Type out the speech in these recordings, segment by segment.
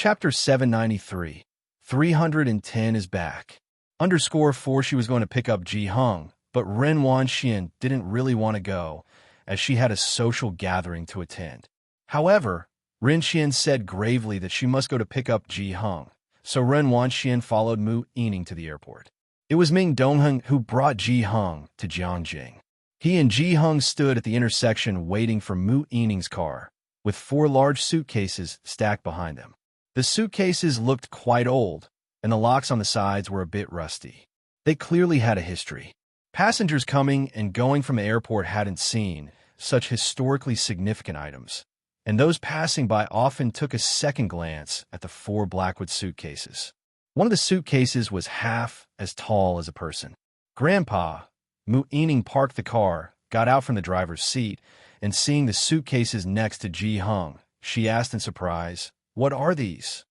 Chapter 793. 310 is back. _4 she was going to pick up Ji Hung, but Ren Wanxian didn't really want to go, as she had a social gathering to attend. However, Ren Xian said gravely that she must go to pick up Ji Hung, so Ren Wanxian followed Mu Yining to the airport. It was Ming Dongheng who brought Ji Hung to Jiangjing. He and Ji Hung stood at the intersection waiting for Mu Yining's car, with 4 large suitcases stacked behind them. The suitcases looked quite old, and the locks on the sides were a bit rusty. They clearly had a history. Passengers coming and going from the airport hadn't seen such historically significant items, and those passing by often took a second glance at the 4 blackwood suitcases. One of the suitcases was half as tall as a person. Grandpa, Mu Yining parked the car, got out from the driver's seat, and seeing the suitcases next to Ji Hung, she asked in surprise, "What are these?"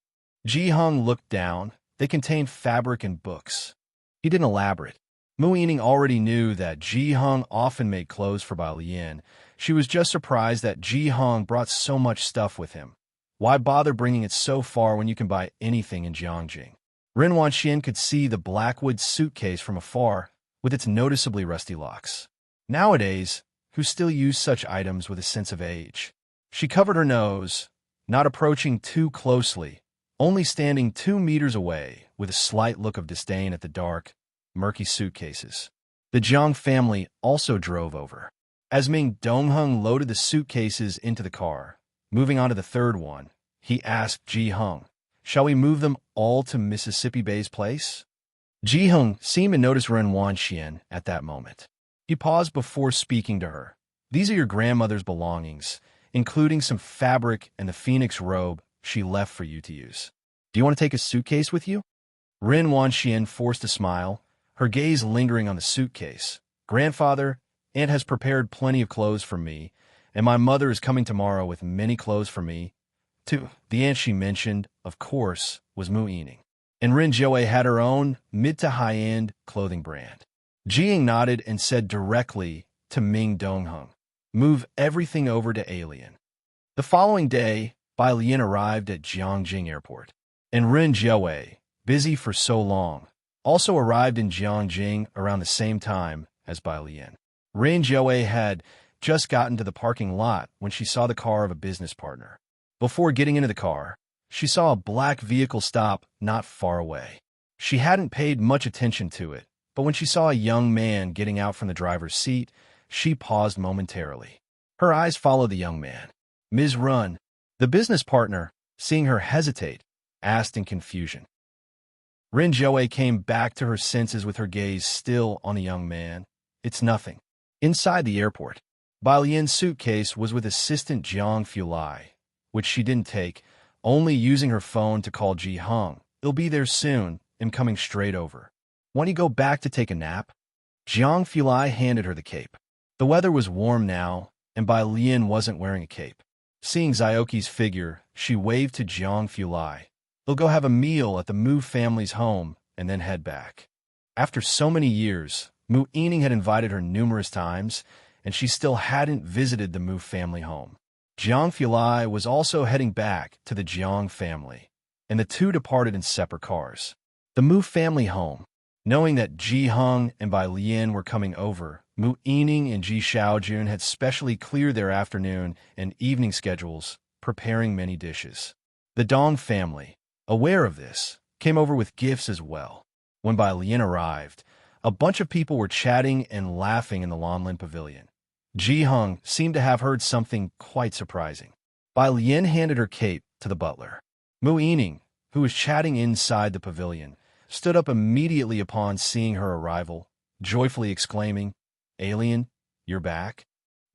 Ji Hung looked down. They contained fabric and books. He didn't elaborate. Mu Yining already knew that Ji Hung often made clothes for Bai Lian. She was just surprised that Ji Hung brought so much stuff with him. Why bother bringing it so far when you can buy anything in Jiangjing? Ren Wanxian could see the blackwood suitcase from afar, with its noticeably rusty locks. Nowadays, who still used such items with a sense of age? She covered her nose, not approaching too closely, only standing 2 meters away with a slight look of disdain at the dark, murky suitcases. The Jiang family also drove over. As Ming Dongheng loaded the suitcases into the car, moving on to the 3rd one, he asked Ji Hung, "Shall we move them all to Mississippi Bay's place?" Ji Hung seemed to notice Ren Wanxian at that moment. He paused before speaking to her. "These are your grandmother's belongings, including some fabric and the phoenix robe she left for you to use. Do you want to take a suitcase with you?" Ren Wanxian forced a smile, her gaze lingering on the suitcase. "Grandfather, Aunt has prepared plenty of clothes for me, and my mother is coming tomorrow with many clothes for me, too." The aunt she mentioned, of course, was Mu Yining. And Ren Joey had her own mid to high-end clothing brand. Ji Ying nodded and said directly to Ming Dongheng, "Move everything over to Alien." The following day, Bai Lian arrived at Jiangjing Airport, and Ren Joey, busy for so long, also arrived in Jiangjing around the same time as Bai Lian. Ren Joey had just gotten to the parking lot when she saw the car of a business partner. Before getting into the car, she saw a black vehicle stop not far away. She hadn't paid much attention to it, but when she saw a young man getting out from the driver's seat, she paused momentarily. Her eyes followed the young man. "Ms. Run," the business partner, seeing her hesitate, asked in confusion. Ren Joey came back to her senses with her gaze still on the young man. "It's nothing." Inside the airport, Bai Lian's suitcase was with assistant Jiang Fulai, which she didn't take, only using her phone to call Ji Hung. "It'll be there soon. I'm coming straight over. Want you go back to take a nap?" Jiang Fulai handed her the cape. The weather was warm now, and Bai Lian wasn't wearing a cape. Seeing Xiaoqi's figure, she waved to Jiang Fulai. "They'll go have a meal at the Mu family's home and then head back." After so many years, Mu Yining had invited her numerous times, and she still hadn't visited the Mu family home. Jiang Fulai was also heading back to the Jiang family, and the two departed in separate cars. The Mu family home. Knowing that Ji Hung and Bai Lian were coming over, Mu Yining and Ji Xiaojun had specially cleared their afternoon and evening schedules, preparing many dishes. The Dong family, aware of this, came over with gifts as well. When Bai Lian arrived, a bunch of people were chatting and laughing in the Lanlin pavilion. Ji Hung seemed to have heard something quite surprising. Bai Lian handed her cape to the butler. Mu Yining, who was chatting inside the pavilion, stood up immediately upon seeing her arrival, joyfully exclaiming, "Alien, you're back?"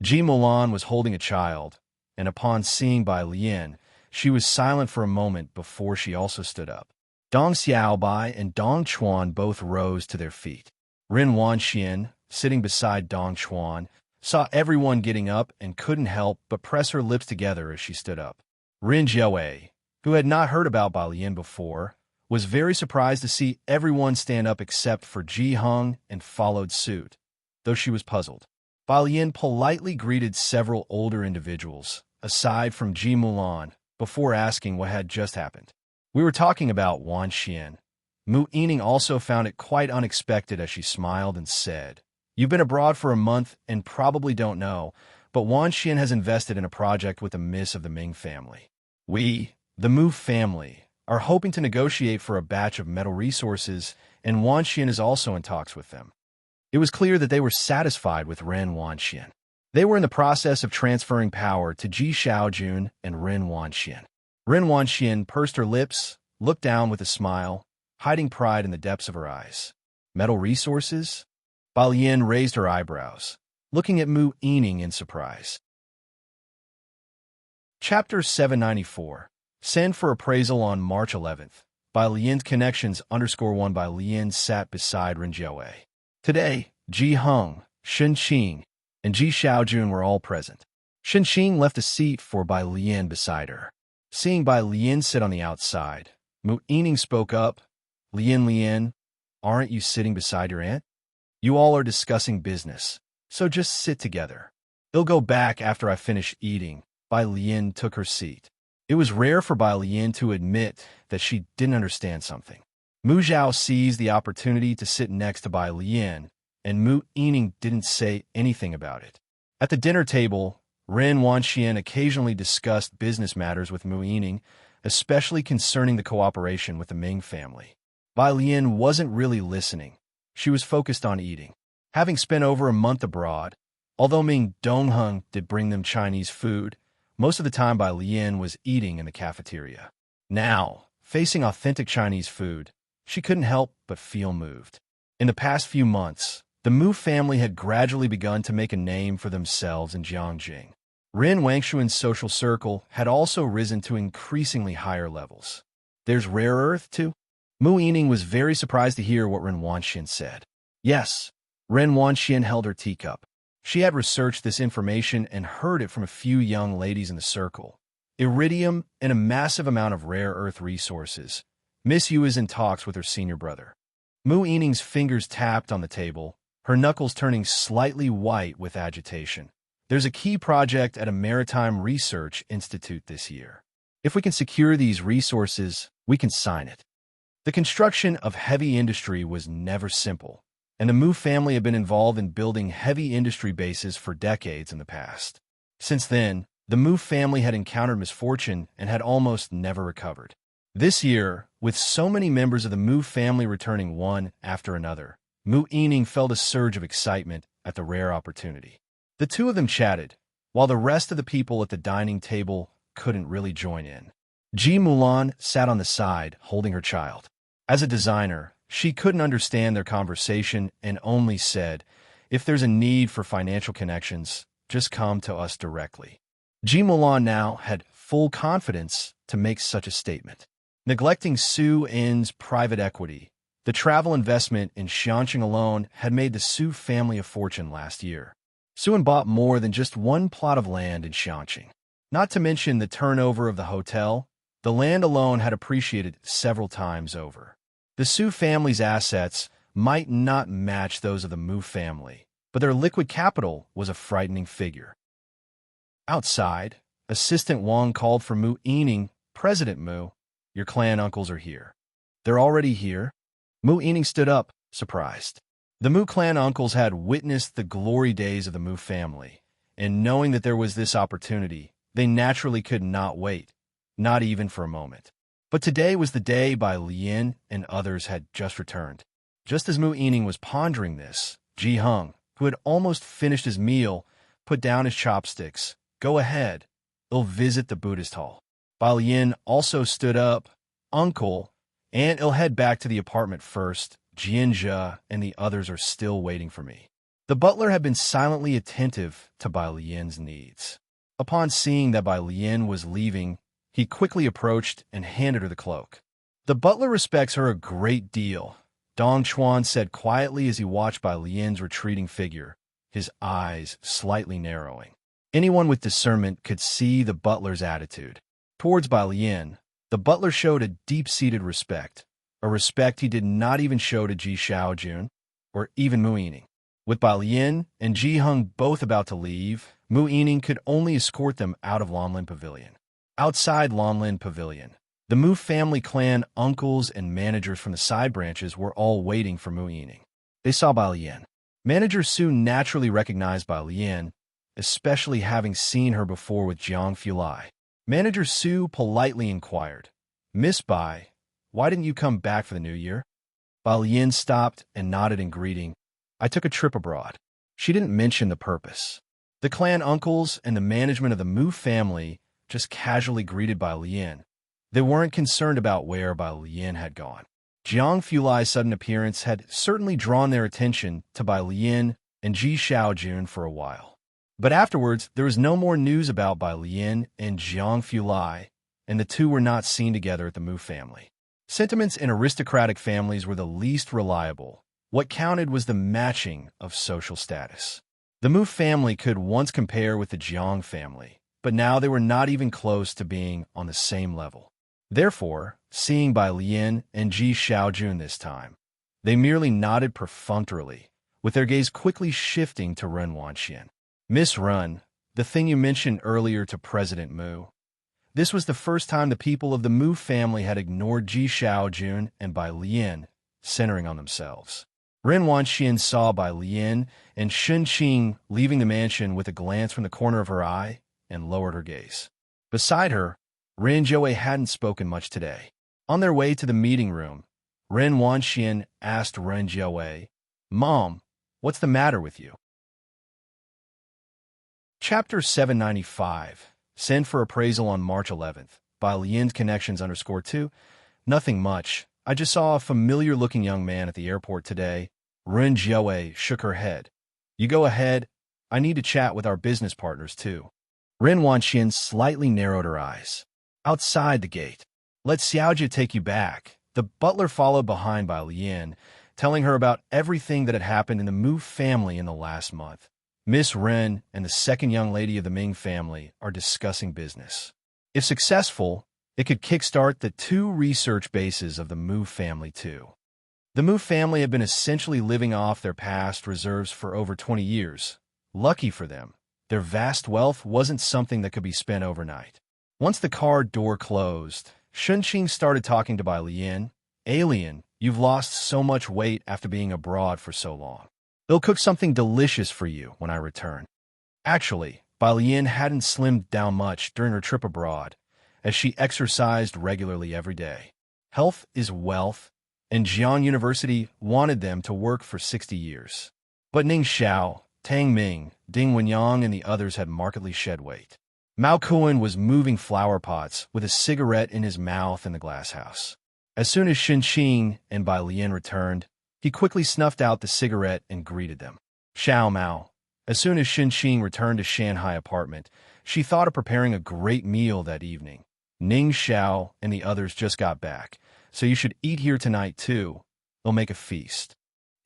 Ji Mulan was holding a child, and upon seeing Bai Lian, she was silent for a moment before she also stood up. Dong Xiaobai and Dong Chuan both rose to their feet. Ren Wanxian, sitting beside Dong Chuan, saw everyone getting up and couldn't help but press her lips together as she stood up. Ren Joey, who had not heard about Bai Lian before, was very surprised to see everyone stand up except for Ji Hung and followed suit, though she was puzzled. Bai Lian politely greeted several older individuals, aside from Ji Mulan, before asking what had just happened. We were talking about Wan Xian. Mu Yining also found it quite unexpected as she smiled and said, "You've been abroad for a month and probably don't know, but Wan Xian has invested in a project with a miss of the Ming family. We, the Mu family, are hoping to negotiate for a batch of metal resources, and Wan Xian is also in talks with them." It was clear that they were satisfied with Ren Wanxian. They were in the process of transferring power to Ji Xiaojun and Ren Wanxian. Ren Wanxian pursed her lips, looked down with a smile, hiding pride in the depths of her eyes. Metal resources? Bai Lian raised her eyebrows, looking at Mu Yining in surprise. Chapter 794. Send for appraisal on March 11th. Bai Lian's connections _1 Bai Lian sat beside Ren Jiawei. Today, Ji Heng, Shen Qing, and Ji Xiaojun were all present. Shen Qing left a seat for Bai Lian beside her. Seeing Bai Lian sit on the outside, Mu Yining spoke up. Lian, aren't you sitting beside your aunt? You all are discussing business, so just sit together. I'll go back after I finish eating. Bai Lian took her seat. It was rare for Bai Lian to admit that she didn't understand something. Mu Zhao seized the opportunity to sit next to Bai Lian, and Mu Yining didn't say anything about it. At the dinner table, Ren Wanxian occasionally discussed business matters with Mu Yining, especially concerning the cooperation with the Ming family. Bai Lian wasn't really listening. She was focused on eating. Having spent over a month abroad, although Ming Dongheng did bring them Chinese food, most of the time Bai Lian was eating in the cafeteria. Now, facing authentic Chinese food, she couldn't help but feel moved. In the past few months, the Mu family had gradually begun to make a name for themselves in Jiangjing. Ren Wangshuan's social circle had also risen to increasingly higher levels. There's rare earth, too? Mu Yining was very surprised to hear what Ren Wanxian said. Yes, Ren Wanxian held her teacup. She had researched this information and heard it from a few young ladies in the circle. Iridium and a massive amount of rare earth resources. Miss Yu is in talks with her senior brother. Mu Yining's fingers tapped on the table, her knuckles turning slightly white with agitation. There's a key project at a maritime research institute this year. If we can secure these resources, we can sign it. The construction of heavy industry was never simple, and the Mu family had been involved in building heavy industry bases for decades in the past. Since then, the Mu family had encountered misfortune and had almost never recovered. This year, with so many members of the Mu family returning one after another, Mu Yining felt a surge of excitement at the rare opportunity. The two of them chatted, while the rest of the people at the dining table couldn't really join in. Ji Mulan sat on the side, holding her child. As a designer, she couldn't understand their conversation and only said, "If there's a need for financial connections, just come to us directly." Ji Mulan now had full confidence to make such a statement. Neglecting Su In's private equity, the travel investment in Xianqing alone had made the Su family a fortune last year. Su In bought more than just one plot of land in Xianqing. Not to mention the turnover of the hotel, the land alone had appreciated several times over. The Su family's assets might not match those of the Mu family, but their liquid capital was a frightening figure. Outside, Assistant Wang called for Mu Yining. "President Mu, your clan uncles are here." "They're already here?" Mu Yining stood up, surprised. The Mu clan uncles had witnessed the glory days of the Mu family, and knowing that there was this opportunity, they naturally could not wait, not even for a moment. But today was the day Bai Lian and others had just returned. Just as Mu Yining was pondering this, Ji Heng, who had almost finished his meal, put down his chopsticks. "Go ahead. I'll visit the Buddhist hall." Bai Lian also stood up. "Uncle, and I'll head back to the apartment first. Jianjia and the others are still waiting for me." The butler had been silently attentive to Bai Lian's needs. Upon seeing that Bai Lian was leaving, he quickly approached and handed her the cloak. "The butler respects her a great deal," Dong Chuan said quietly as he watched Bai Lian's retreating figure, his eyes slightly narrowing. Anyone with discernment could see the butler's attitude. Towards Bai Lian, the butler showed a deep-seated respect, a respect he did not even show to Ji Xiaojun or even Mu Yining. With Bai Lian and Ji Heng both about to leave, Mu Yining could only escort them out of Longlin Pavilion. Outside Longlin Pavilion, The Mu family clan uncles and managers from the side branches were all waiting for Mu Yining. They saw Bai Lian. Manager Su naturally recognized Bai Lian, especially having seen her before with Jiang Fulai. Manager Su politely inquired, "Miss Bai, why didn't you come back for the new year?" Bai Lian stopped and nodded in greeting. "I took a trip abroad." She didn't mention the purpose. The clan uncles and the management of the Mu family just casually greeted Bai Lian. They weren't concerned about where Bai Lian had gone. Jiang Fulai's sudden appearance had certainly drawn their attention to Bai Lian and Ji Xiaojun for a while. But afterwards, there was no more news about Bai Lian and Jiang Fulai, and the two were not seen together at the Mu family. Sentiments in aristocratic families were the least reliable. What counted was the matching of social status. The Mu family could once compare with the Jiang family, but now they were not even close to being on the same level. Therefore, seeing Bai Lian and Ji Xiaojun this time, they merely nodded perfunctorily, with their gaze quickly shifting to Ren Wanxian. "Miss Ren, the thing you mentioned earlier to President Mu." This was the first time the people of the Mu family had ignored Ji Xiaojun and Bai Lian, centering on themselves. Ren Wanxian saw Bai Lian and Shun Qing leaving the mansion with a glance from the corner of her eye and lowered her gaze. Beside her, Ren Jiawei hadn't spoken much today. On their way to the meeting room, Ren Wanxian asked Ren Jiawei, "Mom, what's the matter with you?" Chapter 795. Send for appraisal on March 11th. Bai Lian's Connections _2. Nothing much. I just saw a familiar-looking young man at the airport today. Ren Jiawei shook her head. "You go ahead. I need to chat with our business partners, too." Ren Wanxian slightly narrowed her eyes. Outside the gate, "Let Xiaojia take you back." The butler followed behind Bai Lian, telling her about everything that had happened in the Mu family in the last month. Miss Ren and the second young lady of the Ming family are discussing business. If successful, it could kickstart the two research bases of the Mu family too. The Mu family had been essentially living off their past reserves for over 20 years. Lucky for them, their vast wealth wasn't something that could be spent overnight. Once the car door closed, Shun Qing started talking to Bai Lian. "Alien, you've lost so much weight after being abroad for so long. They'll cook something delicious for you when I return." Actually, Bai Lian hadn't slimmed down much during her trip abroad, as she exercised regularly every day. Health is wealth, and Jiang University wanted them to work for 60 years. But Ning Xiao, Tang Ming, Ding Wenyang, and the others had markedly shed weight. Mao Kuan was moving flower pots with a cigarette in his mouth in the glass house. As soon as Shun Qing and Bai Lian returned, he quickly snuffed out the cigarette and greeted them. "Xiao Mao." As soon as Shun Qing returned to Shanghai apartment, she thought of preparing a great meal that evening. "Ning Xiao and the others just got back, so you should eat here tonight too. They'll make a feast."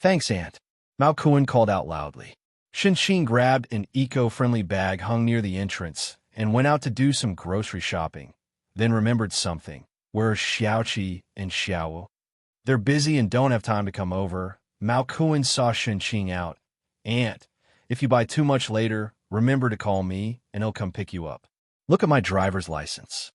"Thanks, Aunt," Mao Kuan called out loudly. Shun Qing grabbed an eco-friendly bag hung near the entrance and went out to do some grocery shopping, then remembered something. "Where are Xiaoqi and Xiaowu? They're busy and don't have time to come over." Mao Kuan saw Shun Qing out. "Aunt, if you buy too much later, remember to call me, and he'll come pick you up. Look at my driver's license."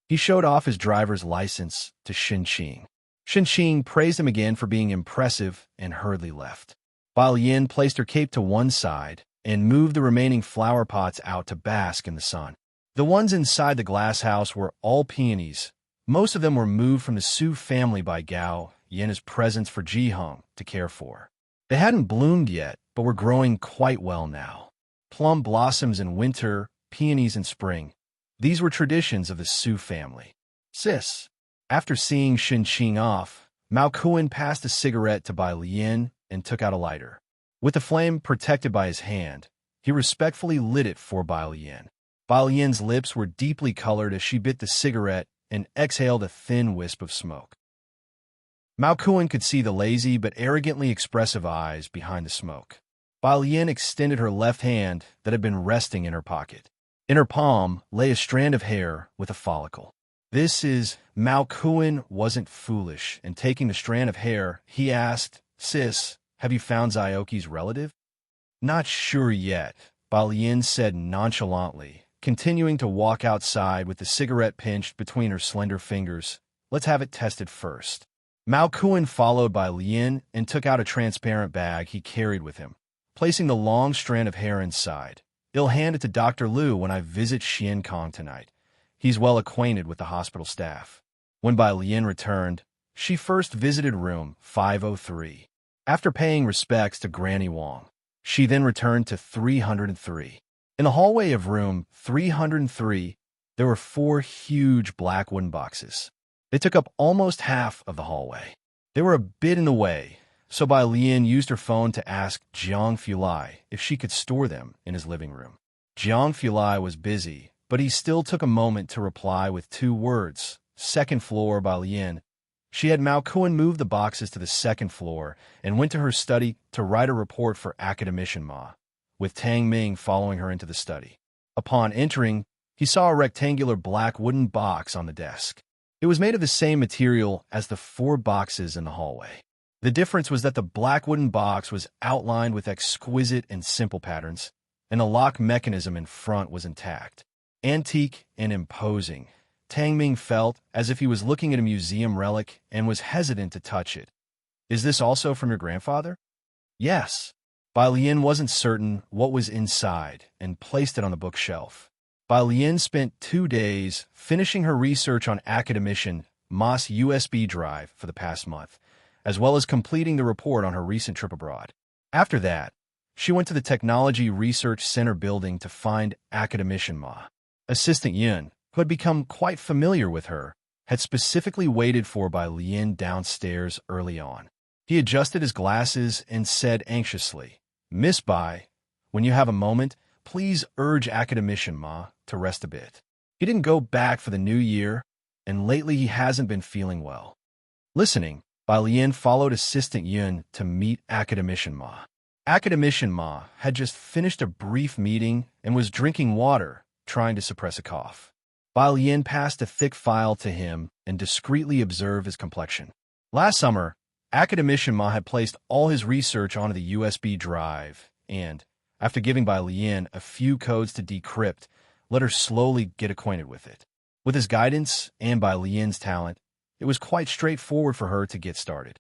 He showed off his driver's license to Shun Qing. Shun Qing praised him again for being impressive and hurriedly left. Bai Lian placed her cape to one side and moved the remaining flower pots out to bask in the sun. The ones inside the glass house were all peonies. Most of them were moved from the Su family by Gao Yin as presents for Ji Hong to care for. They hadn't bloomed yet, but were growing quite well now. Plum blossoms in winter, peonies in spring. These were traditions of the Su family. "Sis." After seeing Shun Qing off, Mao Kuan passed a cigarette to Bai Lian and took out a lighter. With the flame protected by his hand, he respectfully lit it for Bai Lian. Bai Lian's lips were deeply colored as she bit the cigarette and exhaled a thin wisp of smoke. Mao Kuan could see the lazy but arrogantly expressive eyes behind the smoke. Bai Lian extended her left hand that had been resting in her pocket. In her palm lay a strand of hair with a follicle. "This is..." Mao Kuan wasn't foolish, and taking the strand of hair, he asked, "Sis, have you found Zioki's relative?" "Not sure yet," Bai Lian said nonchalantly, continuing to walk outside with the cigarette pinched between her slender fingers. Let's have it tested first. Mao Kuan followed by Lien and took out a transparent bag he carried with him, placing the long strand of hair inside. I'll hand it to Dr. Liu when I visit Xian Kong tonight. He's well acquainted with the hospital staff. When Bai Lien returned, she first visited room 503. After paying respects to Granny Wang, she then returned to 303. In the hallway of room 303, there were 4 huge black wooden boxes. They took up almost half of the hallway. They were a bit in the way, so Bai Lien used her phone to ask Jiang Fulai if she could store them in his living room. Jiang Fulai was busy, but he still took a moment to reply with 2 words, second floor Bai Lien. She had Mao Kuan move the boxes to the second floor and went to her study to write a report for academician Ma, with Tang Ming following her into the study. Upon entering, he saw a rectangular black wooden box on the desk. It was made of the same material as the 4 boxes in the hallway. The difference was that the black wooden box was outlined with exquisite and simple patterns, and the lock mechanism in front was intact. Antique and imposing, Tang Ming felt as if he was looking at a museum relic and was hesitant to touch it. "Is this also from your grandfather?" "Yes." Bai Lien wasn't certain what was inside and placed it on the bookshelf. Bai Lien spent 2 days finishing her research on academician Ma's USB drive for the past month, as well as completing the report on her recent trip abroad. After that, she went to the Technology Research Center building to find academician Ma. Assistant Yun, who had become quite familiar with her, had specifically waited for Bai Lien downstairs early on. He adjusted his glasses and said anxiously, "Miss Bai, when you have a moment, please urge academician Ma to rest a bit. He didn't go back for the new year, and lately he hasn't been feeling well." Listening, Bai Lien followed Assistant Yun to meet academician Ma. Academician Ma had just finished a brief meeting and was drinking water, trying to suppress a cough. Bai Lien passed a thick file to him and discreetly observed his complexion. Last summer, academician Ma had placed all his research onto the USB drive and, after giving Bai Lien a few codes to decrypt, let her slowly get acquainted with it. With his guidance and Bai Lien's talent, it was quite straightforward for her to get started.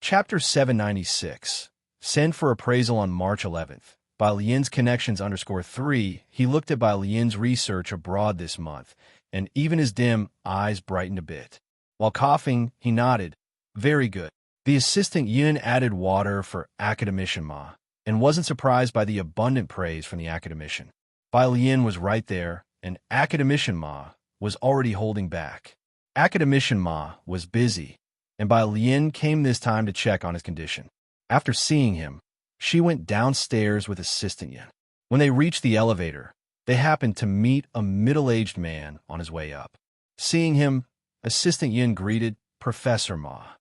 Chapter 796. Send for appraisal on March 11th. Bai Lien's Connections _3. He looked at Bai Lien's research abroad this month, and even his dim eyes brightened a bit. While coughing, he nodded. "Very good." The assistant Yun added water for academician Ma, and wasn't surprised by the abundant praise from the academician. Bai Lien was right there, and academician Ma was already holding back. Academician Ma was busy, and Bai Lien came this time to check on his condition. After seeing him, she went downstairs with assistant Yun. When they reached the elevator, they happened to meet a middle-aged man on his way up. Seeing him, assistant Yun greeted Professor Ma.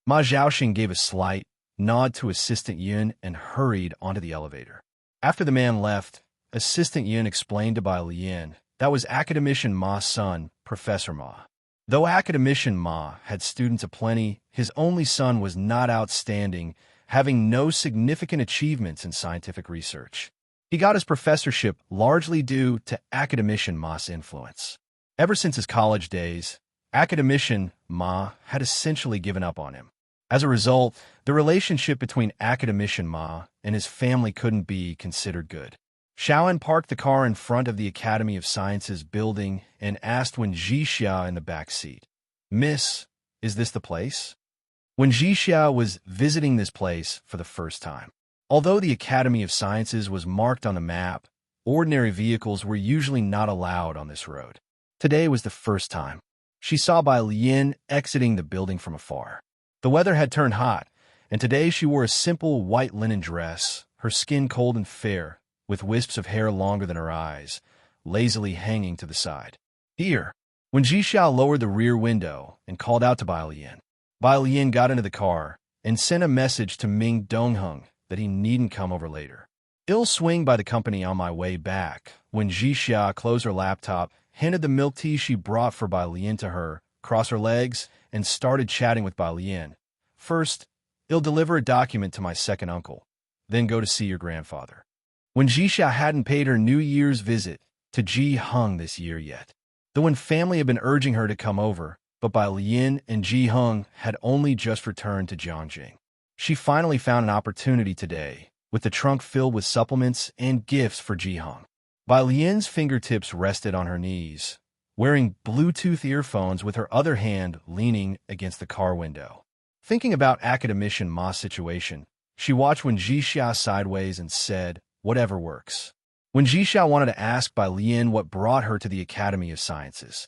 Ma Zhaoxing gave a slight nod to assistant Yun and hurried onto the elevator. After the man left, assistant Yun explained to Bai Lien that was academician Ma's son, Professor Ma. Though academician Ma had students aplenty, his only son was not outstanding, having no significant achievements in scientific research. He got his professorship largely due to academician Ma's influence. Ever since his college days, academician Ma had essentially given up on him. As a result, the relationship between academician Ma and his family couldn't be considered good. Shaoan parked the car in front of the Academy of Sciences building and asked Wen Zhixia in the back seat, "Miss, is this the place?" Wen Zhixia was visiting this place for the first time. Although the Academy of Sciences was marked on the map, ordinary vehicles were usually not allowed on this road. Today was the first time. She saw Bai Lien exiting the building from afar. The weather had turned hot, and today she wore a simple white linen dress, her skin cold and fair, with wisps of hair longer than her eyes, lazily hanging to the side. "Here." When Zhixia lowered the rear window and called out to Bai Lien got into the car and sent a message to Ming Dongheng that he needn't come over later. "I'll swing by the company on my way back." When Zhixia closed her laptop, handed the milk tea she brought for Bai Lien to her, crossed her legs, and started chatting with Bai Lien. "First, I'll deliver a document to my second uncle, then go to see your grandfather." Wen Jixia hadn't paid her New Year's visit to Ji Hung this year yet. The Wen family had been urging her to come over, but Bai Lian and Ji Hung had only just returned to Jiangjing. She finally found an opportunity today, with the trunk filled with supplements and gifts for Ji Hung. Bai Lian's fingertips rested on her knees, wearing Bluetooth earphones with her other hand leaning against the car window. Thinking about academician Ma's situation, she watched Wen Jixia sideways and said, "Whatever works." Wen Jixia wanted to ask Bai Lian what brought her to the Academy of Sciences.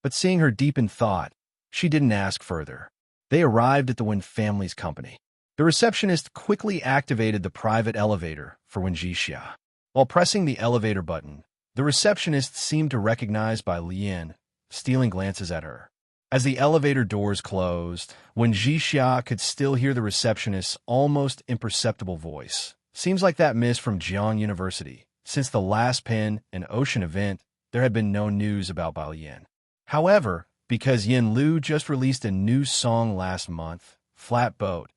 But seeing her deep in thought, she didn't ask further. They arrived at the Wen family's company. The receptionist quickly activated the private elevator for Wen Jixia. While pressing the elevator button, the receptionist seemed to recognize Bai Lian, stealing glances at her. As the elevator doors closed, Wen Jixia could still hear the receptionist's almost imperceptible voice. "Seems like that miss from Jiang University. Since the last Pen and Ocean event, there had been no news about Bai Lian. However, because Yin Lu just released a new song last month, Flat Boat,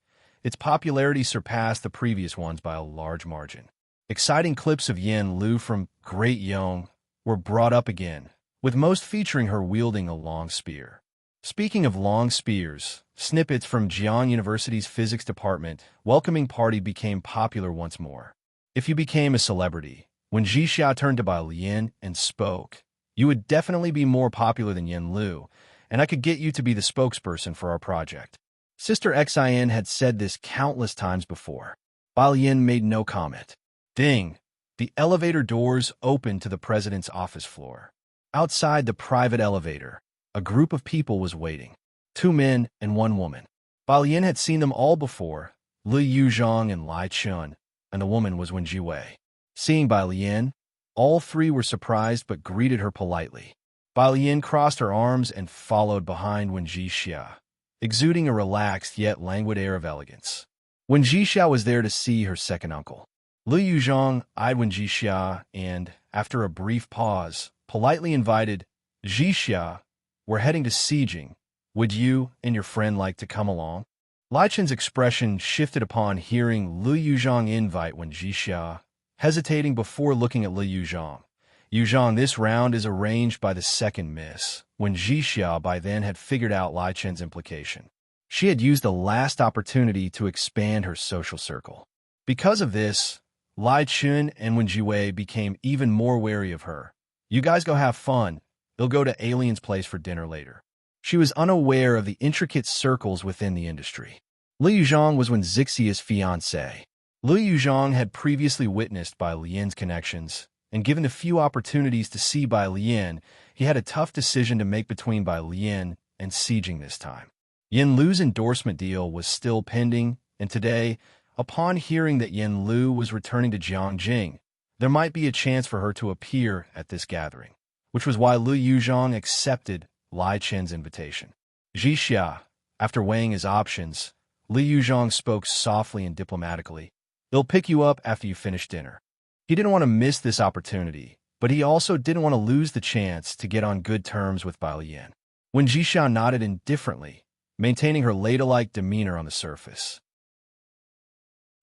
its popularity surpassed the previous ones by a large margin. Exciting clips of Yin Lu from Great Yong were brought up again, with most featuring her wielding a long spear. Speaking of long spears, snippets from Jiang University's physics department welcoming party became popular once more. If you became a celebrity, when Jixia turned to Bai Lian and spoke, you would definitely be more popular than Yin Lu, and I could get you to be the spokesperson for our project." Sister Xin had said this countless times before. Bai Lian made no comment. Ding! The elevator doors opened to the president's office floor. Outside the private elevator, a group of people was waiting. 2 men and 1 woman. Bai Lian had seen them all before, Li Yuzhong and Lai Chun, and the woman was Wen Jiwei. Seeing Bai Lian, all 3 were surprised but greeted her politely. Bai Lian crossed her arms and followed behind Wen Jixia, exuding a relaxed yet languid air of elegance. Wen Jixia was there to see her second uncle. Li Yuzhong eyed Wen Jixia and, after a brief pause, politely invited, "Jixia, we're heading to Sijing. Would you and your friend like to come along?" Lai Chen's expression shifted upon hearing Li Yuzhong invite Wen Jixia, hesitating before looking at Li Yuzhong. "Yuzhong, this round is arranged by the second miss." When Jixia by then had figured out Lai Chen's implication. She had used the last opportunity to expand her social circle. Because of this, Lai Chun and Wen Jiwei became even more wary of her. "You guys go have fun. They'll go to Alien's place for dinner later." She was unaware of the intricate circles within the industry. Li Yuzhong was Wen Zixia's fiancé. Li Yuzhong had previously witnessed Bai Lian's connections, and given the few opportunities to see Bai Lian, he had a tough decision to make between Bai Lian and Sijing this time. Yin Lu's endorsement deal was still pending, and today, upon hearing that Yin Lu was returning to Jiangjing, there might be a chance for her to appear at this gathering, which was why Li Yuzhong accepted Lai Chen's invitation. "Jixia," after weighing his options, Li Yuzhong spoke softly and diplomatically. "They'll pick you up after you finish dinner." He didn't want to miss this opportunity, but he also didn't want to lose the chance to get on good terms with Bai Lian. When Jixia nodded indifferently, maintaining her ladylike demeanor on the surface.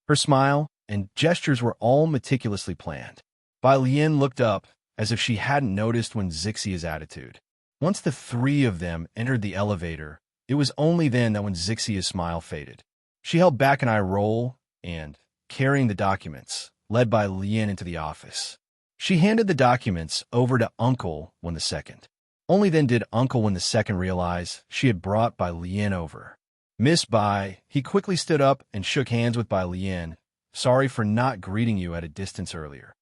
Her smile and gestures were all meticulously planned. Bai Lian looked up, as if she hadn't noticed Wen Zixia's attitude. Once the 3 of them entered the elevator, it was only then that Wen Zixia's smile faded. She held back an eye roll and, carrying the documents, led Bai Lian into the office. She handed the documents over to Uncle Wen II. Only then did Uncle Wen II realize she had brought Bai Lian over. "Miss Bai," he quickly stood up and shook hands with Bai Lian. "Sorry for not greeting you at a distance earlier."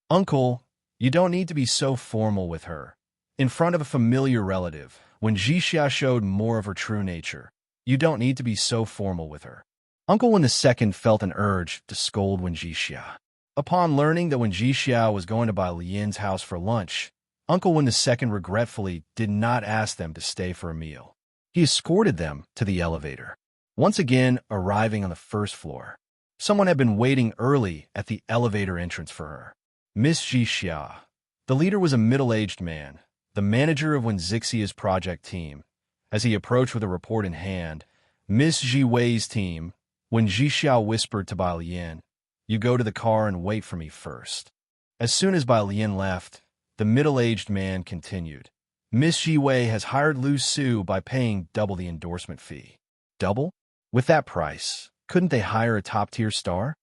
"Uncle, you don't need to be so formal with her." In front of a familiar relative, when Jixia showed more of her true nature, "You don't need to be so formal with her." Uncle Wen II felt an urge to scold Wen Jixia. Upon learning that Wen Jixia was going to Bai Lian's house for lunch, Uncle Wen II regretfully did not ask them to stay for a meal. He escorted them to the elevator. Once again, arriving on the first floor, someone had been waiting early at the elevator entrance for her. Miss Jixia. The leader was a middle-aged man, the manager of Wen Zixia's project team. As he approached with a report in hand, "Miss Jiwei's team," when Jixia whispered to Bai Lian, You go to the car and wait for me first." As soon as Bai Lian left, the middle-aged man continued. "Miss Ji Wei has hired Lu Su by paying double the endorsement fee." Double? With that price, couldn't they hire a top-tier star?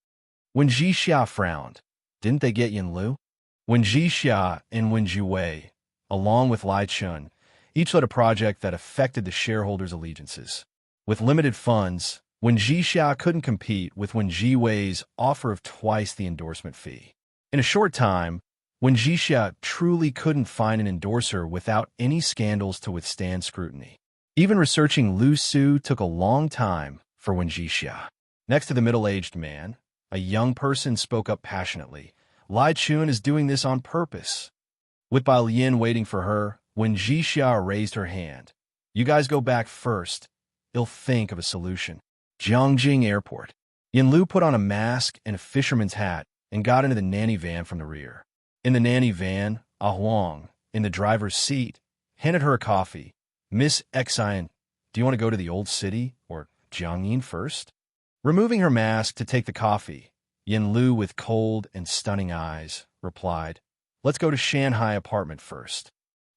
When Ji Xia frowned, didn't they get Yin Lu? When Ji Xia and Wen Jiwei, along with Lai Chun, each led a project that affected the shareholders' allegiances. With limited funds, Wen Jixia couldn't compete with Wen Jiwei's offer of twice the endorsement fee. In a short time, Wen Jixia truly couldn't find an endorser without any scandals to withstand scrutiny. Even researching Lu Su took a long time for Wen Jixia. Next to the middle-aged man, a young person spoke up passionately. "Lai Chun is doing this on purpose." With Bai Lian waiting for her, Wen Jixia raised her hand. "You guys go back first. He'll think of a solution." Jiangjing Airport. Yin Lu put on a mask and a fisherman's hat and got into the nanny van from the rear. In the nanny van, Ah Huang, in the driver's seat, handed her a coffee. "Miss Xian, do you want to go to the old city or Jiangyin first?" Removing her mask to take the coffee, Yin Lu, with cold and stunning eyes, replied, "Let's go to Shanghai apartment first."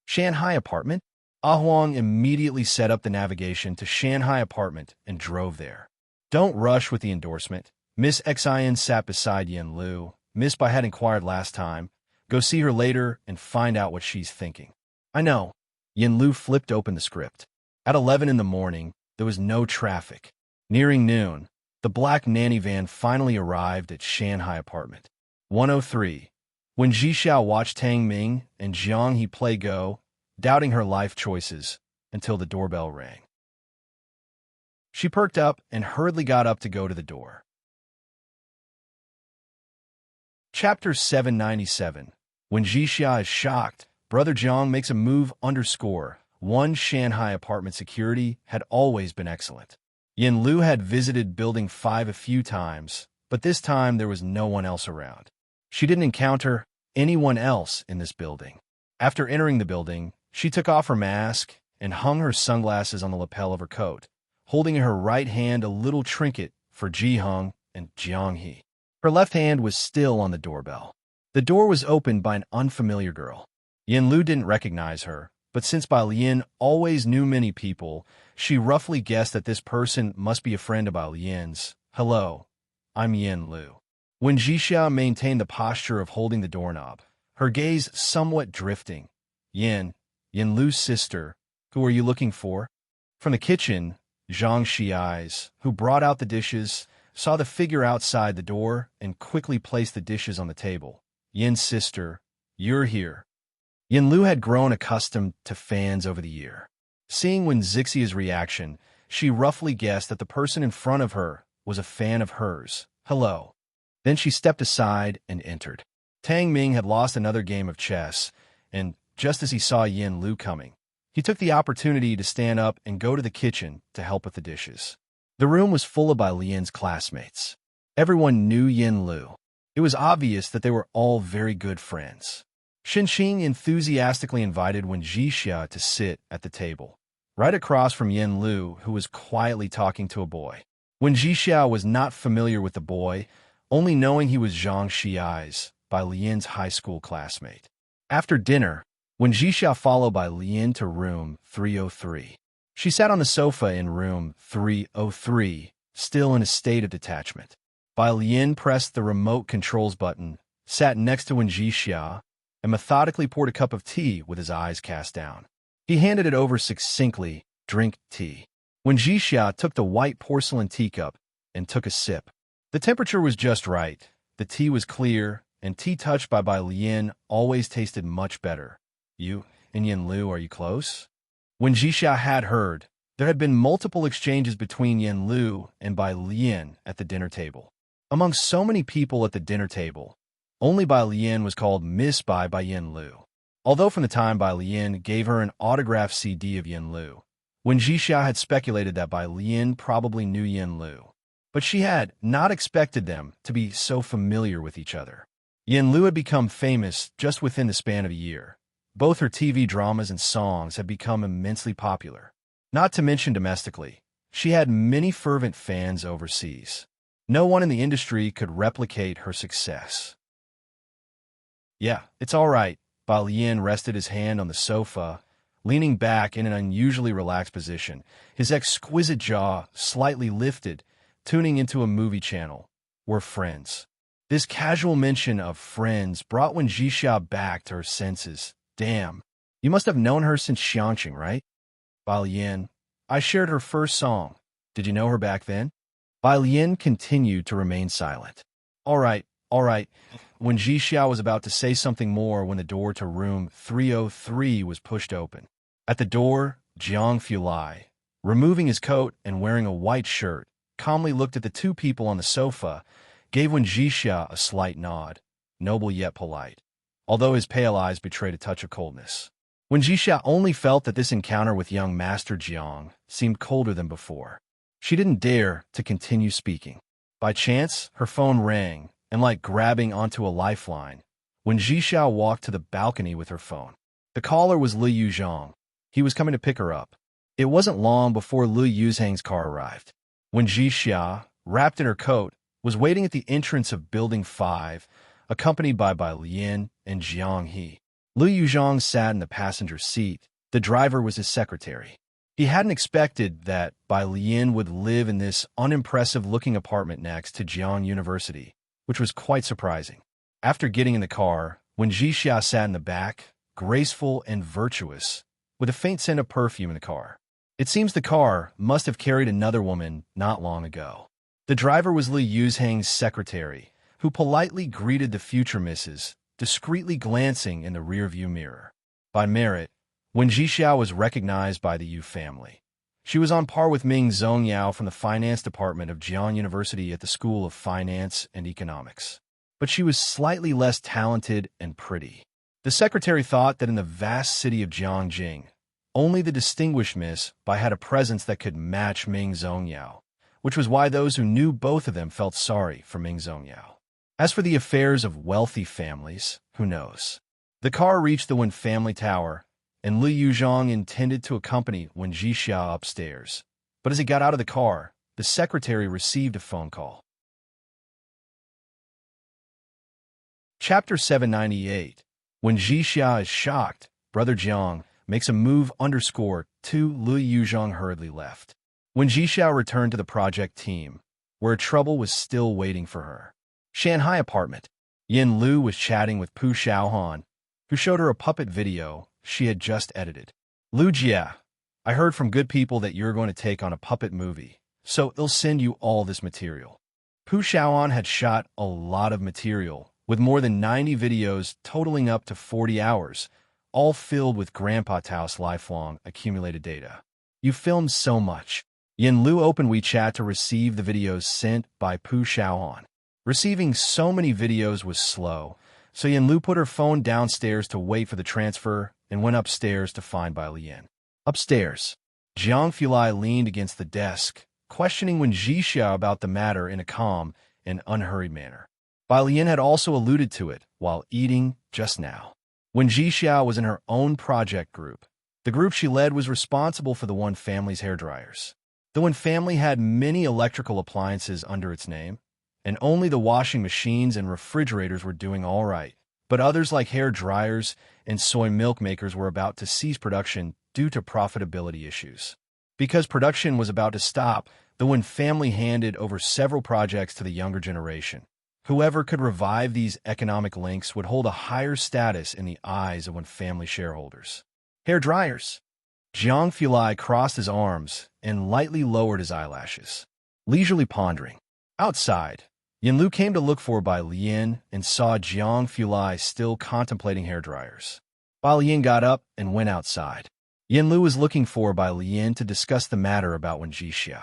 Shanghai apartment? Ah Huang immediately set up the navigation to Shanghai apartment and drove there. "Don't rush with the endorsement." Miss Xian sat beside Yin Lu. "Miss Bai had inquired last time. Go see her later and find out what she's thinking." "I know." Yin Lu flipped open the script. At 11 in the morning, there was no traffic. Nearing noon, the black nanny van finally arrived at Shanghai apartment. 103. When Jixia watched Tang Ming and Jiang He play Go, doubting her life choices, until the doorbell rang. She perked up and hurriedly got up to go to the door. Chapter 797. When Jixia is shocked, Brother Jiang makes a move. _1 Shanghai apartment security had always been excellent. Yin Lu had visited Building 5 a few times, but this time there was no one else around. She didn't encounter anyone else in this building. After entering the building, she took off her mask and hung her sunglasses on the lapel of her coat, holding in her right hand a little trinket for Ji Hung and Jiang He. Her left hand was still on the doorbell. The door was opened by an unfamiliar girl. Yin Lu didn't recognize her, but since Bai Lian always knew many people, she roughly guessed that this person must be a friend of Bai Lian's. "Hello, I'm Yin Lu." When Jixia maintained the posture of holding the doorknob, her gaze somewhat drifting. Yin Lu's sister, who are you looking for?" From the kitchen, Zhang Shi's, who brought out the dishes, saw the figure outside the door and quickly placed the dishes on the table. "Yin's sister, you're here." Yin Lu had grown accustomed to fans over the year. Seeing Wen Zixia's reaction, she roughly guessed that the person in front of her was a fan of hers. "Hello." Then she stepped aside and entered. Tang Ming had lost another game of chess, and just as he saw Yin Lu coming, he took the opportunity to stand up and go to the kitchen to help with the dishes. The room was full of Bai Lian's classmates. Everyone knew Yin Lu. It was obvious that they were all very good friends. Xinxing enthusiastically invited Wen Jixia to sit at the table, right across from Yin Lu, who was quietly talking to a boy. Wen Jixia was not familiar with the boy, only knowing he was Zhang Shi's, Bai Lian's high school classmate. After dinner, Wen Jixia followed Bai Lian to room 303. She sat on the sofa in room 303, still in a state of detachment. Bai Lian pressed the remote controls button, sat next to Wen Jixia, and methodically poured a cup of tea with his eyes cast down. He handed it over succinctly. "Drink tea." Wen Jixia took the white porcelain teacup and took a sip. The temperature was just right, the tea was clear, and tea touched by Bai Lian always tasted much better. "You and Yin Lu, are you close?" Wen Jixia had heard, there had been multiple exchanges between Yin Lu and Bai Lian at the dinner table. Among so many people at the dinner table, only Bai Lian was called Miss Bai by Yin Lu. Although from the time Bai Lian gave her an autographed CD of Yin Lu, Wen Jixia had speculated that Bai Lian probably knew Yin Lu, but she had not expected them to be so familiar with each other. Yin Lu had become famous just within the span of a year. Both her TV dramas and songs had become immensely popular. Not to mention domestically, she had many fervent fans overseas. No one in the industry could replicate her success. Yeah, it's all right. Bao Yin rested his hand on the sofa, leaning back in an unusually relaxed position, his exquisite jaw slightly lifted, tuning into a movie channel. We're friends. This casual mention of friends brought Wen Jixia back to her senses. Damn, you must have known her since Xiangqing, right? Bao Yin, I shared her first song. Did you know her back then? Bao Yin continued to remain silent. All right, all right. When Jixia was about to say something more when the door to room 303 was pushed open. At the door, Jiang Fulai, removing his coat and wearing a white shirt, calmly looked at the two people on the sofa, gave Wen Jixia a slight nod, noble yet polite, although his pale eyes betrayed a touch of coldness. Wen Jixia only felt that this encounter with young Master Jiang seemed colder than before. She didn't dare to continue speaking. By chance, her phone rang, and like grabbing onto a lifeline, Wen Jixia walked to the balcony with her phone. The caller was Li Yuzhang. He was coming to pick her up. It wasn't long before Li Yuzhang's car arrived. Wen Jixia, wrapped in her coat, was waiting at the entrance of Building 5, accompanied by Bai Lian and Jiang He. Li Yuzhang sat in the passenger seat. The driver was his secretary. He hadn't expected that Bai Lian would live in this unimpressive-looking apartment next to Jiang University, which was quite surprising. After getting in the car, Wen Jixia sat in the back, graceful and virtuous, with a faint scent of perfume in the car. It seems the car must have carried another woman not long ago. The driver was Li Yuzhang's secretary, who politely greeted the future missus, discreetly glancing in the rearview mirror. By merit, Wen Jixia was recognized by the Yu family. She was on par with Ming Zongyao from the finance department of Jiang University at the School of Finance and Economics. But she was slightly less talented and pretty. The secretary thought that in the vast city of Jiangjing, only the distinguished Miss Bai had a presence that could match Ming Zongyao, which was why those who knew both of them felt sorry for Ming Zongyao. As for the affairs of wealthy families, who knows? The car reached the Wen family tower, and Li Yuzhang intended to accompany Wen Jixia upstairs. But as he got out of the car, the secretary received a phone call. Chapter 798. When Jixia is shocked, Brother Jiang makes a move _2. Li Yuzhang hurriedly left. When Jixia returned to the project team, where trouble was still waiting for her. Shanghai apartment. Yin Lu was chatting with Pu Xiaohan, who showed her a puppet video she had just edited. Lu Jia, I heard from good people that you're going to take on a puppet movie, so they'll send you all this material. Pu Xiaohan had shot a lot of material, with more than 90 videos totaling up to 40 hours, all filled with Grandpa Tao's lifelong accumulated data. You filmed so much. Yin Lu opened WeChat to receive the videos sent by Pu Xiaohan. Receiving so many videos was slow, so Yin Lu put her phone downstairs to wait for the transfer and went upstairs to find Bai Lian. Upstairs, Jiang Fulai leaned against the desk, questioning Wen Jixia about the matter in a calm and unhurried manner. Bai Lian had also alluded to it while eating just now. When Jixia was in her own project group, the group she led was responsible for the Wen family's hairdryers. The Wen family had many electrical appliances under its name, and only the washing machines and refrigerators were doing all right. But others like hair dryers and soy milk makers were about to cease production due to profitability issues. Because production was about to stop, the Wen family handed over several projects to the younger generation. Whoever could revive these economic links would hold a higher status in the eyes of Wen family shareholders. Hair dryers. Jiang Fulai crossed his arms and lightly lowered his eyelashes, leisurely pondering. Outside, Yin Lu came to look for Bai Lian and saw Jiang Fulai still contemplating hair dryers. Bai Lian got up and went outside. Yin Lu was looking for Bai Lian to discuss the matter about Wen Jixia.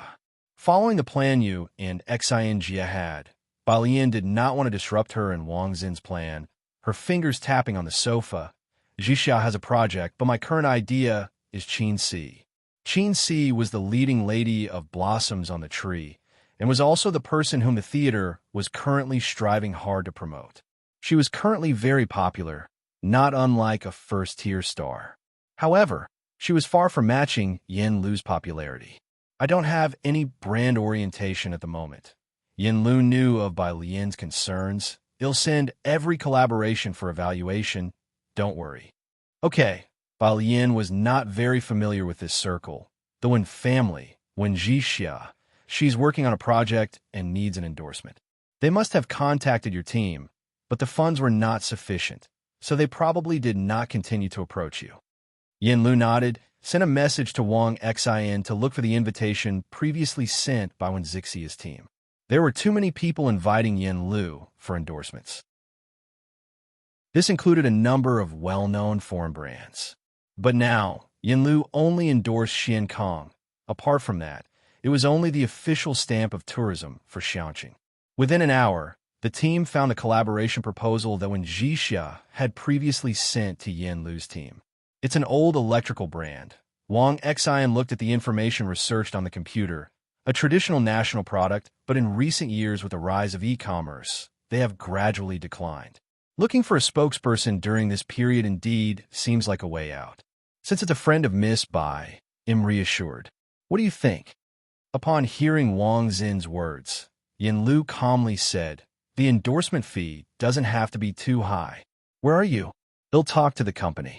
Following the plan Yu and Xin Jia had, Bai Lian did not want to disrupt her and Wang Xin's plan, her fingers tapping on the sofa. Jixia has a project, but my current idea is Qin Si. Qin Si was the leading lady of Blossoms on the Tree, and was also the person whom the theater was currently striving hard to promote. She was currently very popular, not unlike a first-tier star. However, she was far from matching Yin Lu's popularity. I don't have any brand orientation at the moment. Yinlu knew of Bai Lian's concerns. He'll send every collaboration for evaluation. Don't worry. Okay, Bai Lian was not very familiar with this circle, though in family, when Jixia, she's working on a project and needs an endorsement. They must have contacted your team, but the funds were not sufficient, so they probably did not continue to approach you. Yinlu nodded, sent a message to Wang Xin to look for the invitation previously sent by Wenxixia's team. There were too many people inviting Yinlu for endorsements. This included a number of well-known foreign brands. But now, Yinlu only endorsed Xian Kong. Apart from that, it was only the official stamp of tourism for Xiangqing. Within an hour, the team found a collaboration proposal that Wenxixia had previously sent to Yinlu's team. It's an old electrical brand. Wang Xin looked at the information researched on the computer, a traditional national product, but in recent years with the rise of e-commerce, they have gradually declined. Looking for a spokesperson during this period indeed seems like a way out. Since it's a friend of Miss Bai, I'm reassured. What do you think? Upon hearing Wang Xin's words, Yinlu calmly said, the endorsement fee doesn't have to be too high. Where are you? He'll talk to the company.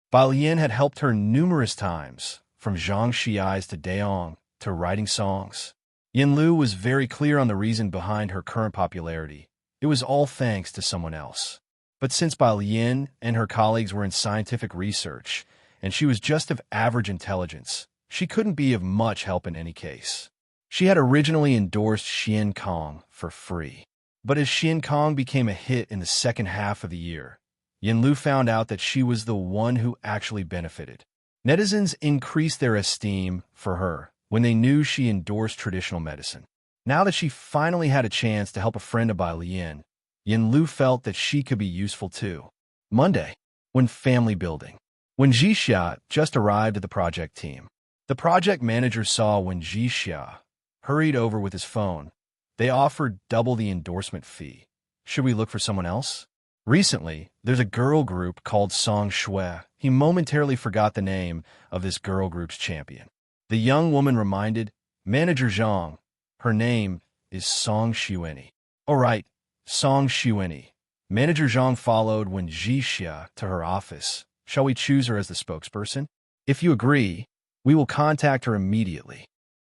Bai Lian had helped her numerous times, from Zhang Xi's to Daong, to writing songs. Yinlu was very clear on the reason behind her current popularity. It was all thanks to someone else. But since Bai Lian and her colleagues were in scientific research, and she was just of average intelligence, she couldn't be of much help in any case. She had originally endorsed Xian Kong for free. But as Xian Kong became a hit in the second half of the year, Yinlu found out that she was the one who actually benefited. Netizens increased their esteem for her when they knew she endorsed traditional medicine. Now that she finally had a chance to help a friend of Bai Lian, Yinlu felt that she could be useful too. Monday, when family building. When Jixia just arrived at the project team, the project manager saw when Jixia hurried over with his phone. They offered double the endorsement fee. Should we look for someone else? Recently, there's a girl group called Song Shui. He momentarily forgot the name of this girl group's champion. The young woman reminded Manager Zhang, her name is Song Xueni. All right, Song Xueni. Manager Zhang followed when Jixia to her office. Shall we choose her as the spokesperson? If you agree, we will contact her immediately.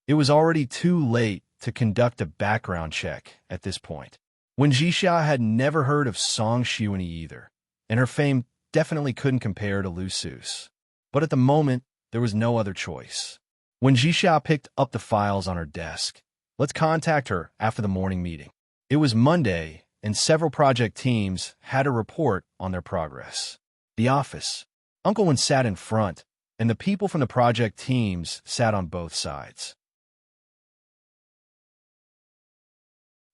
It was already too late to conduct a background check at this point. When Jixia had never heard of Song Xueni either, and her fame definitely couldn't compare to Lu Su's. But at the moment, there was no other choice. When Jixia picked up the files on her desk, let's contact her after the morning meeting. It was Monday, and several project teams had a report on their progress. The office. Uncle Wen sat in front, and the people from the project teams sat on both sides.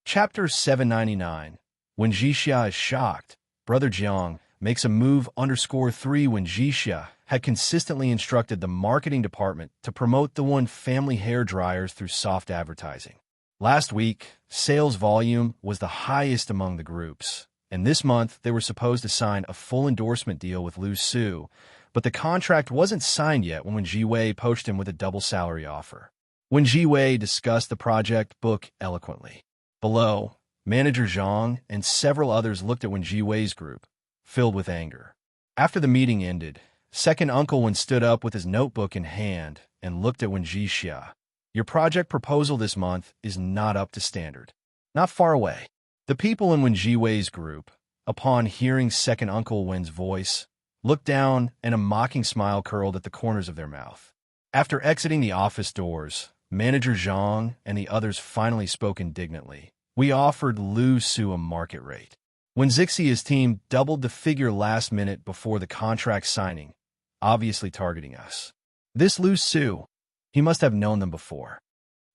Chapter 799. When Jixia is shocked, Brother Jiang makes a move _3 when Jixia had consistently instructed the marketing department to promote the One family hair dryers through soft advertising. Last week, sales volume was the highest among the groups, and this month they were supposed to sign a full endorsement deal with Lu Su, but the contract wasn't signed yet when Ji Wei poached him with a double salary offer. When Ji Wei discussed the project book eloquently. Below, Manager Zhang and several others looked at Wen Jiwei's group, filled with anger. After the meeting ended, second Uncle Wen stood up with his notebook in hand and looked at Wen Jixia. Your project proposal this month is not up to standard. Not far away. The people in Wen Jiwei's group, upon hearing second Uncle Wen's voice, looked down and a mocking smile curled at the corners of their mouth. After exiting the office doors, Manager Zhang and the others finally spoke indignantly. We offered Lu Su a market rate. When Xixia's team doubled the figure last minute before the contract signing, obviously targeting us. This Lu Su, he must have known them before.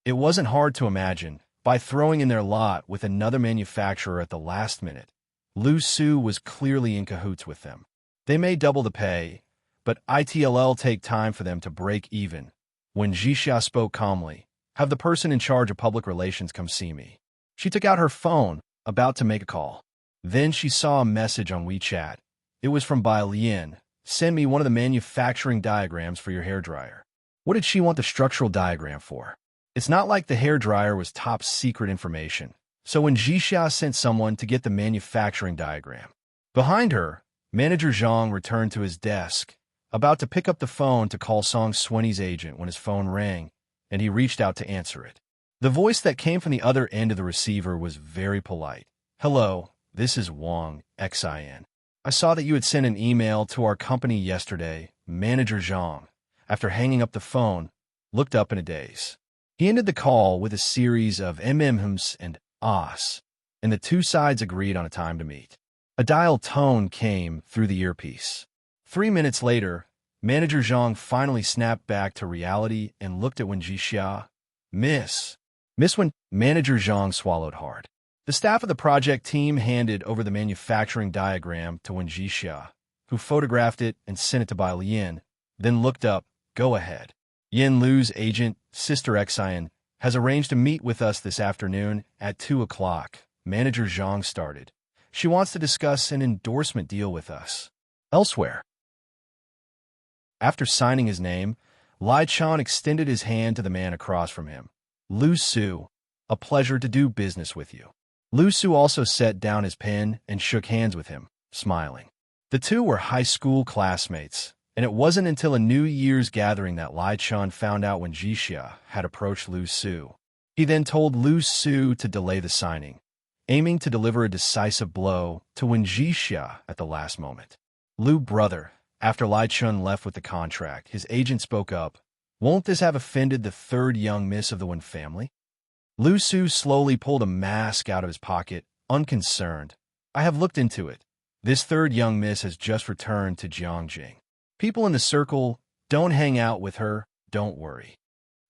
It wasn't hard to imagine, by throwing in their lot with another manufacturer at the last minute, Lu Su was clearly in cahoots with them. They may double the pay, but it'll take time for them to break even. When Jixia spoke calmly, have the person in charge of public relations come see me. She took out her phone, about to make a call. Then she saw a message on WeChat. It was from Bai Lian. Send me one of the manufacturing diagrams for your hairdryer. What did she want the structural diagram for? It's not like the hairdryer was top secret information. So when Jixia sent someone to get the manufacturing diagram. Behind her, Manager Zhang returned to his desk, about to pick up the phone to call Song Swenny's agent when his phone rang, and he reached out to answer it. The voice that came from the other end of the receiver was very polite. "Hello, this is Wang, XIN. I saw that you had sent an email to our company yesterday." Manager Zhang, after hanging up the phone, looked up in a daze. He ended the call with a series of mmhms and ahs, and the two sides agreed on a time to meet. A dial tone came through the earpiece. 3 minutes later, Manager Zhang finally snapped back to reality and looked at Wen Jixia. Miss Wen. Manager Zhang swallowed hard. The staff of the project team handed over the manufacturing diagram to Wen Jixia, who photographed it and sent it to Bai Lian, then looked up. "Go ahead. Yin Lu's agent, Sister Xian, has arranged to meet with us this afternoon at 2 o'clock. Manager Zhang started. She wants to discuss an endorsement deal with us. Elsewhere. After signing his name, Lai Chan extended his hand to the man across from him. "Lu Su, a pleasure to do business with you." Lu Su also set down his pen and shook hands with him, smiling. The two were high school classmates, and it wasn't until a New Year's gathering that Lai Chan found out when Jixia had approached Lu Su. He then told Lu Su to delay the signing, aiming to deliver a decisive blow to Wen Jixia at the last moment. "Lu, brother," after Lai Chun left with the contract, his agent spoke up. "Won't this have offended the third young miss of the Wen family?" Lu Su slowly pulled a mask out of his pocket, unconcerned. "I have looked into it. This third young miss has just returned to Jiangjing. People in the circle don't hang out with her, don't worry."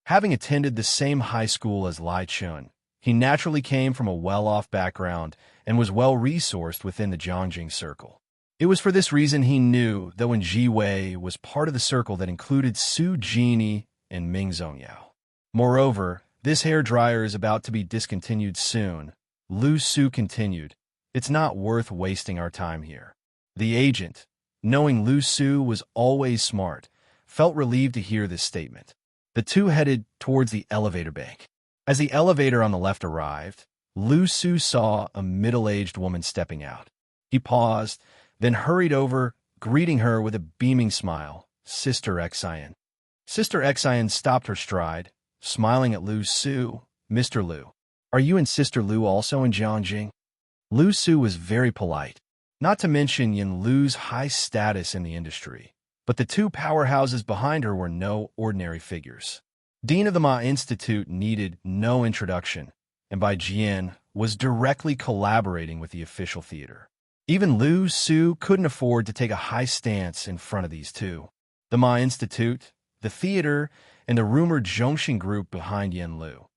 Having attended the same high school as Lai Chun, he naturally came from a well-off background and was well-resourced within the Jiangjing circle. It was for this reason he knew that when Ji Wei was part of the circle that included Su Jini and Ming Zongyao. Moreover, this hairdryer is about to be discontinued soon. Lu Su continued, "It's not worth wasting our time here." The agent, knowing Lu Su was always smart, felt relieved to hear this statement. The two headed towards the elevator bank. As the elevator on the left arrived, Lu Su saw a middle-aged woman stepping out. He paused, then hurried over, greeting her with a beaming smile. "Sister Xian." Sister Xian stopped her stride, smiling at Lu Su. "Mr. Lu, are you and Sister Lu also in Jiangjing?" Lu Su was very polite, not to mention Yin Lu's high status in the industry. But the two powerhouses behind her were no ordinary figures. Dean of the Ma Institute needed no introduction, and by Jian was directly collaborating with the official theater. Even Lu Su couldn't afford to take a high stance in front of these two. The Ma Institute, the theater, and the rumored Zhongxing group behind Yin Lu.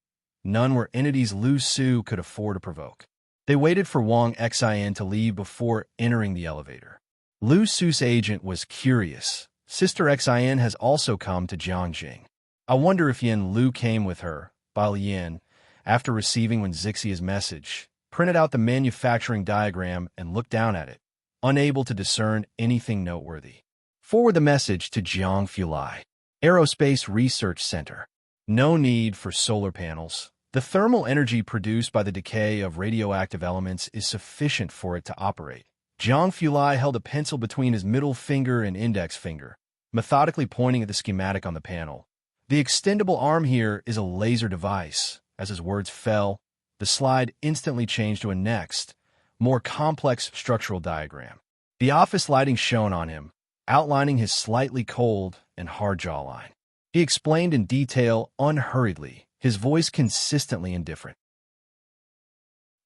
None were entities Lu Su could afford to provoke. They waited for Wang Xian to leave before entering the elevator. Lu Su's agent was curious. Sister Xian has also come to Jiangjing. I wonder if Yin Lu came with her. Bai Lian, after receiving Wen Zixia's message, printed out the manufacturing diagram and looked down at it, unable to discern anything noteworthy. Forward the message to Jiang Fulai, Aerospace Research Center. No need for solar panels. The thermal energy produced by the decay of radioactive elements is sufficient for it to operate. Jiang Fulai held a pencil between his middle finger and index finger, methodically pointing at the schematic on the panel. The extendable arm here is a laser device. As his words fell, the slide instantly changed to a next, more complex structural diagram. The office lighting shone on him, outlining his slightly cold and hard jawline. He explained in detail, unhurriedly, his voice consistently indifferent.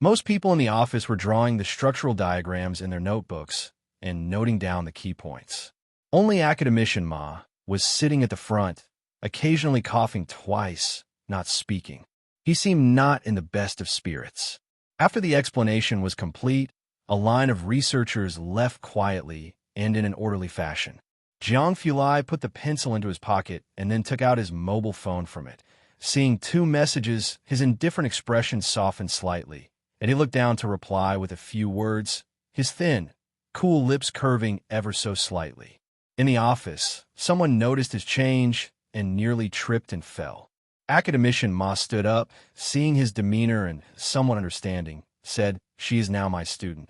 Most people in the office were drawing the structural diagrams in their notebooks and noting down the key points. Only Academician Ma was sitting at the front, occasionally coughing twice, not speaking. He seemed not in the best of spirits. After the explanation was complete, a line of researchers left quietly and in an orderly fashion. Jiang Fulai put the pencil into his pocket and then took out his mobile phone from it. Seeing two messages, his indifferent expression softened slightly, and he looked down to reply with a few words, his thin, cool lips curving ever so slightly. In the office, someone noticed his change and nearly tripped and fell. Academician Ma stood up, seeing his demeanor and somewhat understanding, said, "She is now my student."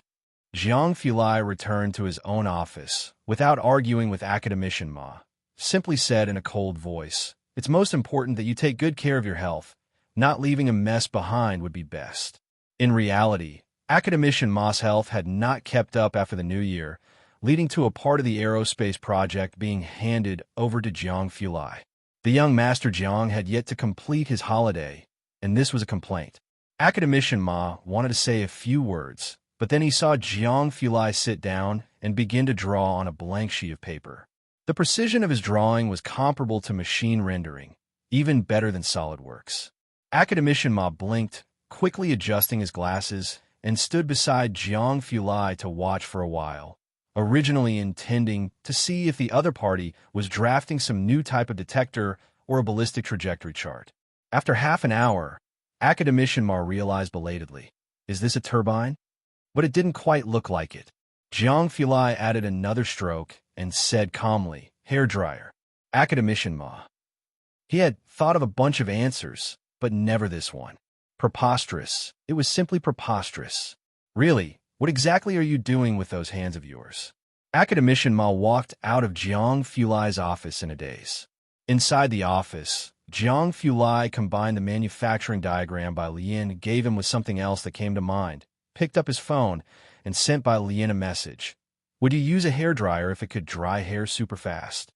Jiang Fulai returned to his own office, without arguing with Academician Ma, simply said in a cold voice, "It's most important that you take good care of your health. Not leaving a mess behind would be best." In reality, Academician Ma's health had not kept up after the new year, leading to a part of the aerospace project being handed over to Jiang Fulai. The young Master Jiang had yet to complete his holiday, and this was a complaint. Academician Ma wanted to say a few words, but then he saw Jiang Fulai sit down and begin to draw on a blank sheet of paper. The precision of his drawing was comparable to machine rendering, even better than SolidWorks. Academician Ma blinked, quickly adjusting his glasses, and stood beside Jiang Fulai to watch for a while, originally intending to see if the other party was drafting some new type of detector or a ballistic trajectory chart. After half an hour, Academician Ma realized belatedly, "Is this a turbine?" But it didn't quite look like it. Jiang Fulai added another stroke and said calmly, "Hairdryer." Academician Ma. He had thought of a bunch of answers, but never this one. Preposterous. It was simply preposterous. Really, what exactly are you doing with those hands of yours? Academician Ma walked out of Jiang Fulai's office in a daze. Inside the office, Jiang Fulai combined the manufacturing diagram Bai Lian gave him with something else that came to mind, picked up his phone, and sent Bai Lian a message. Would you use a hairdryer if it could dry hair super fast?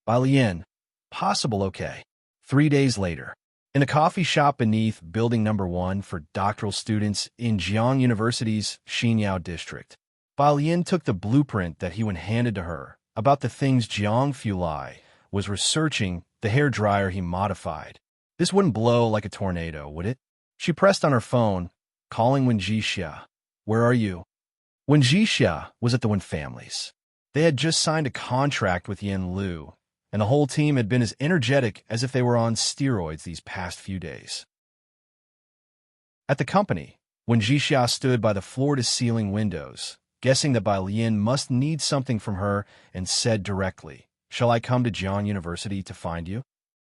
Bai Lian. Possible, okay. 3 days later. In a coffee shop beneath Building Number 1 for doctoral students in Jiang University's Xinyao district, Bai Lian took the blueprint that he handed to her about the things Jiang Fulai was researching, the hairdryer he modified. This wouldn't blow like a tornado, would it? She pressed on her phone, calling Wen Jixia. "Where are you?" Wen Jixia was at the Wen family's. They had just signed a contract with Yen Lu, and the whole team had been as energetic as if they were on steroids these past few days. At the company, when Jixia stood by the floor-to-ceiling windows, guessing that Bai Lian must need something from her, and said directly, "Shall I come to Jiang University to find you?"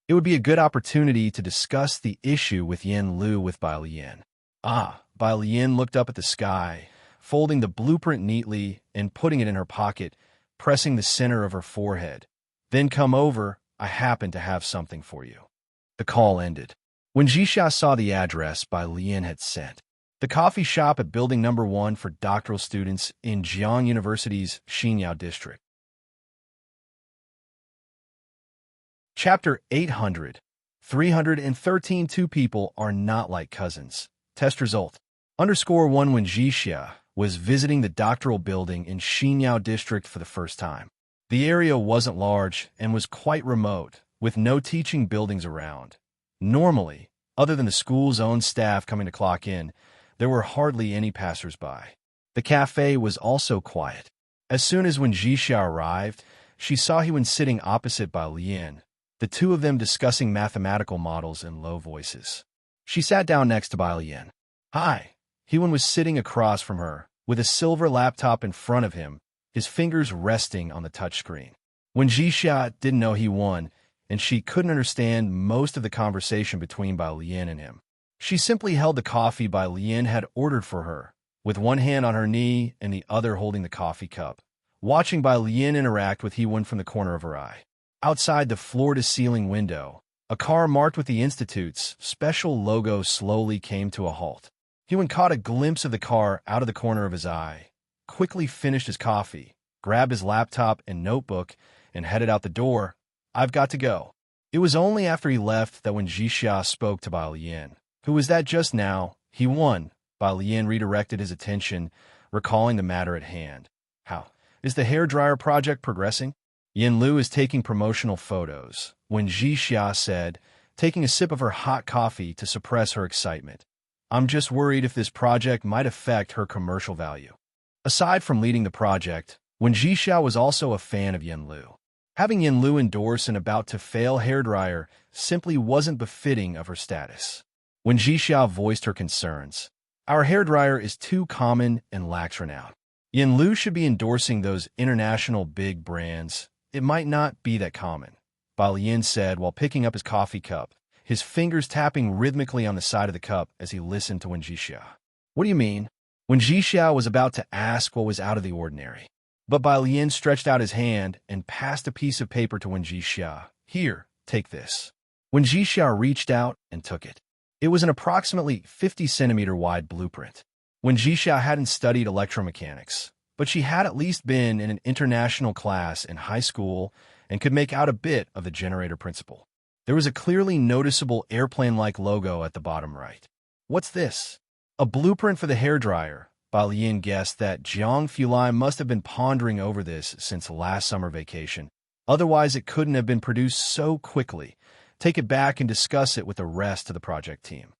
It would be a good opportunity to discuss the issue with Yen Lu with Bai Lian. Bai Lian looked up at the sky, folding the blueprint neatly and putting it in her pocket, pressing the center of her forehead. "Then come over, I happen to have something for you." The call ended. When Jixia saw the address Bai Lian had sent, the coffee shop at Building Number 1 for doctoral students in Jiang University's Xinyao district. Chapter 800. 313 Two people are not like cousins. Test result. _1 When Jixia was visiting the doctoral building in Xinyao district for the first time. The area wasn't large and was quite remote, with no teaching buildings around. Normally, other than the school's own staff coming to clock in, there were hardly any passers-by. The cafe was also quiet. As soon as when Jixia arrived, she saw he was sitting opposite Bai Lian, the two of them discussing mathematical models in low voices. She sat down next to Bai Lian. "Hi." Hewan was sitting across from her, with a silver laptop in front of him, his fingers resting on the touchscreen. When Jixia didn't know he won, and she couldn't understand most of the conversation between Bai Lian and him. She simply held the coffee Bai Lian had ordered for her, with one hand on her knee and the other holding the coffee cup, watching Bai Lian interact with Hewan from the corner of her eye. Outside the floor-to-ceiling window, a car marked with the Institute's special logo slowly came to a halt. Hewan caught a glimpse of the car out of the corner of his eye, quickly finished his coffee, grabbed his laptop and notebook, and headed out the door. "I've got to go." It was only after he left that when Jixia spoke to Bai Lian, who was that just now, he won. Bai Lian redirected his attention, recalling the matter at hand. "How is the hairdryer project progressing?" "Yen Lu is taking promotional photos," when Jixia said, taking a sip of her hot coffee to suppress her excitement. "I'm just worried if this project might affect her commercial value." Aside from leading the project, when Jixia was also a fan of Yen Lu. Having Yen Lu endorse an about-to-fail hairdryer simply wasn't befitting of her status. When Jixia voiced her concerns, "Our hairdryer is too common and lacks renown. Yen Lu should be endorsing those international big brands. It might not be that common," Bai Lian said while picking up his coffee cup his fingers tapping rhythmically on the side of the cup as he listened to Wen Jixia. What do you mean? Wen Jixia was about to ask what was out of the ordinary. But Bai Lian stretched out his hand and passed a piece of paper to Wen Jixia. Here, take this. Wen Jixia reached out and took it. It was an approximately 50-centimeter wide blueprint. Wen Jixia hadn't studied electromechanics, but she had at least been in an international class in high school and could make out a bit of the generator principle. There was a clearly noticeable airplane-like logo at the bottom right. What's this? A blueprint for the hairdryer. Bai Lian guessed that Jiang Fulai must have been pondering over this since last summer vacation. Otherwise, it couldn't have been produced so quickly. Take it back and discuss it with the rest of the project team.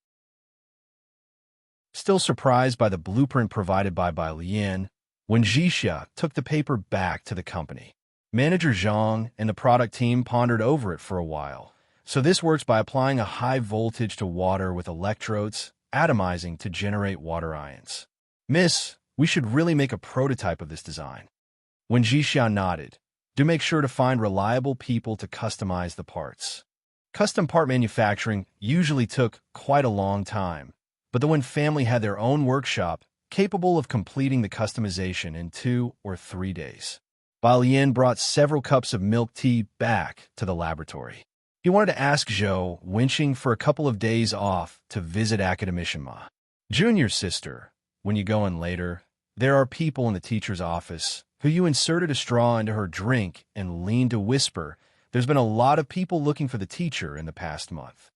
Still surprised by the blueprint provided by Bai Lian, Wen Jixia took the paper back to the company. Manager Zhang and the product team pondered over it for a while. So this works by applying a high voltage to water with electrodes, atomizing to generate water ions. Miss, we should really make a prototype of this design. Wen Jixia nodded. Do make sure to find reliable people to customize the parts. Custom part manufacturing usually took quite a long time, but the Wen family had their own workshop capable of completing the customization in 2 or 3 days. Bai Lian brought several cups of milk tea back to the laboratory. He wanted to ask Zhou Wenqing for a couple of days off to visit Academician Ma. Junior sister, when you go in later, there are people in the teacher's office who you inserted a straw into her drink and leaned to whisper. There's been a lot of people looking for the teacher in the past month.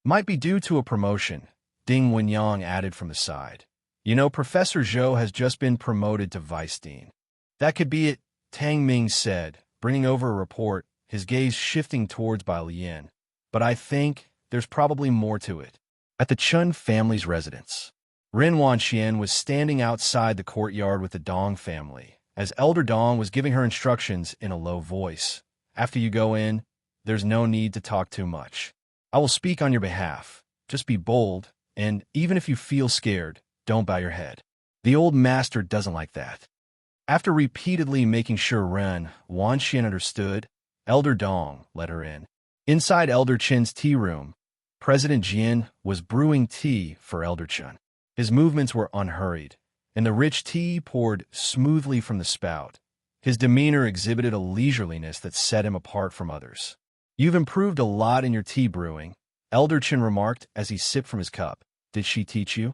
Might be due to a promotion, Ding Wenyang added from the side. You know, Professor Zhou has just been promoted to vice dean. That could be it, Tang Ming said, bringing over a report, his gaze shifting towards Bai Lian. But I think there's probably more to it. At the Chun family's residence, Ren Wanxian was standing outside the courtyard with the Dong family, as Elder Dong was giving her instructions in a low voice. After you go in, there's no need to talk too much. I will speak on your behalf. Just be bold, and even if you feel scared, don't bow your head. The old master doesn't like that. After repeatedly making sure Ren Wanxian understood, Elder Dong let her in. Inside Elder Chen's tea room, President Jian was brewing tea for Elder Chen. His movements were unhurried, and the rich tea poured smoothly from the spout. His demeanor exhibited a leisureliness that set him apart from others. You've improved a lot in your tea brewing, Elder Chen remarked as he sipped from his cup. Did she teach you?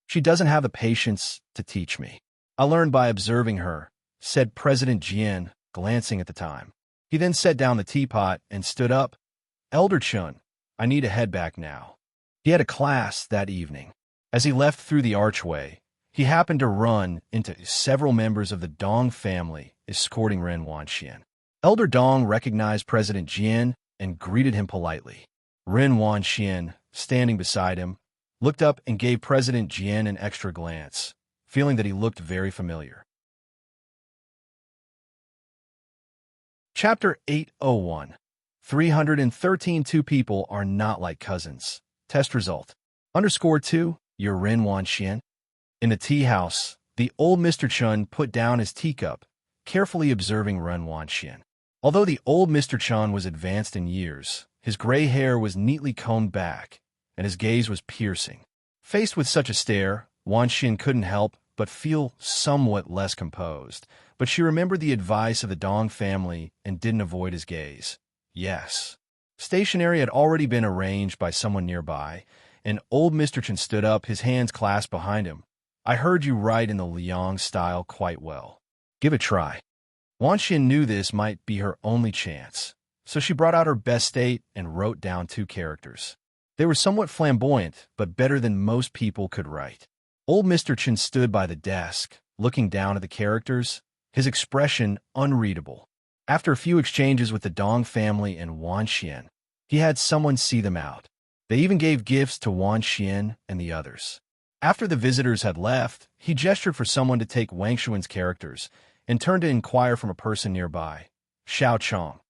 She doesn't have the patience to teach me. I learned by observing her, said President Jian, glancing at the time. He then set down the teapot and stood up. Elder Chen, I need to head back now. He had a class that evening. As he left through the archway, he happened to run into several members of the Dong family escorting Ren Wanxian. Elder Dong recognized President Jian and greeted him politely. Ren Wanxian, standing beside him, looked up and gave President Jian an extra glance, feeling that he looked very familiar. Chapter 801. 313 Two people are not like cousins. Test result. _2, you're Ren Wanxian. In the tea house, the old Mr. Chun put down his teacup, carefully observing Ren Wanxian. Although the old Mr. Chun was advanced in years, his gray hair was neatly combed back, and his gaze was piercing. Faced with such a stare, Wanxian couldn't help but feel somewhat less composed, but she remembered the advice of the Dong family and didn't avoid his gaze. Yes. Stationery had already been arranged by someone nearby, and old Mr. Chen stood up, his hands clasped behind him. I heard you write in the Liang style quite well. Give it a try. Wanxian knew this might be her only chance, so she brought out her best date and wrote down 2 characters. They were somewhat flamboyant, but better than most people could write. Old Mr. Chen stood by the desk, looking down at the characters, his expression unreadable. After a few exchanges with the Dong family and Wanxian, he had someone see them out. They even gave gifts to Wanxian and the others. After the visitors had left, he gestured for someone to take Wang Shuan's characters and turned to inquire from a person nearby. Xiao Chong,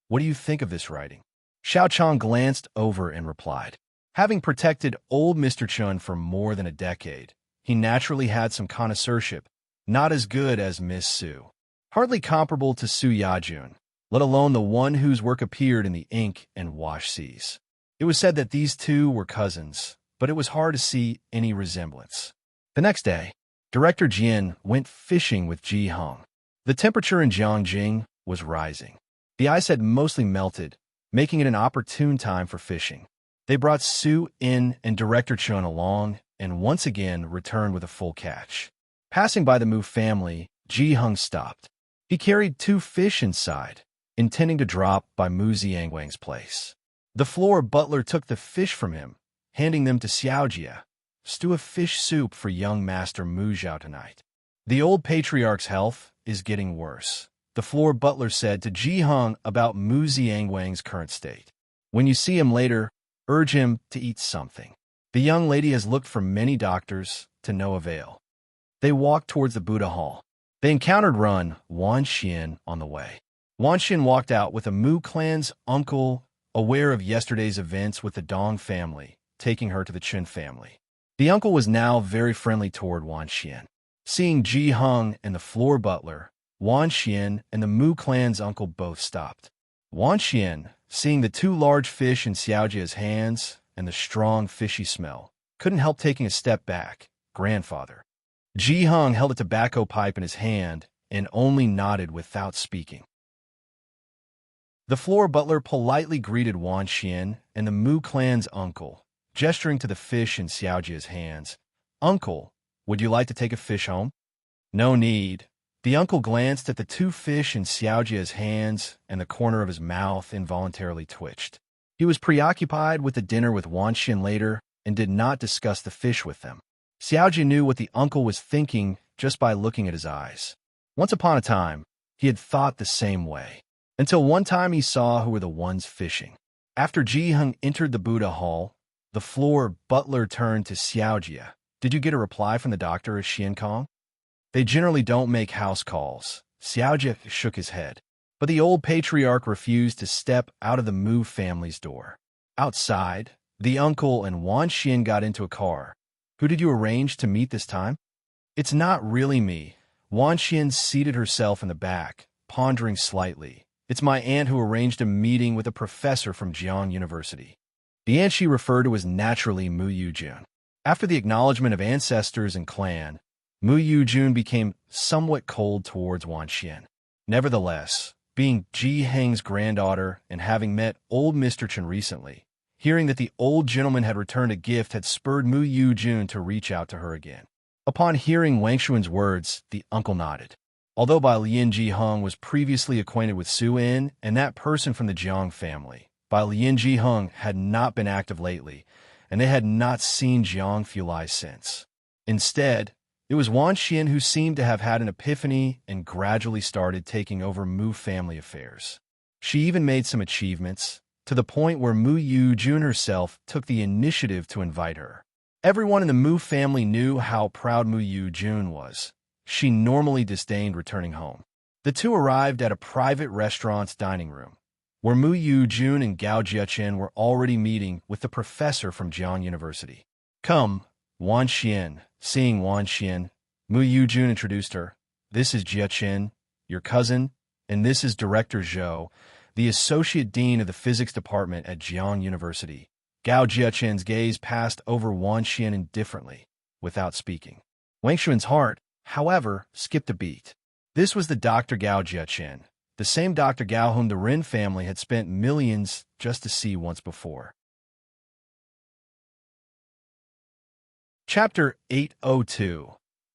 what do you think of this writing? Xiao Chong glanced over and replied. Having protected old Mr. Chun for more than a decade, he naturally had some connoisseurship, not as good as Miss Su. Hardly comparable to Su Yajun, let alone the one whose work appeared in the ink and wash seas. It was said that these two were cousins, but it was hard to see any resemblance. The next day, Director Jian went fishing with Ji Hong. The temperature in Jiangjing was rising. The ice had mostly melted, making it an opportune time for fishing. They brought Su In and Director Chun along, and once again returned with a full catch. Passing by the Mu family, Ji Hong stopped. He carried 2 fish inside, intending to drop by Mu Ziangwang's place. The floor butler took the fish from him, handing them to Xiaojia. Stew a fish soup for young Master Mu Zhao tonight. The old patriarch's health is getting worse, the floor butler said to Ji Hong about Mu Ziangwang's current state. When you see him later, urge him to eat something. The young lady has looked for many doctors, to no avail. They walked towards the Buddha Hall. They encountered Wan Xian on the way. Wan Xian walked out with a Mu clan's uncle, aware of yesterday's events with the Dong family, taking her to the Chen family. The uncle was now very friendly toward Wan Xian. Seeing Ji Hong and the floor butler, Wan Xian and the Mu clan's uncle both stopped. Wan Xian, seeing the 2 large fish in Xiaojia's hands and the strong fishy smell, couldn't help taking a step back. Grandfather. Ji Hong held a tobacco pipe in his hand and only nodded without speaking. The floor butler politely greeted Wan Xian and the Mu clan's uncle, gesturing to the fish in Xiaojia's hands. Uncle, would you like to take a fish home? No need. The uncle glanced at the 2 fish in Xiaojia's hands, and the corner of his mouth involuntarily twitched. He was preoccupied with the dinner with Wan Xian later and did not discuss the fish with them. Xiaojia knew what the uncle was thinking just by looking at his eyes. Once upon a time, he had thought the same way, until one time he saw who were the ones fishing. After Ji Hong entered the Buddha Hall, the floor butler turned to Xiaojia. Did you get a reply from the doctor at Xian Kong? They generally don't make house calls. Xiaojia shook his head. But the old patriarch refused to step out of the Mu family's door. Outside, the uncle and Wan Xian got into a car. Who did you arrange to meet this time? It's not really me. Wan Xian seated herself in the back, pondering slightly. It's my aunt who arranged a meeting with a professor from Jiang University. The aunt she referred to was naturally Mu Yujun. After the acknowledgement of ancestors and clan, Mu Yujun became somewhat cold towards Wan Xian. Nevertheless, being Ji Heng's granddaughter and having met old Mr. Chen recently, hearing that the old gentleman had returned a gift had spurred Mu Yujun to reach out to her again. Upon hearing Wang Shuan's words, the uncle nodded. Although Bai Lian Ji Hong was previously acquainted with Su In and that person from the Jiang family, Bai Lian Ji Hong had not been active lately, and they had not seen Jiang Fulai since. Instead, it was Wan Xian who seemed to have had an epiphany and gradually started taking over Mu family affairs. She even made some achievements, to the point where Mu Yujun herself took the initiative to invite her. Everyone in the Mu family knew how proud Mu Yujun was. She normally disdained returning home. The two arrived at a private restaurant's dining room, where Mu Yujun and Gao Jiechen were already meeting with the professor from Jiang University. Come, Wan Xian. Seeing Wan Xian, Mu Yujun introduced her. This is Jiechen, your cousin, and this is Director Zhou, the associate dean of the physics department at Jiang University. Gao Jiechen's gaze passed over Wan Xian indifferently, without speaking. Wang Shuan's heart, however, skipped a beat. This was the Dr. Gao Jiechen, the same Dr. Gao whom the Ren family had spent millions just to see once before. Chapter 802.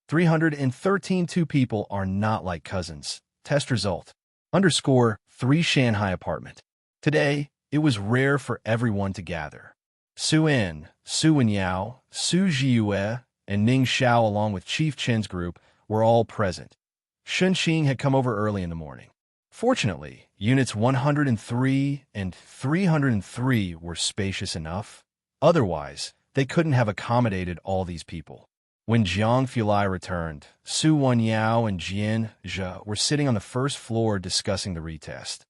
313 Two people are not like cousins. Test result. _3 Shanghai apartment. Today, it was rare for everyone to gather. Su In, Su Wenyao, Su Zhiyue, and Ning Xiao along with Chief Chen's group were all present. Shun Xing had come over early in the morning. Fortunately, units 103 and 303 were spacious enough. Otherwise, they couldn't have accommodated all these people. When Jiang Fulai returned, Su Wenyao and Jian Zhe were sitting on the first floor discussing the retest.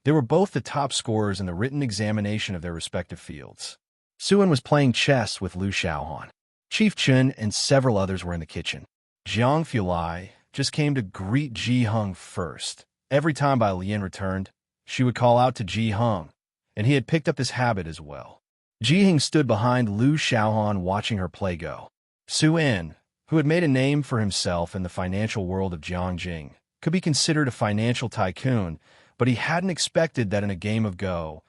They were both the top scorers in the written examination of their respective fields. Su In was playing chess with Lu Xiaohan. Chief Chen and several others were in the kitchen. Jiang Fulai just came to greet Ji Hong first. Every time Bai Lian returned, she would call out to Ji Hong, and he had picked up this habit as well. Jiheng stood behind Liu Xiaohan watching her play go. Su-en, who had made a name for himself in the financial world of Jiangjing, could be considered a financial tycoon, but he hadn't expected that in a game of Go,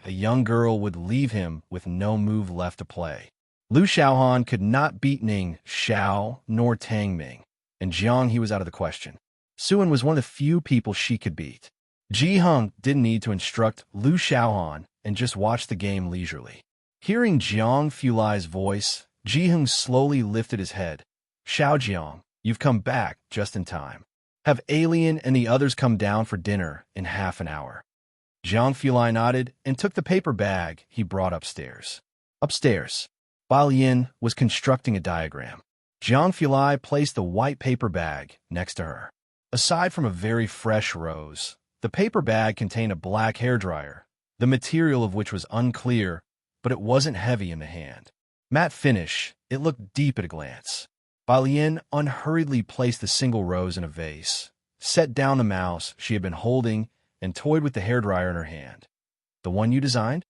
a young girl would leave him with no move left to play. Liu Xiaohan could not beat Ning Xiao nor Tang Ming, and Jiang he was out of the question. Su-en was one of the few people she could beat. Ji Heng didn't need to instruct Liu Xiaohan and just watched the game leisurely. Hearing Jiang Fulai's voice, Ji Heng slowly lifted his head. Xiao Jiang, you've come back just in time. Have Alien and the others come down for dinner in half an hour. Jiang Fulai nodded and took the paper bag he brought upstairs. Upstairs, Bao Yin was constructing a diagram. Jiang Fulai placed the white paper bag next to her. Aside from a very fresh rose, the paper bag contained a black hairdryer, the material of which was unclear, but it wasn't heavy in the hand. Matte finish, it looked deep at a glance. Bao Yin unhurriedly placed the single rose in a vase, set down the mouse she had been holding, and toyed with the hairdryer in her hand. The one you designed?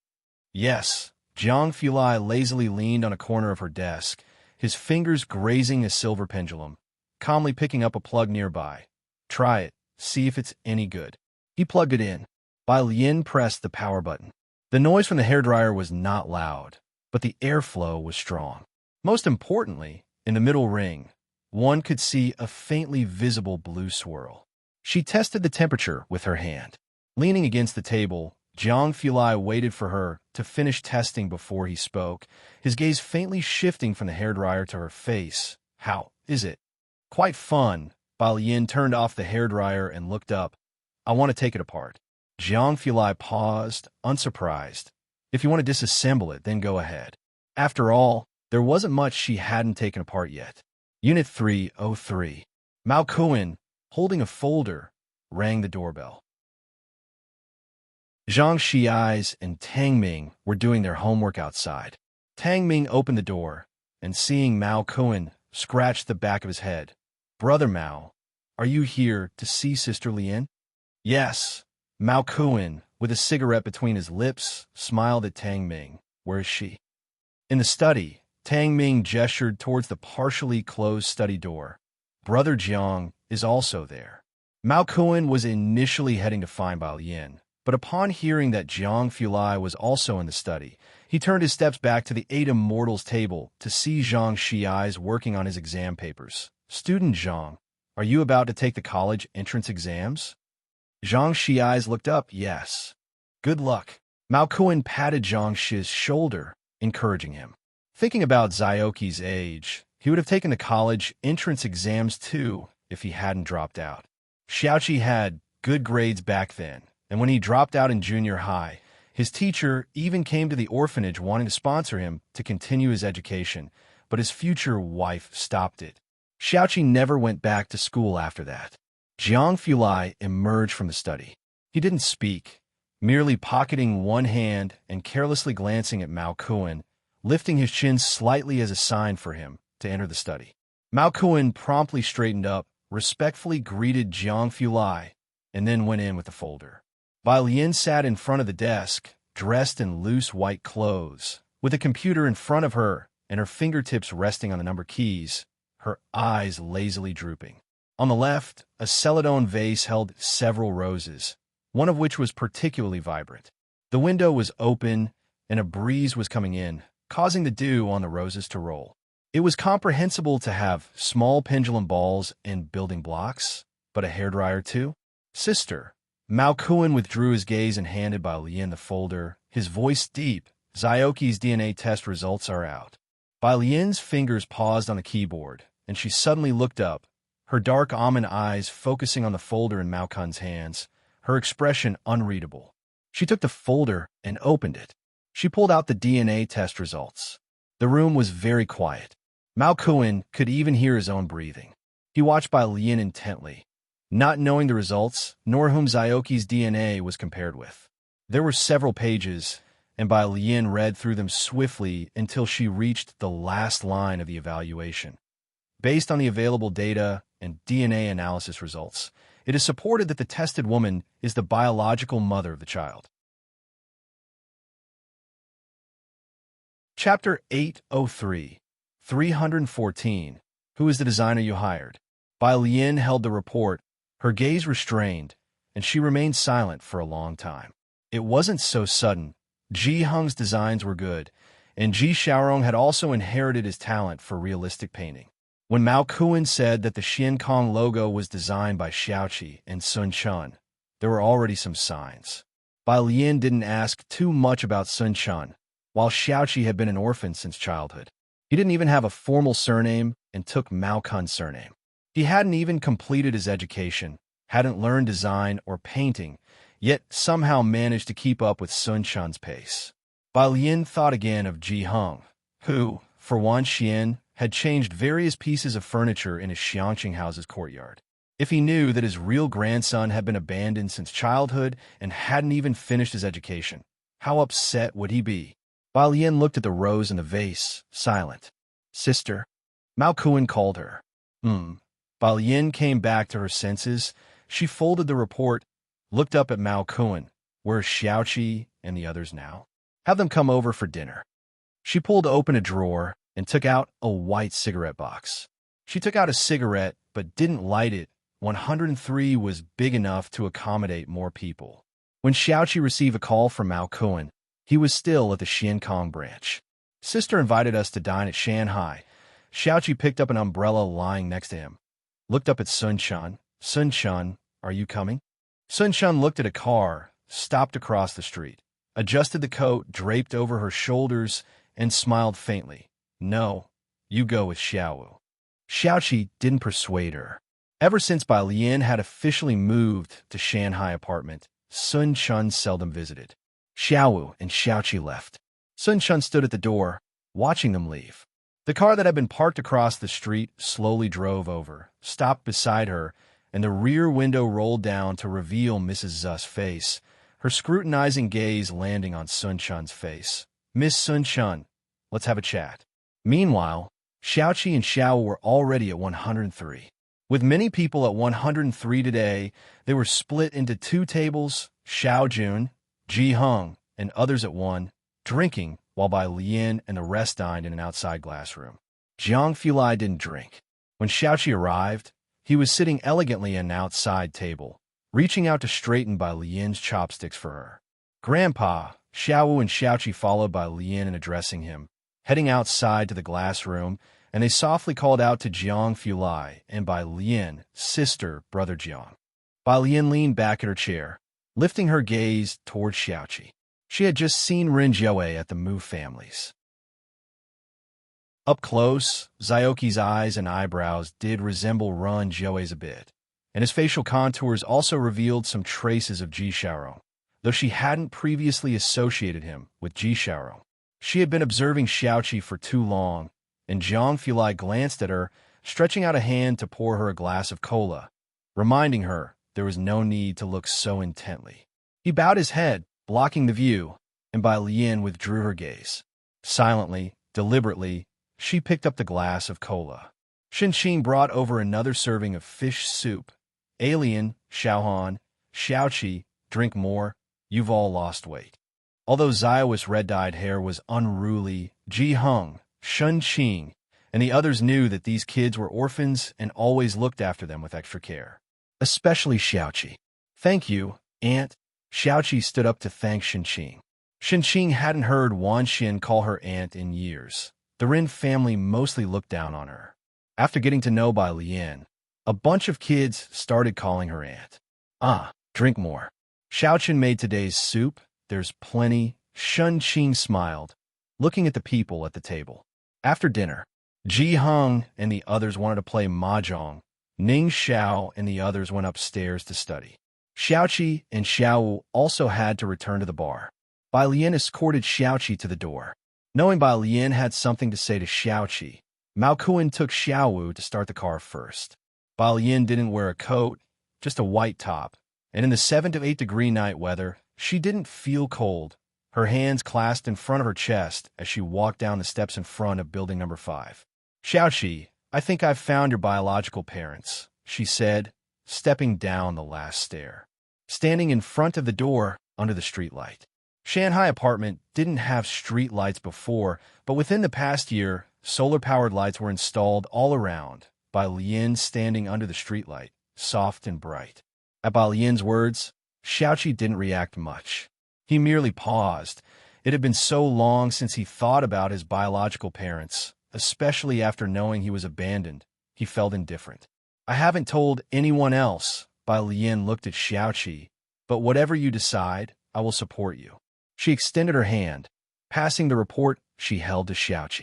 Yes. Jiang Fulai lazily leaned on a corner of her desk, his fingers grazing a silver pendulum, calmly picking up a plug nearby. Try it, see if it's any good. He plugged it in. Bao Yin pressed the power button. The noise from the hairdryer was not loud, but the airflow was strong. Most importantly, in the middle ring, one could see a faintly visible blue swirl. She tested the temperature with her hand. Leaning against the table, Jiang Fulai waited for her to finish testing before he spoke, his gaze faintly shifting from the hairdryer to her face. How is it? Quite fun. Bao Yin turned off the hairdryer and looked up. I want to take it apart. Jiang Fulai paused, unsurprised. If you want to disassemble it, then go ahead. After all, there wasn't much she hadn't taken apart yet. Unit 303. Mao Kuan, holding a folder, rang the doorbell. Zhang Xiais and Tang Ming were doing their homework outside. Tang Ming opened the door, and seeing Mao Kuan, scratched the back of his head. Brother Mao, are you here to see Sister Lian? Yes. Mao Kuan, with a cigarette between his lips, smiled at Tang Ming. Where is she? In the study, Tang Ming gestured towards the partially closed study door. Brother Jiang is also there. Mao Kuan was initially heading to find Bao Yin, but upon hearing that Jiang Fulai was also in the study, he turned his steps back to the Eight Immortals table to see Zhang Xiais working on his exam papers. Student Zhang, are you about to take the college entrance exams? Zhang Xiais looked up. Yes. Good luck. Mao Kuan patted Zhang Shi's shoulder, encouraging him. Thinking about Zioki's age, he would have taken the college entrance exams too if he hadn't dropped out. Xiaoqi had good grades back then, and when he dropped out in junior high, his teacher even came to the orphanage wanting to sponsor him to continue his education, but his future wife stopped it. Xiaoqi never went back to school after that. Jiang Fulai emerged from the study. He didn't speak, merely pocketing one hand and carelessly glancing at Mao Kuan, lifting his chin slightly as a sign for him to enter the study. Mao Kuan promptly straightened up, respectfully greeted Jiang Fulai, and then went in with the folder. Bao Yin sat in front of the desk, dressed in loose white clothes, with a computer in front of her and her fingertips resting on the number keys, her eyes lazily drooping. On the left, a celadon vase held several roses, one of which was particularly vibrant. The window was open, and a breeze was coming in, causing the dew on the roses to roll. It was comprehensible to have small pendulum balls and building blocks, but a hairdryer too? Sister. Mao Kuan withdrew his gaze and handed Bao Yin the folder, his voice deep. Zioki's DNA test results are out. Bao Yin's fingers paused on the keyboard, and she suddenly looked up, her dark almond eyes focusing on the folder in Mao Kuan's hands, her expression unreadable. She took the folder and opened it. She pulled out the DNA test results. The room was very quiet. Mao Kuan could even hear his own breathing. He watched Bao Yin intently, not knowing the results, nor whom Zioki's DNA was compared with. There were several pages, and Bao Yin read through them swiftly until she reached the last line of the evaluation. Based on the available data and DNA analysis results, it is supported that the tested woman is the biological mother of the child. Chapter 803, 314. Who is the designer you hired? Bai Lian held the report, her gaze restrained, and she remained silent for a long time. It wasn't so sudden. Ji Hung's designs were good, and Ji Xiaorong had also inherited his talent for realistic painting. When Mao Kuan said that the Xian Kong logo was designed by Xiaoqi and Sun Chun, there were already some signs. Bai Lian didn't ask too much about Sun Chun, while Xiaoqi had been an orphan since childhood. He didn't even have a formal surname and took Mao Kun's surname. He hadn't even completed his education, hadn't learned design or painting, yet somehow managed to keep up with Sun Chun's pace. Bai Lian thought again of Ji Hung, who, for Wan Xian, had changed various pieces of furniture in his Xiangqing house's courtyard. If he knew that his real grandson had been abandoned since childhood and hadn't even finished his education, how upset would he be? Bai Lian looked at the rose in the vase, silent. Sister, Mao Kuan called her. Bai Lian came back to her senses. She folded the report, looked up at Mao Kuan. Where's Xiaoqi and the others now? Have them come over for dinner. She pulled open a drawer and took out a white cigarette box. She took out a cigarette but didn't light it. 103 was big enough to accommodate more people. When Xiaoqi received a call from Mao Kuan, he was still at the Xiankong branch. Sister invited us to dine at Shanghai. Xiaoqi picked up an umbrella lying next to him. Looked up at Sun Chun. Sun Chun, are you coming? Sun Chun looked at a car, stopped across the street, adjusted the coat draped over her shoulders, and smiled faintly. No, you go with Xiaowu. Xiaoqi didn't persuade her. Ever since Bai Lian had officially moved to Shanghai apartment, Sun Chun seldom visited. Xiaowu and Xiaoqi left. Sun Chun stood at the door, watching them leave. The car that had been parked across the street slowly drove over, stopped beside her, and the rear window rolled down to reveal Mrs. Zu's face, her scrutinizing gaze landing on Sun Chun's face. Miss Sun Chun, let's have a chat. Meanwhile, Xiaoqi and Xiao were already at 103. With many people at 103 today, they were split into two tables, Xiao Jun, Ji Hung, and others at one, drinking, while Bai Lian and the rest dined in an outside glass room. Jiang Fulai didn't drink. When Xiaoqi arrived, he was sitting elegantly at an outside table, reaching out to straighten Bai Lian's chopsticks for her. Grandpa, Xiaowu and Xiaoqi followed Bai Lian in addressing him, heading outside to the glass room, and they softly called out to Jiang Fulai and Bai Lian, sister, brother Jiang. Bai Lian leaned back at her chair, lifting her gaze toward Xiaoqi. She had just seen Ren Jiawei at the Mu family's. Up close, Zioki's eyes and eyebrows did resemble Ren Jiawei's a bit, and his facial contours also revealed some traces of Ji Xiaorong, though she hadn't previously associated him with Ji Xiaorong. She had been observing Xiaoqi for too long, and Jiang Fulai glanced at her, stretching out a hand to pour her a glass of cola, reminding her there was no need to look so intently. He bowed his head, blocking the view, and Bai Lian withdrew her gaze. Silently, deliberately, she picked up the glass of cola. Shinqing brought over another serving of fish soup. Alien, Xiaohan, Xiaoqi, drink more, you've all lost weight. Although Zio's red-dyed hair was unruly, Ji Hung, Shinqing, and the others knew that these kids were orphans and always looked after them with extra care. Especially Xiaoqi. Thank you, Aunt. Xiaoqi stood up to thank Shinqing. Shinqing hadn't heard Wan Xin call her aunt in years. The Ren family mostly looked down on her. After getting to know Bai Lian, a bunch of kids started calling her aunt. Drink more. Xiaoqin made today's soup. There's plenty. Shinqing smiled, looking at the people at the table. After dinner, Ji Hung and the others wanted to play mahjong. Ning Xiao and the others went upstairs to study. Xiaoqi and Xiaowu also had to return to the bar. Bai Lian escorted Xiaoqi to the door. Knowing Bai Lian had something to say to Xiaoqi, Mao Kuan took Xiaowu to start the car first. Bai Lian didn't wear a coat, just a white top, and in the 7 to 8 degree night weather, she didn't feel cold, her hands clasped in front of her chest as she walked down the steps in front of building number 5. Xiaoqi, I think I've found your biological parents, she said, stepping down the last stair. Standing in front of the door under the streetlight. Shanghai apartment didn't have street lights before, but within the past year, solar-powered lights were installed all around, by Lien standing under the streetlight, soft and bright. At Ba Lian's words, Xiaoqi didn't react much. He merely paused. It had been so long since he thought about his biological parents, especially after knowing he was abandoned. He felt indifferent. I haven't told anyone else, Ba Lian looked at Xiaoqi, but whatever you decide, I will support you. She extended her hand, passing the report she held to Xiaoqi.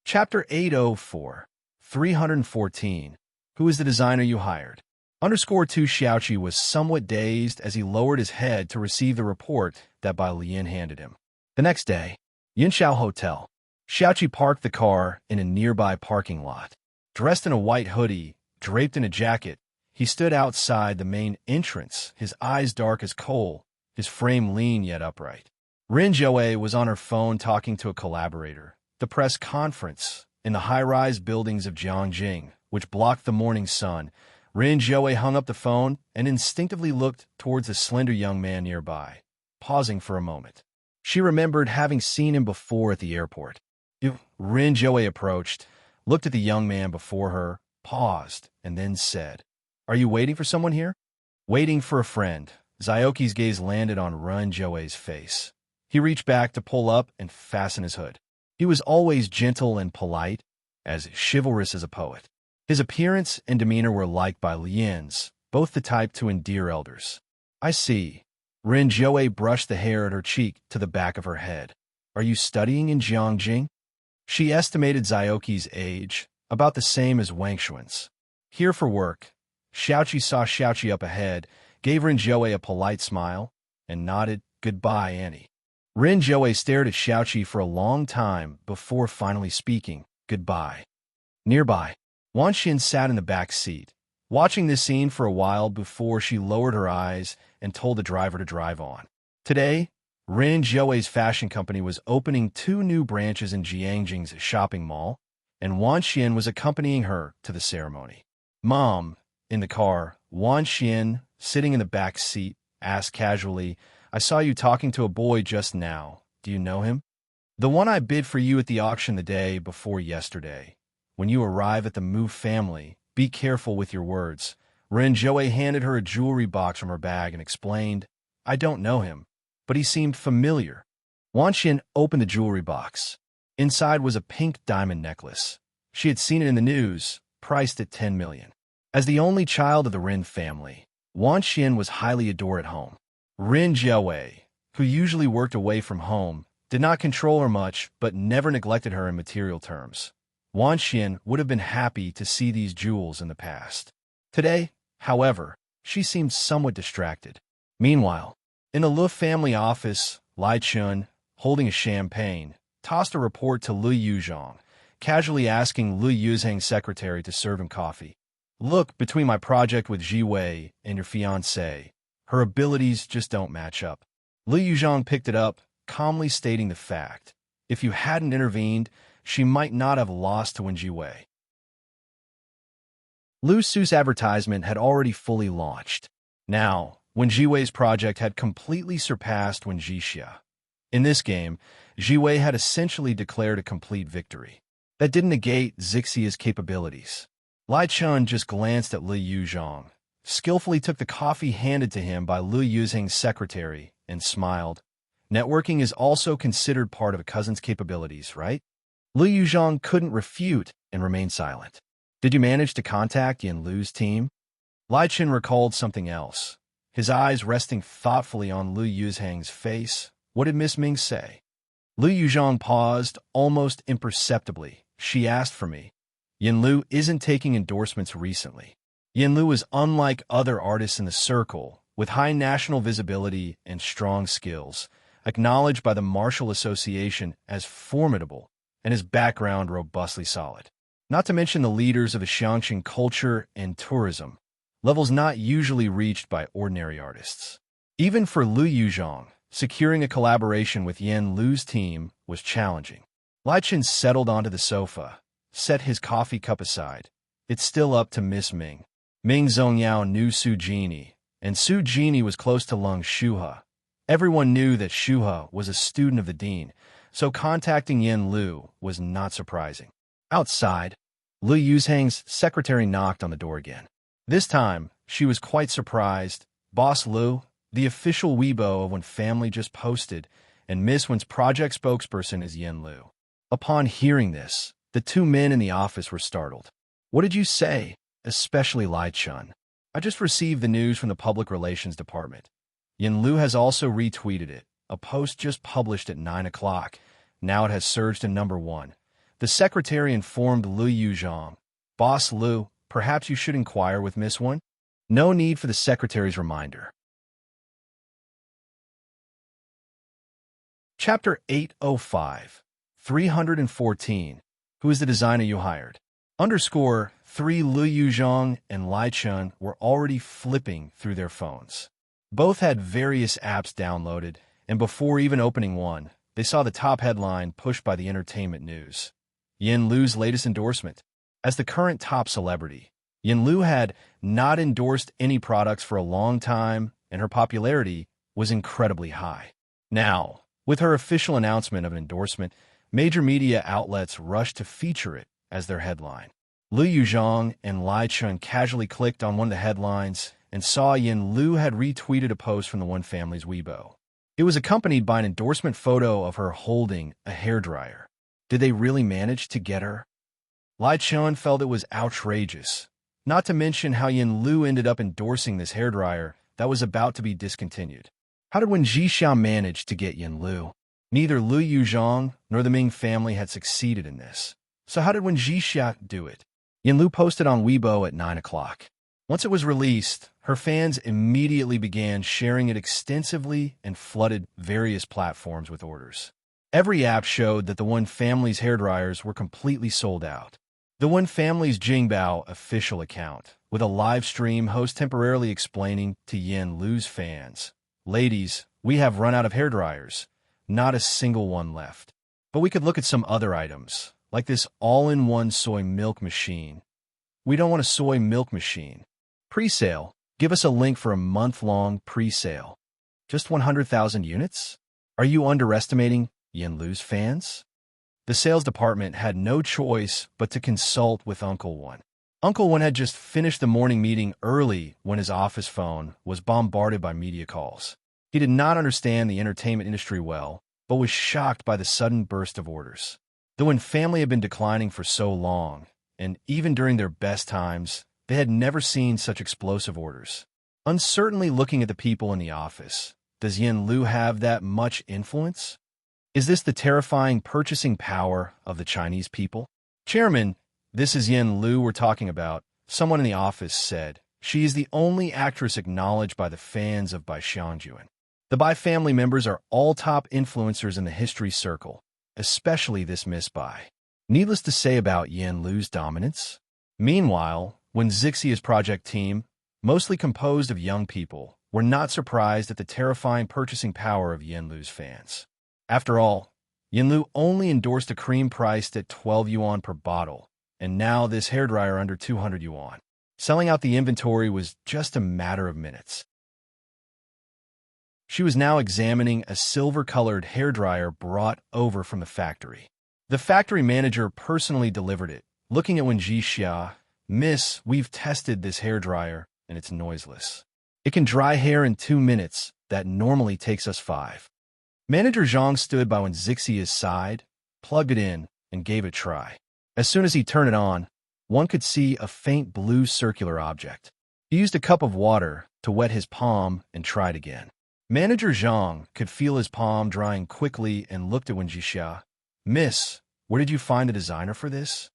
Chapter 804, 314. Who is the designer you hired? _2 Xiaoqi was somewhat dazed as he lowered his head to receive the report that Ba Lian handed him. The next day, Yinxiao Hotel. Xiaoqi parked the car in a nearby parking lot. Dressed in a white hoodie, draped in a jacket, he stood outside the main entrance, his eyes dark as coal, his frame lean yet upright. Ren Zhou was on her phone talking to a collaborator. The press conference in the high-rise buildings of Jiangjing, which blocked the morning sun. Ren Zhou hung up the phone and instinctively looked towards the slender young man nearby, pausing for a moment. She remembered having seen him before at the airport. Ren Zhou approached, looked at the young man before her, paused, and then said, "Are you waiting for someone here?" "Waiting for a friend." Zioki's gaze landed on Ren Zhou's face. He reached back to pull up and fasten his hood. He was always gentle and polite, as chivalrous as a poet. His appearance and demeanor were like Ba Lian's, both the type to endear elders. "I see." Ren Zhou brushed the hair at her cheek to the back of her head. "Are you studying in Jiangjing?" She estimated Zioki's age, about the same as Wang Xuan's. "Here for work." Xiaoqi saw Xiaoqi up ahead, gave Ren Zhou a polite smile, and nodded, "Goodbye, Annie." Ren Zhou stared at Xiaoqi for a long time before finally speaking, "Goodbye." Nearby, Wan Xin sat in the back seat, watching this scene for a while before she lowered her eyes and told the driver to drive on. Today, Ren Zhou's fashion company was opening 2 new branches in Jiangjing's shopping mall, and Wan Xin was accompanying her to the ceremony. "Mom," in the car, Wan Xin, sitting in the back seat, asked casually, "I saw you talking to a boy just now. Do you know him?" "The one I bid for you at the auction the day before yesterday. When you arrive at the Mu family, be careful with your words." Ren Zhou handed her a jewelry box from her bag and explained, "I don't know him, but he seemed familiar." Wan Xin opened the jewelry box. Inside was a pink diamond necklace. She had seen it in the news, priced at 10 million. As the only child of the Ren family, Wan Xin was highly adored at home. Ren Zhou, who usually worked away from home, did not control her much but never neglected her in material terms. Wan Xin would have been happy to see these jewels in the past. Today, however, she seemed somewhat distracted. Meanwhile, in the Lu family office, Lai Chun, holding a champagne, tossed a report to Lu Yuzhong, casually asking Lu Yuzhang's secretary to serve him coffee. "Look, between my project with Ji Wei and your fiancée, her abilities just don't match up." Lu Yuzhong picked it up, calmly stating the fact. If you hadn't intervened, she might not have lost to Wen Ji Wei. Lu Su's advertisement had already fully launched. Now, Wen Ji Wei's project had completely surpassed Wen Jixia. In this game, Ji Wei had essentially declared a complete victory. That didn't negate Zixia's capabilities. Lai Chun just glanced at Lu Yuzhong, skillfully took the coffee handed to him by Lu Yuzhang's secretary, and smiled. "Networking is also considered part of a cousin's capabilities, right?" Lu Yuzhong couldn't refute and remained silent. "Did you manage to contact Yin Lu's team?" Lai Chun recalled something else, his eyes resting thoughtfully on Lu Yuzhang's face. "What did Miss Ming say?" Lu Yuzhong paused, almost imperceptibly. "She asked for me. Yin Lu isn't taking endorsements recently." Yin Lu is unlike other artists in the circle, with high national visibility and strong skills, acknowledged by the Martial Association as formidable, and his background robustly solid. Not to mention the leaders of the Xiangqing culture and tourism, levels not usually reached by ordinary artists. Even for Lu Yuzhong, securing a collaboration with Yin Lu's team was challenging. Lai Chun settled onto the sofa, set his coffee cup aside. "It's still up to Miss Ming. Ming Zongyao Nu Su Genie," and Su Jini was close to Lung Shuha. Everyone knew that Shuha was a student of the dean, so contacting Yin Lu was not surprising. Outside, Lu Yuzhang's secretary knocked on the door again. This time, she was quite surprised. Boss Lu, the official Weibo of When Family just posted, and Miss Wen's project spokesperson is Yin Lu. Upon hearing this, the two men in the office were startled. What did you say? Especially Lai Chun. I just received the news from the public relations department. Yin Lu has also retweeted it. A post just published at 9 o'clock. Now it has surged to #1. The secretary informed Lu Yuzhang. Boss Lu, perhaps you should inquire with Miss Wen? No need for the secretary's reminder. Chapter 805. 314. Who is the designer you hired? _3 Lu Yuzhang and Lai Chun were already flipping through their phones. Both had various apps downloaded, and before even opening one, they saw the top headline pushed by the entertainment news. Yin Lu's latest endorsement. As the current top celebrity, Yin Lu had not endorsed any products for a long time, and her popularity was incredibly high. Now, with her official announcement of an endorsement, major media outlets rushed to feature it as their headline. Lu Yuzhang and Lai Chun casually clicked on one of the headlines and saw Yin Lu had retweeted a post from the One Family's Weibo. It was accompanied by an endorsement photo of her holding a hairdryer. Did they really manage to get her? Lai Chun felt it was outrageous, not to mention how Yin Lu ended up endorsing this hairdryer that was about to be discontinued. How did Wen Jixia manage to get Yin Lu? Neither Lu Yuzhang nor the Ming family had succeeded in this. So how did Wen Jixia do it? Yin Lu posted on Weibo at 9 o'clock. Once it was released, her fans immediately began sharing it extensively and flooded various platforms with orders. Every app showed that the One Family's hairdryers were completely sold out. The One Family's Jingbao official account, with a live stream host temporarily explaining to Yin Lu's fans, "Ladies, we have run out of hairdryers. Not a single one left. But we could look at some other items, like this all-in-one soy milk machine. We don't want a soy milk machine. Pre-sale. Give us a link for a month-long pre-sale. Just 100,000 units? Are you underestimating Yin Lu's fans?" The sales department had no choice but to consult with Uncle One. Uncle One had just finished the morning meeting early when his office phone was bombarded by media calls. He did not understand the entertainment industry well, but was shocked by the sudden burst of orders. The One Family had been declining for so long, and even during their best times, they had never seen such explosive orders. Uncertainly looking at the people in the office, does Yin Lu have that much influence? Is this the terrifying purchasing power of the Chinese people? "Chairman, this is Yin Lu we're talking about," someone in the office said. "She is the only actress acknowledged by the fans of Bai Xiangjuan. The Bai family members are all top influencers in the history circle, especially this Miss Bai." Needless to say about Yin Lu's dominance. Meanwhile, when Zixia's project team, mostly composed of young people, were not surprised at the terrifying purchasing power of Yin Lu's fans. After all, Yin Lu only endorsed a cream priced at 12 yuan per bottle, and now this hairdryer under 200 yuan. Selling out the inventory was just a matter of minutes. She was now examining a silver-colored hairdryer brought over from the factory. The factory manager personally delivered it. Looking at Wen Jixia, "Miss, we've tested this hairdryer, and it's noiseless. It can dry hair in 2 minutes. That normally takes us 5. Manager Zhang stood by Wen Zixia's side, plugged it in, and gave it a try. As soon as he turned it on, one could see a faint blue circular object. He used a cup of water to wet his palm and tried again. Manager Zhang could feel his palm drying quickly and looked at Wen Jixia. "Miss, where did you find the designer for this?"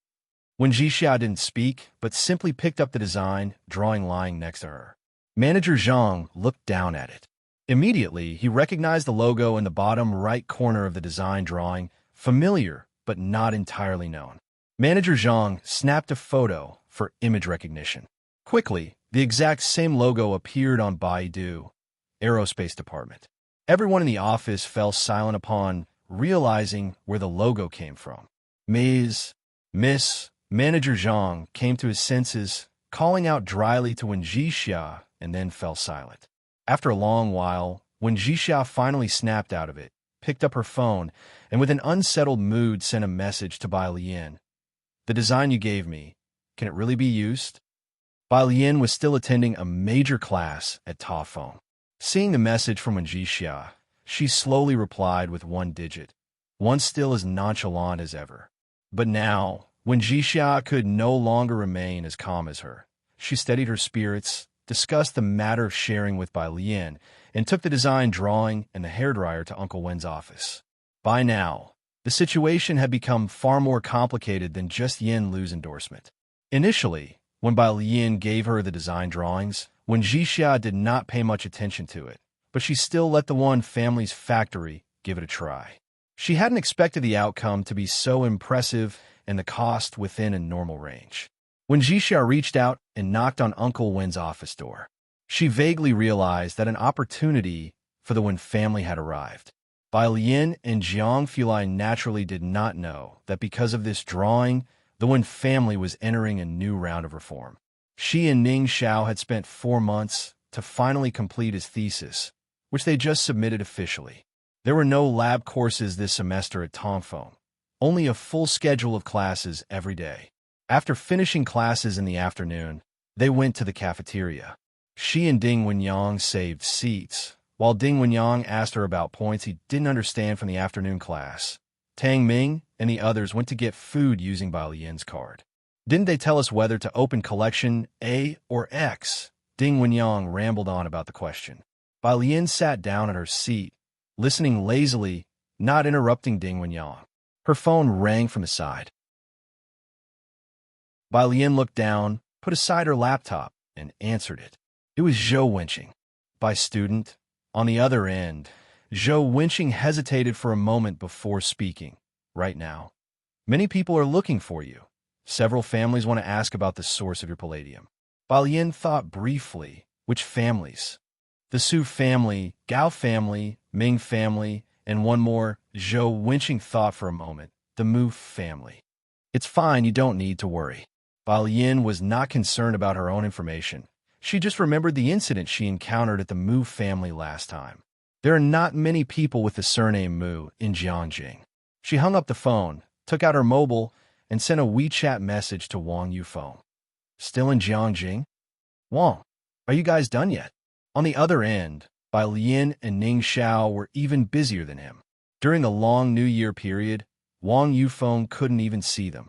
Wen Jixia didn't speak, but simply picked up the design drawing lying next to her. Manager Zhang looked down at it. Immediately, he recognized the logo in the bottom right corner of the design drawing, familiar but not entirely known. Manager Zhang snapped a photo for image recognition. Quickly, the exact same logo appeared on Baidu, Aerospace Department. Everyone in the office fell silent upon realizing where the logo came from. Miss, Manager Zhang came to his senses, calling out dryly to Wen Jixia and then fell silent. After a long while, when Jixia finally snapped out of it, picked up her phone, and with an unsettled mood sent a message to Bai Lian. "The design you gave me, can it really be used?" Bai Lian was still attending a major class at Tafeng. Seeing the message from Wen Jixia, she slowly replied with one digit, once still as nonchalant as ever. But now, when Jixia could no longer remain as calm as her, she steadied her spirits, discussed the matter of sharing with Bai Lian, and took the design drawing and the hairdryer to Uncle Wen's office. By now, the situation had become far more complicated than just Yin Lu's endorsement. Initially, when Bai Lian gave her the design drawings, Wen Jixia did not pay much attention to it, but she still let the Wen family's factory give it a try. She hadn't expected the outcome to be so impressive and the cost within a normal range. When Jixia reached out and knocked on Uncle Wen's office door, she vaguely realized that an opportunity for the Wen family had arrived. Bai Lian and Jiang Fulai naturally did not know that because of this drawing, the Wen family was entering a new round of reform. She and Ning Xiao had spent 4 months to finally complete his thesis, which they just submitted officially. There were no lab courses this semester at Tongfeng, only a full schedule of classes every day. After finishing classes in the afternoon, they went to the cafeteria. She and Ding Wenyang saved seats, while Ding Wenyang asked her about points he didn't understand from the afternoon class. Tang Ming and the others went to get food using Bai Lian's card. "Didn't they tell us whether to open collection A or X?" Ding Wenyang rambled on about the question. Bai Lian sat down at her seat, listening lazily, not interrupting Ding Wenyang. Her phone rang from his side. Bai Lian looked down, put aside her laptop, and answered it. It was Zhou Wenqing, by student. On the other end, Zhou Wenqing hesitated for a moment before speaking. "Right now, many people are looking for you. Several families want to ask about the source of your palladium." Bai Lian thought briefly. Which families? The Su family, Gao family, Ming family, and one more. Zhou Wenqing thought for a moment. The Mu family. "It's fine, you don't need to worry." Bai Lian was not concerned about her own information. She just remembered the incident she encountered at the Mu family last time. There are not many people with the surname Mu in Jiangjing. She hung up the phone, took out her mobile, and sent a WeChat message to Wang Yufeng. "Still in Jiangjing? Wang, are you guys done yet?" On the other end, Bai Lian and Ning Xiao were even busier than him. During the long New Year period, Wang Yufeng couldn't even see them.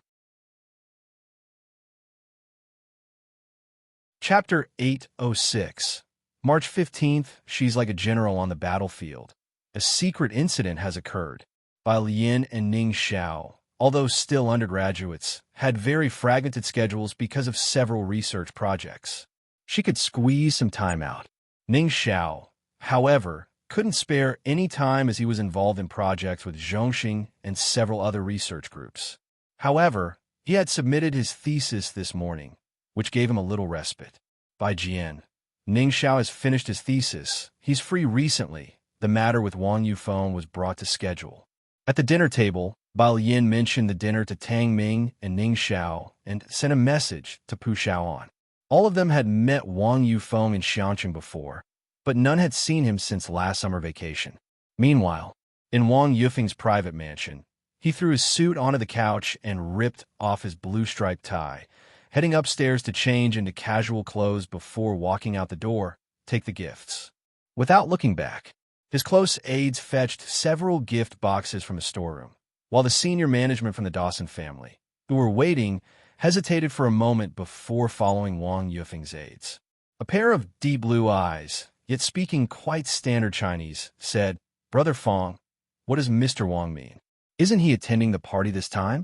Chapter 806. March 15th, she's like a general on the battlefield. A secret incident has occurred. Bai Lian and Ning Xiao, although still undergraduates, had very fragmented schedules because of several research projects. She could squeeze some time out. Ning Xiao, however, couldn't spare any time as he was involved in projects with Zhongxing and several other research groups. However, he had submitted his thesis this morning, which gave him a little respite. By Jian, Ning Xiao has finished his thesis. He's free recently. The matter with Wang Yufeng was brought to schedule. At the dinner table, Bai Lian mentioned the dinner to Tang Ming and Ning Xiao and sent a message to Pu Xiaoan. All of them had met Wang Yufeng in Xianqing before, but none had seen him since last summer vacation. Meanwhile, in Wang Yufeng's private mansion, he threw his suit onto the couch and ripped off his blue-striped tie, heading upstairs to change into casual clothes before walking out the door, take the gifts. Without looking back, his close aides fetched several gift boxes from the storeroom, while the senior management from the Dawson family, who were waiting, hesitated for a moment before following Wang Yufeng's aides. A pair of deep blue eyes, yet speaking quite standard Chinese, said, "Brother Fong, what does Mr. Wang mean? Isn't he attending the party this time?"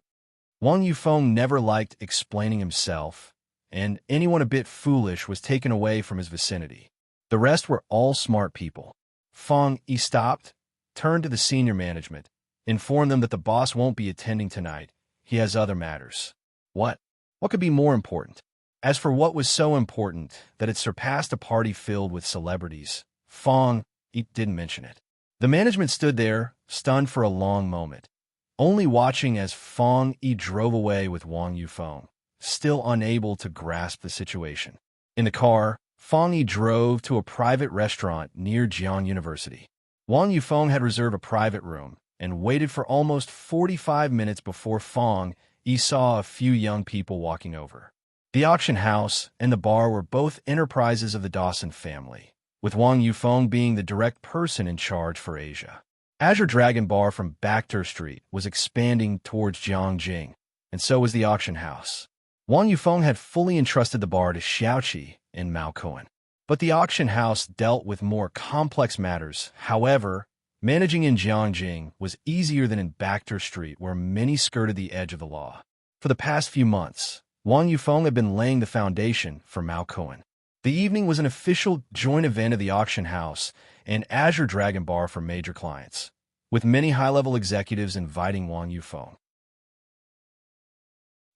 Wang Yufeng never liked explaining himself, and anyone a bit foolish was taken away from his vicinity. The rest were all smart people. Fong Yi stopped, turned to the senior management, informed them that the boss won't be attending tonight. He has other matters. What? What could be more important? As for what was so important that it surpassed a party filled with celebrities, Fong Yi didn't mention it. The management stood there, stunned for a long moment, only watching as Fong Yi drove away with Wang Yufeng, still unable to grasp the situation. In the car, Fang Yi drove to a private restaurant near Jiang University. Wang Yufeng had reserved a private room and waited for almost 45 minutes before Fang Yi saw a few young people walking over. The auction house and the bar were both enterprises of the Dawson family, with Wang Yufeng being the direct person in charge for Asia. Azure Dragon Bar from Bacter Street was expanding towards Jiangjing, and so was the auction house. Wang Yufeng had fully entrusted the bar to Xiaoqi and Mao Cohen. But the auction house dealt with more complex matters. However, managing in Jiangjing was easier than in Bacter Street, where many skirted the edge of the law. For the past few months, Wang Yufeng had been laying the foundation for Mao Cohen. The evening was an official joint event of the auction house and Azure Dragon Bar for major clients, with many high-level executives inviting Wang Yufeng.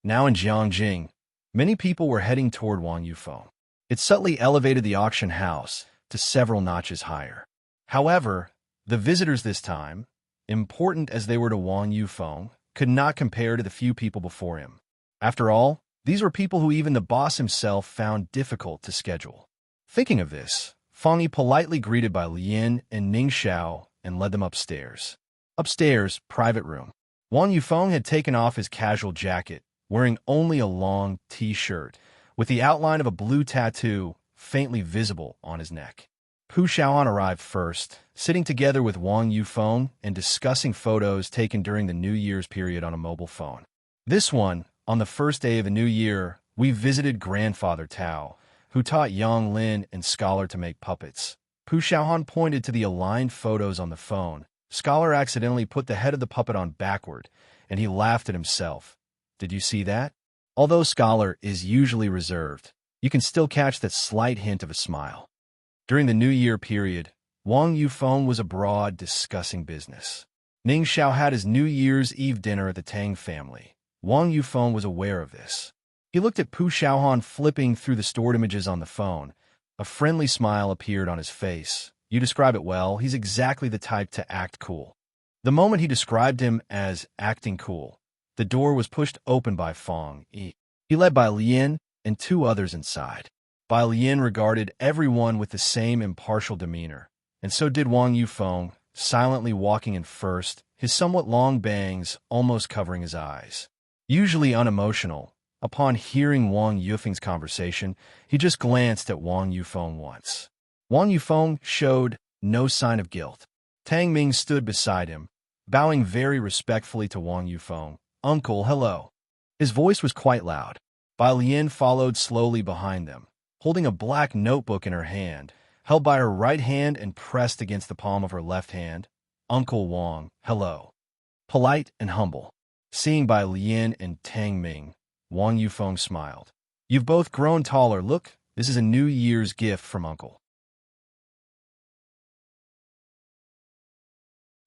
Now in Jiangjing, many people were heading toward Wang Yufeng. It subtly elevated the auction house to several notches higher. However, the visitors this time, important as they were to Wang Yufeng, could not compare to the few people before him. After all, these were people who even the boss himself found difficult to schedule. Thinking of this, Fang Yi politely greeted by Lian and Ning Xiao and led them upstairs. Upstairs, private room. Wang Yufeng had taken off his casual jacket, wearing only a long T-shirt, with the outline of a blue tattoo faintly visible on his neck. Pu Xiaohan arrived first, sitting together with Wang Yufeng and discussing photos taken during the New Year's period on a mobile phone. This one, on the first day of the new year, we visited Grandfather Tao, who taught Yang Lin and Scholar to make puppets. Pu Xiaohan pointed to the aligned photos on the phone. Scholar accidentally put the head of the puppet on backward, and he laughed at himself. Did you see that? Although Scholar is usually reserved, you can still catch that slight hint of a smile. During the New Year period, Wang Yufeng was abroad discussing business. Ning Xiao had his New Year's Eve dinner at the Tang family. Wang Yufeng was aware of this. He looked at Pu Xiaohan flipping through the stored images on the phone. A friendly smile appeared on his face. You describe it well. He's exactly the type to act cool. The moment he described him as acting cool, the door was pushed open by Fang Yi. He led Bai Lian and two others inside. Bai Lian regarded everyone with the same impartial demeanor, and so did Wang Yufeng, silently walking in first, his somewhat long bangs almost covering his eyes. Usually unemotional, upon hearing Wang Yufeng's conversation, he just glanced at Wang Yufeng once. Wang Yufeng showed no sign of guilt. Tang Ming stood beside him, bowing very respectfully to Wang Yufeng. Uncle, hello. His voice was quite loud. Bai Lian followed slowly behind them, holding a black notebook in her hand, held by her right hand and pressed against the palm of her left hand. Uncle Wang, hello. Polite and humble. Seeing Bai Lian and Tang Ming, Wang Yufeng smiled. You've both grown taller. Look, this is a New Year's gift from Uncle.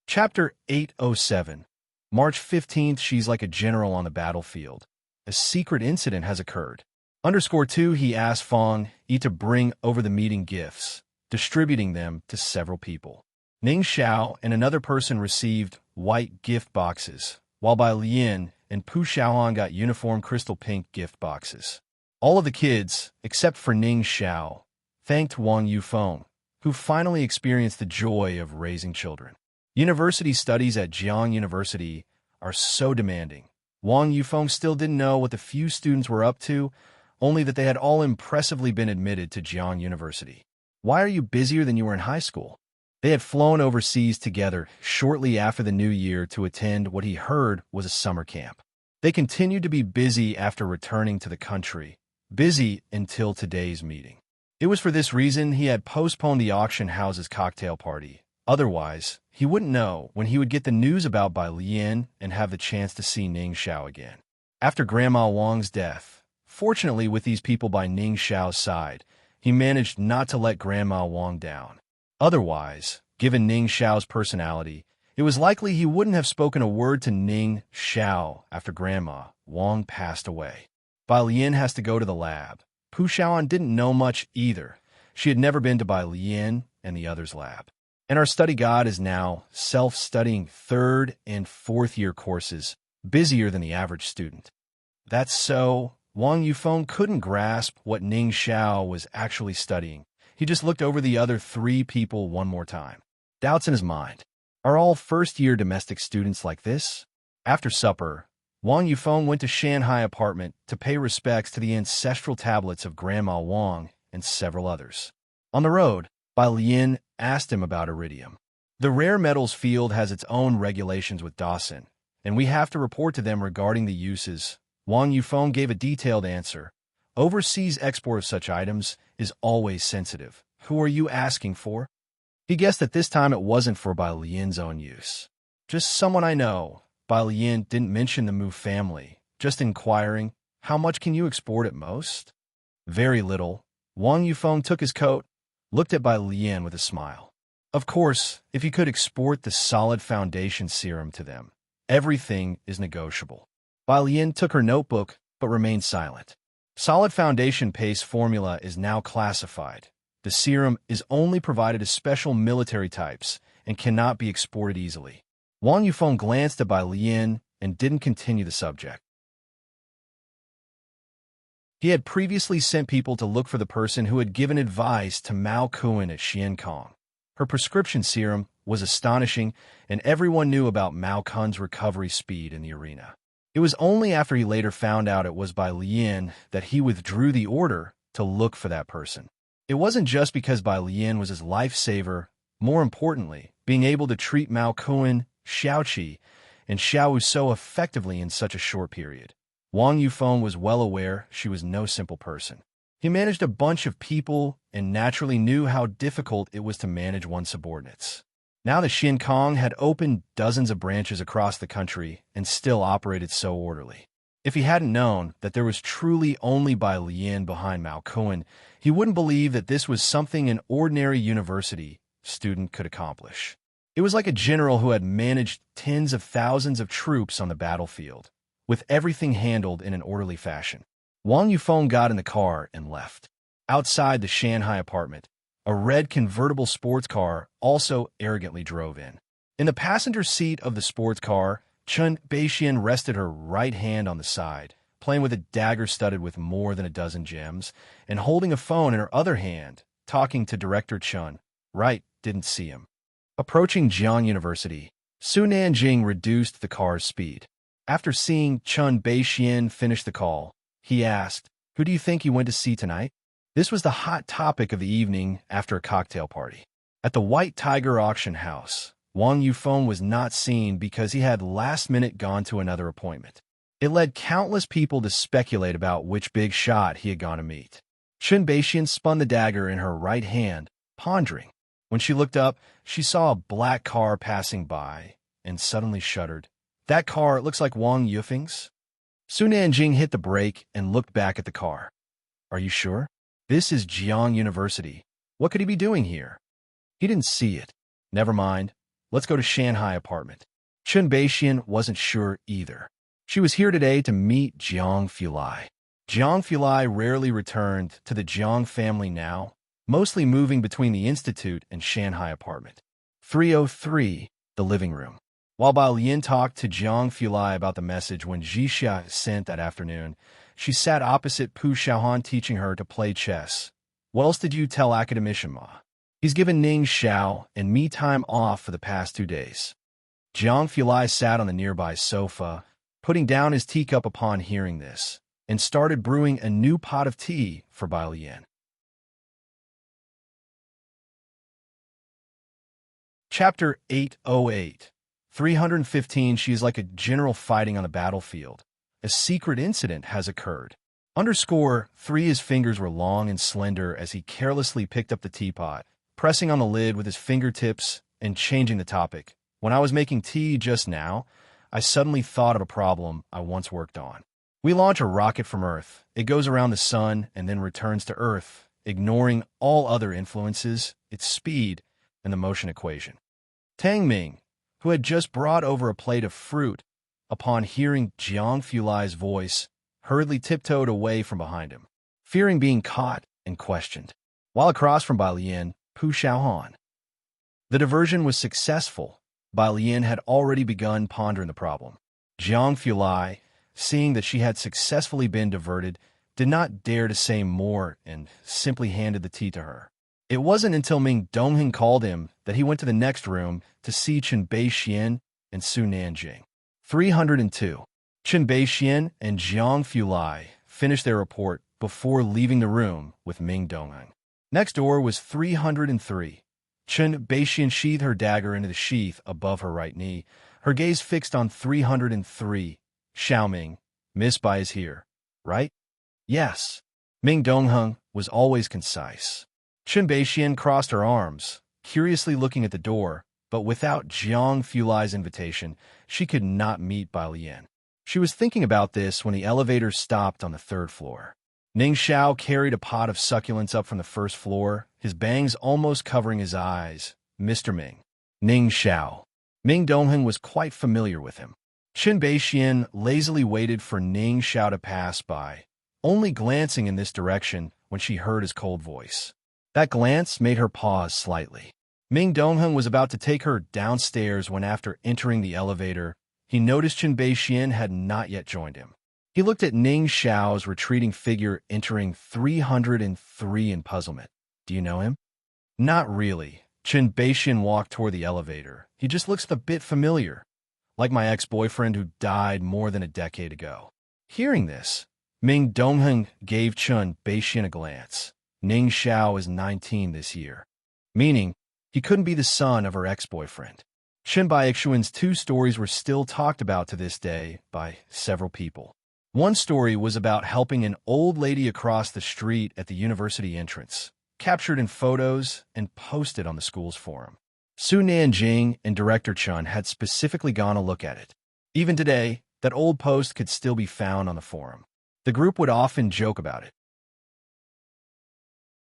Chapter 807. March 15th, she's like a general on the battlefield. A secret incident has occurred. _2, he asked Fang Yi to bring over the meeting gifts, distributing them to several people. Ning Xiao and another person received white gift boxes, while Bai Lian and Pu Xiaohan got uniform crystal pink gift boxes. All of the kids, except for Ning Xiao, thanked Wang Yufeng, who finally experienced the joy of raising children. University studies at Jiang University are so demanding. Wang Yufeng still didn't know what the few students were up to, only that they had all impressively been admitted to Jiang University. Why are you busier than you were in high school? They had flown overseas together shortly after the new year to attend what he heard was a summer camp. They continued to be busy after returning to the country, busy until today's meeting. It was for this reason he had postponed the auction house's cocktail party. Otherwise, he wouldn't know when he would get the news about Bai Lian and have the chance to see Ning Xiao again. After Grandma Wang's death, fortunately with these people by Ning Xiao's side, he managed not to let Grandma Wang down. Otherwise, given Ning Xiao's personality, it was likely he wouldn't have spoken a word to Ning Xiao after Grandma Wang passed away. Bai Lian has to go to the lab. Pu Xiaohan didn't know much either. She had never been to Bai Lian and the others' lab. And our study guide is now self-studying third and fourth year courses, busier than the average student. That's so. Wang Yufeng couldn't grasp what Ning Xiao was actually studying. He just looked over the other three people one more time. Doubts in his mind. Are all first-year domestic students like this? After supper, Wang Yufeng went to Shanghai apartment to pay respects to the ancestral tablets of Grandma Wang and several others. On the road, Bai Lian asked him about iridium. The rare metals field has its own regulations with Dawson, and we have to report to them regarding the uses. Wang Yufeng gave a detailed answer. Overseas export of such items is always sensitive. Who are you asking for? He guessed that this time it wasn't for Bai Lian's own use. Just someone I know. Bai Lian didn't mention the Mu family, just inquiring, how much can you export at most? Very little. Wang Yufeng took his coat, looked at Bai Lian with a smile. Of course, if you could export the solid foundation serum to them, everything is negotiable. Bai Lian took her notebook, but remained silent. Solid foundation paste formula is now classified. The serum is only provided to special military types and cannot be exported easily. Wang Yufeng glanced at Bai Lian and didn't continue the subject. He had previously sent people to look for the person who had given advice to Mao Kuan at Xiankong. Her prescription serum was astonishing, and everyone knew about Mao Kun's recovery speed in the arena. It was only after he later found out it was Bai Lian that he withdrew the order to look for that person. It wasn't just because Bai Lian was his lifesaver. More importantly, being able to treat Mao Kuan, Xiaoqi, and Xiao so effectively in such a short period. Wang Yufeng was well aware she was no simple person. He managed a bunch of people and naturally knew how difficult it was to manage one's subordinates. Now that Xiankong had opened dozens of branches across the country and still operated so orderly. If he hadn't known that there was truly only Bai Lian behind Mao Kuan, he wouldn't believe that this was something an ordinary university student could accomplish. It was like a general who had managed tens of thousands of troops on the battlefield, with everything handled in an orderly fashion. Wang Yufeng got in the car and left. Outside the Shanghai apartment, a red convertible sports car also arrogantly drove in. In the passenger seat of the sports car, Chun Beixian rested her right hand on the side, playing with a dagger studded with more than a dozen gems, and holding a phone in her other hand, talking to Director Chun. Wright didn't see him. Approaching Jiang University, Su Nanjing reduced the car's speed. After seeing Chun Beixian finish the call, he asked, "Who do you think you went to see tonight?" This was the hot topic of the evening after a cocktail party. At the White Tiger auction house, Wang Yufeng was not seen because he had last-minute gone to another appointment. It led countless people to speculate about which big shot he had gone to meet. Chun Beixian spun the dagger in her right hand, pondering. When she looked up, she saw a black car passing by and suddenly shuddered. That car looks like Wang Yufeng's. Su Nanjing hit the brake and looked back at the car. Are you sure? This is Jiang University. What could he be doing here? He didn't see it. Never mind. Let's go to Shanghai apartment. Chun Beixian wasn't sure either. She was here today to meet Jiang Fulai. Jiang Fulai rarely returned to the Jiang family now, mostly moving between the institute and Shanghai apartment. 303, the living room. While Bai Lian talked to Jiang Fulai about the message when Jixia sent that afternoon, she sat opposite Pu Xiaohan teaching her to play chess. What else did you tell Academician Ma? He's given Ning Xiao and me time off for the past 2 days. Jiang Fulai sat on the nearby sofa, putting down his teacup upon hearing this, and started brewing a new pot of tea for Bai Lian. Chapter 808. 315. She is like a general fighting on the battlefield. A secret incident has occurred. Underscore 3. His fingers were long and slender as he carelessly picked up the teapot, pressing on the lid with his fingertips and changing the topic. When I was making tea just now, I suddenly thought of a problem I once worked on. We launch a rocket from Earth. It goes around the sun and then returns to Earth, ignoring all other influences, its speed, and the motion equation. Tang Ming, who had just brought over a plate of fruit, upon hearing Jiang Fulai's voice, hurriedly tiptoed away from behind him, fearing being caught and questioned. While across from Bai Lian, Pu Xiaohan. The diversion was successful. Bai Lian had already begun pondering the problem. Jiang Fulai, seeing that she had successfully been diverted, did not dare to say more and simply handed the tea to her. It wasn't until Ming Donghyun called him that he went to the next room to see Chen Beixian and Su Nanjing. 302. Chen Beixian and Jiang Fulai finished their report before leaving the room with Ming Donghyun. Next door was 303. Chen Beixian sheathed her dagger into the sheath above her right knee, her gaze fixed on 303. Xiaoming, Miss Bai is here, right? Yes. Ming Donghyun was always concise. Chen Beixian crossed her arms, curiously looking at the door, but without Jiang Fulai's invitation, she could not meet Bai Lian. She was thinking about this when the elevator stopped on the third floor. Ning Xiao carried a pot of succulents up from the first floor, his bangs almost covering his eyes. Mr. Ming. Ning Xiao. Ming Donghyun was quite familiar with him. Chen Beixian lazily waited for Ning Xiao to pass by, only glancing in this direction when she heard his cold voice. That glance made her pause slightly. Ming Donghyun was about to take her downstairs when, after entering the elevator, he noticed Chen Beixian had not yet joined him. He looked at Ning Xiao's retreating figure entering 303 in puzzlement. Do you know him? Not really. Chen Beixian walked toward the elevator. He just looks a bit familiar, like my ex-boyfriend who died more than a decade ago. Hearing this, Ming Donghyun gave Chen Beixian a glance. Ning Xiao is 19 this year, meaning he couldn't be the son of her ex-boyfriend. Chen Baixuan's two stories were still talked about to this day by several people. One story was about helping an old lady across the street at the university entrance, captured in photos and posted on the school's forum. Su Nanjing and Director Chun had specifically gone to look at it. Even today, that old post could still be found on the forum. The group would often joke about it.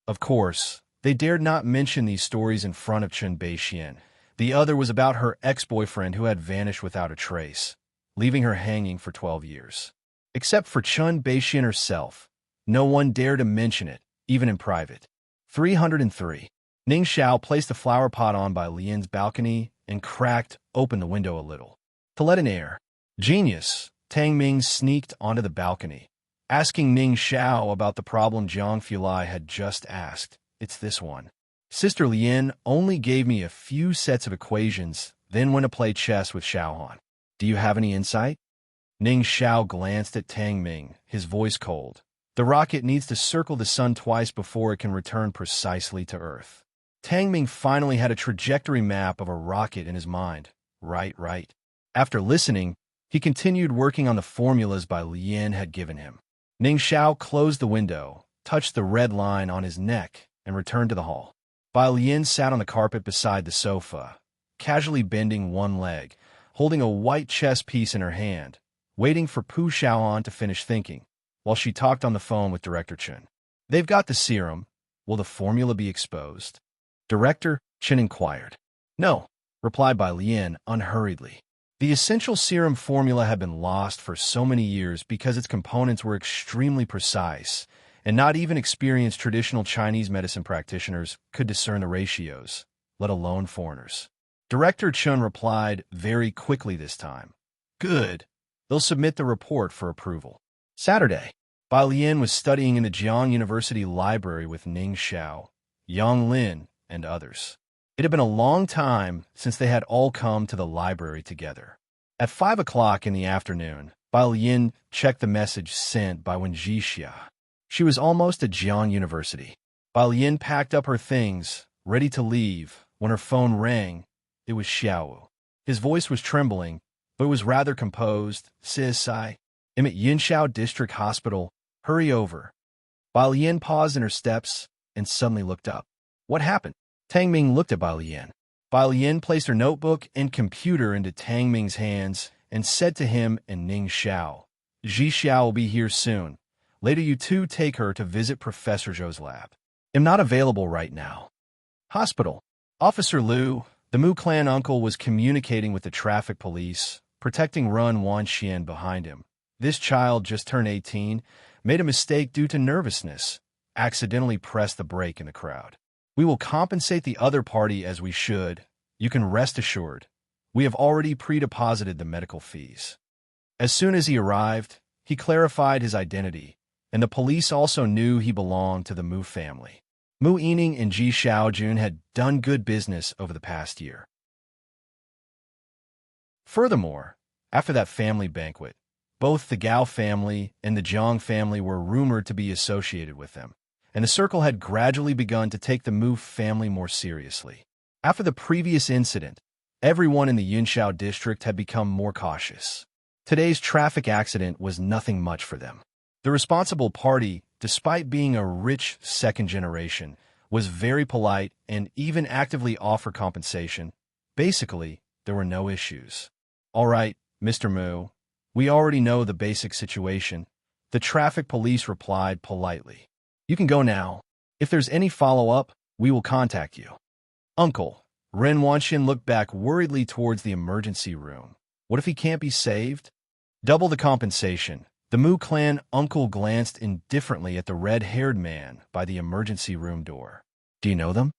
Of course, they dared not mention these stories in front of Chen Beixian. The other was about her ex-boyfriend who had vanished without a trace, leaving her hanging for 12 years. Except for Chen Beixian herself, no one dared to mention it, even in private. 303. Ning Xiao placed the flower pot on by Lian's balcony and cracked open the window a little to let in air. Genius! Tang Ming sneaked onto the balcony, asking Ning Xiao about the problem Jiang Fulai had just asked. It's this one. Sister Lian only gave me a few sets of equations, then went to play chess with Xiaohan. Do you have any insight? Ning Xiao glanced at Tang Ming, his voice cold. The rocket needs to circle the sun twice before it can return precisely to Earth. Tang Ming finally had a trajectory map of a rocket in his mind. Right. After listening, he continued working on the formulas Bai Lian had given him. Ning Xiao closed the window, touched the red line on his neck, and returned to the hall. Bai Lian sat on the carpet beside the sofa, casually bending one leg, holding a white chess piece in her hand, waiting for Pu Xiaohan to finish thinking, while she talked on the phone with Director Chen. They've got the serum. Will the formula be exposed? Director Chen inquired. No, replied Bai Lian unhurriedly. The essential serum formula had been lost for so many years because its components were extremely precise, and not even experienced traditional Chinese medicine practitioners could discern the ratios, let alone foreigners. Director Chen replied very quickly this time. Good. They'll submit the report for approval. Saturday. Bai Lian was studying in the Jiang University Library with Ning Xiao, Yang Lin, and others. It had been a long time since they had all come to the library together. At 5 o'clock in the afternoon, Bai Lian checked the message sent by Wen Jixia. She was almost at Jiang University. Bai Lian packed up her things, ready to leave, when her phone rang. It was Xiao. His voice was trembling, but it was rather composed. Sis, I'm at Yinxiao District Hospital. Hurry over. Bai Lian paused in her steps and suddenly looked up. What happened? Tang Ming looked at Bai Lian. Bai Lian placed her notebook and computer into Tang Ming's hands and said to him and Ning Xiao, Ji Xiao will be here soon. Later you two take her to visit Professor Zhou's lab. I'm not available right now. Hospital. Officer Liu, the Mu clan uncle, was communicating with the traffic police, protecting Run Wanxian behind him. This child just turned 18, made a mistake due to nervousness, accidentally pressed the brake in the crowd. We will compensate the other party as we should. You can rest assured. We have already pre-deposited the medical fees. As soon as he arrived, He clarified his identity, and the police also knew he belonged to the Mu family. Mu Yining and Ji Xiaojun had done good business over the past year. Furthermore, after that family banquet, both the Gao family and the Zhang family were rumored to be associated with them, and the circle had gradually begun to take the Mu family more seriously. After the previous incident, everyone in the Yunxiao district had become more cautious. Today's traffic accident was nothing much for them. The responsible party, despite being a rich second generation, was very polite and even actively offered compensation. Basically, there were no issues. "All right, Mr. Mu, we already know the basic situation," the traffic police replied politely. "You can go now. If there's any follow-up, we will contact you." "Uncle," Ren Wanxian looked back worriedly towards the emergency room. "What if he can't be saved?" "Double the compensation." The Mu clan uncle glanced indifferently at the red-haired man by the emergency room door. "Do you know them?"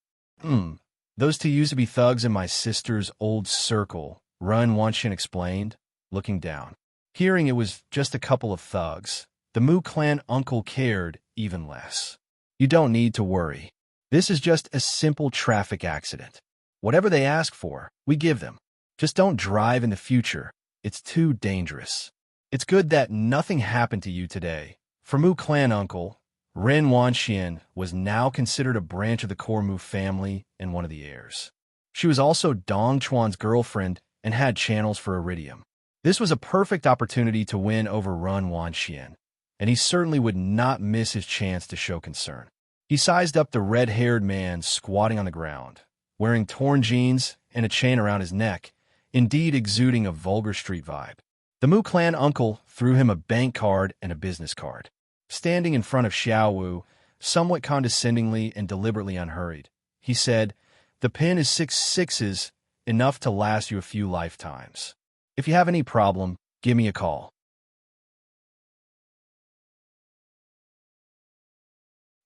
Those two used to be thugs in my sister's old circle," Ren Wanxian explained, looking down. Hearing it was just a couple of thugs, the Mu clan uncle cared even less. "You don't need to worry. This is just a simple traffic accident. Whatever they ask for, we give them. Just don't drive in the future. It's too dangerous." "It's good that nothing happened to you today." For Mu clan uncle, Ren Wanxian was now considered a branch of the core Mu family and one of the heirs. She was also Dong Chuan's girlfriend and had channels for iridium. This was a perfect opportunity to win over Ren Wanxian, and he certainly would not miss his chance to show concern. He sized up the red-haired man squatting on the ground, wearing torn jeans and a chain around his neck, indeed exuding a vulgar street vibe. The Mu clan uncle threw him a bank card and a business card. Standing in front of Xiao Wu, somewhat condescendingly and deliberately unhurried, he said, "The pin is 6 sixes, enough to last you a few lifetimes. If you have any problem, give me a call."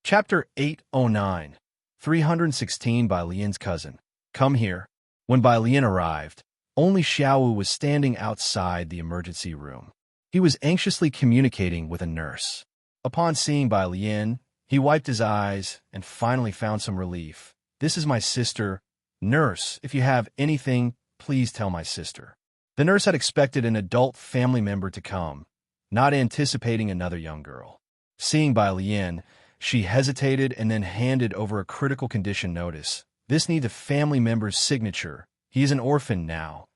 Chapter 809, 316 by Lian's cousin. "Come here." When Bai Lian arrived, only Xiao Wu was standing outside the emergency room. He was anxiously communicating with a nurse. Upon seeing Bai Lian, he wiped his eyes and finally found some relief. "This is my sister. Nurse, if you have anything, please tell my sister." The nurse had expected an adult family member to come, not anticipating another young girl. Seeing Bai Lian, she hesitated and then handed over a critical condition notice. "This needs a family member's signature. He is an orphan now."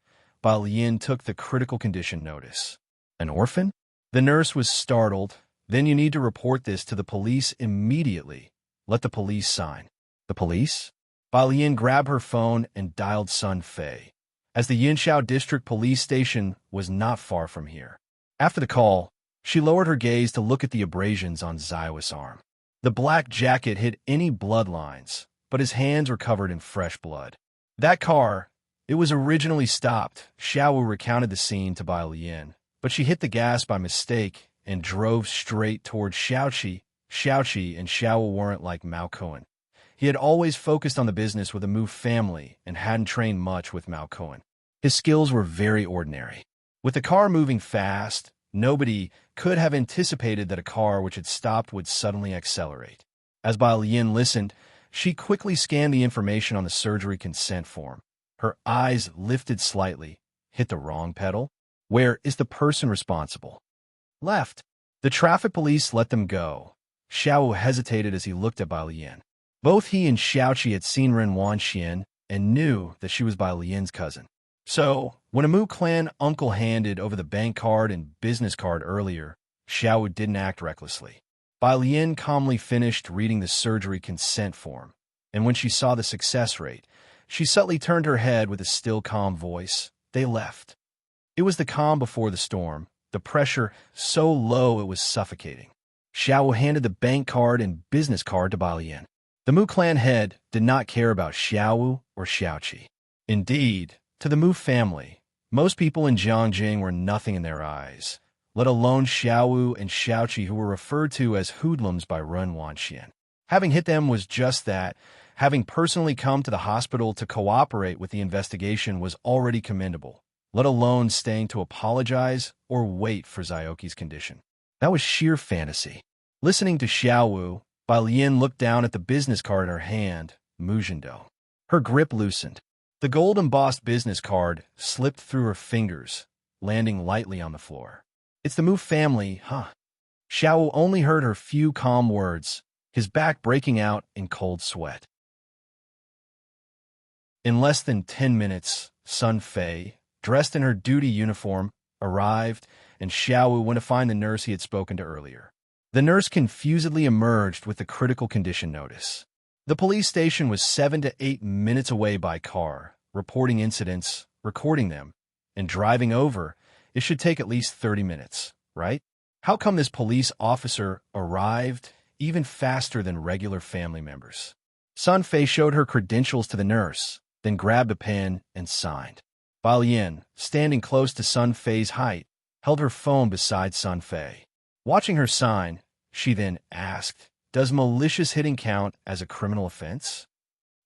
Bai Lian took the critical condition notice. "An orphan?" The nurse was startled. "Then you need to report this to the police immediately. Let the police sign." "The police?" Bai Lian grabbed her phone and dialed Sun Fei, as the Yinxiao District Police Station was not far from here. After the call, she lowered her gaze to look at the abrasions on Zaiwa's arm. The black jacket hid any bloodlines, but his hands were covered in fresh blood. "That car, it was originally stopped." Xiao Wu recounted the scene to Bai Lian, but she hit the gas by mistake and drove straight toward Xiaoqi. Xiaoqi and Xiao Wu weren't like Mao Cohen. He had always focused on the business with the Mu family and hadn't trained much with Mao Cohen. His skills were very ordinary. With the car moving fast, nobody could have anticipated that a car which had stopped would suddenly accelerate. As Bai Lian listened, she quickly scanned the information on the surgery consent form. Her eyes lifted slightly. "Hit the wrong pedal? Where is the person responsible?" "Left." The traffic police let them go. Xiao Wu hesitated as he looked at Bai Lian. Both he and Xiaoqi had seen Ren Wanxian and knew that she was Bai Lian's cousin. So, when a Mu clan uncle handed over the bank card and business card earlier, Xiao Wu didn't act recklessly. Bai Lian calmly finished reading the surgery consent form, and when she saw the success rate, she subtly turned her head with a still calm voice. They left. It was the calm before the storm, the pressure so low it was suffocating. Xiao Wu handed the bank card and business card to Bai Lian. The Mu clan head did not care about Xiao Wu or Xiaoqi. Indeed, to the Mu family, most people in Jiangjing were nothing in their eyes, let alone Xiao Wu and Xiaoqi, who were referred to as hoodlums by Ren Wanxian. Having hit them was just that. Having personally come to the hospital to cooperate with the investigation was already commendable, let alone staying to apologize or wait for Zioki's condition. That was sheer fantasy. Listening to Xiaowu, Bailin looked down at the business card in her hand, Muzhendong. Her grip loosened. The gold-embossed business card slipped through her fingers, landing lightly on the floor. It's the Mu family, huh? Xiaowu only heard her few calm words, his back breaking out in cold sweat. In less than 10 minutes, Sun Fei, dressed in her duty uniform, arrived, and Xiaowu went to find the nurse he had spoken to earlier. The nurse confusedly emerged with the critical condition notice. The police station was 7 to 8 minutes away by car, reporting incidents, recording them, and driving over. It should take at least 30 minutes, right? How come this police officer arrived even faster than regular family members? Sun Fei showed her credentials to the nurse, then grabbed a pen and signed. Bailin, standing close to Sun Fei's height, held her phone beside Sun Fei. Watching her sign, she then asked, "Does malicious hitting count as a criminal offense?"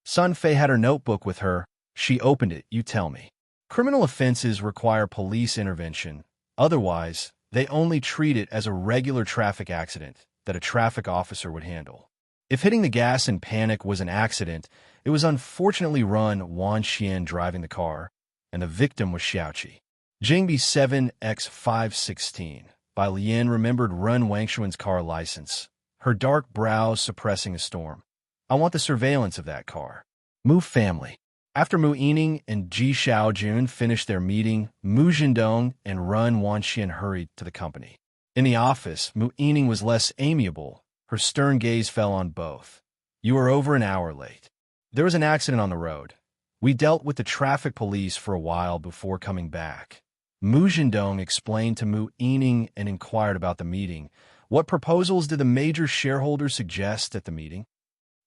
Sun Fei had her notebook with her. She opened it. "You tell me." Criminal offenses require police intervention. Otherwise, they only treat it as a regular traffic accident that a traffic officer would handle. If hitting the gas in panic was an accident, it was unfortunately Ren Wanxian driving the car, and the victim was Xiaoqi. Jingbi 7x516. Bailin remembered Ren Wanxian's car license, her dark brows suppressing a storm. "I want the surveillance of that car." Mu family. After Mu Yining and Ji Xiaojun finished their meeting, Mu Zhendong and Ren Wanxian hurried to the company. In the office, Mu Yining was less amiable. Her stern gaze fell on both. "You are over an hour late. There was an accident on the road. We dealt with the traffic police for a while before coming back." Mu Zhendong explained to Mu Yining and inquired about the meeting. What proposals did the major shareholders suggest at the meeting?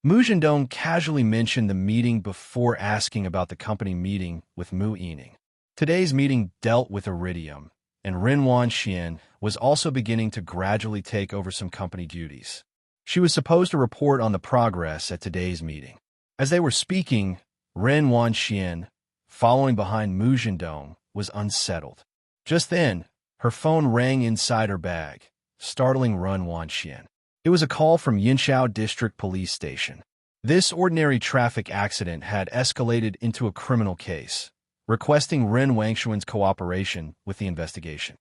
Mu Zhendong casually mentioned the meeting before asking about the company meeting with Mu Yining. Today's meeting dealt with iridium, and Ren Wanxian was also beginning to gradually take over some company duties. She was supposed to report on the progress at today's meeting. As they were speaking, Ren Wanxian, following behind Mu Zhendong, was unsettled. Just then, her phone rang inside her bag, startling Ren Wanxian. It was a call from Yinshao District Police Station. This ordinary traffic accident had escalated into a criminal case, requesting Ren Wanxian's cooperation with the investigation.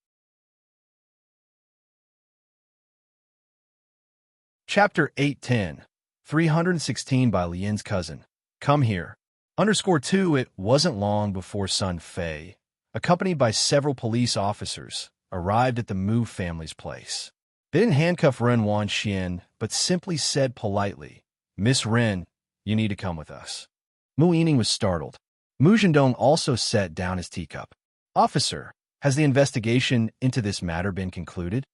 Chapter 810, 316 by Lian's cousin. Come here. _2 It wasn't long before Sun Fei, accompanied by several police officers, arrived at the Mu family's place. They didn't handcuff Ren Wanxian, but simply said politely, "Miss Ren, you need to come with us." Mu Yining was startled. Mu Zhendong also set down his teacup. "Officer, has the investigation into this matter been concluded?"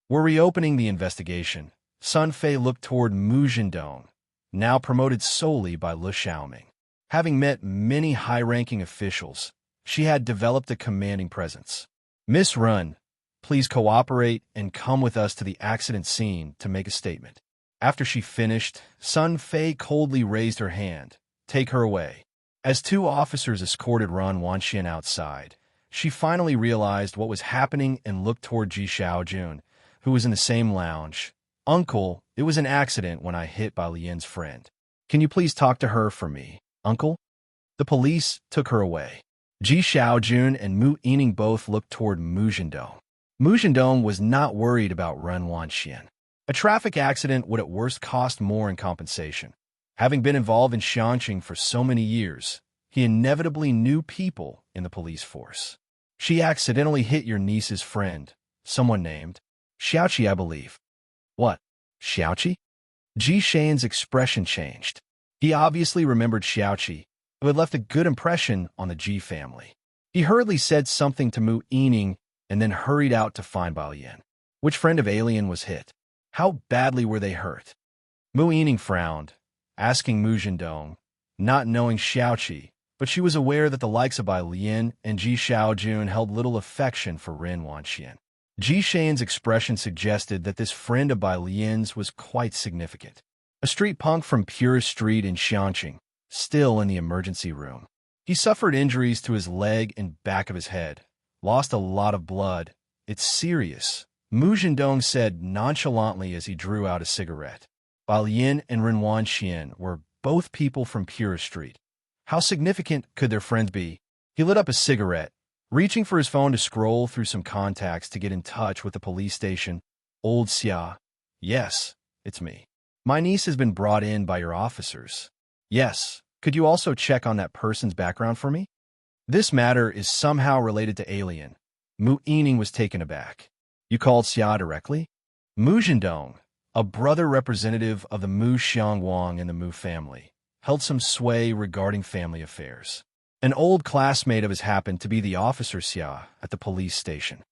"We're reopening the investigation." Sun Fei looked toward Mu Zhendong, now promoted solely by Lu Xiaoming. Having met many high-ranking officials, she had developed a commanding presence. "Miss Ren, please cooperate and come with us to the accident scene to make a statement." After she finished, Sun Fei coldly raised her hand. "Take her away." As two officers escorted Ren Wanxian outside, she finally realized what was happening and looked toward Ji Xiaojun, who was in the same lounge. "Uncle, it was an accident when I hit Bailian's friend. Can you please talk to her for me, Uncle?" The police took her away. Ji Xiaojun and Mu Yining both looked toward Mu Zhendong. Mu Zhendong was not worried about Ren Wanxian. A traffic accident would at worst cost more in compensation. Having been involved in enchanting for so many years, he inevitably knew people in the police force. "She accidentally hit your niece's friend, someone named Xiaoqi, I believe." "What? Xiaoqi?" Ji Shan's expression changed. He obviously remembered Xiaoqi, who had left a good impression on the Ji family. He hurriedly said something to Mu Yining and then hurried out to find Bailin. Which friend of Alien was hit? How badly were they hurt? Mu Yining frowned, asking Mu Zhendong, not knowing Xiaoqi, but she was aware that the likes of Bailin and Ji Xiaojun held little affection for Ren Wanxian. Ji Shan's expression suggested that this friend of Bailin's was quite significant. A street punk from Purist Street in Xianqing, still in the emergency room. He suffered injuries to his leg and back of his head, lost a lot of blood. It's serious, Mu Zhendong said nonchalantly as he drew out a cigarette. Bai Lian and Ren Wanxian were both people from Pura Street. How significant could their friends be? He lit up a cigarette, reaching for his phone to scroll through some contacts to get in touch with the police station. Old Xia. Yes, it's me. My niece has been brought in by your officers. Yes. Could you also check on that person's background for me? This matter is somehow related to Alien. Mu Yining was taken aback. You called Xia directly? Mu Zhendong, a brother representative of the Mu Xiangwang and the Mu family, held some sway regarding family affairs. An old classmate of his happened to be the officer Xia at the police station.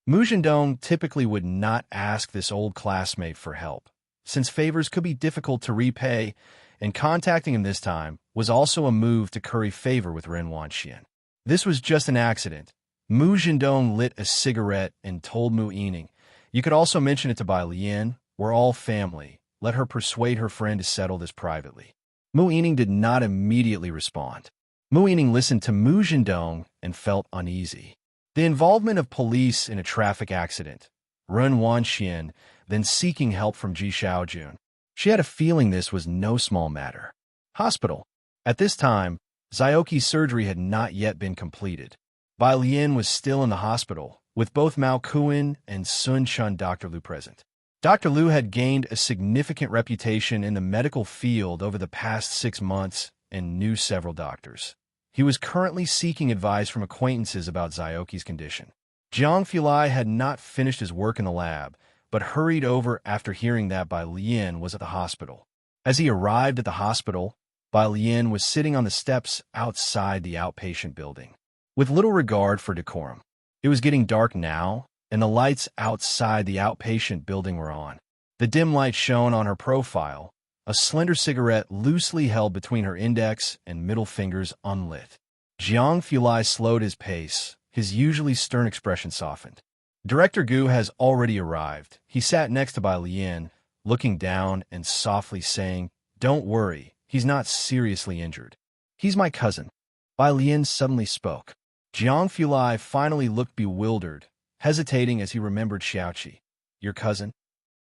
Mu Zhendong typically would not ask this old classmate for help, since favors could be difficult to repay, and contacting him this time was also a move to curry favor with Ren Wanxian. This was just an accident. Mu Zhendong lit a cigarette and told Mu Yining, "You could also mention it to Bai Lian. We're all family. Let her persuade her friend to settle this privately." Mu Yining did not immediately respond. Mu Yining listened to Mu Zhendong and felt uneasy. The involvement of police in a traffic accident, Ren Wanxian then seeking help from Ji Xiaojun. She had a feeling this was no small matter. Hospital. At this time, Zioki's surgery had not yet been completed. Bai Lian was still in the hospital, with both Mao Kuan and Sun Chun Dr. Liu present. Dr. Liu had gained a significant reputation in the medical field over the past 6 months and knew several doctors. He was currently seeking advice from acquaintances about Zioki's condition. Jiang Fulai had not finished his work in the lab, but hurried over after hearing that Bai Lian was at the hospital. As he arrived at the hospital, Bai Lian was sitting on the steps outside the outpatient building. With little regard for decorum, it was getting dark now, and the lights outside the outpatient building were on. The dim light shone on her profile, a slender cigarette loosely held between her index and middle fingers unlit. Jiang Fulai slowed his pace, his usually stern expression softened. Director Gu has already arrived. He sat next to Bai Lian, looking down and softly saying, "Don't worry, he's not seriously injured. He's my cousin." Bai Lian suddenly spoke. Jiang Fulai finally looked bewildered, hesitating as he remembered Xiaoqi. "Your cousin?"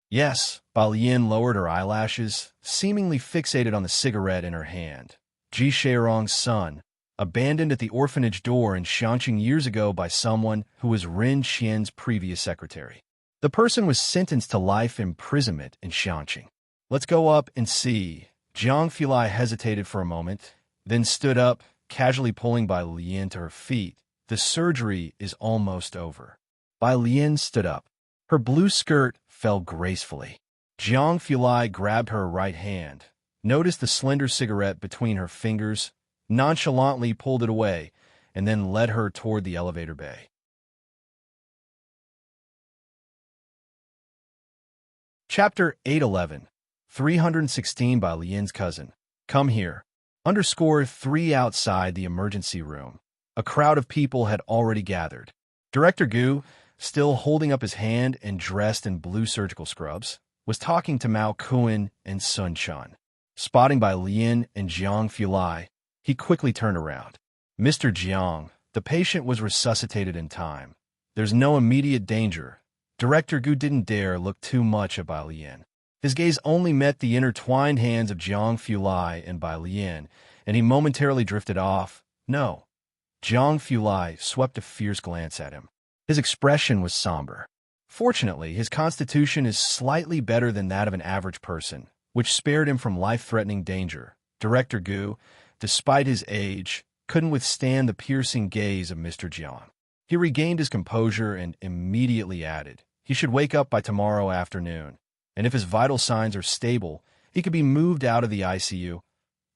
"Yes." Bai Lian lowered her eyelashes, seemingly fixated on the cigarette in her hand. Ji Sheirong's son, abandoned at the orphanage door in Shanqing years ago by someone who was Ren Qian's previous secretary. The person was sentenced to life imprisonment in Shanqing. "Let's go up and see." Jiang Fulai hesitated for a moment, then stood up, casually pulling Bai Lian to her feet. "The surgery is almost over." Bai Lian stood up. Her blue skirt fell gracefully. Jiang Fulai grabbed her right hand, noticed the slender cigarette between her fingers, nonchalantly pulled it away, and then led her toward the elevator bay. Chapter 811, 316 Bai Lian's cousin. "Come here." _3 outside the emergency room. A crowd of people had already gathered. Director Gu, still holding up his hand and dressed in blue surgical scrubs, was talking to Mao Kuan and Sun Chun. Spotting Bai Lian and Jiang Fulai, he quickly turned around. "Mr. Jiang, the patient was resuscitated in time. There's no immediate danger." Director Gu didn't dare look too much at Bai Lian. His gaze only met the intertwined hands of Jiang Fulai and Bai Lian, and he momentarily drifted off. "No." Jiang Fulai swept a fierce glance at him. His expression was somber. Fortunately, his constitution is slightly better than that of an average person, which spared him from life-threatening danger. Director Gu, despite his age, couldn't withstand the piercing gaze of Mr. Jiang. He regained his composure and immediately added, he should wake up by tomorrow afternoon, and if his vital signs are stable, he could be moved out of the ICU,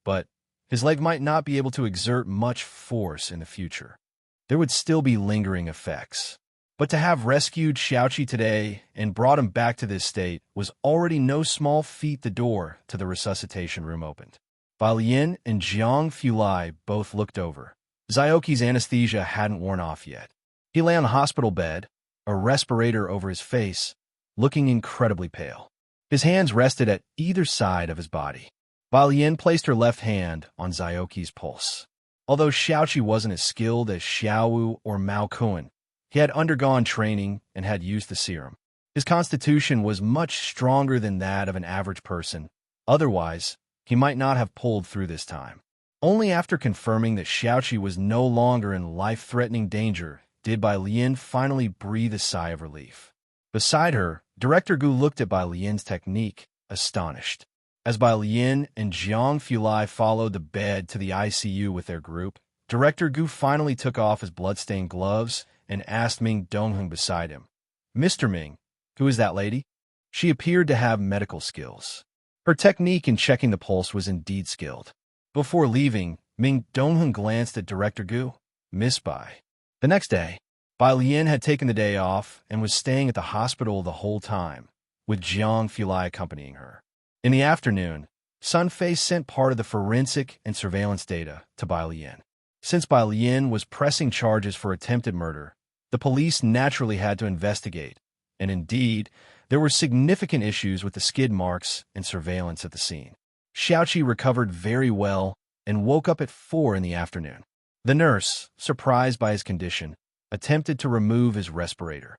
but his leg might not be able to exert much force in the future. There would still be lingering effects. But to have rescued Xiaoqi today and brought him back to this state was already no small feat. The door to the resuscitation room opened. Bai Lian and Jiang Fulai both looked over. Zioki's anesthesia hadn't worn off yet. He lay on the hospital bed, a respirator over his face, looking incredibly pale. His hands rested at either side of his body. Bai Lian placed her left hand on Zioki's pulse. Although Xiaoqi wasn't as skilled as Xiaowu or Mao Kuan, He had undergone training and had used the serum. His constitution was much stronger than that of an average person. Otherwise, he might not have pulled through this time. Only after confirming that Xiaoqi was no longer in life-threatening danger did Bai Lian finally breathe a sigh of relief. Beside her, Director Gu looked at Bai Lian's technique, astonished. As Bai Lian and Jiang Fulai followed the bed to the ICU with their group, Director Gu finally took off his blood-stained gloves and asked Ming Dongheng beside him, "Mr. Ming, who is that lady?" She appeared to have medical skills. Her technique in checking the pulse was indeed skilled. Before leaving, Ming Dongheng glanced at Director Gu. "Miss Bai." The next day, Bai Lian had taken the day off and was staying at the hospital the whole time, with Jiang Fulai accompanying her. In the afternoon, Sun Fei sent part of the forensic and surveillance data to Bai Lian. Since Bai Lian was pressing charges for attempted murder, the police naturally had to investigate, and indeed, there were significant issues with the skid marks and surveillance at the scene. Xiaoqi recovered very well and woke up at 4 in the afternoon. The nurse, surprised by his condition, attempted to remove his respirator.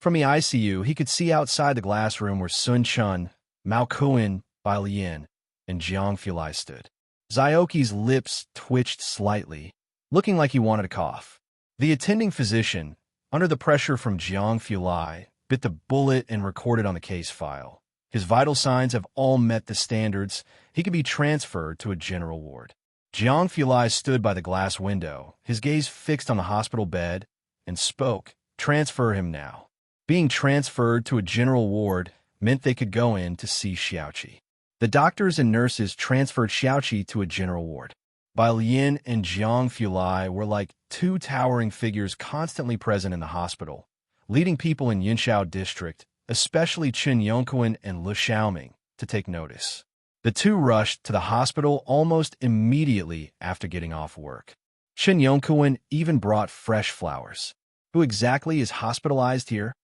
From the ICU, he could see outside the glass room where Sun Chun, Mao Kuan, Bai Lian, and Jiang Fulai stood. Zioki's lips twitched slightly, looking like he wanted to cough. The attending physician, under the pressure from Jiang Fulai, bit the bullet and recorded on the case file. His vital signs have all met the standards. He could be transferred to a general ward. Jiang Fulai stood by the glass window, his gaze fixed on the hospital bed, and spoke, "Transfer him now." Being transferred to a general ward meant they could go in to see Xiaoqi. The doctors and nurses transferred Xiaoqi to a general ward. Bai Lian and Jiang Fulai were like two towering figures constantly present in the hospital, leading people in Yinshao district, especially Chen Yongquan and Lu Xiaoming, to take notice. The two rushed to the hospital almost immediately after getting off work. Chen Yongquan even brought fresh flowers. Who exactly is hospitalized here?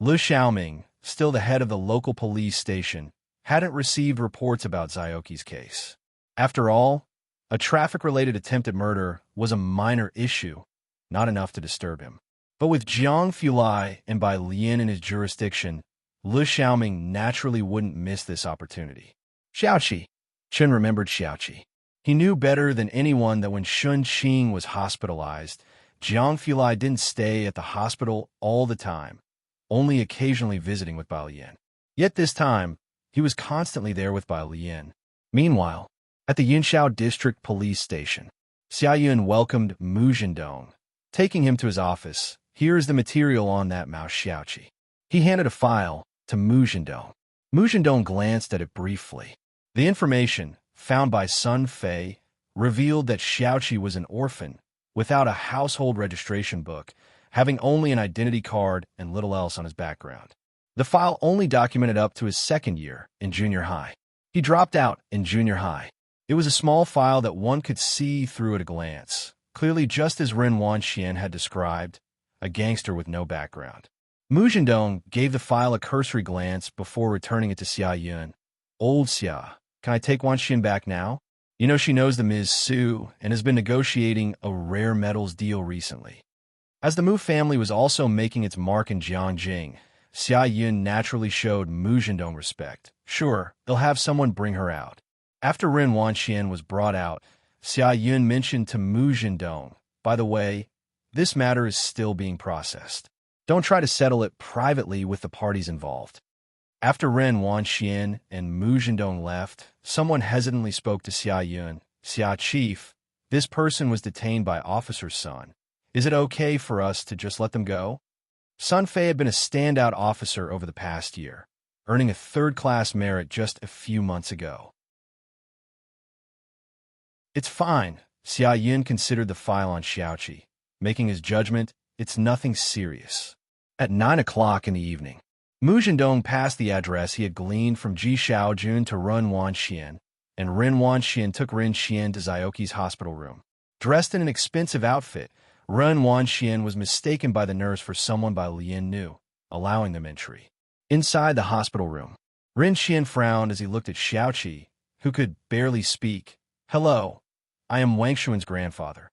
Lu Xiaoming, still the head of the local police station, hadn't received reports about Zioki's case. After all, a traffic-related attempted murder was a minor issue, not enough to disturb him. But with Jiang Fulai and Bai Lian in his jurisdiction, Lu Xiaoming naturally wouldn't miss this opportunity. Xiaoqi. Chen remembered Xiaoqi. He knew better than anyone that when Shun Qing was hospitalized, Jiang Fulai didn't stay at the hospital all the time, only occasionally visiting with Bai Lian. Yet this time, he was constantly there with Bai Lian. Meanwhile, at the Yinshao District Police Station, Xia Yun welcomed Mu Zhendong. Taking him to his office, "Here is the material on that Mao Xiaoqi." He handed a file to Mu Zhendong. Mu Zhendong glanced at it briefly. The information, found by Sun Fei, revealed that Xiaoqi was an orphan, without a household registration book, having only an identity card and little else on his background. The file only documented up to his second year in junior high. He dropped out in junior high. It was a small file that one could see through at a glance, clearly just as Ren Wanxian had described, a gangster with no background. Mu Zhendong gave the file a cursory glance before returning it to Xia Yun. "Old Xia, can I take Wanxian back now? You know she knows the Ms. Su and has been negotiating a rare metals deal recently." As the Mu family was also making its mark in Jiangjing, Xia Yun naturally showed Mu Zhendong respect. "Sure, they'll have someone bring her out." After Ren Wanxian was brought out, Xia Yun mentioned to Mu Zhendong, "By the way, this matter is still being processed. Don't try to settle it privately with the parties involved." After Ren Wanxian and Mu Zhendong left, someone hesitantly spoke to Xia Yun. "Xia Chief, this person was detained by Officer Sun. Is it okay for us to just let them go?" Sun Fei had been a standout officer over the past year, earning a third-class merit just a few months ago. "It's fine." Xia Yun considered the file on Xiaoqi, making his judgment, "It's nothing serious." At 9 o'clock in the evening, Mu Zhendong passed the address he had gleaned from Ji Shaojun to Ren Wanxian, and Ren Wanxian took Ren Xian to Zioki's hospital room. Dressed in an expensive outfit, Ren Wanxian was mistaken by the nurse for someone Bai Lian knew, allowing them entry. Inside the hospital room, Ren Xian frowned as he looked at Xiaoqi, who could barely speak. "Hello, I am Wang Xuan's grandfather."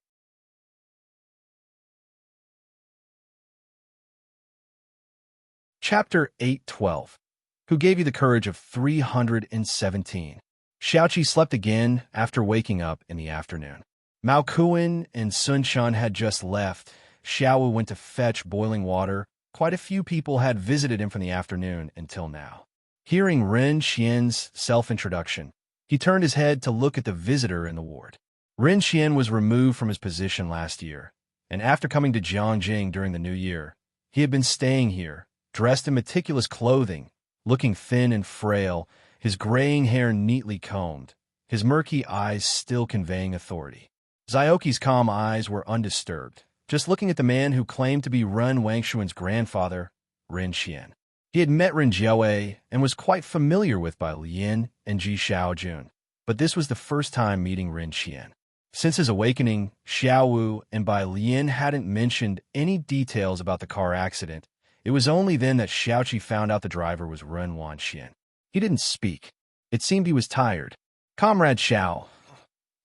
Chapter 812. Who gave you the courage of 317? Xiaoqi slept again after waking up in the afternoon. Mao Kuan and Sun Shan had just left. Xiao went to fetch boiling water. Quite a few people had visited him from the afternoon until now. Hearing Ren Xian's self-introduction, he turned his head to look at the visitor in the ward. Ren Xian was removed from his position last year, and after coming to Jiangjing during the new year, he had been staying here, dressed in meticulous clothing, looking thin and frail, his graying hair neatly combed, his murky eyes still conveying authority. Xiaoqi's calm eyes were undisturbed, just looking at the man who claimed to be Ren Wangshuan's grandfather, Ren Xian. He had met Ren Jiawei and was quite familiar with Bai Lian and Ji Xiaojun, but this was the first time meeting Ren Xian. Since his awakening, Xiaowu and Bai Lian hadn't mentioned any details about the car accident. It was only then that Xiaoqi found out the driver was Ren Wanxian. He didn't speak. It seemed he was tired. Comrade Xiao.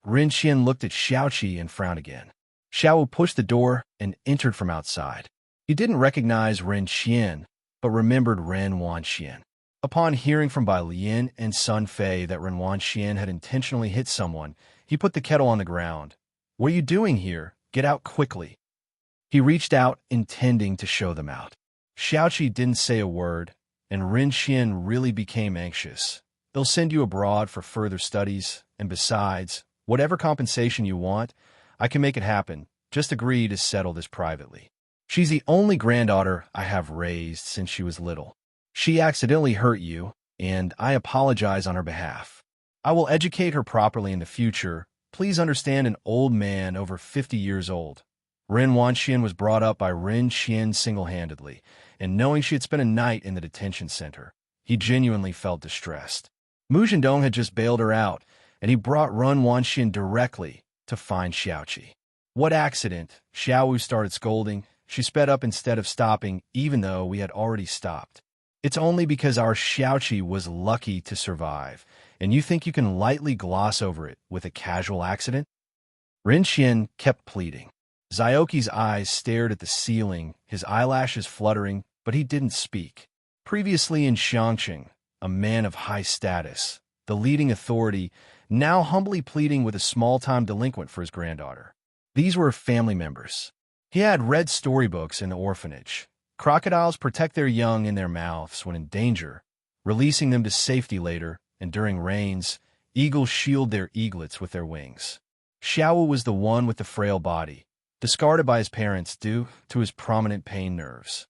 Ren Xian looked at Xiaoqi and frowned again. Xiao pushed the door and entered from outside. He didn't recognize Ren Xian, but remembered Ren Wanxian. Upon hearing from Bai Lian and Sun Fei that Ren Wanxian had intentionally hit someone, he put the kettle on the ground. "What are you doing here? Get out quickly." He reached out, intending to show them out. Xiaoqi didn't say a word, and Ren Xian really became anxious. "They'll send you abroad for further studies, and besides, whatever compensation you want, I can make it happen. Just agree to settle this privately. She's the only granddaughter I have raised since she was little. She accidentally hurt you, and I apologize on her behalf. I will educate her properly in the future. Please understand an old man over 50 years old." Ren Wanxian was brought up by Ren Xian single-handedly, and knowing she had spent a night in the detention center, he genuinely felt distressed. Mu Zhendong had just bailed her out, and he brought Ren Wanxian directly to find Xiaoqi. "What accident?" Xiaowu started scolding. She sped up instead of stopping, even though we had already stopped. "It's only because our Xiaoqi was lucky to survive, and you think you can lightly gloss over it with a casual accident?" Ren Xian kept pleading. Xiaoqi's eyes stared at the ceiling, his eyelashes fluttering, but he didn't speak. Previously in Xiangqing, a man of high status, the leading authority, now humbly pleading with a small-time delinquent for his granddaughter. These were family members. He had read storybooks in the orphanage. Crocodiles protect their young in their mouths when in danger, releasing them to safety later, and during rains, eagles shield their eaglets with their wings. Xiao was the one with the frail body, discarded by his parents due to his prominent pain nerves.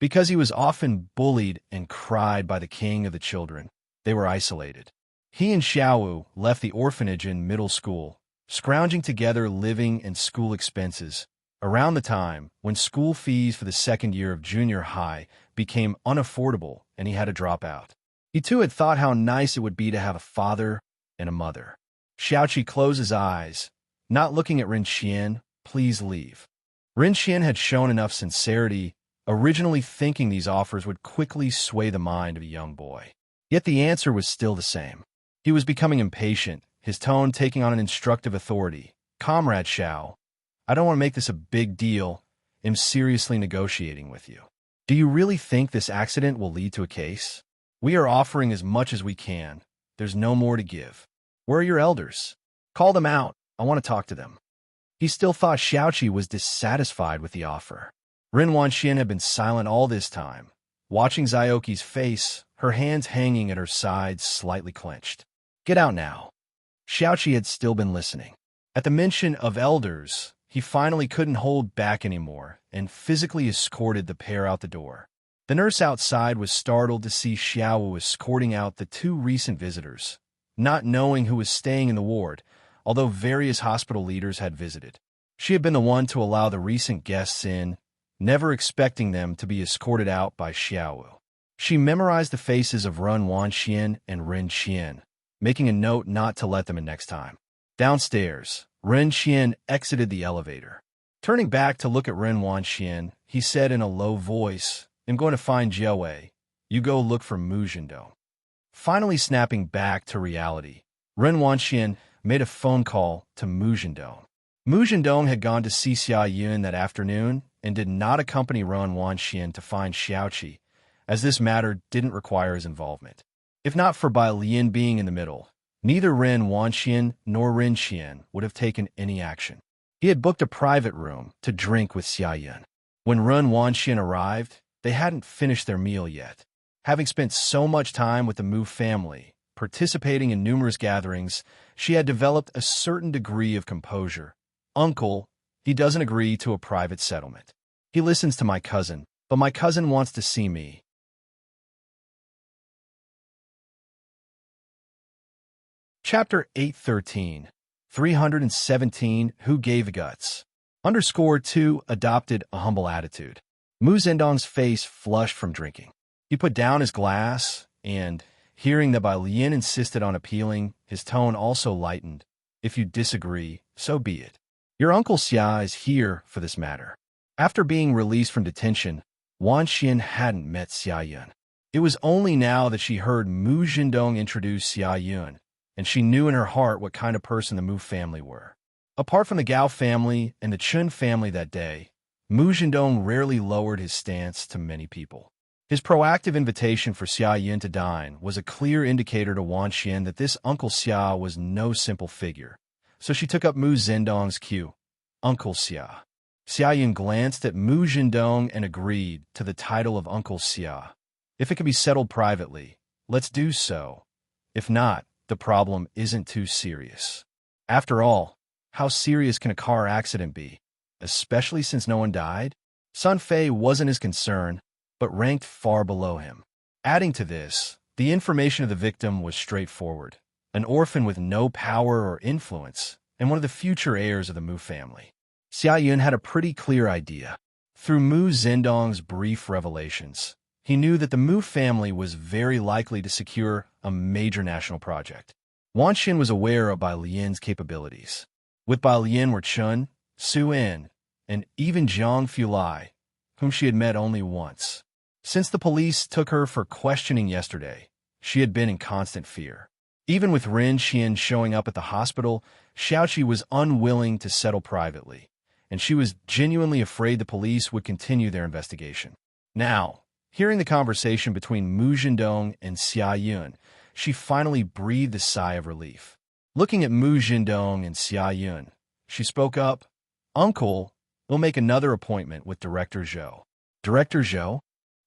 Because he was often bullied and cried by the king of the children, they were isolated. He and Xiao left the orphanage in middle school, scrounging together living and school expenses, around the time when school fees for the second year of junior high became unaffordable and he had to drop out. He too had thought how nice it would be to have a father and a mother. Xiaoqi closed his eyes, not looking at Ren Xian. "Please leave." Ren Xian had shown enough sincerity, originally thinking these offers would quickly sway the mind of a young boy. Yet the answer was still the same. He was becoming impatient, his tone taking on an instructive authority. "Comrade Xiao, I don't want to make this a big deal. I'm seriously negotiating with you. Do you really think this accident will lead to a case? We are offering as much as we can. There's no more to give. Where are your elders? Call them out. I want to talk to them." He still thought Xiaoqi was dissatisfied with the offer. Ren Wanxian had been silent all this time, watching Xiaoqi's face, her hands hanging at her sides slightly clenched. "Get out now." Xiaoqi had still been listening. At the mention of elders, he finally couldn't hold back anymore and physically escorted the pair out the door. The nurse outside was startled to see Xiao escorting out the two recent visitors, not knowing who was staying in the ward, although various hospital leaders had visited. She had been the one to allow the recent guests in, never expecting them to be escorted out by Xiao. She memorized the faces of Ren Wanxian and Ren Xian, making a note not to let them in next time. Downstairs, Ren Xian exited the elevator. Turning back to look at Ren Wanxian, he said in a low voice, "I'm going to find Jiawei. You go look for Mu Zhendong." Finally snapping back to reality, Ren Wanxian made a phone call to Mu Zhendong. Mu Zhendong had gone to see Xia Yun that afternoon, and did not accompany Ren Wanxian to find Xiaoqi, as this matter didn't require his involvement. If not for Bai Lian being in the middle, neither Ren Wanxian nor Ren Qian would have taken any action. He had booked a private room to drink with Xia Yun. When Ren Wanxian arrived, they hadn't finished their meal yet. Having spent so much time with the Mu family, participating in numerous gatherings, she had developed a certain degree of composure. Uncle, he doesn't agree to a private settlement. He listens to my cousin, but my cousin wants to see me. Chapter 813, 317 Who Gave Guts? _2 adopted a humble attitude. Mu Zhendong's face flushed from drinking. He put down his glass, and, hearing that Bai Lian insisted on appealing, his tone also lightened. If you disagree, so be it. Your uncle Xia is here for this matter. After being released from detention, Wanxian hadn't met Xia Yun. It was only now that she heard Mu Zhendong introduce Xia Yun, and she knew in her heart what kind of person the Mu family were. Apart from the Gao family and the Chun family that day, Mu Zhendong rarely lowered his stance to many people. His proactive invitation for Xia Yun to dine was a clear indicator to Wanxian that this Uncle Xia was no simple figure, so she took up Mu Zhendong's cue. Uncle Xia. Xia Yun glanced at Mu Zhendong and agreed to the title of Uncle Xia. If it can be settled privately, let's do so. If not, the problem isn't too serious. After all, how serious can a car accident be, especially since no one died? Sun Fei wasn't his concern, but ranked far below him. Adding to this, the information of the victim was straightforward. An orphan with no power or influence, and one of the future heirs of the Mu family. Xia Yun had a pretty clear idea. Through Mu Zhendong's brief revelations, he knew that the Mu family was very likely to secure a major national project. Wanxian was aware of Bai Lian's capabilities. With Bai Lian were Chun, Su En, and even Zhang Fulai, whom she had met only once. Since the police took her for questioning yesterday, she had been in constant fear. Even with Ren Qian showing up at the hospital, Xiaoqi was unwilling to settle privately, and she was genuinely afraid the police would continue their investigation. Now, hearing the conversation between Mu Zhendong and Xia Yun, she finally breathed a sigh of relief. Looking at Mu Zhendong and Xia Yun, she spoke up. Uncle, we'll make another appointment with Director Zhou. Director Zhou?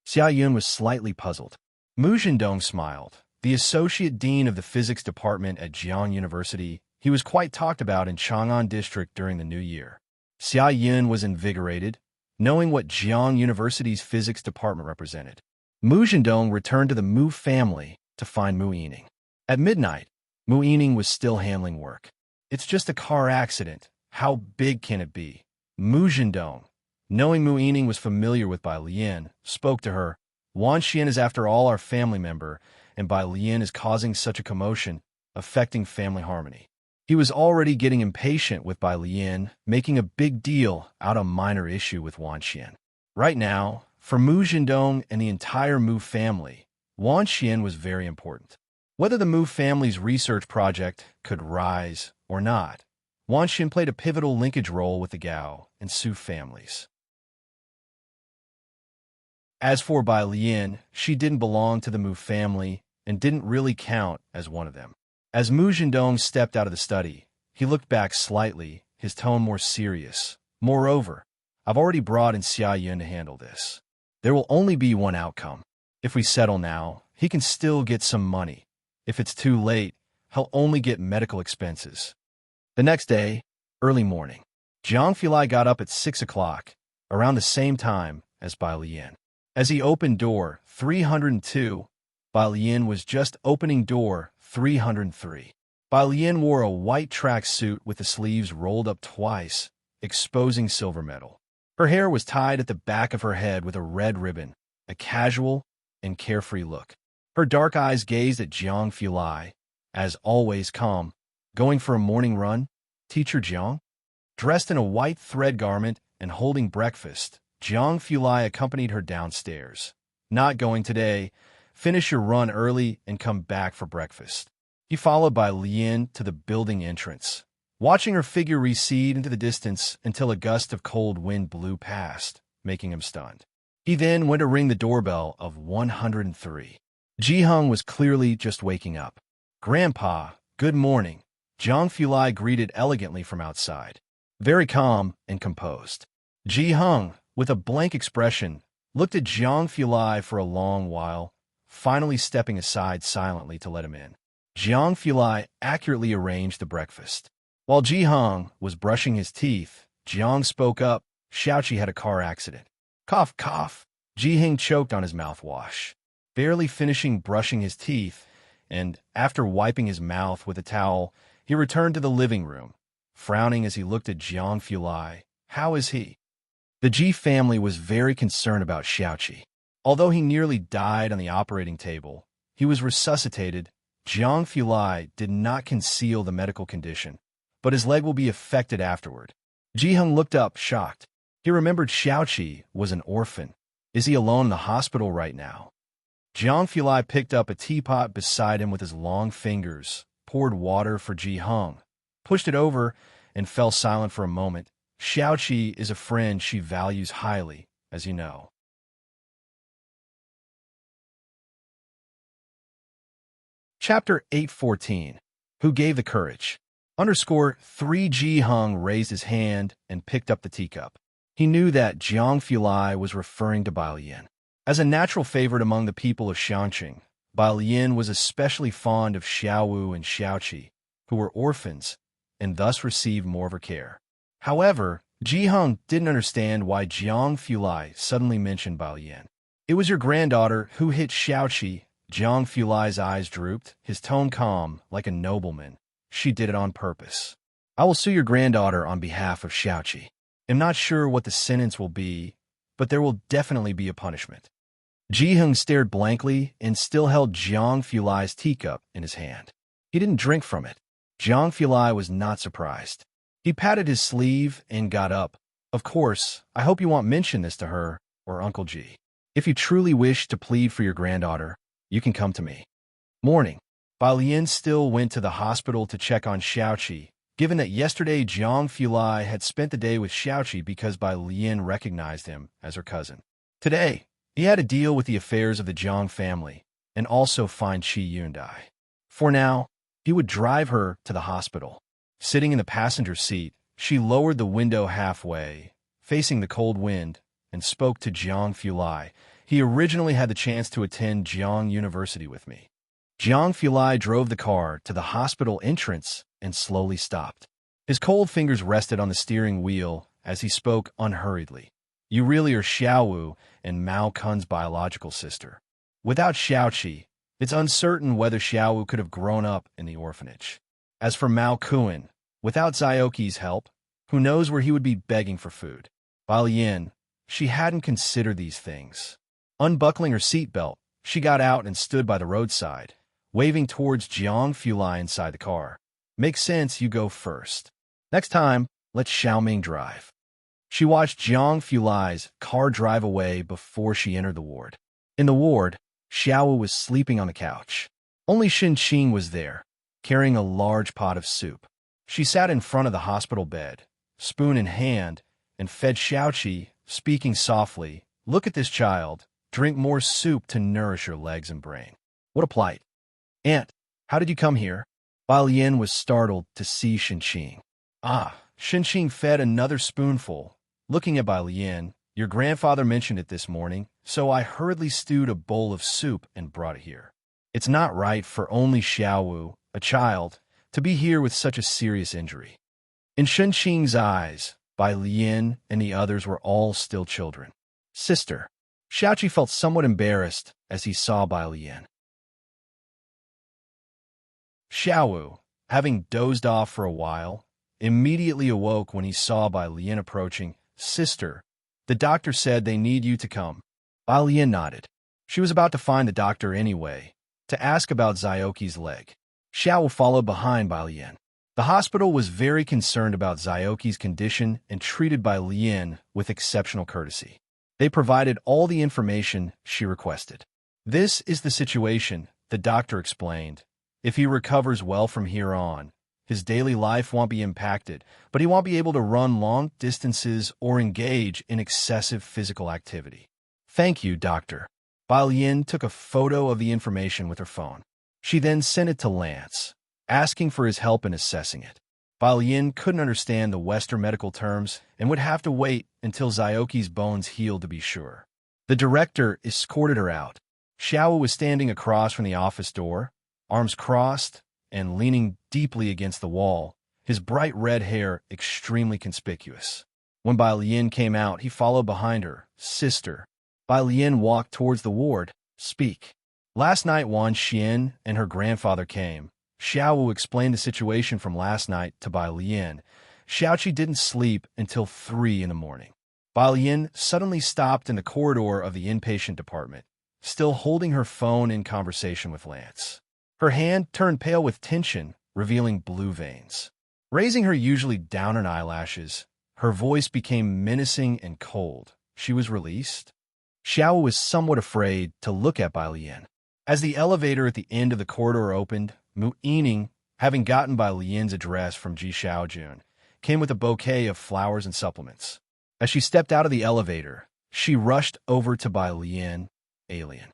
Xia Yun was slightly puzzled. Mu Zhendong smiled. The associate dean of the physics department at Jiang University, he was quite talked about in Chang'an district during the new year. Xia Yun was invigorated, knowing what Jiang University's physics department represented. Mu Zhendong returned to the Mu family to find Mu Yining. At midnight, Mu Yining was still handling work. It's just a car accident. How big can it be? Mu Zhendong, knowing Mu Yining was familiar with Bai Lian, spoke to her. Wanxian is after all our family member, and Bai Lian is causing such a commotion, affecting family harmony. He was already getting impatient with Bai Lian, making a big deal out of a minor issue with Wanxian. Right now, for Mu Zhendong and the entire Mu family, Wanxian was very important. Whether the Mu family's research project could rise or not, Wanxian played a pivotal linkage role with the Gao and Su families. As for Bai Lian, she didn't belong to the Mu family and didn't really count as one of them. As Mu Zhendong stepped out of the study, he looked back slightly, his tone more serious. Moreover, I've already brought in Xia Yun to handle this. There will only be one outcome. If we settle now, he can still get some money. If it's too late, he'll only get medical expenses. The next day, early morning, Zhang Fulai got up at 6 o'clock, around the same time as Bai Lian. As he opened door 302, Bai Lian was just opening door 303. Bai Lian wore a white tracksuit with the sleeves rolled up twice, exposing silver metal. Her hair was tied at the back of her head with a red ribbon, a casual and carefree look. Her dark eyes gazed at Zhang Fulai, as always calm. Going for a morning run, Teacher Jiang? Dressed in a white thread garment and holding breakfast, Zhang Fulai accompanied her downstairs. Not going today. Finish your run early and come back for breakfast. He followed Bai Lian to the building entrance, watching her figure recede into the distance until a gust of cold wind blew past. making him stunned. He then went to ring the doorbell of 103. Ji-hung was clearly just waking up. "Grandpa, good morning," Jiang Fulai greeted elegantly from outside. Very calm and composed. Ji-hung, with a blank expression, looked at Jiang Fulai for a long while, finally stepping aside silently to let him in. Jiang Fulai accurately arranged the breakfast. While Ji-hung was brushing his teeth, Jiang spoke up. "Xiaoqi had a car accident." Cough, cough. Ji-hung choked on his mouthwash, barely finishing brushing his teeth, and, after wiping his mouth with a towel, he returned to the living room, frowning as he looked at Jiang Fulai. "How is he?" The Ji family was very concerned about Xiaoqi. Although he nearly died on the operating table, he was resuscitated. Jiang Fulai did not conceal the medical condition, but his leg will be affected afterward. Ji-hung looked up, shocked. He remembered Xiaoqi was an orphan. Is he alone in the hospital right now? Jiang Fulai picked up a teapot beside him with his long fingers, poured water for Ji-hung, pushed it over, and fell silent for a moment. "Xiaoqi is a friend she values highly, as you know." Chapter 814. Who Gave the Courage? _3 Ji-hung raised his hand and picked up the teacup. He knew that Jiang Fulai was referring to Bai Lian. As a natural favorite among the people of Shanqing, Bai Lian was especially fond of Xiaowu and Xiaoqi, who were orphans, and thus received more of her care. However, Ji-hung didn't understand why Jiang Fulai suddenly mentioned Bai Lian. "It was your granddaughter who hit Xiaoqi." Jiang Fulai's eyes drooped, his tone calm, like a nobleman. "She did it on purpose. I will sue your granddaughter on behalf of Xiaoqi. I'm not sure what the sentence will be, but there will definitely be a punishment." Ji-hung stared blankly and still held Jiang Fulai's teacup in his hand. He didn't drink from it. Jiang Fulai was not surprised. He patted his sleeve and got up. "Of course, I hope you won't mention this to her or Uncle Ji. If you truly wish to plead for your granddaughter, you can come to me." Morning. Bai Lian still went to the hospital to check on Xiaoqi, given that yesterday Jiang Fulai had spent the day with Xiaoqi because Bai Lian recognized him as her cousin. Today, he had to deal with the affairs of the Jiang family and also find Qi Yundai. For now, he would drive her to the hospital. Sitting in the passenger seat, she lowered the window halfway, facing the cold wind, and spoke to Jiang Fulai. "He originally had the chance to attend Jiang University with me." Jiang Fulai drove the car to the hospital entrance and slowly stopped. His cold fingers rested on the steering wheel as he spoke unhurriedly. "You really are Xiaowu and Mao Kun's biological sister. Without Xiaoqi, it's uncertain whether Xiaowu could have grown up in the orphanage. As for Mao Kun, without Xiaoqi's help, who knows where he would be begging for food." Bai Lian, she hadn't considered these things. Unbuckling her seatbelt, she got out and stood by the roadside, waving towards Jiang Fulai inside the car. "Makes sense you go first. Next time, let Xiaoming drive." She watched Jiang Fulai's car drive away before she entered the ward. In the ward, Xiaowu was sleeping on the couch. Only Qing was there, carrying a large pot of soup. She sat in front of the hospital bed, spoon in hand, and fed Xiaoqi, speaking softly. "Look at this child. Drink more soup to nourish your legs and brain." "What a plight." "Aunt, how did you come here?" Bai Lian was startled to see Qing. "Ah." Qing fed another spoonful, looking at Bai Lian. "Your grandfather mentioned it this morning, so I hurriedly stewed a bowl of soup and brought it here. It's not right for only Xiaowu, a child, to be here with such a serious injury." In Qing's eyes, Bai Lian and the others were all still children. "Sister." Xiaoqi felt somewhat embarrassed as he saw Bai Lian. Xiaowu, having dozed off for a while, immediately awoke when he saw Bai Lian approaching. "Sister, the doctor said they need you to come." Bai Lian nodded. She was about to find the doctor anyway, to ask about Xiaoqi's leg. Xiaowu followed behind Bai Lian. The hospital was very concerned about Xiaoqi's condition and treated Bai Lian with exceptional courtesy. They provided all the information she requested. "This is the situation," the doctor explained. "If he recovers well from here on, His daily life won't be impacted, but he won't be able to run long distances or engage in excessive physical activity. Thank you, doctor. Bai Lian took a photo of the information with her phone. She then sent it to Lance, asking for his help in assessing it. Bai Lian couldn't understand the Western medical terms and would have to wait until Xiaoqi's bones healed to be sure. The director escorted her out. Xiao was standing across from the office door, arms crossed and leaning deeply against the wall, his bright red hair extremely conspicuous. When Bai Lian came out, he followed behind her. Sister. Bai Lian walked towards the ward. Speak. Last night Wan Xian and her grandfather came. Xiao Wu explained the situation from last night to Bai Lian. Xiaoqi didn't sleep until 3 in the morning. Bai Lian suddenly stopped in the corridor of the inpatient department, still holding her phone in conversation with Lance. Her hand turned pale with tension, revealing blue veins. Raising her usually downy eyelashes, her voice became menacing and cold. She was released? Xiao was somewhat afraid to look at Bai Lian. As the elevator at the end of the corridor opened, Mu Yining, having gotten Bai Lian's address from Ji Xiaojun, came with a bouquet of flowers and supplements. As she stepped out of the elevator, she rushed over to Bai Lian, alien.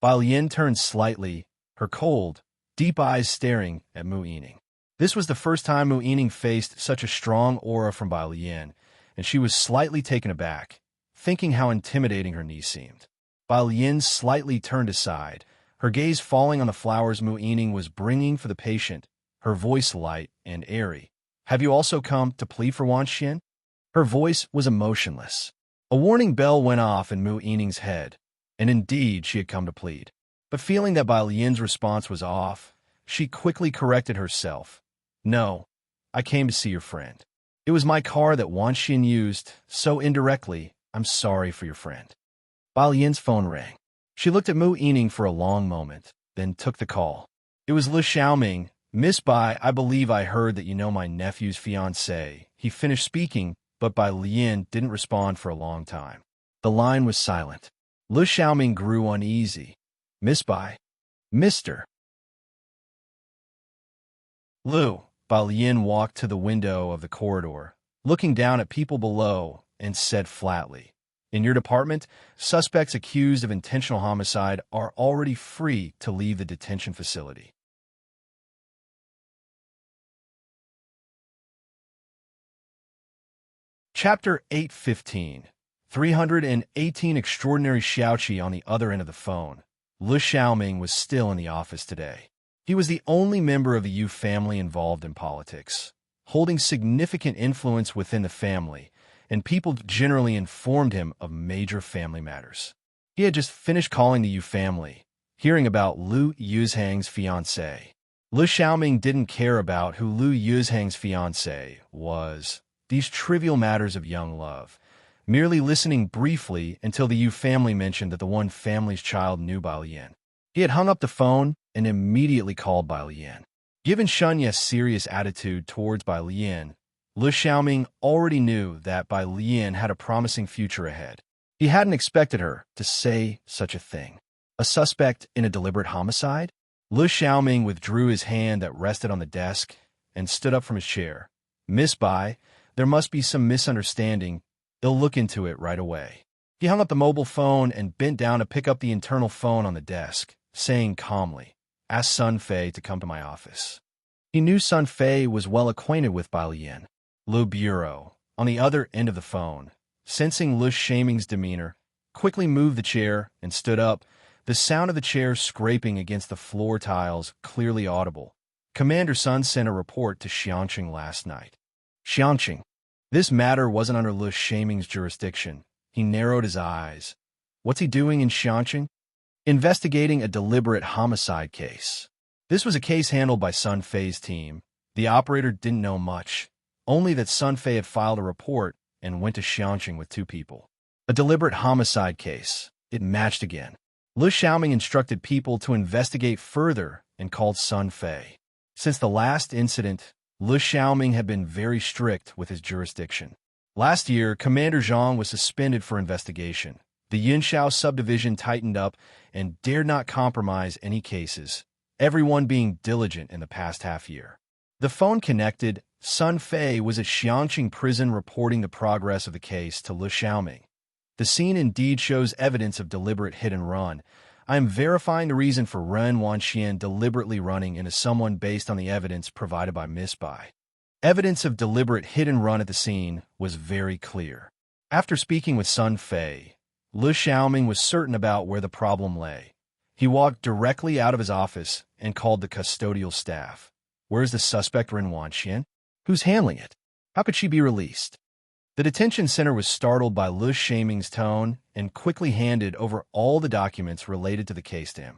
Bai Lian turned slightly, her cold, deep eyes staring at Mu Yining. This was the first time Mu Yining faced such a strong aura from Bai Lian, and she was slightly taken aback, thinking how intimidating her niece seemed. Bai Lian slightly turned aside, her gaze falling on the flowers Mu Yining was bringing for the patient, her voice light and airy. Have you also come to plead for Wan Xian? Her voice was emotionless. A warning bell went off in Mu Yining's head, and indeed she had come to plead. But feeling that Bai Lian's response was off, she quickly corrected herself. No, I came to see your friend. It was my car that Wan Xian used, so indirectly, I'm sorry for your friend. Bai Lian's phone rang. She looked at Mu Yining for a long moment, then took the call. It was Lu Xiaoming. Miss Bai, I believe I heard that you know my nephew's fiancée. He finished speaking, but Bai Lian didn't respond for a long time. The line was silent. Lu Xiaoming grew uneasy. Miss Bai. Mr. Lu. Bai Lian walked to the window of the corridor, looking down at people below, and said flatly, in your department, suspects accused of intentional homicide are already free to leave the detention facility. Chapter 815. 318 Extraordinary Xiaoqi on the other end of the phone. Lu Xiaoming was still in the office today. He was the only member of the Yu family involved in politics, holding significant influence within the family, and people generally informed him of major family matters. He had just finished calling the Yu family, hearing about Lu Yuzhang's fiancée. Lu Xiaoming didn't care about who Lu Yuzhang's fiancée was, these trivial matters of young love, merely listening briefly until the Yu family mentioned that the one family's child knew Bai Lian. He had hung up the phone and immediately called Bai Lian. Given Shunya's serious attitude towards Bai Lian, Lu Xiaoming already knew that Bai Lian had a promising future ahead. He hadn't expected her to say such a thing. A suspect in a deliberate homicide? Lu Xiaoming withdrew his hand that rested on the desk and stood up from his chair. Miss Bai, there must be some misunderstanding. They'll look into it right away. He hung up the mobile phone and bent down to pick up the internal phone on the desk, saying calmly, ask Sun Fei to come to my office. He knew Sun Fei was well acquainted with Bai Lian. Lu Bureau, on the other end of the phone, sensing Lu Xiaoming's demeanor, quickly moved the chair and stood up, the sound of the chair scraping against the floor tiles clearly audible. Commander Sun sent a report to Xianqing last night. Xianqing. This matter wasn't under Lu Xiaoming's jurisdiction. He narrowed his eyes. What's he doing in Xianqing? Investigating a deliberate homicide case. This was a case handled by Sun Fei's team. The operator didn't know much, only that Sun Fei had filed a report and went to Xianqing with 2 people. A deliberate homicide case. It matched again. Lu Xiaoming instructed people to investigate further and called Sun Fei. Since the last incident, Lu Xiaoming had been very strict with his jurisdiction. Last year, Commander Zhang was suspended for investigation. The Yunshao subdivision tightened up and dared not compromise any cases, everyone being diligent in the past half year. The phone connected. Sun Fei was at Xiangqing prison reporting the progress of the case to Lu Xiaoming. The scene indeed shows evidence of deliberate hit and run. I am verifying the reason for Ren Wanxian deliberately running into someone based on the evidence provided by Miss Bai. Evidence of deliberate hit and run at the scene was very clear. After speaking with Sun Fei, Lu Xiaoming was certain about where the problem lay. He walked directly out of his office and called the custodial staff. Where's the suspect Ren Wanxian? Who's handling it? How could she be released? The detention center was startled by Lu Xiaoming's tone and quickly handed over all the documents related to the case to him.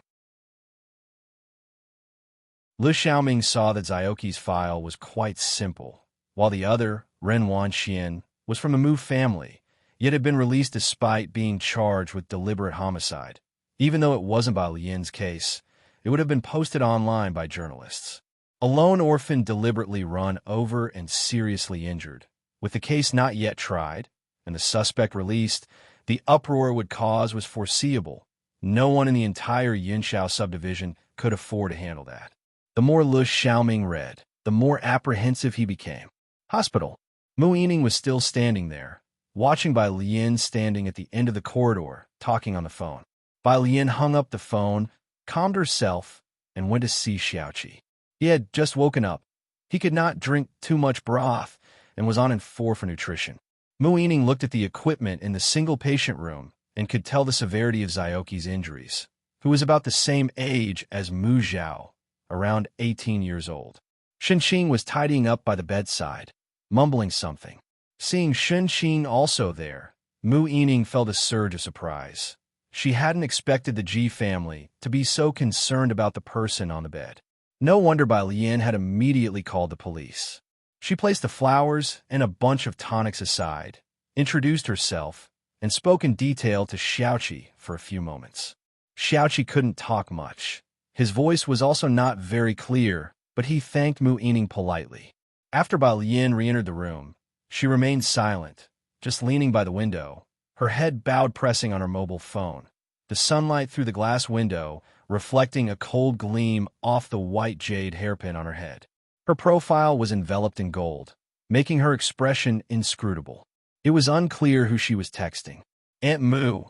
Lu Xiaoming saw that Xiaoqi's file was quite simple, while the other, Ren Wanxian, was from a Mu family, yet had been released despite being charged with deliberate homicide. Even though it wasn't by Lian's case, it would have been posted online by journalists. A lone orphan deliberately run over and seriously injured. With the case not yet tried, and the suspect released, the uproar it would cause was foreseeable. No one in the entire Yinshao subdivision could afford to handle that. The more Lu Xiaoming read, the more apprehensive he became. Hospital. Mu Yining was still standing there, watching Bai Lian standing at the end of the corridor, talking on the phone. Bai Lian hung up the phone, calmed herself, and went to see Xiaoqi. He had just woken up. He could not drink too much broth and was on N4 for nutrition. Mu Yining looked at the equipment in the single patient room and could tell the severity of Xiaoqi's injuries, who was about the same age as Mu Zhao, around 18 years old. Shenqing was tidying up by the bedside, mumbling something. Seeing Shenqing also there, Mu Yining felt a surge of surprise. She hadn't expected the Ji family to be so concerned about the person on the bed. No wonder Bai Lian had immediately called the police. She placed the flowers and a bunch of tonics aside, introduced herself, and spoke in detail to Xiaoqi for a few moments. Xiaoqi couldn't talk much. His voice was also not very clear, but he thanked Mu Yining politely. After Bai Lian re-entered the room, she remained silent, just leaning by the window, her head bowed pressing on her mobile phone. The sunlight through the glass window reflecting a cold gleam off the white jade hairpin on her head. Her profile was enveloped in gold, making her expression inscrutable. It was unclear who she was texting. Aunt Mu.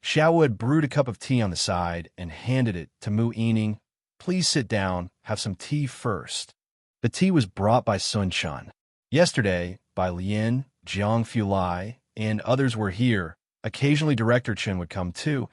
Xiao had brewed a cup of tea on the side and handed it to Mu Yining. Please sit down, have some tea first. The tea was brought by Sun Chan. Yesterday, Bai Lian, Jiang Fulai, and others were here. Occasionally Director Chen would come too,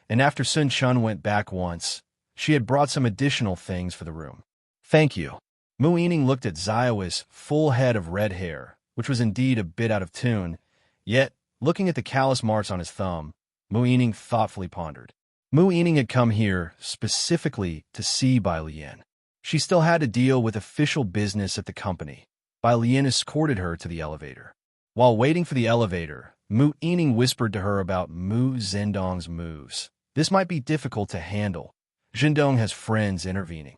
and after Sun Chan went back once, she had brought some additional things for the room. Thank you. Mu Yining looked at Xiao's full head of red hair, which was indeed a bit out of tune, yet, looking at the callous marks on his thumb, Mu Yining thoughtfully pondered. Mu Yining had come here specifically to see Bai Lian. She still had to deal with official business at the company. Bai Lian escorted her to the elevator. While waiting for the elevator, Mu Yining whispered to her about Mu Zhendong's moves. This might be difficult to handle. Zhendong has friends intervening.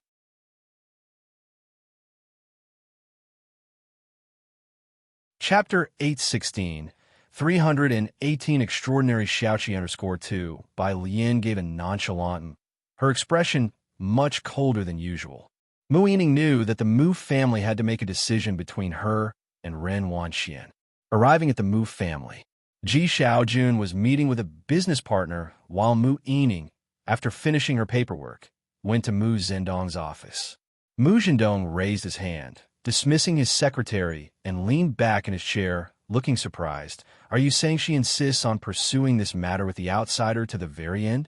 Chapter 816, 318 Extraordinary Xiaoqi_2 Bai Lian gave a nonchalant. Her expression much colder than usual. Mu Yining knew that the Mu family had to make a decision between her and Ren Wanxian. Arriving at the Mu family, Ji Xiaojun was meeting with a business partner while Mu Yining, after finishing her paperwork, went to Mu Zhendong's office. Mu Zhendong raised his hand, dismissing his secretary, and leaned back in his chair, looking surprised. Are you saying she insists on pursuing this matter with the outsider to the very end?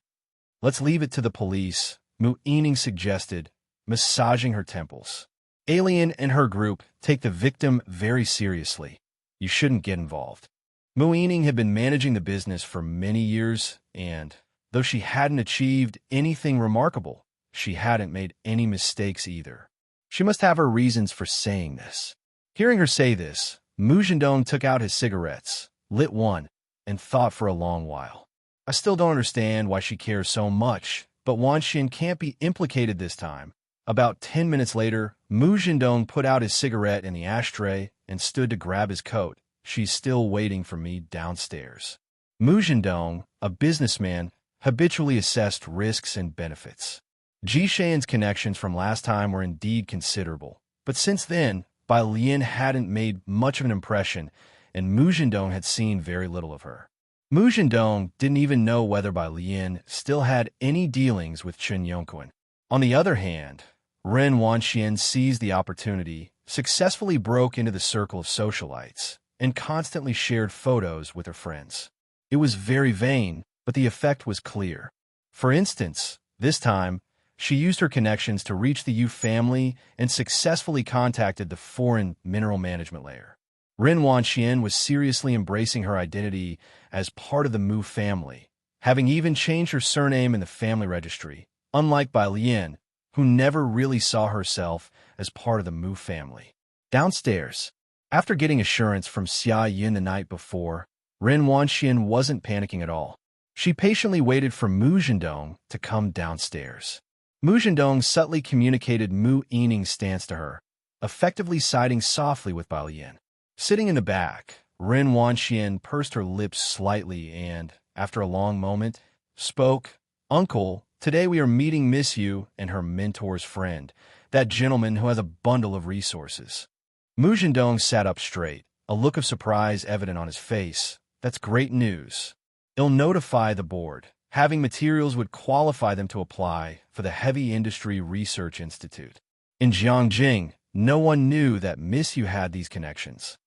Let's leave it to the police, Mu Yining suggested, massaging her temples. Alien and her group take the victim very seriously. You shouldn't get involved. Mu Yining had been managing the business for many years, and, though she hadn't achieved anything remarkable, she hadn't made any mistakes either. She must have her reasons for saying this. Hearing her say this, Mu Zhendong took out his cigarettes, lit one, and thought for a long while. I still don't understand why she cares so much, but Wanxian can't be implicated this time. About 10 minutes later, Mu Zhendong put out his cigarette in the ashtray and stood to grab his coat. She's still waiting for me downstairs. Mu Zhendong, a businessman, habitually assessed risks and benefits. Ji Shan's connections from last time were indeed considerable, But since then, Bai Lian hadn't made much of an impression, and Mu Zhendong had seen very little of her. Mu Zhendong didn't even know whether Bai Lian still had any dealings with Chen Yongquan. On the other hand, Ren Wanxian seized the opportunity, successfully broke into the circle of socialites, and constantly shared photos with her friends. It was very vain, but the effect was clear. For instance, this time, she used her connections to reach the Yu family and successfully contacted the foreign mineral management layer. Ren Wanxian was seriously embracing her identity as part of the Mu family, having even changed her surname in the family registry, unlike Bai Lian, who never really saw herself as part of the Mu family. Downstairs, after getting assurance from Xia Yin the night before, Ren Wanxian wasn't panicking at all. She patiently waited for Mu Zhendong to come downstairs. Mu Zhendong subtly communicated Mu Yining's stance to her, effectively siding softly with Bai Lian. Sitting in the back, Ren Wanxian pursed her lips slightly and, after a long moment, spoke, "Uncle, today we are meeting Miss Yu and her mentor's friend, that gentleman who has a bundle of resources." Mu Zhendong sat up straight, a look of surprise evident on his face. "That's great news. It'll notify the board. Having materials would qualify them to apply for the Heavy Industry Research Institute. In Jiangjing, no one knew that Miss Yu had these connections."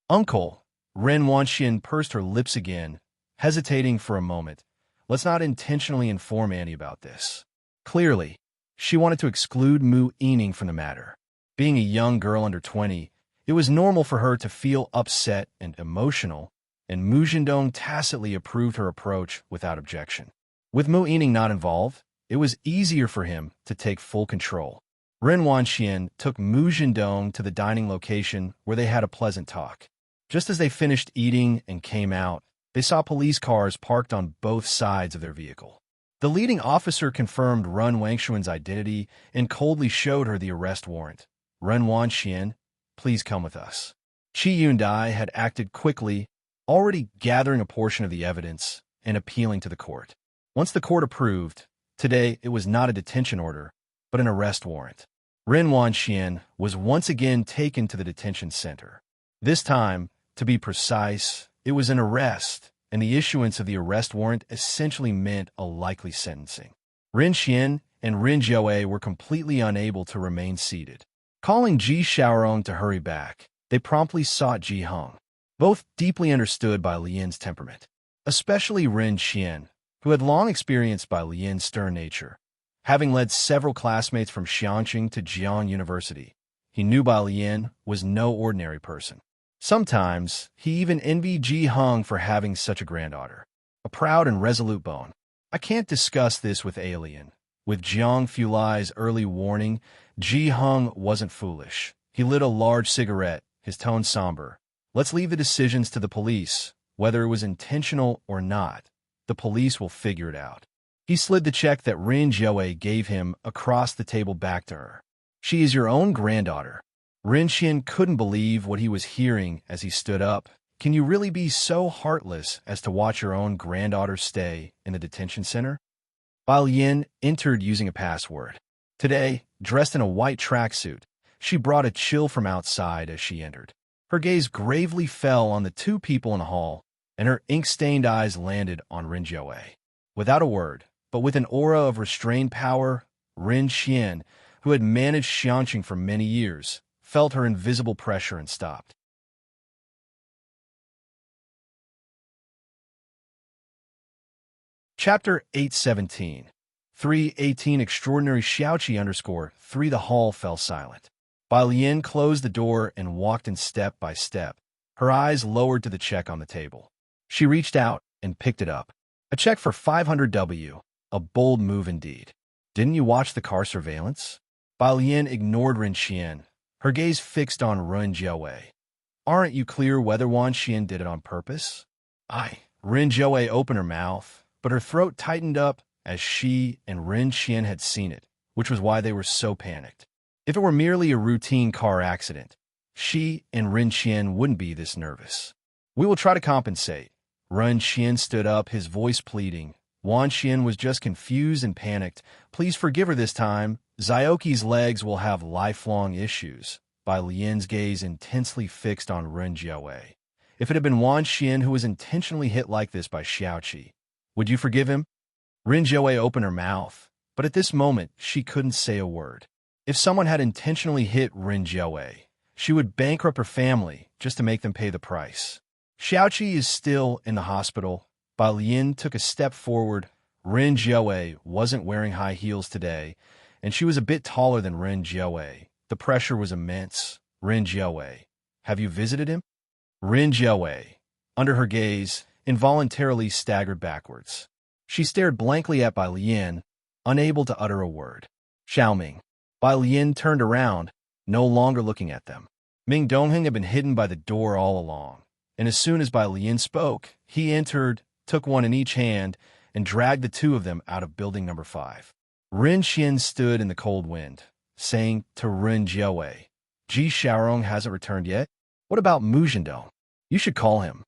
"Uncle," Ren Wanxian pursed her lips again, hesitating for a moment. "Let's not intentionally inform Annie about this." Clearly, she wanted to exclude Mu Yining from the matter. Being a young girl under 20, it was normal for her to feel upset and emotional, and Mu Zhendong tacitly approved her approach without objection. With Mu Yining not involved, it was easier for him to take full control. Ren Wanxian took Mu Zhendong to the dining location where they had a pleasant talk. Just as they finished eating and came out, they saw police cars parked on both sides of their vehicle. The leading officer confirmed Ren Wanxian's identity and coldly showed her the arrest warrant. "Ren Wanxian, please come with us." Qi Yundai had acted quickly, already gathering a portion of the evidence and appealing to the court. Once the court approved, today it was not a detention order, but an arrest warrant. Ren Wanxian was once again taken to the detention center. This time, to be precise, it was an arrest, and the issuance of the arrest warrant essentially meant a likely sentencing. Ren Xian and Ren Jiaowei were completely unable to remain seated. Calling Ji Xiaorong to hurry back, they promptly sought Ji Heng. Both deeply understood Bai Lian's temperament, especially Ren Xian, who had long experienced Bai Lian's stern nature. Having led several classmates from Xiangqing to Jiang University, he knew Bai Lian was no ordinary person. Sometimes, he even envied Ji Heng for having such a granddaughter, a proud and resolute bone. "I can't discuss this with Alien." With Jiang Fulai's early warning, Ji Heng wasn't foolish. He lit a large cigarette, his tone somber. "Let's leave the decisions to the police, whether it was intentional or not. The police will figure it out." He slid the check that Ren Jiaowei gave him across the table back to her. "She is your own granddaughter." Ren Xian couldn't believe what he was hearing as he stood up. "Can you really be so heartless as to watch your own granddaughter stay in the detention center?" Bai Lian entered using a password. Today, dressed in a white tracksuit, she brought a chill from outside as she entered. Her gaze gravely fell on the two people in the hall, and her ink-stained eyes landed on Ren Jiaowei. Without a word, but with an aura of restrained power, Ren Xian, who had managed Xiangqing for many years, felt her invisible pressure and stopped. Chapter 817 318 Extraordinary Xiaoqi _3 The hall fell silent. Bai Lian closed the door and walked in step by step, her eyes lowered to the check on the table. She reached out and picked it up. A check for 500 W, a bold move indeed. "Didn't you watch the car surveillance?" Bai Lian ignored Ren Xian, her gaze fixed on Ren Jiaowei. "Aren't you clear whether Wanxian did it on purpose?" Ren Jiaowei opened her mouth, but her throat tightened up as she and Ren Xian had seen it, which was why they were so panicked. If it were merely a routine car accident, she and Ren Xian wouldn't be this nervous. "We will try to compensate." Ren Xian stood up, his voice pleading. Wanxian was just confused and panicked. "Please forgive her this time, Zioki's legs will have lifelong issues, by Lian's gaze intensely fixed on Ren Jiawei. If it had been Wan Xian who was intentionally hit like this by Xiaoqi, would you forgive him? Ren Jiawei opened her mouth, but at this moment she couldn't say a word. If someone had intentionally hit Ren Jiawei, she would bankrupt her family just to make them pay the price. Xiaoqi is still in the hospital. Bai Lian took a step forward. Ren Jiawei wasn't wearing high heels today, and she was a bit taller than Ren Jiawei. The pressure was immense. Ren Jiawei, have you visited him? Ren Jiawei, under her gaze, involuntarily staggered backwards. She stared blankly at Bai Lian, unable to utter a word. Xiaoming. Bai Lian turned around, no longer looking at them. Ming Dongheng had been hidden by the door all along, and as soon as Bai Lian spoke, he entered, took one in each hand, and dragged the two of them out of building number 5. Ren Xian stood in the cold wind, saying to Ren Jiawei, Ji Xiaorong hasn't returned yet? What about Mu Zhendong? You should call him.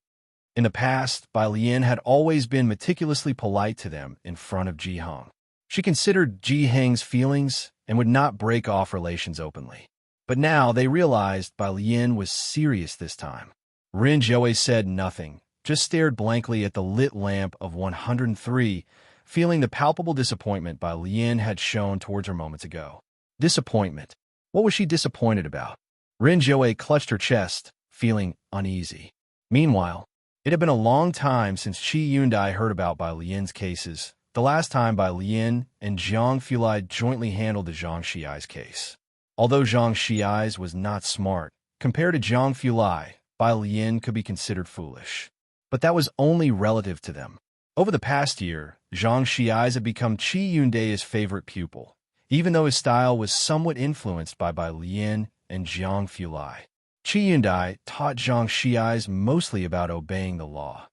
In the past, Bai Lian had always been meticulously polite to them in front of Ji Heng. She considered Ji Heng's feelings and would not break off relations openly. But now they realized Bai Lian was serious this time. Ren Jiawei said nothing, just stared blankly at the lit lamp of 103, feeling the palpable disappointment Bai Lian had shown towards her moments ago. Disappointment. What was she disappointed about? Ren Jiawei clutched her chest, feeling uneasy. Meanwhile, it had been a long time since Qi Yundai heard about Bai Lian's cases, the last time Bai Lian and Zhang Fulai jointly handled the Zhang Xiai's case. Although Zhang Xiai's was not smart, compared to Zhang Fulai, Bai Lian could be considered foolish. But that was only relative to them. Over the past year, Zhang Xiai's had become Qi Yundai's favorite pupil, even though his style was somewhat influenced by Bai Lian and Zhang Fulai. Qi Yundai taught Zhang Xiai's mostly about obeying the law.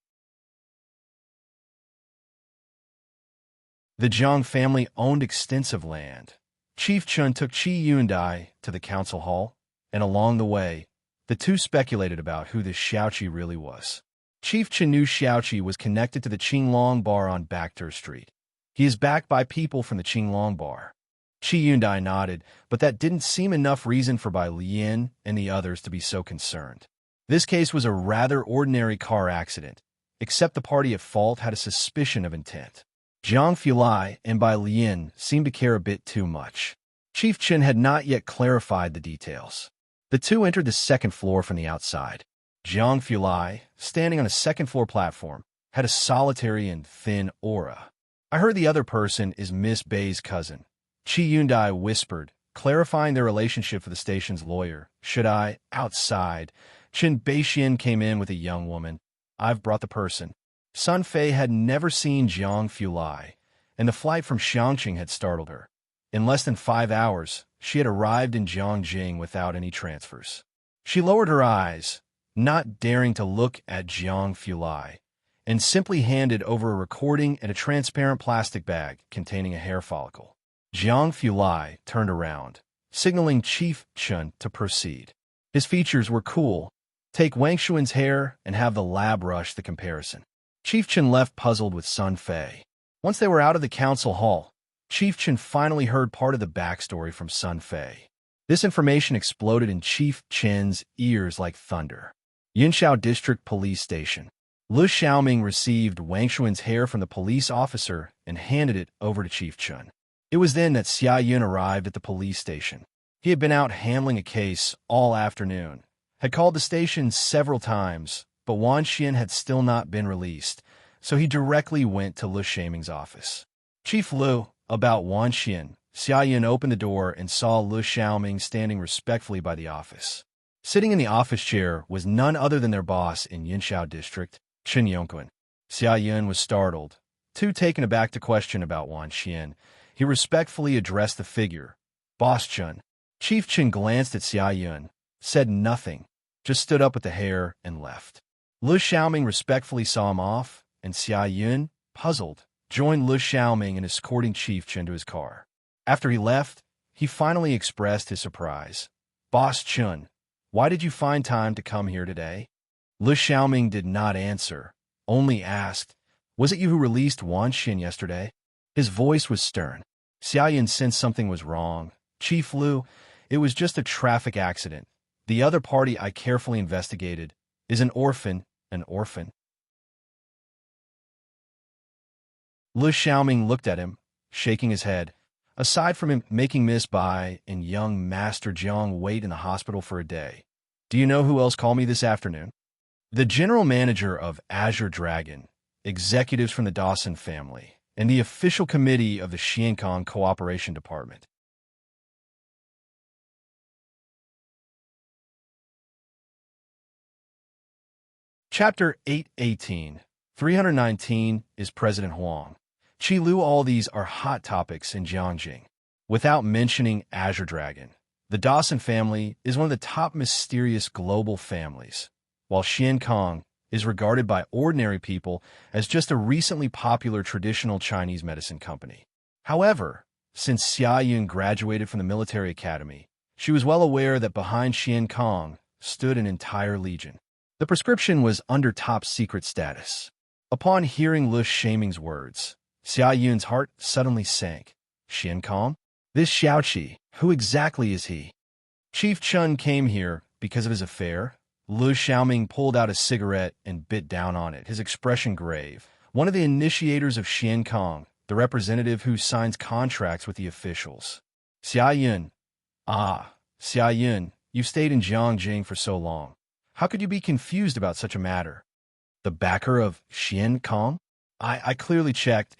The Zhang family owned extensive land. Chief Chun took Qi Yundai to the council hall, and along the way, the two speculated about who this Xiaoqi really was. Chief Chun knew Xiaoqi was connected to the Qinglong Bar on Bacter Street. He is backed by people from the Qinglong Bar. Qi Yundai nodded, but that didn't seem enough reason for Bai Lian and the others to be so concerned. This case was a rather ordinary car accident, except the party at fault had a suspicion of intent. Zhang Fulai and Bai Lian seemed to care a bit too much. Chief Chen had not yet clarified the details. The two entered the second floor from the outside. Zhang Fulai, standing on a second-floor platform, had a solitary and thin aura. I heard the other person is Miss Bei's cousin. Qi Yundai whispered, clarifying their relationship for the station's lawyer. Should I? Outside. Chen Beixian came in with a young woman. I've brought the person. Sun Fei had never seen Zhang Fulai, and the flight from Xiangqing had startled her. In less than 5 hours, she had arrived in Jiangjing without any transfers. She lowered her eyes, not daring to look at Zhang Fulai, and simply handed over a recording and a transparent plastic bag containing a hair follicle. Zhang Fulai turned around, signaling Chief Chun to proceed. His features were cool. Take Wang Xuan's hair and have the lab rush the comparison. Chief Chun left puzzled with Sun Fei. Once they were out of the council hall, Chief Chun finally heard part of the backstory from Sun Fei. This information exploded in Chief Chen's ears like thunder. Yinshao District Police Station. Lu Xiaoming received Wang Xuan's hair from the police officer and handed it over to Chief Chun. It was then that Xia Yun arrived at the police station. He had been out handling a case all afternoon, had called the station several times, but Wan Xian had still not been released, so he directly went to Lu Xiaoming's office. Chief Lu, about Wan Xian. Xia Yun opened the door and saw Lu Xiaoming standing respectfully by the office. Sitting in the office chair was none other than their boss in Yinshao District, Chen Yongquan. Xia Yun was startled, too taken aback to question about Wan Xian. He respectfully addressed the figure. Boss Chun. Chief Chen glanced at Xia Yun, said nothing, just stood up with the hair and left. Lu Xiaoming respectfully saw him off, and Xia Yun, puzzled, joined Lu Xiaoming in escorting Chief Chen to his car. After he left, he finally expressed his surprise. Boss Chun, why did you find time to come here today? Lu Xiaoming did not answer, only asked, was it you who released Wan Xin yesterday? His voice was stern. Xia Yun sensed something was wrong. Chief Lu, it was just a traffic accident. The other party I carefully investigated is an orphan. An orphan? Lu Xiaoming looked at him, shaking his head. Aside from him making Miss Bai and young Master Jiang wait in the hospital for a day, do you know who else called me this afternoon? The general manager of Azure Dragon, executives from the Dawson family, and the official committee of the Xiankong Cooperation Department. Chapter 818, 319 is President Huang. Qi Lu. All these are hot topics in Jiangjing. Without mentioning Azure Dragon, the Dawson family is one of the top mysterious global families, while Xiankong is regarded by ordinary people as just a recently popular traditional Chinese medicine company. However, since Xia Yun graduated from the military academy, she was well aware that behind Xiankong stood an entire legion. The prescription was under top secret status. Upon hearing Lu Xiaoming's words, Xia Yun's heart suddenly sank. Xiankong? This Xiaoqi, who exactly is he? Chief Chun came here because of his affair. Lu Xiaoming pulled out a cigarette and bit down on it, his expression grave. One of the initiators of Xiankong, the representative who signs contracts with the officials. Xia Yun. Ah, Xia Yun, you've stayed in Jiangjing for so long. How could you be confused about such a matter? The backer of Xiankong? I clearly checked.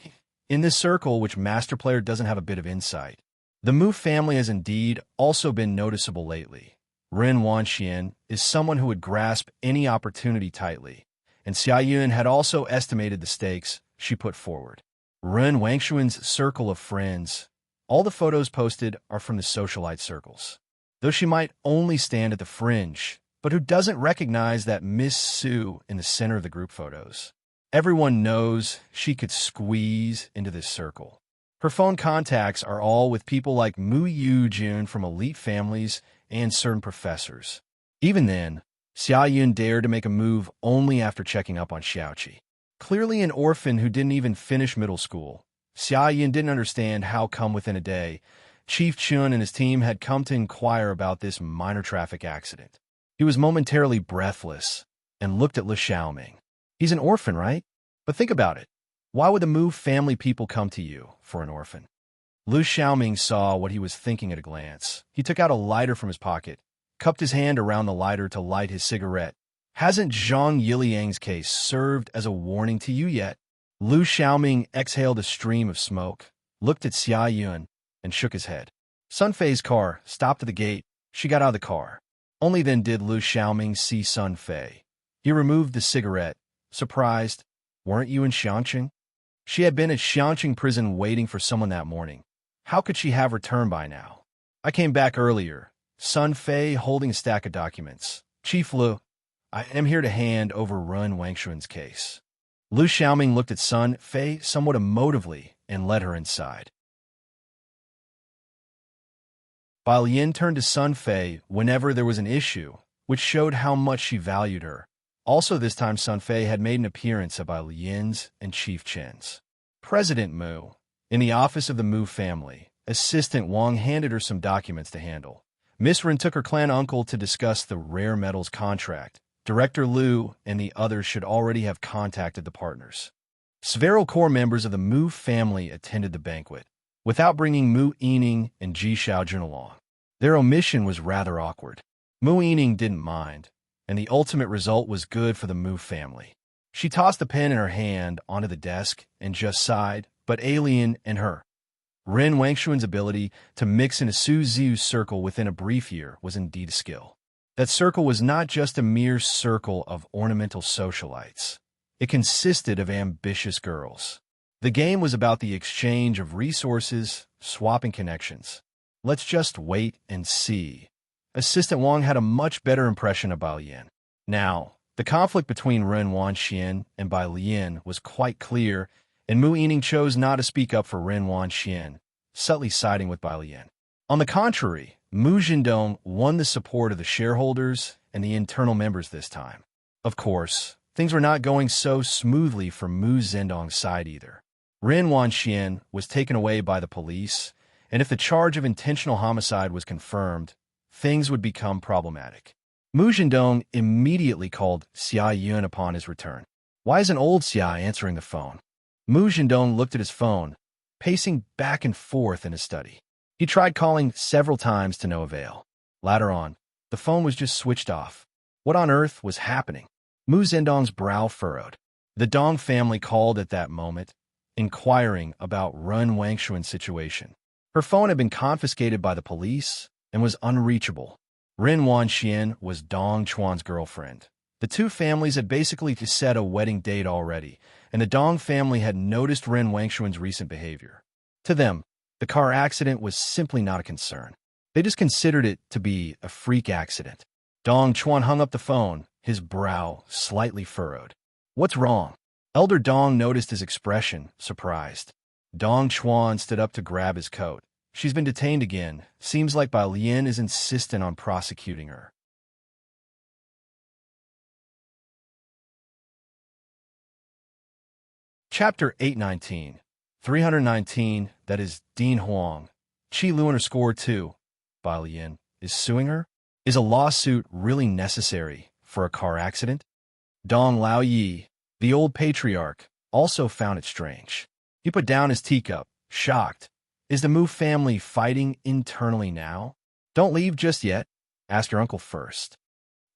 In this circle, which Master Player doesn't have a bit of insight. The Mu family has indeed also been noticeable lately. Ren Wanxian is someone who would grasp any opportunity tightly, and Xia Yun had also estimated the stakes she put forward. Ren Wangshuan's circle of friends. All the photos posted are from the socialite circles. Though she might only stand at the fringe, but who doesn't recognize that Miss Su in the center of the group photos? Everyone knows she could squeeze into this circle. Her phone contacts are all with people like Mu Yujun from elite families and certain professors. Even then, Xia Yun dared to make a move only after checking up on Xiaoqi. Clearly an orphan who didn't even finish middle school, Xia Yun didn't understand how come within a day, Chief Chun and his team had come to inquire about this minor traffic accident. He was momentarily breathless and looked at Lu Xiaoming. He's an orphan, right? But think about it. Why would the Mu family people come to you for an orphan? Lu Xiaoming saw what he was thinking at a glance. He took out a lighter from his pocket, cupped his hand around the lighter to light his cigarette. Hasn't Zhang Yiliang's case served as a warning to you yet? Lu Xiaoming exhaled a stream of smoke, looked at Xia Yun, and shook his head. Sun Fei's car stopped at the gate. She got out of the car. Only then did Lu Xiaoming see Sun Fei. He removed the cigarette, surprised. Weren't you in Xianqing? She had been at Xianqing prison waiting for someone that morning. How could she have returned by now? I came back earlier. Sun Fei holding a stack of documents. Chief Lu, I am here to hand over Ren Wangshuan's case. Lu Xiaoming looked at Sun Fei somewhat emotively and led her inside. Bai Lian turned to Sun Fei whenever there was an issue, which showed how much she valued her. Also this time Sun Fei had made an appearance at Bai Lian's and Chief Chen's. President Mu. In the office of the Mu family, Assistant Wang handed her some documents to handle. Miss Ren took her clan uncle to discuss the rare metals contract. Director Liu and the others should already have contacted the partners. Several core members of the Mu family attended the banquet, without bringing Mu Yining and Ji Xiaojun along. Their omission was rather awkward. Mu Yining didn't mind, and the ultimate result was good for the Mu family. She tossed the pen in her hand onto the desk and just sighed, but alien and her. Ren Wangshuan's ability to mix in a Su Ziu's circle within a brief year was indeed a skill. That circle was not just a mere circle of ornamental socialites. It consisted of ambitious girls. The game was about the exchange of resources, swapping connections. Let's just wait and see. Assistant Wang had a much better impression of Bai Lian. Now, the conflict between Ren Wanxian and Bai Lian was quite clear, and Mu Yining chose not to speak up for Ren Wanxian, subtly siding with Bai Lian. On the contrary, Mu Jindong won the support of the shareholders and the internal members this time. Of course, things were not going so smoothly for Mu Zhendong's side either. Ren Wanxian was taken away by the police, and if the charge of intentional homicide was confirmed, things would become problematic. Mu Zhendong immediately called Xia Yun upon his return. Why isn't old Xia answering the phone? Mu Zhendong looked at his phone, pacing back and forth in his study. He tried calling several times to no avail. Later on, the phone was just switched off. What on earth was happening? Mu Zhendong's brow furrowed. The Dong family called at that moment, inquiring about Ren Wangshuan's situation. Her phone had been confiscated by the police and was unreachable. Ren Wanxian was Dong Chuan's girlfriend. The two families had basically set a wedding date already, and the Dong family had noticed Ren Wangshuan's recent behavior. To them, the car accident was simply not a concern. They just considered it to be a freak accident. Dong Chuan hung up the phone, his brow slightly furrowed. What's wrong? Elder Dong noticed his expression, surprised. Dong Chuan stood up to grab his coat. She's been detained again. Seems like Bai Lian is insistent on prosecuting her. Chapter 819. 319, that is Dean Huang. Qi Lunar score 2. Bai Lian is suing her? Is a lawsuit really necessary for a car accident? Dong Lao Yi, the old patriarch, also found it strange. He put down his teacup, shocked. Is the Mu family fighting internally now? Don't leave just yet. Ask your uncle first.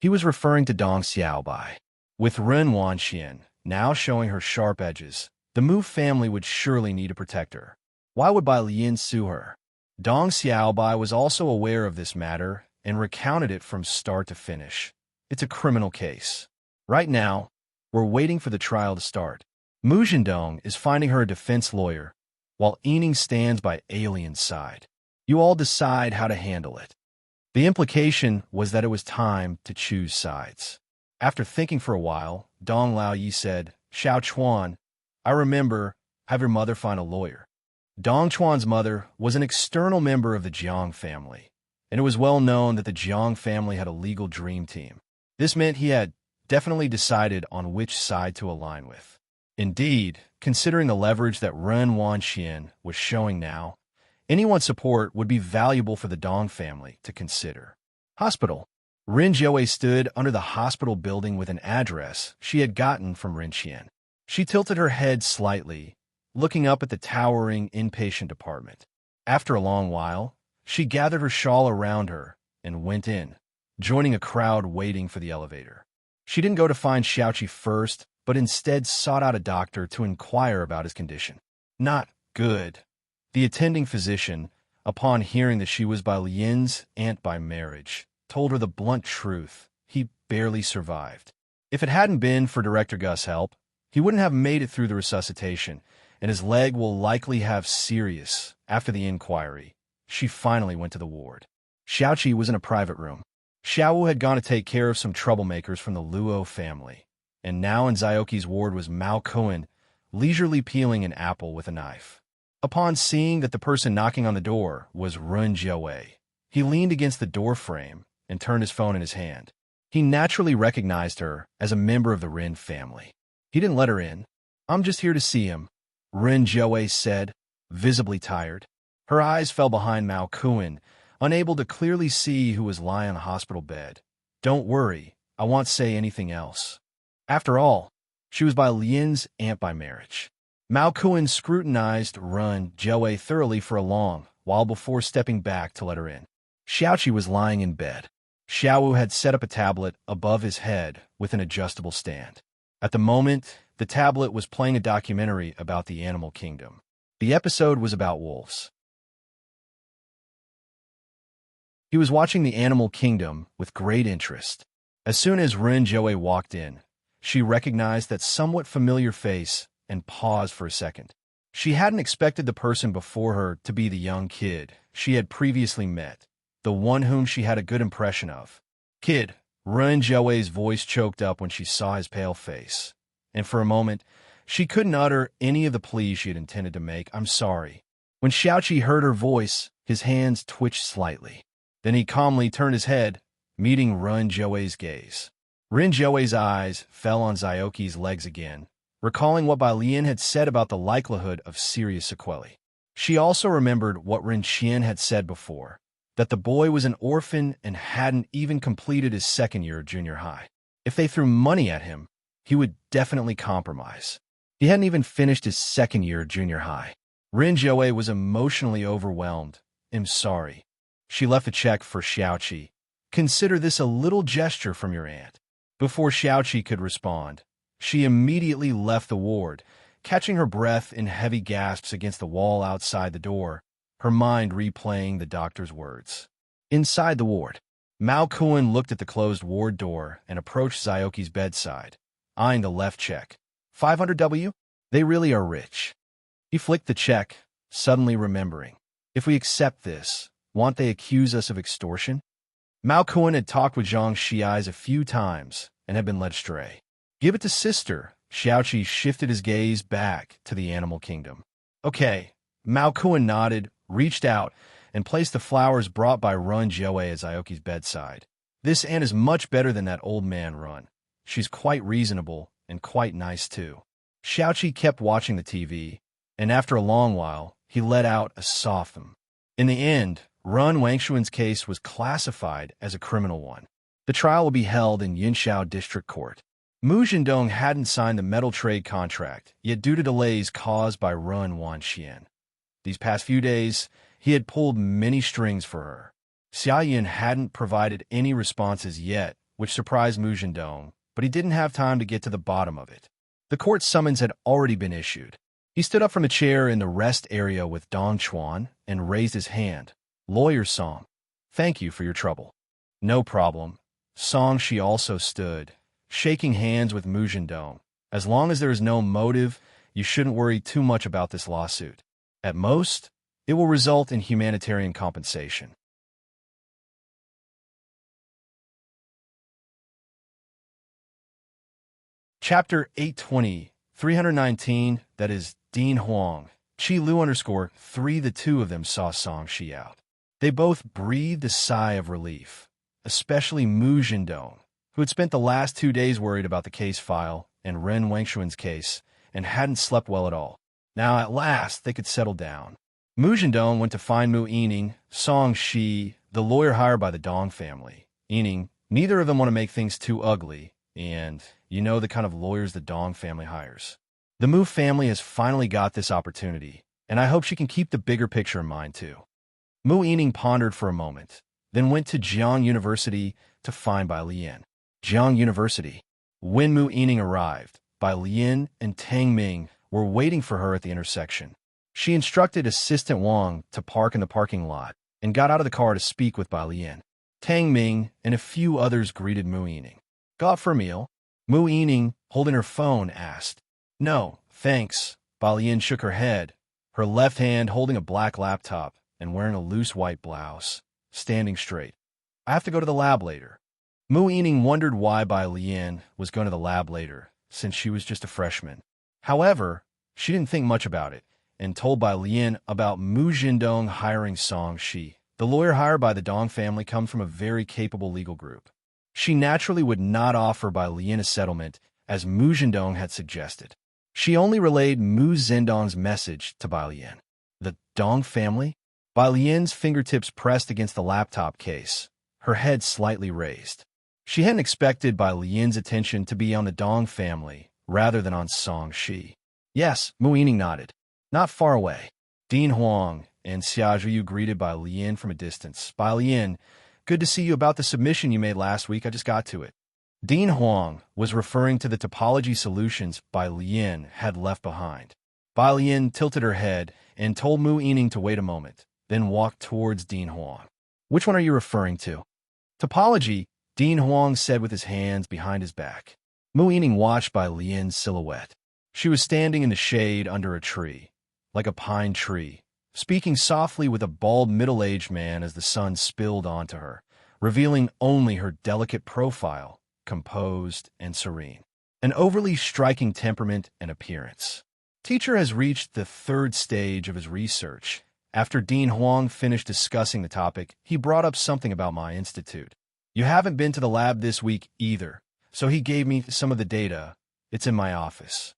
He was referring to Dong Xiaobai. With Ren Wanxian now showing her sharp edges, the Mu family would surely need a protector. Why would Bai Lian sue her? Dong Xiaobai was also aware of this matter and recounted it from start to finish. It's a criminal case. Right now, we're waiting for the trial to start. Mu Zhendong is finding her a defense lawyer, while Ening stands by Alien's side. You all decide how to handle it. The implication was that it was time to choose sides. After thinking for a while, Dong Lao Yi said, Xiao Chuan, I remember, have your mother find a lawyer. Dong Chuan's mother was an external member of the Jiang family, and it was well known that the Jiang family had a legal dream team. This meant he had definitely decided on which side to align with. Indeed, considering the leverage that Ren Wanxian was showing now, anyone's support would be valuable for the Dong family to consider. Hospital. Ren Jiawei stood under the hospital building with an address she had gotten from Ren Qian. She tilted her head slightly, looking up at the towering inpatient department. After a long while, she gathered her shawl around her and went in, joining a crowd waiting for the elevator. She didn't go to find Xiaoqi first, but instead sought out a doctor to inquire about his condition. Not good. The attending physician, upon hearing that she was Bai Lian's aunt by marriage, told her the blunt truth. He barely survived. If it hadn't been for Director Gus' help, he wouldn't have made it through the resuscitation, and his leg will likely have serious. After the inquiry, she finally went to the ward. Xiaoqi was in a private room. Xiaowu had gone to take care of some troublemakers from the Luo family, and now in Zioki's ward was Mao Cohen, leisurely peeling an apple with a knife. Upon seeing that the person knocking on the door was Ren Jiawei, he leaned against the door frame and turned his phone in his hand. He naturally recognized her as a member of the Ren family. He didn't let her in. I'm just here to see him, Ren Jiawei said, visibly tired. Her eyes fell behind Mao Kuan, unable to clearly see who was lying on the hospital bed. Don't worry, I won't say anything else. After all, she was Bai Lian's aunt by marriage. Mao Kuan scrutinized Ren Jiawei thoroughly for a long while before stepping back to let her in. Xiaoqi was lying in bed. Xiaowu had set up a tablet above his head with an adjustable stand. At the moment, the tablet was playing a documentary about the animal kingdom. The episode was about wolves. He was watching the animal kingdom with great interest. As soon as Ren Jiawei walked in, she recognized that somewhat familiar face and paused for a second. She hadn't expected the person before her to be the young kid she had previously met, the one whom she had a good impression of. Kid, Ren Jiawei's voice choked up when she saw his pale face, and for a moment, she couldn't utter any of the pleas she had intended to make. I'm sorry. When Xiaoqi heard her voice, his hands twitched slightly. Then he calmly turned his head, meeting Ren Jiawei's gaze. Ren Jiawei's eyes fell on Zioki's legs again, recalling what Bai Lian had said about the likelihood of serious sequelae. She also remembered what Ren Qian had said before, that the boy was an orphan and hadn't even completed his second year of junior high. If they threw money at him, he would definitely compromise. He hadn't even finished his second year of junior high. Ren Jiaowei was emotionally overwhelmed. "I'm sorry." She left a check for Xiaoqi. "Consider this a little gesture from your aunt." Before Xiaoqi could respond, she immediately left the ward, catching her breath in heavy gasps against the wall outside the door, her mind replaying the doctor's words. Inside the ward, Mao Kuan looked at the closed ward door and approached Xiaoqi's bedside, eyeing the left check. 500W? They really are rich. He flicked the check, suddenly remembering. If we accept this, won't they accuse us of extortion? Mao Kuan had talked with Zhang Xiais a few times and had been led astray. Give it to sister. Xiaoqi shifted his gaze back to the animal kingdom. Okay. Mao Kuan nodded, reached out, and placed the flowers brought by Run Jiaowei at Xiaoqi's bedside. This aunt is much better than that old man Run. She's quite reasonable and quite nice too. Xiaoqi kept watching the TV, and after a long while, he let out a soft In the end, Run Wangshuan's case was classified as a criminal one. The trial will be held in Yinshao District Court. Mu Zhendong hadn't signed the metal trade contract, yet due to delays caused by Run Wanxian. These past few days, he had pulled many strings for her. Xia Yin hadn't provided any responses yet, which surprised Mu Zhendong, but he didn't have time to get to the bottom of it. The court summons had already been issued. He stood up from a chair in the rest area with Dong Chuan and raised his hand. Lawyer Song, thank you for your trouble. No problem. Song Shi also stood, shaking hands with Mu Zhendong. As long as there is no motive, you shouldn't worry too much about this lawsuit. At most, it will result in humanitarian compensation. Chapter 820, 319, that is, Dean Huang, Qi Lu _3. The two of them saw Song Shi out. They both breathed a sigh of relief, especially Mu Zhendong, who had spent the last 2 days worried about the case file and Ren Wangshuan's case and hadn't slept well at all. Now, at last, they could settle down. Mu Zhendong went to find Mu Yining, Song Shi, the lawyer hired by the Dong family. Yining, neither of them want to make things too ugly, and you know the kind of lawyers the Dong family hires. The Mu family has finally got this opportunity, and I hope she can keep the bigger picture in mind too. Mu Yining pondered for a moment, then went to Jiang University to find Bai Lian. Jiang University. When Mu Yining arrived, Bai Lian and Tang Ming were waiting for her at the intersection. She instructed Assistant Wang to park in the parking lot and got out of the car to speak with Bai Lian. Tang Ming and a few others greeted Mu Yining. Go out for a meal? Mu Yining, holding her phone, asked. No, thanks. Bai Lian shook her head, her left hand holding a black laptop and wearing a loose white blouse, standing straight. I have to go to the lab later. Mu Yining wondered why Bai Lian was going to the lab later, since she was just a freshman. However, she didn't think much about it, and told Bai Lian about Mu Zhendong hiring Song Shi. The lawyer hired by the Dong family comes from a very capable legal group. She naturally would not offer Bai Lian a settlement, as Mu Zhendong had suggested. She only relayed Mu Zhendong's message to Bai Lian. The Dong family? Bai Lian's fingertips pressed against the laptop case, her head slightly raised. She hadn't expected Bai Lian's attention to be on the Dong family rather than on Song Shi. Yes, Mu Yining nodded. Not far away. Dean Huang and Xia Zhiyu greeted Bai Lian from a distance. Bai Lian, good to see you. About the submission you made last week. I just got to it. Dean Huang was referring to the topology solutions Bai Lian had left behind. Bai Lian tilted her head and told Mu Yining to wait a moment, then walked towards Dean Huang. Which one are you referring to? Topology, Dean Huang said with his hands behind his back. Mu Yining watched Bai Lian's silhouette. She was standing in the shade under a tree, like a pine tree, speaking softly with a bald middle-aged man as the sun spilled onto her, revealing only her delicate profile, composed and serene. An overly striking temperament and appearance. Teacher has reached the third stage of his research. After Dean Huang finished discussing the topic, he brought up something about my institute. You haven't been to the lab this week either, so he gave me some of the data. It's in my office.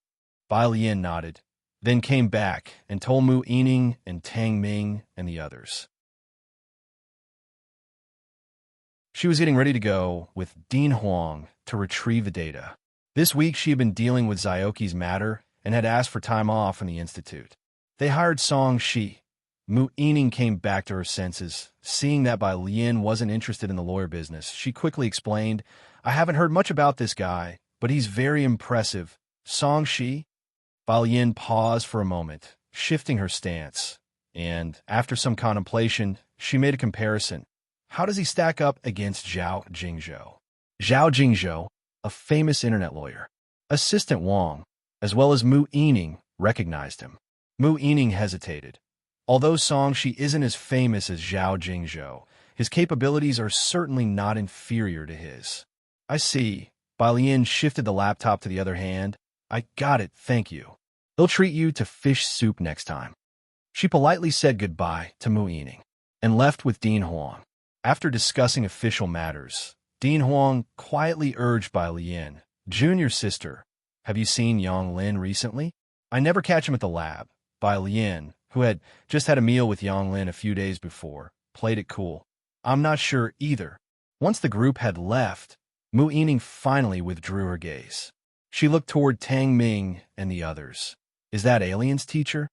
Bai Lian nodded, then came back and told Mu Yining and Tang Ming and the others. She was getting ready to go with Dean Huang to retrieve the data. This week she had been dealing with Zioki's matter and had asked for time off from the institute. They hired Song Shi. Mu Yining came back to her senses. Seeing that Bai Lian wasn't interested in the lawyer business, she quickly explained, "I haven't heard much about this guy, but he's very impressive." Song Shi? Bai Lian paused for a moment, shifting her stance, and, after some contemplation, she made a comparison. How does he stack up against Zhao Jingzhou? Zhao Jingzhou, a famous internet lawyer. Assistant Wang, as well as Mu Yining, recognized him. Mu Yining hesitated. Although Song Shi isn't as famous as Zhao Jingzhou, his capabilities are certainly not inferior to his. I see. Bai Lian shifted the laptop to the other hand. I got it, thank you. They'll treat you to fish soup next time. She politely said goodbye to Mu Yining and left with Dean Huang. After discussing official matters, Dean Huang quietly urged Bai Lian, "Junior sister, have you seen Yang Lin recently? I never catch him at the lab." Bai Lian, who had just had a meal with Yang Lin a few days before, played it cool. "I'm not sure either." Once the group had left, Mu Yining finally withdrew her gaze. She looked toward Tang Ming and the others. "Is that Alien's teacher?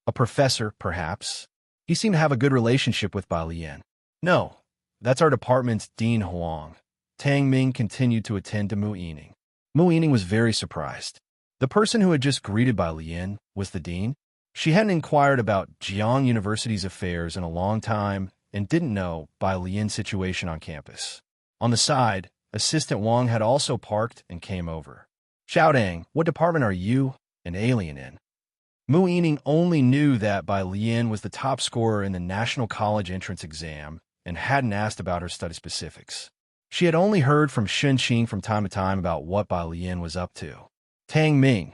A professor, perhaps?" He seemed to have a good relationship with Bai Lian. "No, that's our department's Dean Huang." Tang Ming continued to attend to Mu Yining. Mu Yining was very surprised. The person who had just greeted Bai Lian was the dean. She hadn't inquired about Jiang University's affairs in a long time and didn't know Bai Lian's situation on campus. On the side, Assistant Wang had also parked and came over. "Xiaodang, what department are you and Alien in?" Mu Yining only knew that Bai Lian was the top scorer in the National College entrance exam and hadn't asked about her study specifics. She had only heard from Shunqing from time to time about what Bai Lian was up to. Tang Ming,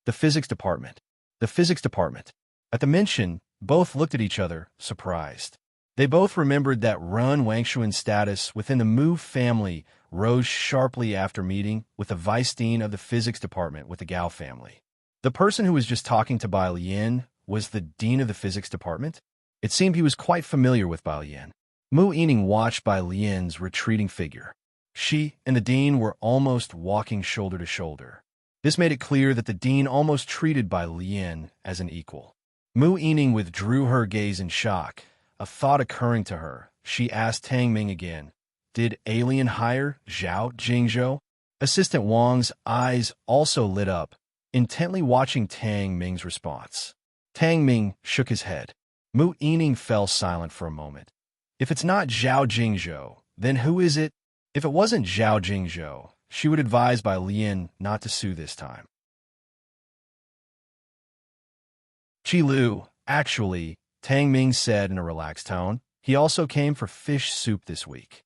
the physics department. The physics department. At the mention, both looked at each other, surprised. They both remembered that Run Wangshuan's status within the Mu family rose sharply after meeting with the vice dean of the physics department with the Gao family. The person who was just talking to Bai Lian was the dean of the physics department. It seemed he was quite familiar with Bai Lian. Mu Yining watched Bai Lian's retreating figure. She and the dean were almost walking shoulder to shoulder. This made it clear that the dean almost treated Bai Lian as an equal. Mu Yining withdrew her gaze in shock. A thought occurring to her, she asked Tang Ming again, "Did Alien hire Zhao Jingzhou?" Assistant Wang's eyes also lit up, intently watching Tang Ming's response. Tang Ming shook his head. Mu Yining fell silent for a moment. If it's not Zhao Jingzhou, then who is it? If it wasn't Zhao Jingzhou, she would advise Bai Lian not to sue this time. "Qi Lu, actually," Tang Ming said in a relaxed tone. "He also came for fish soup this week."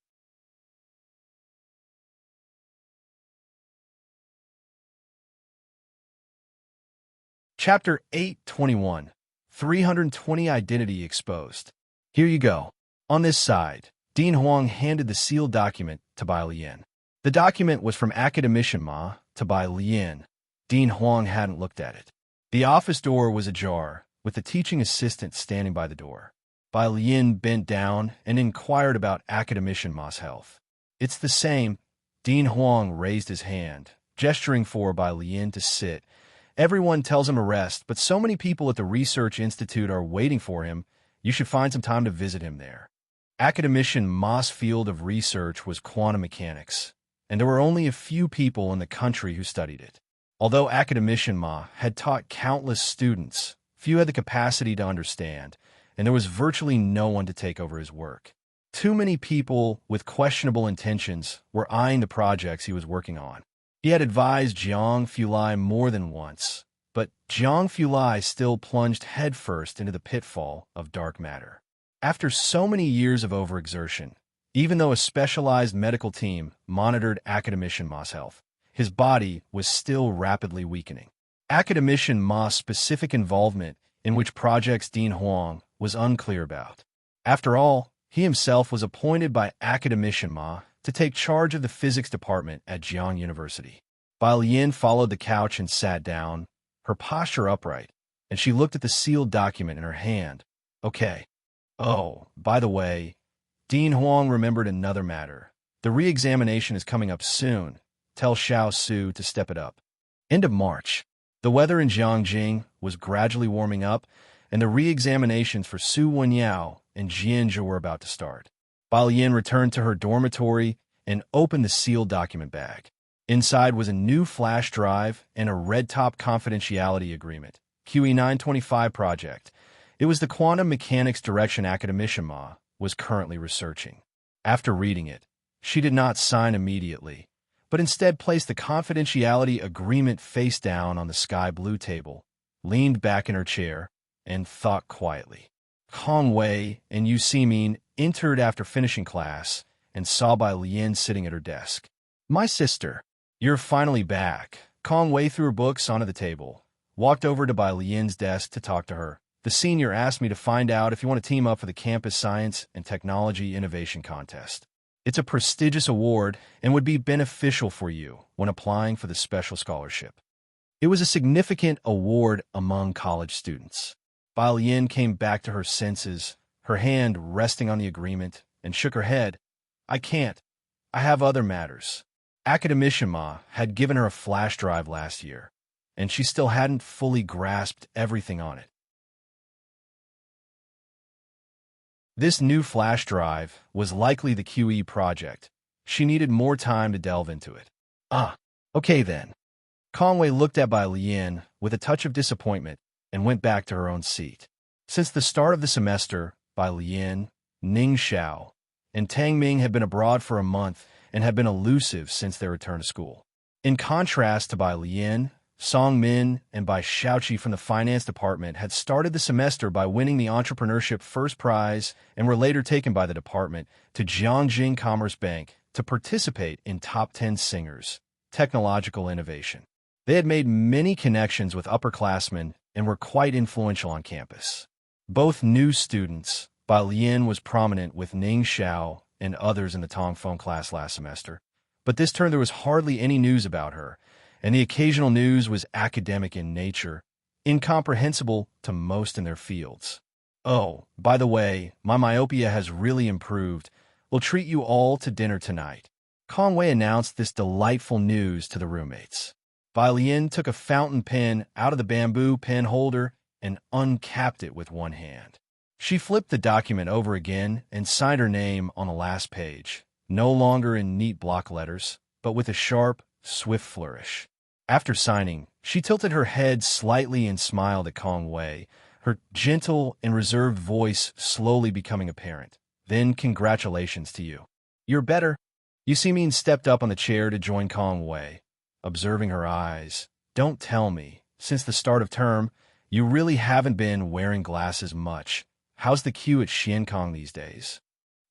Chapter 821, 320 Identity Exposed. Here you go. On this side, Dean Huang handed the sealed document to Bai Lian. The document was from Academician Ma to Bai Lian. Dean Huang hadn't looked at it. The office door was ajar, with the teaching assistant standing by the door. Bai Lian bent down and inquired about Academician Ma's health. "It's the same." Dean Huang raised his hand, gesturing for Bai Lian to sit. "Everyone tells him to rest, but so many people at the Research Institute are waiting for him, you should find some time to visit him there." Academician Ma's field of research was quantum mechanics, and there were only a few people in the country who studied it. Although Academician Ma had taught countless students, few had the capacity to understand, and there was virtually no one to take over his work. Too many people with questionable intentions were eyeing the projects he was working on. He had advised Jiang Fulai more than once, but Jiang Fulai still plunged headfirst into the pitfall of dark matter. After so many years of overexertion, even though a specialized medical team monitored Academician Ma's health, his body was still rapidly weakening. Academician Ma's specific involvement in which projects Dean Huang was unclear about. After all, he himself was appointed by Academician Ma to take charge of the physics department at Jiang University. Bai Lian followed the couch and sat down, her posture upright, and she looked at the sealed document in her hand. Okay. Oh, by the way, Dean Huang remembered another matter. The re-examination is coming up soon. Tell Xiao Su to step it up. End of March. The weather in Jiangjing was gradually warming up, and the re-examinations for Su Wenyao and Jianzhe were about to start. Bai Lian returned to her dormitory and opened the sealed document bag. Inside was a new flash drive and a red-top confidentiality agreement. QE 925 project. It was the quantum mechanics direction Academician was currently researching. After reading it, she did not sign immediately, but instead placed the confidentiality agreement face down on the sky blue table, leaned back in her chair, and thought quietly. Kong Wei and Yu Simin entered after finishing class and saw Bai Lian sitting at her desk. My sister, you're finally back. Kong Wei threw her books onto the table, walked over to Bai Lian's desk to talk to her. The senior asked me to find out if you want to team up for the Campus Science and Technology Innovation Contest. It's a prestigious award and would be beneficial for you when applying for the special scholarship. It was a significant award among college students. Bai Lian came back to her senses, her hand resting on the agreement, and shook her head. I can't. I have other matters. Academician had given her a flash drive last year, and she still hadn't fully grasped everything on it. This new flash drive was likely the QE project. She needed more time to delve into it. Okay then. Conway looked at Bai Lian with a touch of disappointment and went back to her own seat. Since the start of the semester, Bai Lian, Ning Xiao, and Tang Ming had been abroad for a month and had been elusive since their return to school. In contrast to Bai Lian, Song Min and Bai Xiaoqi from the finance department had started the semester by winning the entrepreneurship first prize and were later taken by the department to Jiangjing Commerce Bank to participate in Top 10 Singers, Technological Innovation. They had made many connections with upperclassmen and were quite influential on campus. Both new students, Bai Lian was prominent with Ning Xiao and others in the Tongfeng class last semester, but this term there was hardly any news about her, and the occasional news was academic in nature, incomprehensible to most in their fields. Oh, by the way, my myopia has really improved. We'll treat you all to dinner tonight. Conway announced this delightful news to the roommates. Bai Lian took a fountain pen out of the bamboo pen holder and uncapped it with one hand. She flipped the document over again and signed her name on the last page, no longer in neat block letters, but with a sharp, swift flourish. After signing, she tilted her head slightly and smiled at Kong Wei, her gentle and reserved voice slowly becoming apparent. Then congratulations to you. You're better. Yu Simin stepped up on the chair to join Kong Wei, observing her eyes. Don't tell me, since the start of term, you really haven't been wearing glasses much. How's the queue at Xiankong these days?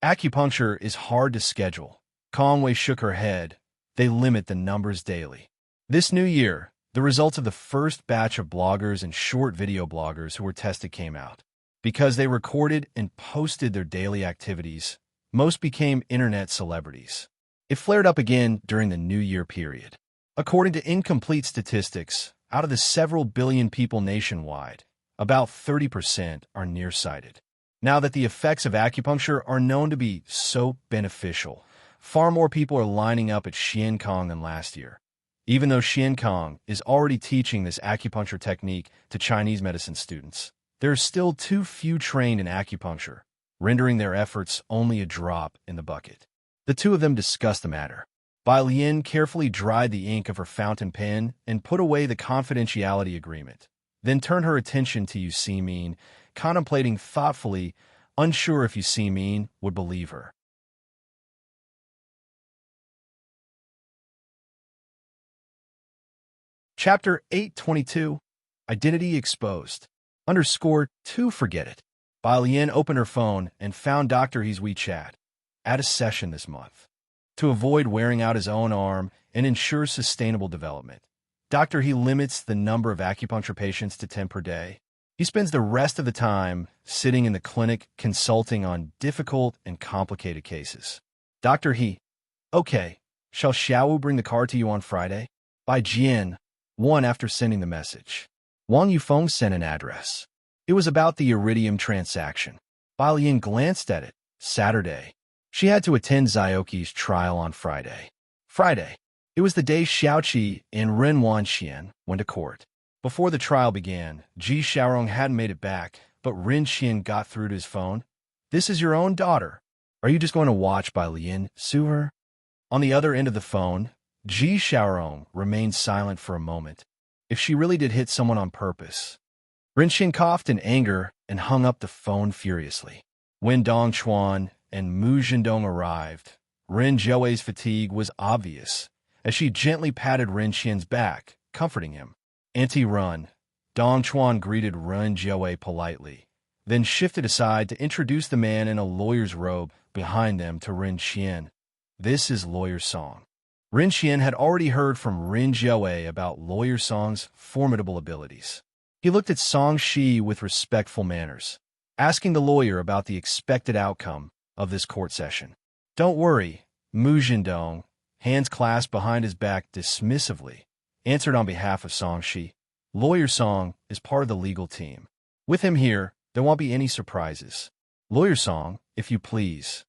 Acupuncture is hard to schedule. Kong Wei shook her head. They limit the numbers daily. This new year, the results of the first batch of bloggers and short video bloggers who were tested came out. Because they recorded and posted their daily activities, most became internet celebrities. It flared up again during the New Year period. According to incomplete statistics, out of the several billion people nationwide, about 30% are nearsighted. Now that the effects of acupuncture are known to be so beneficial, far more people are lining up at Xiankong than last year. Even though Xiankong is already teaching this acupuncture technique to Chinese medicine students, there are still too few trained in acupuncture, rendering their efforts only a drop in the bucket. The two of them discussed the matter. Bai Lian carefully dried the ink of her fountain pen and put away the confidentiality agreement, then turned her attention to Yu Simin, contemplating thoughtfully, unsure if Yu Simin would believe her. Chapter 822, Identity Exposed. _2 Forget it. Bai Lian opened her phone and found Dr. He's WeChat. At a session this month. To avoid wearing out his own arm and ensure sustainable development, Dr. He limits the number of acupuncture patients to 10 per day. He spends the rest of the time sitting in the clinic consulting on difficult and complicated cases. Dr. He, okay, shall Xiaowu bring the car to you on Friday? By Jian, one after sending the message. Wang Yufeng sent an address. It was about the iridium transaction. Bai Lian glanced at it. Saturday. She had to attend Xiaoqi's trial on Friday. It was the day Xiaoqi and Ren Wanxian went to court. Before the trial began, Ji Xiaorong hadn't made it back, but Ren Qian got through to his phone. "This is your own daughter. Are you just going to watch Bai Lian sue her?" On the other end of the phone, Ji Xiaorong remained silent for a moment. If she really did hit someone on purpose. Ren Qian coughed in anger and hung up the phone furiously. When Dong Chuan and Mu Zhendong arrived, Ren Zhouei's fatigue was obvious, as she gently patted Ren Qian's back, comforting him. "Auntie-run," Dong Chuan greeted Ren Zhouei politely, then shifted aside to introduce the man in a lawyer's robe behind them to Ren Qian. "This is Lawyer Song." Ren Qian had already heard from Ren Zhouei about Lawyer Song's formidable abilities. He looked at Song Shi with respectful manners, asking the lawyer about the expected outcome of this court session. "Don't worry," Mu Zhendong, hands clasped behind his back dismissively, answered on behalf of Song Shi. "Lawyer Song is part of the legal team. With him here, there won't be any surprises. Lawyer Song, if you please."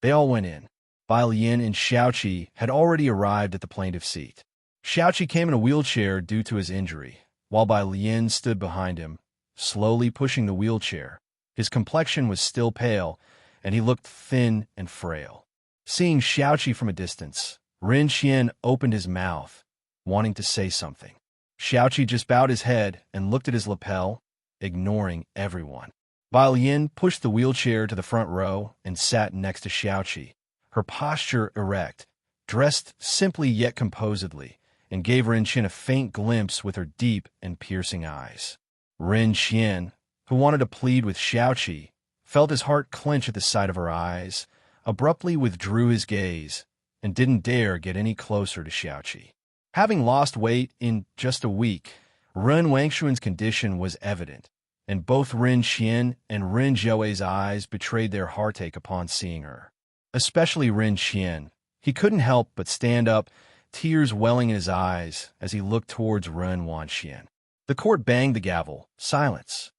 They all went in. Bai Lian and Xiaoqi had already arrived at the plaintiff's seat. Xiaoqi came in a wheelchair due to his injury, while Bai Lian stood behind him, slowly pushing the wheelchair. His complexion was still pale, and he looked thin and frail. Seeing Xiaoqi from a distance, Ren Qian opened his mouth, wanting to say something. Xiaoqi just bowed his head and looked at his lapel, ignoring everyone. Bai Lian pushed the wheelchair to the front row and sat next to Xiaoqi, her posture erect, dressed simply yet composedly, and gave Ren Qian a faint glimpse with her deep and piercing eyes. Ren Qian, who wanted to plead with Xiaoqi, felt his heart clench at the sight of her eyes, abruptly withdrew his gaze, and didn't dare get any closer to Xiaoqi. Having lost weight in just a week, Ren Wangshuan's condition was evident, and both Ren Qian and Ren Zhouei's eyes betrayed their heartache upon seeing her. Especially Ren Qian. He couldn't help but stand up, tears welling in his eyes as he looked towards Ren Wanxian. The court banged the gavel. Silence.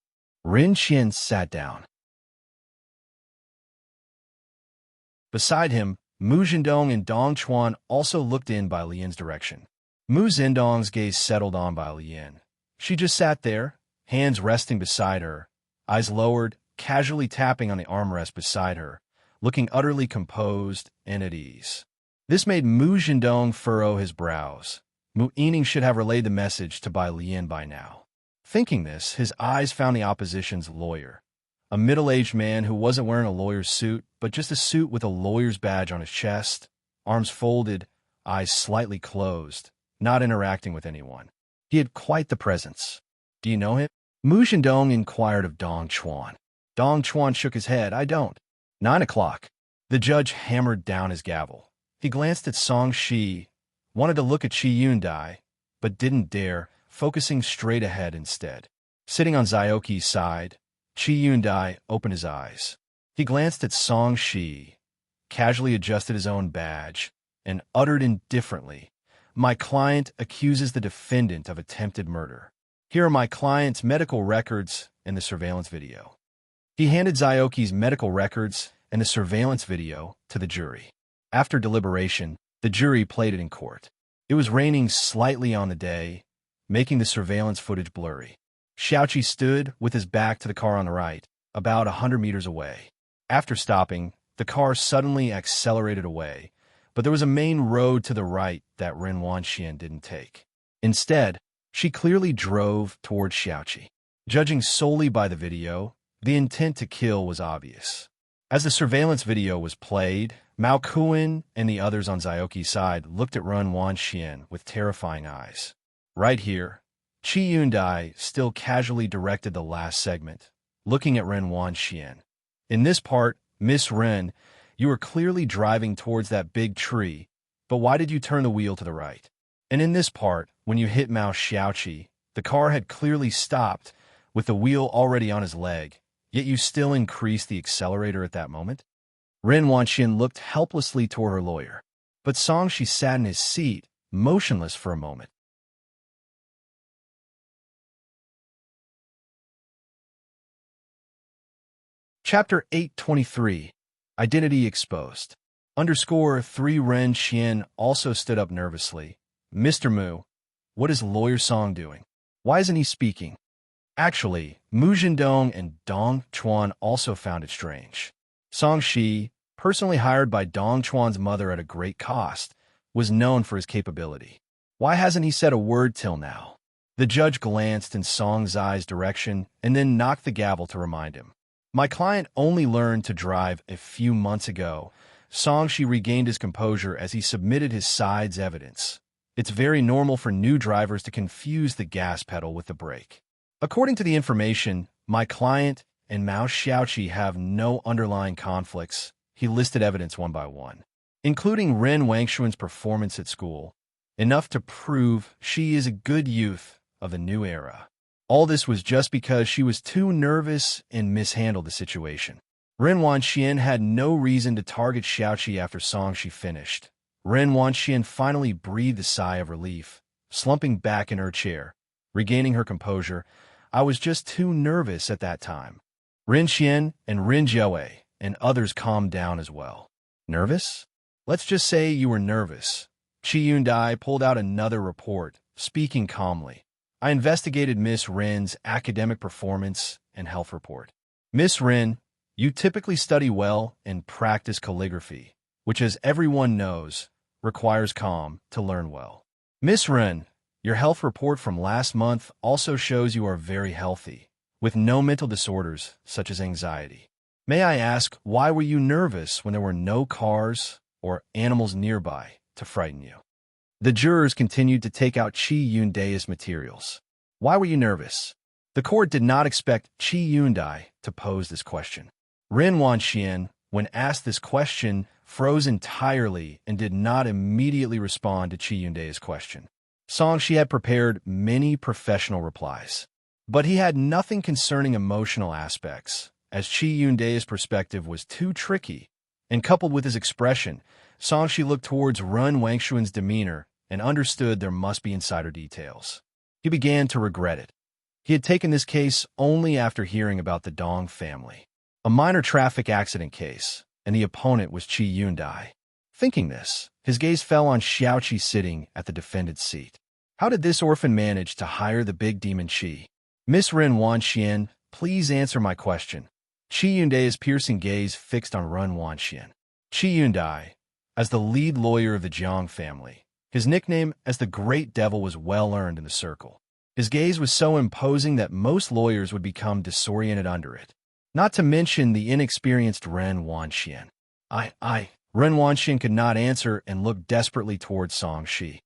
Ren Qian sat down. Beside him, Mu Zhendong and Dong Chuan also looked in Bai Lian's direction. Mu Zhendong's gaze settled on Bai Lian. She just sat there, hands resting beside her, eyes lowered, casually tapping on the armrest beside her, looking utterly composed and at ease. This made Mu Zhendong furrow his brows. Mu Yining should have relayed the message to Bai Lian by now. Thinking this, his eyes found the opposition's lawyer, a middle-aged man who wasn't wearing a lawyer's suit, but just a suit with a lawyer's badge on his chest, arms folded, eyes slightly closed, not interacting with anyone. He had quite the presence. "Do you know him?" Mu Zhendong inquired of Dong Chuan. Dong Chuan shook his head. "I don't." 9 o'clock. The judge hammered down his gavel. He glanced at Song Shi, wanted to look at Qi Yundai, but didn't dare, focusing straight ahead instead. Sitting on Xiaoqi's side, Qi Yundai opened his eyes. He glanced at Song Shi, casually adjusted his own badge, and uttered indifferently, "My client accuses the defendant of attempted murder. Here are my client's medical records and the surveillance video." He handed Xiaoqi's medical records and the surveillance video to the jury. After deliberation, the jury played it in court. It was raining slightly on the day, making the surveillance footage blurry. Xiaoqi stood with his back to the car on the right, about 100 meters away. After stopping, the car suddenly accelerated away, but there was a main road to the right that Ren Wanxian didn't take. Instead, she clearly drove towards Xiaoqi. Judging solely by the video, the intent to kill was obvious. As the surveillance video was played, Mao Kuan and the others on Xiaoqi's side looked at Ren Wanxian with terrifying eyes. Right here, Qi Yundai still casually directed the last segment, looking at Ren Wanxian. "In this part, Miss Ren, you were clearly driving towards that big tree, but why did you turn the wheel to the right? And in this part, when you hit Mao Xiaoqi, the car had clearly stopped with the wheel already on his leg, yet you still increased the accelerator at that moment?" Ren Wanxian looked helplessly toward her lawyer, but Song Shi sat in his seat, motionless for a moment. Chapter 823, Identity Exposed. Underscore 3 Ren Xian also stood up nervously. Mr. Mu, what is Lawyer Song doing? Why isn't he speaking? Actually, Mu Jindong and Dong Chuan also found it strange. Song Shi, personally hired by Dong Chuan's mother at a great cost, was known for his capability. Why hasn't he said a word till now? The judge glanced in Song Zai's direction and then knocked the gavel to remind him. My client only learned to drive a few months ago. Song Shi regained his composure as he submitted his side's evidence. It's very normal for new drivers to confuse the gas pedal with the brake. According to the information, my client and Mao Xiaoqi have no underlying conflicts. He listed evidence one by one, including Ren Wangshuan's performance at school, enough to prove she is a good youth of the new era. All this was just because she was too nervous and mishandled the situation. Ren Wanxian had no reason to target Xiaoqi after Song Shi finished. Ren Wanxian finally breathed a sigh of relief, slumping back in her chair, regaining her composure. I was just too nervous at that time. Ren Xian and Ren Jiawei and others calmed down as well. Nervous? Let's just say you were nervous. Qi Yundai pulled out another report, speaking calmly. I investigated Miss Ren's academic performance and health report. Miss Ren, you typically study well and practice calligraphy, which, as everyone knows, requires calm to learn well. Miss Ren, your health report from last month also shows you are very healthy, with no mental disorders such as anxiety. May I ask, why were you nervous when there were no cars or animals nearby to frighten you? The jurors continued to take out Qi Yundai's materials. Why were you nervous? The court did not expect Qi Yundai to pose this question. Ren Wanxian, when asked this question, froze entirely and did not immediately respond to Qi Yundai's question. Song Shi had prepared many professional replies, but he had nothing concerning emotional aspects, as Qi Yundai's perspective was too tricky, and coupled with his expression, Song Shi looked towards Ren Wangshuan's demeanor and understood there must be insider details. He began to regret it. He had taken this case only after hearing about the Dong family, a minor traffic accident case, and the opponent was Qi Yundai. Thinking this, his gaze fell on Xiaoqi sitting at the defendant's seat. How did this orphan manage to hire the big demon Qi? Miss Ren Wanxian, please answer my question. Qi Yundai's piercing gaze fixed on Ren Wanxian. Qi Yundai, as the lead lawyer of the Jiang family, his nickname as the Great Devil was well earned in the circle. His gaze was so imposing that most lawyers would become disoriented under it, not to mention the inexperienced Ren Wanxian. Ren Wanxian could not answer and looked desperately towards Song Shi.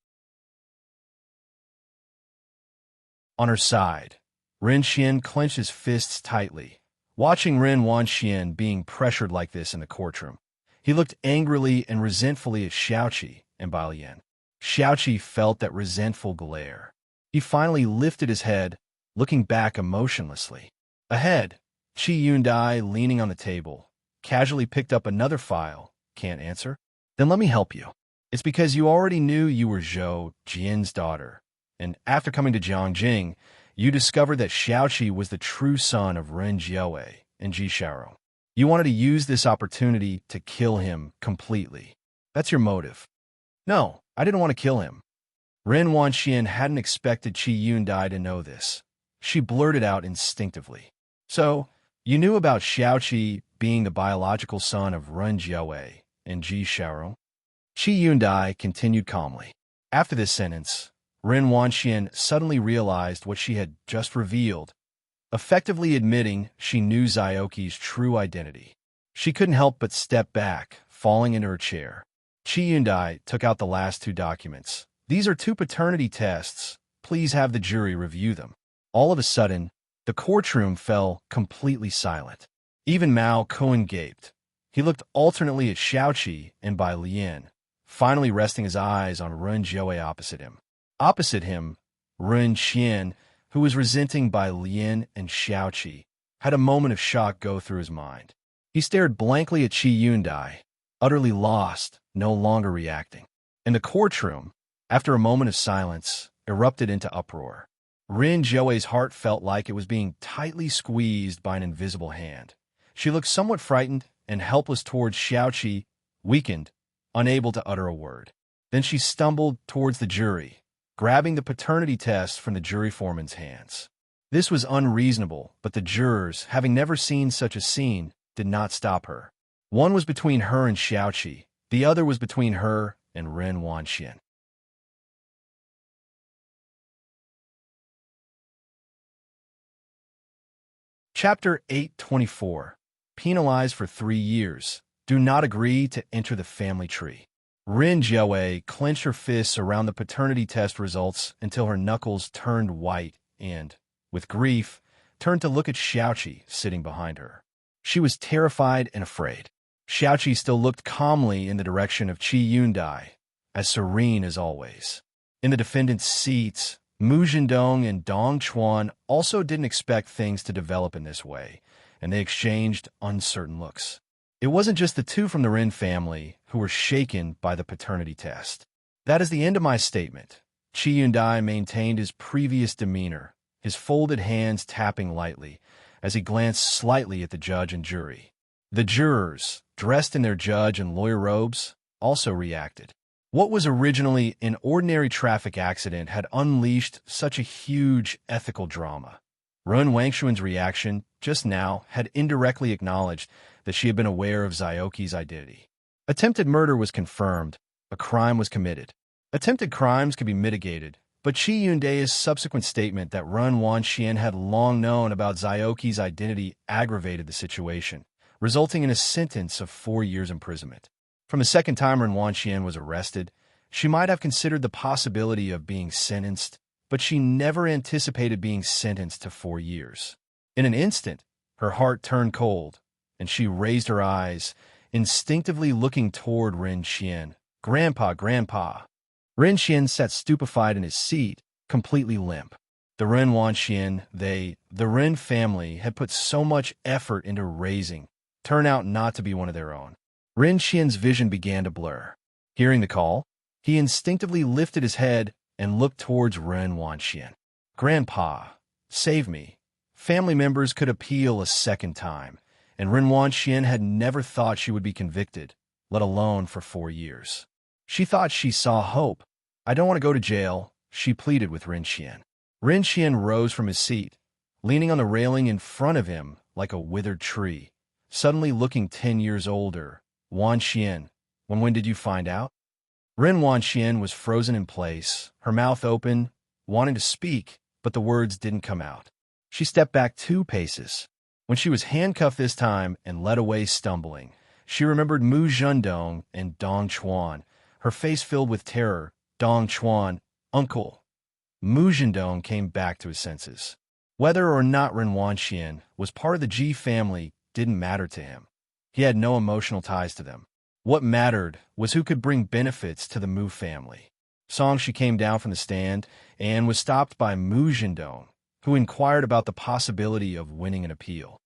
On her side, Ren Xian clenched his fists tightly. Watching Ren Wanxian being pressured like this in the courtroom, he looked angrily and resentfully at Xiaoqi and Balian. Xiaoqi felt that resentful glare. He finally lifted his head, looking back emotionlessly. Ahead, Qi Yundai, leaning on the table, casually picked up another file. Can't answer? Then let me help you. It's because you already knew you were Zhou Jian's daughter, and after coming to Jiangjing, you discovered that Xiaoqi was the true son of Ren Jiawei and Ji Xiaorong. You wanted to use this opportunity to kill him completely. That's your motive. No, I didn't want to kill him. Ren Wanxian hadn't expected Qi Yundai to know this. She blurted out instinctively. So, you knew about Xiaoqi being the biological son of Ren Jiawei and Ji Xiaorong? Qi Yundai continued calmly. After this sentence, Ren Wanxian suddenly realized what she had just revealed, effectively admitting she knew Zioki's true identity. She couldn't help but step back, falling into her chair. Qi Yundai took out the last two documents. These are two paternity tests. Please have the jury review them. All of a sudden, the courtroom fell completely silent. Even Mao Cohen gaped. He looked alternately at Xiaoqi and Bai Lian, finally resting his eyes on Ren Jiawei opposite him. Opposite him, Ren Xian, who was resenting Bai Lian and Xiaoqi, had a moment of shock go through his mind. He stared blankly at Qi Yundai, utterly lost, no longer reacting. In the courtroom, after a moment of silence, erupted into uproar. Ren Jiawei's heart felt like it was being tightly squeezed by an invisible hand. She looked somewhat frightened and helpless towards Xiaoqi, weakened, unable to utter a word. Then she stumbled towards the jury, grabbing the paternity test from the jury foreman's hands. This was unreasonable, but the jurors, having never seen such a scene, did not stop her. One was between her and Xiaoqi, the other was between her and Ren Wanxian. Chapter 824. Penalized for 3 years. Do not agree to enter the family tree. Ren Jiawei clenched her fists around the paternity test results until her knuckles turned white and, with grief, turned to look at Xiaoqi sitting behind her. She was terrified and afraid. Xiaoqi still looked calmly in the direction of Qi Yundai, as serene as always. In the defendant's seats, Mu Zhendong and Dong Chuan also didn't expect things to develop in this way, and they exchanged uncertain looks. It wasn't just the two from the Ren family who were shaken by the paternity test. That is the end of my statement. Qi Yundai maintained his previous demeanor, his folded hands tapping lightly, as he glanced slightly at the judge and jury. The jurors, dressed in their judge and lawyer robes, also reacted. What was originally an ordinary traffic accident had unleashed such a huge ethical drama. Ren Wangshuan's reaction just now had indirectly acknowledged that she had been aware of Xiaoqi's identity. Attempted murder was confirmed. A crime was committed. Attempted crimes could be mitigated, but Qi Yundai's subsequent statement that Ren Wanxian had long known about Xiaoqi's identity aggravated the situation, resulting in a sentence of 4 years imprisonment. From the second time Ren Wanxian was arrested, she might have considered the possibility of being sentenced, but she never anticipated being sentenced to 4 years. In an instant, her heart turned cold, and she raised her eyes, instinctively looking toward Ren Qian. "Grandpa, Grandpa." Ren Qian sat stupefied in his seat, completely limp. The Ren Wanxian, the Ren family, had put so much effort into raising, turned out not to be one of their own. Ren Qian's vision began to blur. Hearing the call, he instinctively lifted his head and looked towards Ren Wanxian. "Grandpa, save me." Family members could appeal a second time, and Ren Wanxian had never thought she would be convicted, let alone for 4 years. She thought she saw hope. "I don't want to go to jail," she pleaded with Ren Qian. Ren Qian rose from his seat, leaning on the railing in front of him like a withered tree, suddenly looking 10 years older. "Wanxian, when did you find out?" Ren Wanxian was frozen in place, her mouth open, wanting to speak, but the words didn't come out. She stepped back 2 paces. When she was handcuffed this time and led away stumbling, she remembered Mu Zhendong and Dong Chuan, her face filled with terror. Dong Chuan, "Uncle." Mu Zhendong came back to his senses. Whether or not Ren Wanxian was part of the Ji family didn't matter to him. He had no emotional ties to them. What mattered was who could bring benefits to the Mu family. She came down from the stand and was stopped by Mu Zhendong, who inquired about the possibility of winning an appeal.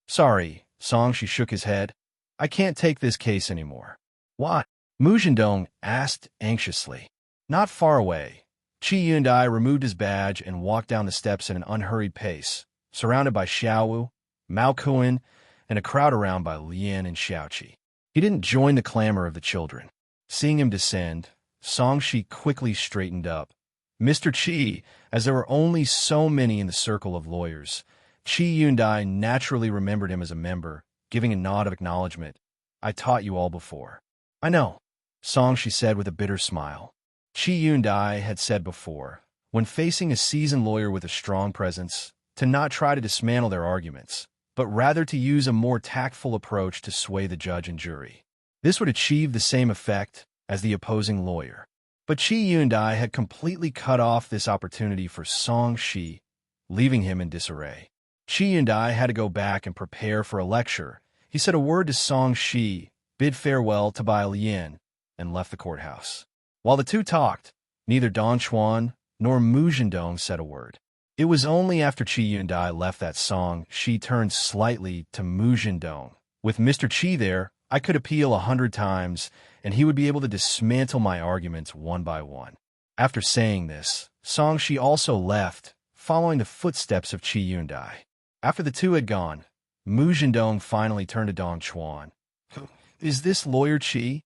"Sorry," she shook his head. "I can't take this case anymore." "What?" Mu Zhendong asked anxiously. Not far away, Qi Yundai removed his badge and walked down the steps at an unhurried pace, surrounded by Xiaowu, Mao Kuan, and a crowd around by Lian and Xiaoqi. He didn't join the clamor of the children. Seeing him descend, Shi quickly straightened up. "Mr. Qi," as there were only so many in the circle of lawyers, Qi Yundai naturally remembered him as a member, giving a nod of acknowledgement. "I taught you all before." "I know," Shi said with a bitter smile. Qi Yundai had said before, when facing a seasoned lawyer with a strong presence, to not try to dismantle their arguments, but rather to use a more tactful approach to sway the judge and jury. This would achieve the same effect as the opposing lawyer. But Qi Yundai had completely cut off this opportunity for Shi, leaving him in disarray. Qi Yundai had to go back and prepare for a lecture. He said a word to Shi, bid farewell to Bai Lian, and left the courthouse. While the two talked, neither Dong Chuan nor Mu Zhendong said a word. It was only after Qi Yundai left that Shi turned slightly to Mu Zhendong. "With Mr. Qi there, I could appeal 100 times, and he would be able to dismantle my arguments one by one." After saying this, Shi also left, following the footsteps of Qi Yundai. After the two had gone, Mu Zhendong finally turned to Dong Chuan. "Is this Lawyer Qi?"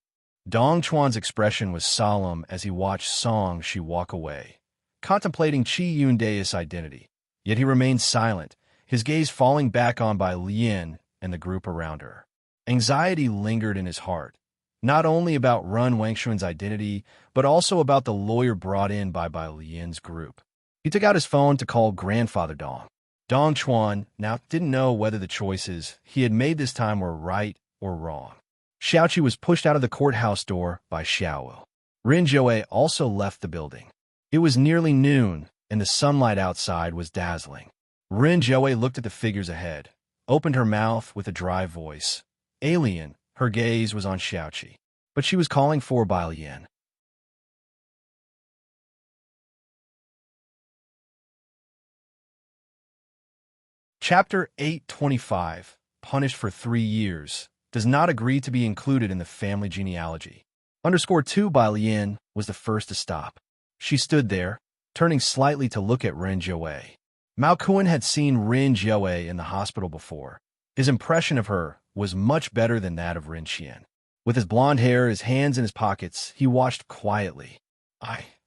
Dong Chuan's expression was solemn as he watched Song Shi walk away, contemplating Qi Yundai's identity. Yet he remained silent, his gaze falling back on Bai Lian and the group around her. Anxiety lingered in his heart, not only about Run Wangxuan's identity, but also about the lawyer brought in by Bai Lian's group. He took out his phone to call Grandfather Dong. Dong Chuan now didn't know whether the choices he had made this time were right or wrong. Xiaoqi was pushed out of the courthouse door by Xiaowu. Rin Joe also left the building. It was nearly noon, and the sunlight outside was dazzling. Rin Joe looked at the figures ahead, opened her mouth with a dry voice. Alien, her gaze was on Xiaoqi, but she was calling for Bai Lian. Chapter 825, Punished for 3 years, does not agree to be included in the family genealogy. _2 Bai Lian was the first to stop. She stood there, turning slightly to look at Rin Joe. Mao Kuan had seen Rin Joe in the hospital before. His impression of her was much better than that of Rin Qian. With his blonde hair, his hands in his pockets, he watched quietly.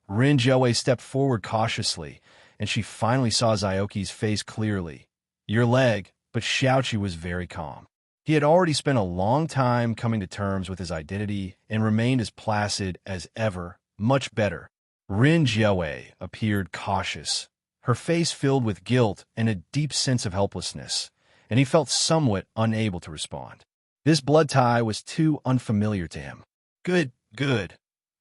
Rin Joe stepped forward cautiously, and she finally saw Xiaoqi's face clearly. "Your leg," but Xiaoqi was very calm. He had already spent a long time coming to terms with his identity and remained as placid as ever, much better. Rin Joe appeared cautious, her face filled with guilt and a deep sense of helplessness, and he felt somewhat unable to respond. This blood tie was too unfamiliar to him. Good.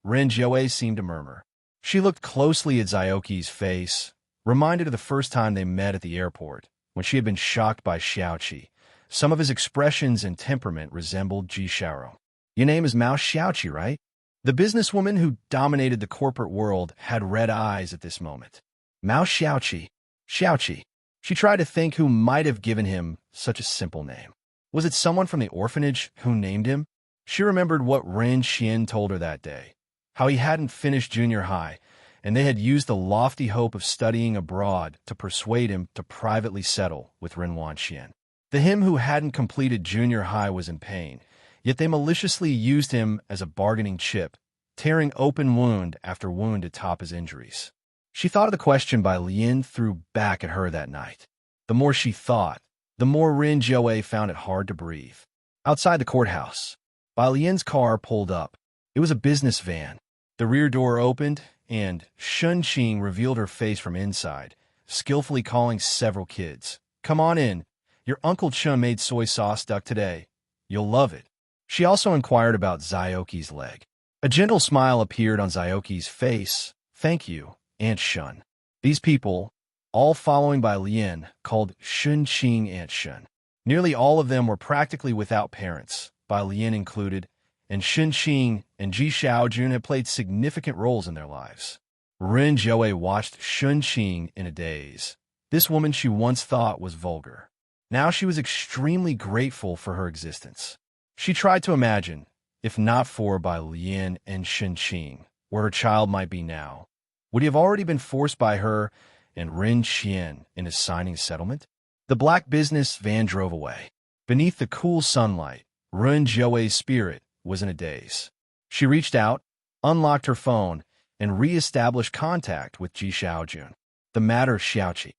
Rin Joe seemed to murmur. She looked closely at Xiaoqi's face, reminded of the first time they met at the airport, when she had been shocked by Xiaoqi. Some of his expressions and temperament resembled Ji Xiaoro. "Your name is Mao Xiaoqi, right?" The businesswoman who dominated the corporate world had red eyes at this moment. Mao Xiaoqi. She tried to think who might have given him such a simple name. Was it someone from the orphanage who named him? She remembered what Ren Xian told her that day, how he hadn't finished junior high, and they had used the lofty hope of studying abroad to persuade him to privately settle with Ren Wanxian. The him who hadn't completed junior high was in pain, yet they maliciously used him as a bargaining chip, tearing open wound after wound to top his injuries. She thought of the question Bai Lian threw back at her that night. The more she thought, the more Rin Joe found it hard to breathe. Outside the courthouse, Bai Lian's car pulled up. It was a business van. The rear door opened, and Shun Qing revealed her face from inside, skillfully calling several kids. "Come on in. Your Uncle Chun made soy sauce duck today. You'll love it." She also inquired about Xiaoqi's leg. A gentle smile appeared on Xiaoqi's face. "Thank you, Aunt Shun." These people, all following Bai Lian, called Shun Qing Aunt Shun. Nearly all of them were practically without parents, Bai Lian included, and Shun Qing and Ji Xiaojun had played significant roles in their lives. Rin Joe watched Shun Qing in a daze. This woman she once thought was vulgar. Now she was extremely grateful for her existence. She tried to imagine, if not for Bai Lian and Shun Qing, where her child might be now. Would he have already been forced by her and Rin Qian into signing a settlement? The black business van drove away. Beneath the cool sunlight, Rin Joe's spirit was in a daze. She reached out, unlocked her phone, and re-established contact with Ji Xiaojun. The matter of Xiaoqi.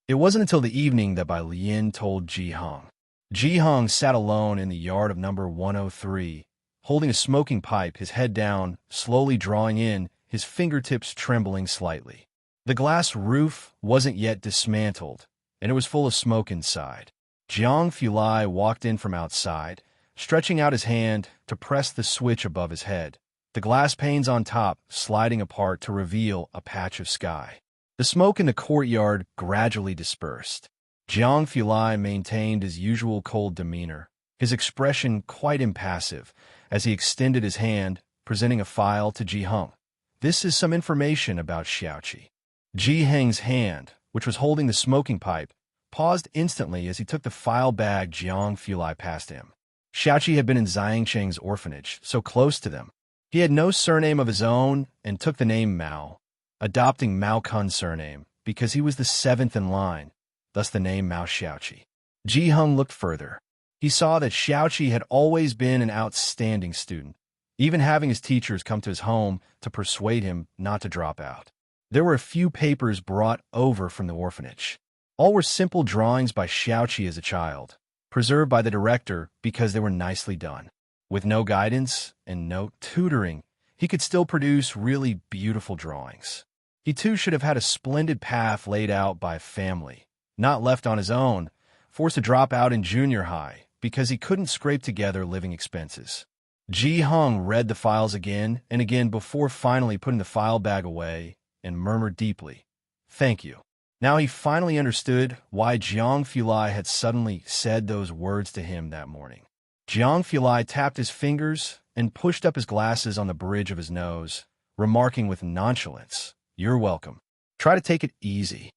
It wasn't until the evening that Bai Lian told Ji Hong. Ji Hong sat alone in the yard of number 103, holding a smoking pipe, his head down, slowly drawing in, his fingertips trembling slightly. The glass roof wasn't yet dismantled, and it was full of smoke inside. Jiang Fulai walked in from outside, stretching out his hand to press the switch above his head, the glass panes on top sliding apart to reveal a patch of sky. The smoke in the courtyard gradually dispersed. Jiang Fulai maintained his usual cold demeanor, his expression quite impassive, as he extended his hand, presenting a file to Ji Hong. "This is some information about Xiaoqi." Ji Heng's hand, which was holding the smoking pipe, paused instantly as he took the file bag Jiang Fulai passed him. Xiaoqi had been in Xiangcheng's orphanage, so close to them. He had no surname of his own and took the name Mao. adopting Mao Kun's surname because he was the seventh in line, thus the name Mao Xiaoqi. Ji Hung looked further. He saw that Xiaoqi had always been an outstanding student, even having his teachers come to his home to persuade him not to drop out. There were a few papers brought over from the orphanage. All were simple drawings by Xiaoqi as a child, preserved by the director because they were nicely done. With no guidance and no tutoring, he could still produce really beautiful drawings. He too should have had a splendid path laid out by family, not left on his own, forced to drop out in junior high because he couldn't scrape together living expenses. Ji Hung read the files again and again before finally putting the file bag away and murmured deeply, "Thank you." Now he finally understood why Jiang Fulai had suddenly said those words to him that morning. Jiang Fulai tapped his fingers and pushed up his glasses on the bridge of his nose, remarking with nonchalance, "You're welcome. Try to take it easy."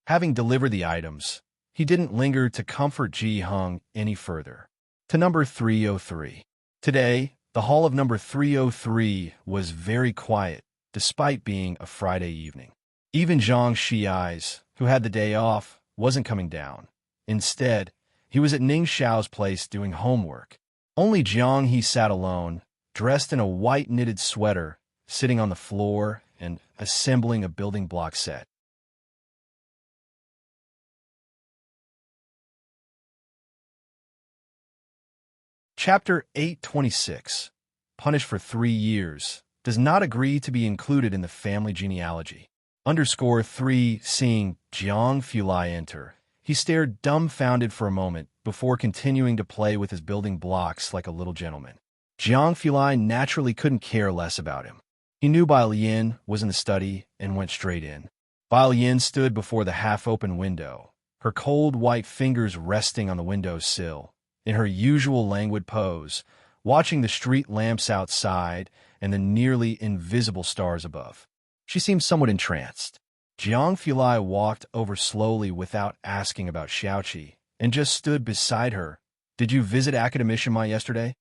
Having delivered the items, he didn't linger to comfort Ji Hung any further. To number 303. Today, the hall of number 303 was very quiet, despite being a Friday evening. Even Zhang Shiai's, who had the day off, wasn't coming down. Instead, he was at Ning Xiao's place doing homework. Only Jiang He sat alone, dressed in a white knitted sweater, sitting on the floor and assembling a building block set. Chapter 826, punished for 3 years, does not agree to be included in the family genealogy. _3 Seeing Jiang Fulai enter, he stared dumbfounded for a moment before continuing to play with his building blocks like a little gentleman. Jiang Fulai naturally couldn't care less about him. He knew Bai Lian was in the study and went straight in. Bai Lian stood before the half-open window, her cold white fingers resting on the window's sill, in her usual languid pose, watching the street lamps outside and the nearly invisible stars above. She seemed somewhat entranced. Jiang Fulai walked over slowly without asking about Xiaoqi and just stood beside her. "Did you visit Academician Ma yesterday?"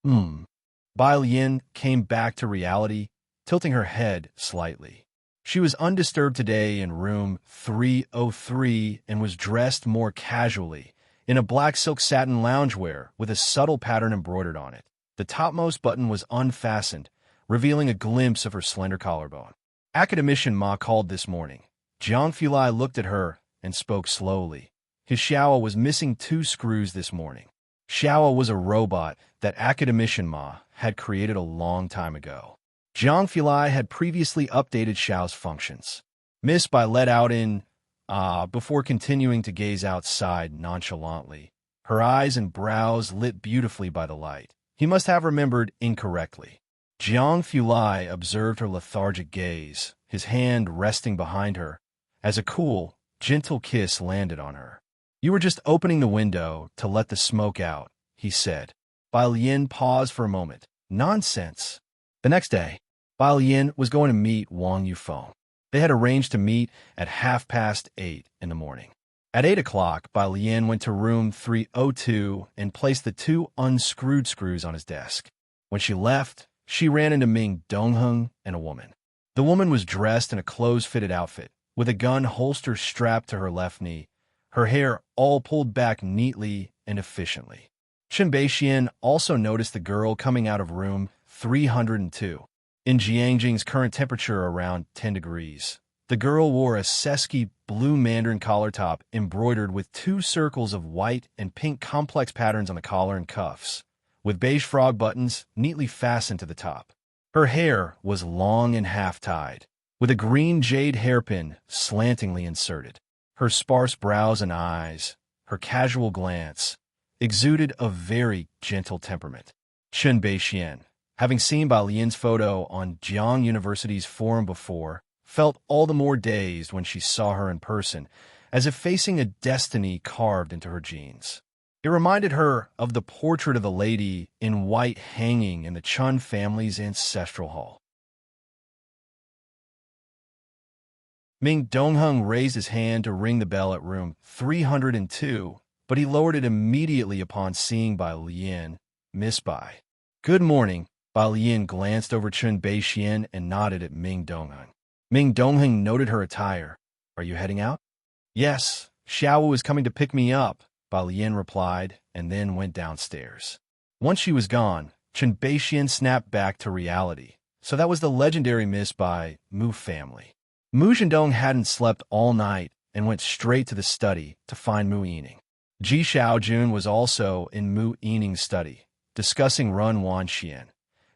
Bai Lian came back to reality, tilting her head slightly. She was undisturbed today in room 303 and was dressed more casually, in a black silk satin loungewear with a subtle pattern embroidered on it. The topmost button was unfastened, revealing a glimpse of her slender collarbone. Academician Ma called this morning. Jiang Fulai looked at her and spoke slowly. His Xiao was missing 2 screws this morning. Xiao was a robot that Academician Ma had created a long time ago. Jiang Fulai had previously updated Xiao's functions. Miss Bai let out in before continuing to gaze outside nonchalantly, her eyes and brows lit beautifully by the light. He must have remembered incorrectly. Jiang Fulai observed her lethargic gaze, his hand resting behind her, as a cool, gentle kiss landed on her. "You were just opening the window to let the smoke out," he said. Bai Lian paused for a moment. "Nonsense." The next day, Bai Lian was going to meet Wang Yufeng. They had arranged to meet at 8:30 in the morning. At 8 o'clock, Bai Lian went to room 302 and placed the 2 unscrewed screws on his desk. When she left, she ran into Ming Dongheng and a woman. The woman was dressed in a clothes-fitted outfit, with a gun holster strapped to her left knee, her hair all pulled back neatly and efficiently. Chen Beixian also noticed the girl coming out of room 302. In Jiangjing's current temperature around 10 degrees, the girl wore a sesky blue mandarin collar top embroidered with 2 circles of white and pink complex patterns on the collar and cuffs, with beige frog buttons neatly fastened to the top. Her hair was long and half-tied, with a green jade hairpin slantingly inserted. Her sparse brows and eyes, her casual glance, exuded a very gentle temperament. Chen Beixian, having seen Bai Lian's photo on Jiang University's forum before, felt all the more dazed when she saw her in person, as if facing a destiny carved into her genes. It reminded her of the portrait of the lady in white hanging in the Chun family's ancestral hall. Ming Dongheng raised his hand to ring the bell at room 302, but he lowered it immediately upon seeing Bai Lian. "Miss Bai." "Good morning." Bai Lian glanced over Chen Beixian and nodded at Ming Dongheng. Ming Dongheng noted her attire. Are you heading out? Yes, Xiao is coming to pick me up, Ba Lian replied, and then went downstairs. Once she was gone, Chen Beixian snapped back to reality. So that was the legendary miss by Mu family. Mu Zhendong hadn't slept all night and went straight to the study to find Mu Yining. Ji Xiaojun was also in Mu Yining's study, discussing Run Wanxian.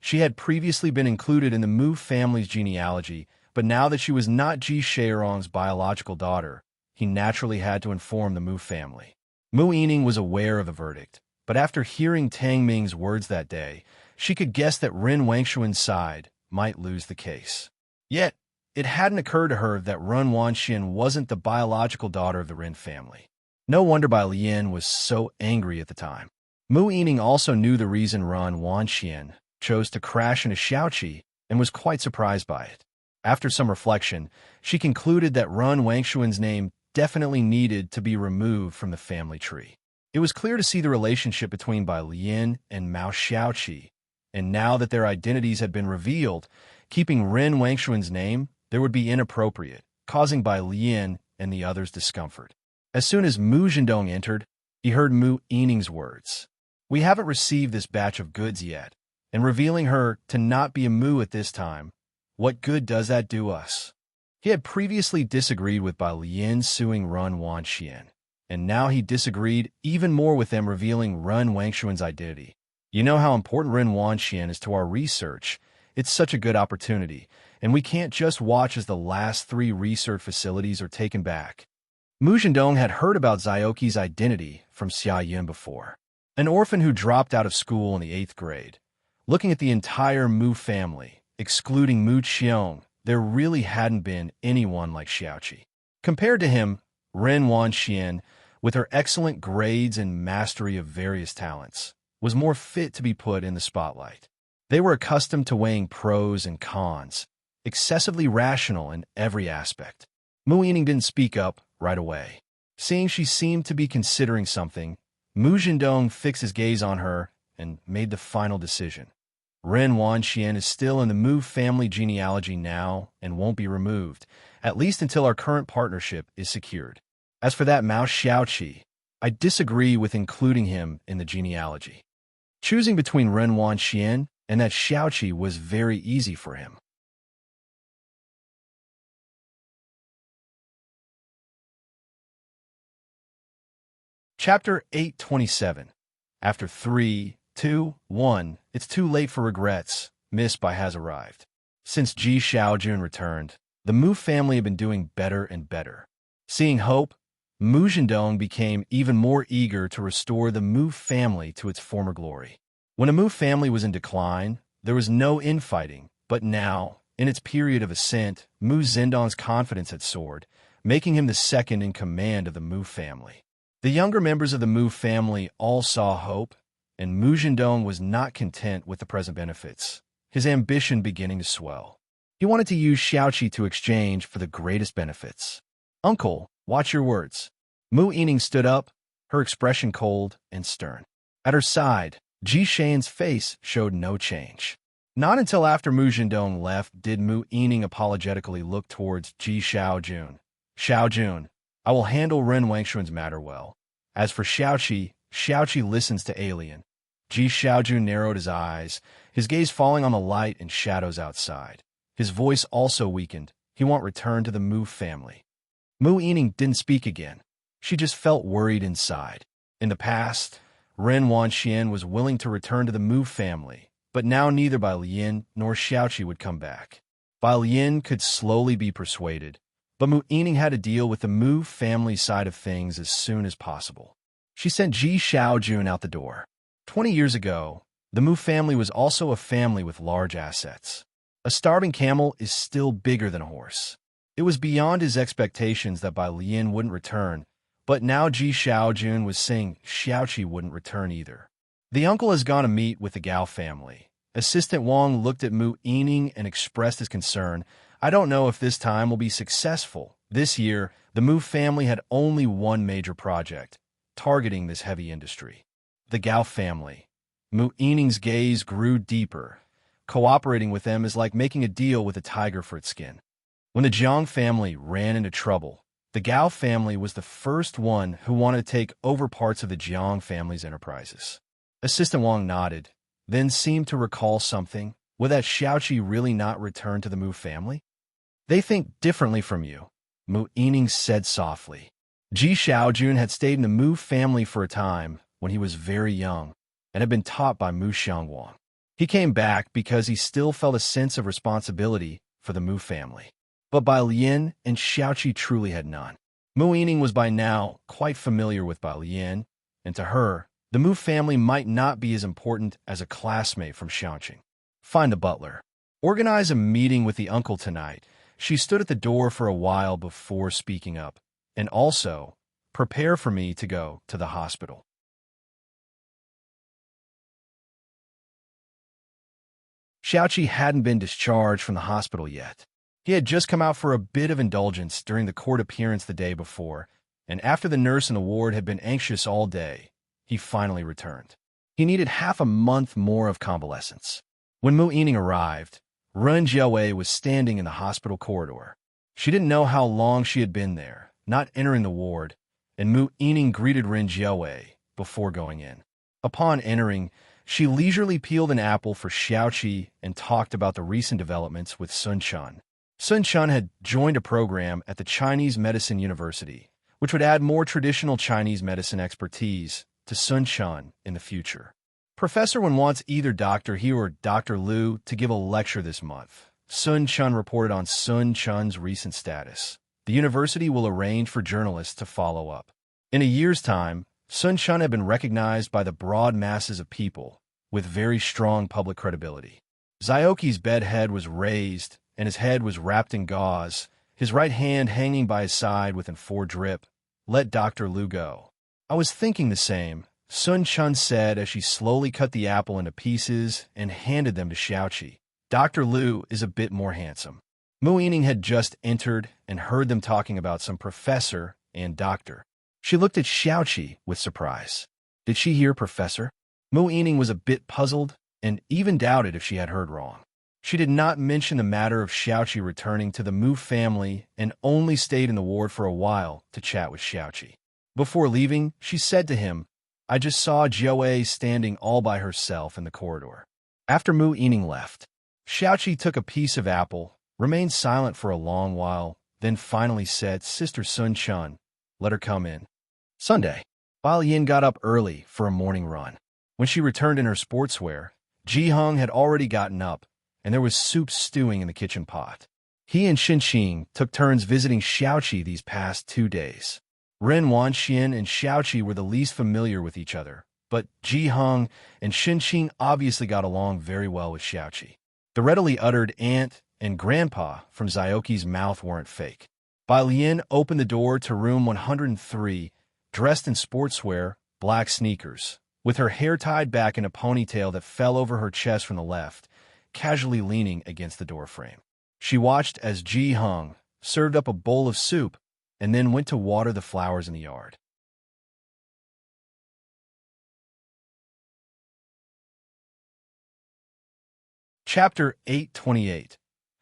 She had previously been included in the Mu family's genealogy, but now that she was not Ji Shaorong's biological daughter, he naturally had to inform the Mu family. Mu Yining was aware of the verdict, but after hearing Tang Ming's words that day, she could guess that Ren Wangshuan's side might lose the case. Yet, it hadn't occurred to her that Run Wanxian wasn't the biological daughter of the Ren family. No wonder Bai Lian was so angry at the time. Mu Yining also knew the reason Run Wanxian chose to crash into Xiaoqi and was quite surprised by it. After some reflection, she concluded that Run Wangshuan's name definitely needed to be removed from the family tree. It was clear to see the relationship between Bai Lian and Mao Xiaoqi, and now that their identities had been revealed, keeping Ren Wangshuan's name there would be inappropriate, causing Bai Lian and the others discomfort. As soon as Mu Zhendong entered, he heard Mu Yining's words. We haven't received this batch of goods yet, and revealing her to not be a Mu at this time, what good does that do us? He had previously disagreed with Bai Lian suing Run Wanxian, and now he disagreed even more with them revealing Run Wangshuan's identity. You know how important Ren Wanxian is to our research. It's such a good opportunity, and we can't just watch as the last 3 research facilities are taken back. Mu Zhendong had heard about Zioki's identity from Xia Yun before, an orphan who dropped out of school in the 8th grade. Looking at the entire Mu family, excluding Mu Qiong, there really hadn't been anyone like Xiaoqi. Compared to him, Ren Wanxian, with her excellent grades and mastery of various talents, was more fit to be put in the spotlight. They were accustomed to weighing pros and cons, excessively rational in every aspect. Mu Yining didn't speak up right away. Seeing she seemed to be considering something, Mu Zhendong fixed his gaze on her and made the final decision. Ren Wanxian is still in the Mu family genealogy now and won't be removed, at least until our current partnership is secured. As for that Mao Xiaoqi, I disagree with including him in the genealogy. Choosing between Ren Wanxian and that Xiaoqi was very easy for him. Chapter 827. After 3, 2, 1, it's too late for regrets. Miss Bai has arrived. Since Ji Xiaojun returned, the Mu family had been doing better and better. Seeing hope, Mu Zhendong became even more eager to restore the Mu family to its former glory. When a Mu family was in decline, there was no infighting, but now, in its period of ascent, Mu Zhendong's confidence had soared, making him the second in command of the Mu family. The younger members of the Mu family all saw hope, and Mu Zhendong was not content with the present benefits, his ambition beginning to swell. He wanted to use Xiaoqi to exchange for the greatest benefits. Uncle, watch your words. Mu Yining stood up, her expression cold and stern. At her side, Ji Shan's face showed no change. Not until after Mu Zhendong left did Mu Yining apologetically look towards Ji Xiaojun. Xiaojun, I will handle Ren Wangshuan's matter well. As for Xiaoqi, Xiaoqi listens to alien. Ji Xiaojun narrowed his eyes, his gaze falling on the light and shadows outside. His voice also weakened. He won't return to the Mu family. Mu Yining didn't speak again. She just felt worried inside. In the past, Ren Wanxian was willing to return to the Mu family, but now neither Bai Lian nor Xiaoqi would come back. Bai Lian could slowly be persuaded, but Mu Yining had to deal with the Mu family side of things as soon as possible. She sent Ji Xiaojun out the door. 20 years ago, the Mu family was also a family with large assets. A starving camel is still bigger than a horse. It was beyond his expectations that Bai Lian wouldn't return, but now Ji Xiaojun was saying Xiaoqi wouldn't return either. The uncle has gone to meet with the Gao family. Assistant Wang looked at Mu Yining and expressed his concern. I don't know if this time will be successful. This year, the Mu family had only one major project, targeting this heavy industry. The Gao family. Mu Yining's gaze grew deeper. Cooperating with them is like making a deal with a tiger for its skin. When the Jiang family ran into trouble, the Gao family was the first one who wanted to take over parts of the Jiang family's enterprises. Assistant Wang nodded, then seemed to recall something. Would that Xiaoqi really not return to the Mu family? They think differently from you, Mu Yining said softly. Ji Xiaojun had stayed in the Mu family for a time when he was very young and had been taught by Mu Xiangwang. He came back because he still felt a sense of responsibility for the Mu family. But Bai Lian and Xiaoqi truly had none. Mu Yining was by now quite familiar with Bai Lian, and to her, the Mu family might not be as important as a classmate from Xiangqing. Find the butler. Organize a meeting with the uncle tonight. She stood at the door for a while before speaking up. And also, prepare for me to go to the hospital. Xiaoqi hadn't been discharged from the hospital yet. He had just come out for a bit of indulgence during the court appearance the day before, and after the nurse in the ward had been anxious all day, he finally returned. He needed half a month more of convalescence. When Mu Yining arrived, Ren Jiawei was standing in the hospital corridor. She didn't know how long she had been there, not entering the ward, and Mu Yining greeted Ren Jiawei before going in. Upon entering, she leisurely peeled an apple for Xiaoqi and talked about the recent developments with Sun Chun. Sun Chun had joined a program at the Chinese Medicine University, which would add more traditional Chinese medicine expertise to Sun Chun in the future. Professor Wen wants either Dr. He or Dr. Liu to give a lecture this month. Sun Chun reported on Sun Chun's recent status. The university will arrange for journalists to follow up. In a year's time, Sun Chun had been recognized by the broad masses of people with very strong public credibility. Zioki's bedhead was raised, and his head was wrapped in gauze, his right hand hanging by his side with an 4 drip. Let Dr. Liu go. I was thinking the same, Sun Chun said as she slowly cut the apple into pieces and handed them to Xiaoqi. Dr. Liu is a bit more handsome. Mu Yining had just entered and heard them talking about some professor and doctor. She looked at Xiaoqi with surprise. Did she hear professor? Mu Yining was a bit puzzled and even doubted if she had heard wrong. She did not mention the matter of Xiaoqi returning to the Mu family and only stayed in the ward for a while to chat with Xiaoqi. Before leaving, she said to him, I just saw Jiawei standing all by herself in the corridor. After Mu Yining left, Xiaoqi took a piece of apple, remained silent for a long while, then finally said, Sister Sun Chun, let her come in. Sunday. Bai Yin got up early for a morning run. When she returned in her sportswear, Ji Hung had already gotten up, and there was soup stewing in the kitchen pot. He and Xinqing took turns visiting Xiaoqi these past 2 days. Ren Wanxian and Xiaoqi were the least familiar with each other, but Ji Hung and Xinqing obviously got along very well with Xiaoqi. The readily uttered aunt and grandpa from Zioki's mouth weren't fake. Bai Lian opened the door to room 103, dressed in sportswear, black sneakers, with her hair tied back in a ponytail that fell over her chest from the left, casually leaning against the doorframe. She watched as Ji Hung served up a bowl of soup and then went to water the flowers in the yard. Chapter 828.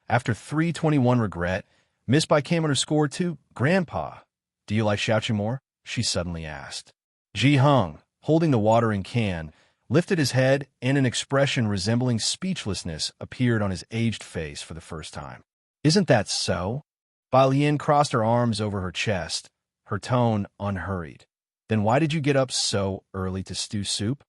After 321 regret, Miss Bai came on her score to Grandpa. Do you like Xiaoqi more? She suddenly asked. Ji Hung, holding the watering can, lifted his head, and an expression resembling speechlessness appeared on his aged face for the first time. Isn't that so? Bai Lian crossed her arms over her chest, her tone unhurried. Then why did you get up so early to stew soup?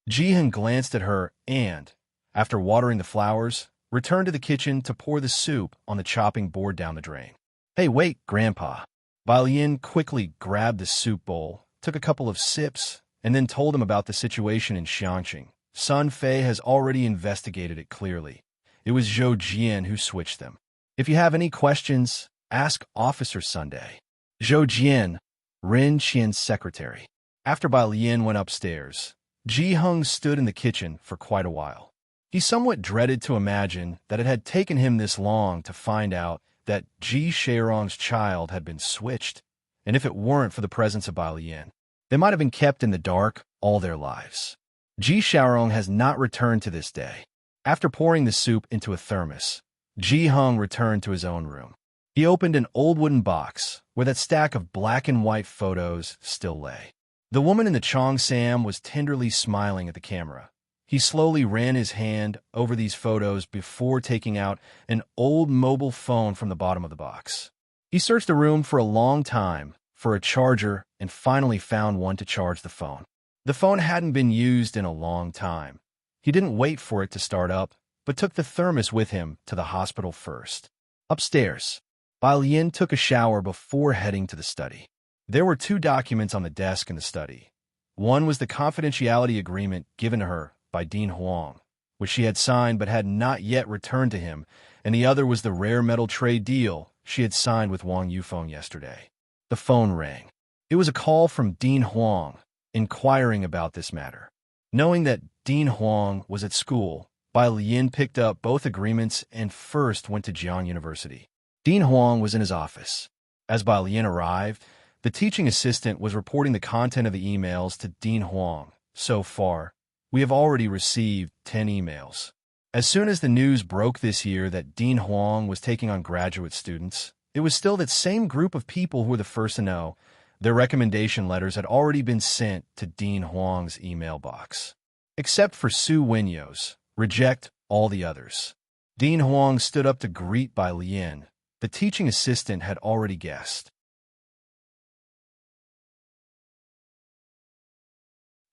Ji Hung glanced at her and, after watering the flowers, returned to the kitchen to pour the soup on the chopping board down the drain. Hey, wait, Grandpa. Bai Lian quickly grabbed the soup bowl, took a couple of sips, and then told him about the situation in Xiangqing. Sun Fei has already investigated it clearly. It was Zhou Jian who switched them. If you have any questions, ask Officer Sunday. Zhou Jian, Ren Qian's secretary. After Bai Lian went upstairs, Ji Hung stood in the kitchen for quite a while. He somewhat dreaded to imagine that it had taken him this long to find out that Ji Shaorong's child had been switched, and if it weren't for the presence of Bai Lian, they might have been kept in the dark all their lives. Ji Shaorong has not returned to this day. After pouring the soup into a thermos, Ji Hung returned to his own room. He opened an old wooden box where that stack of black and white photos still lay. The woman in the cheongsam was tenderly smiling at the camera. He slowly ran his hand over these photos before taking out an old mobile phone from the bottom of the box. He searched the room for a long time for a charger and finally found one to charge the phone. The phone hadn't been used in a long time. He didn't wait for it to start up, but took the thermos with him to the hospital first. Upstairs, Bai Lian took a shower before heading to the study. There were 2 documents on the desk in the study. One was the confidentiality agreement given to her by Dean Huang, which she had signed but had not yet returned to him, and the other was the rare metal trade deal she had signed with Wang Yufeng yesterday. The phone rang. It was a call from Dean Huang, inquiring about this matter. Knowing that Dean Huang was at school, Bai Lian picked up both agreements and first went to Jiang University. Dean Huang was in his office. As Bai Lian arrived, the teaching assistant was reporting the content of the emails to Dean Huang. So far, we have already received 10 emails. As soon as the news broke this year that Dean Huang was taking on graduate students, it was still that same group of people who were the first to know. Their recommendation letters had already been sent to Dean Huang's email box. Except for Su Wenyo's, reject all the others. Dean Huang stood up to greet Bai Lian. The teaching assistant had already guessed.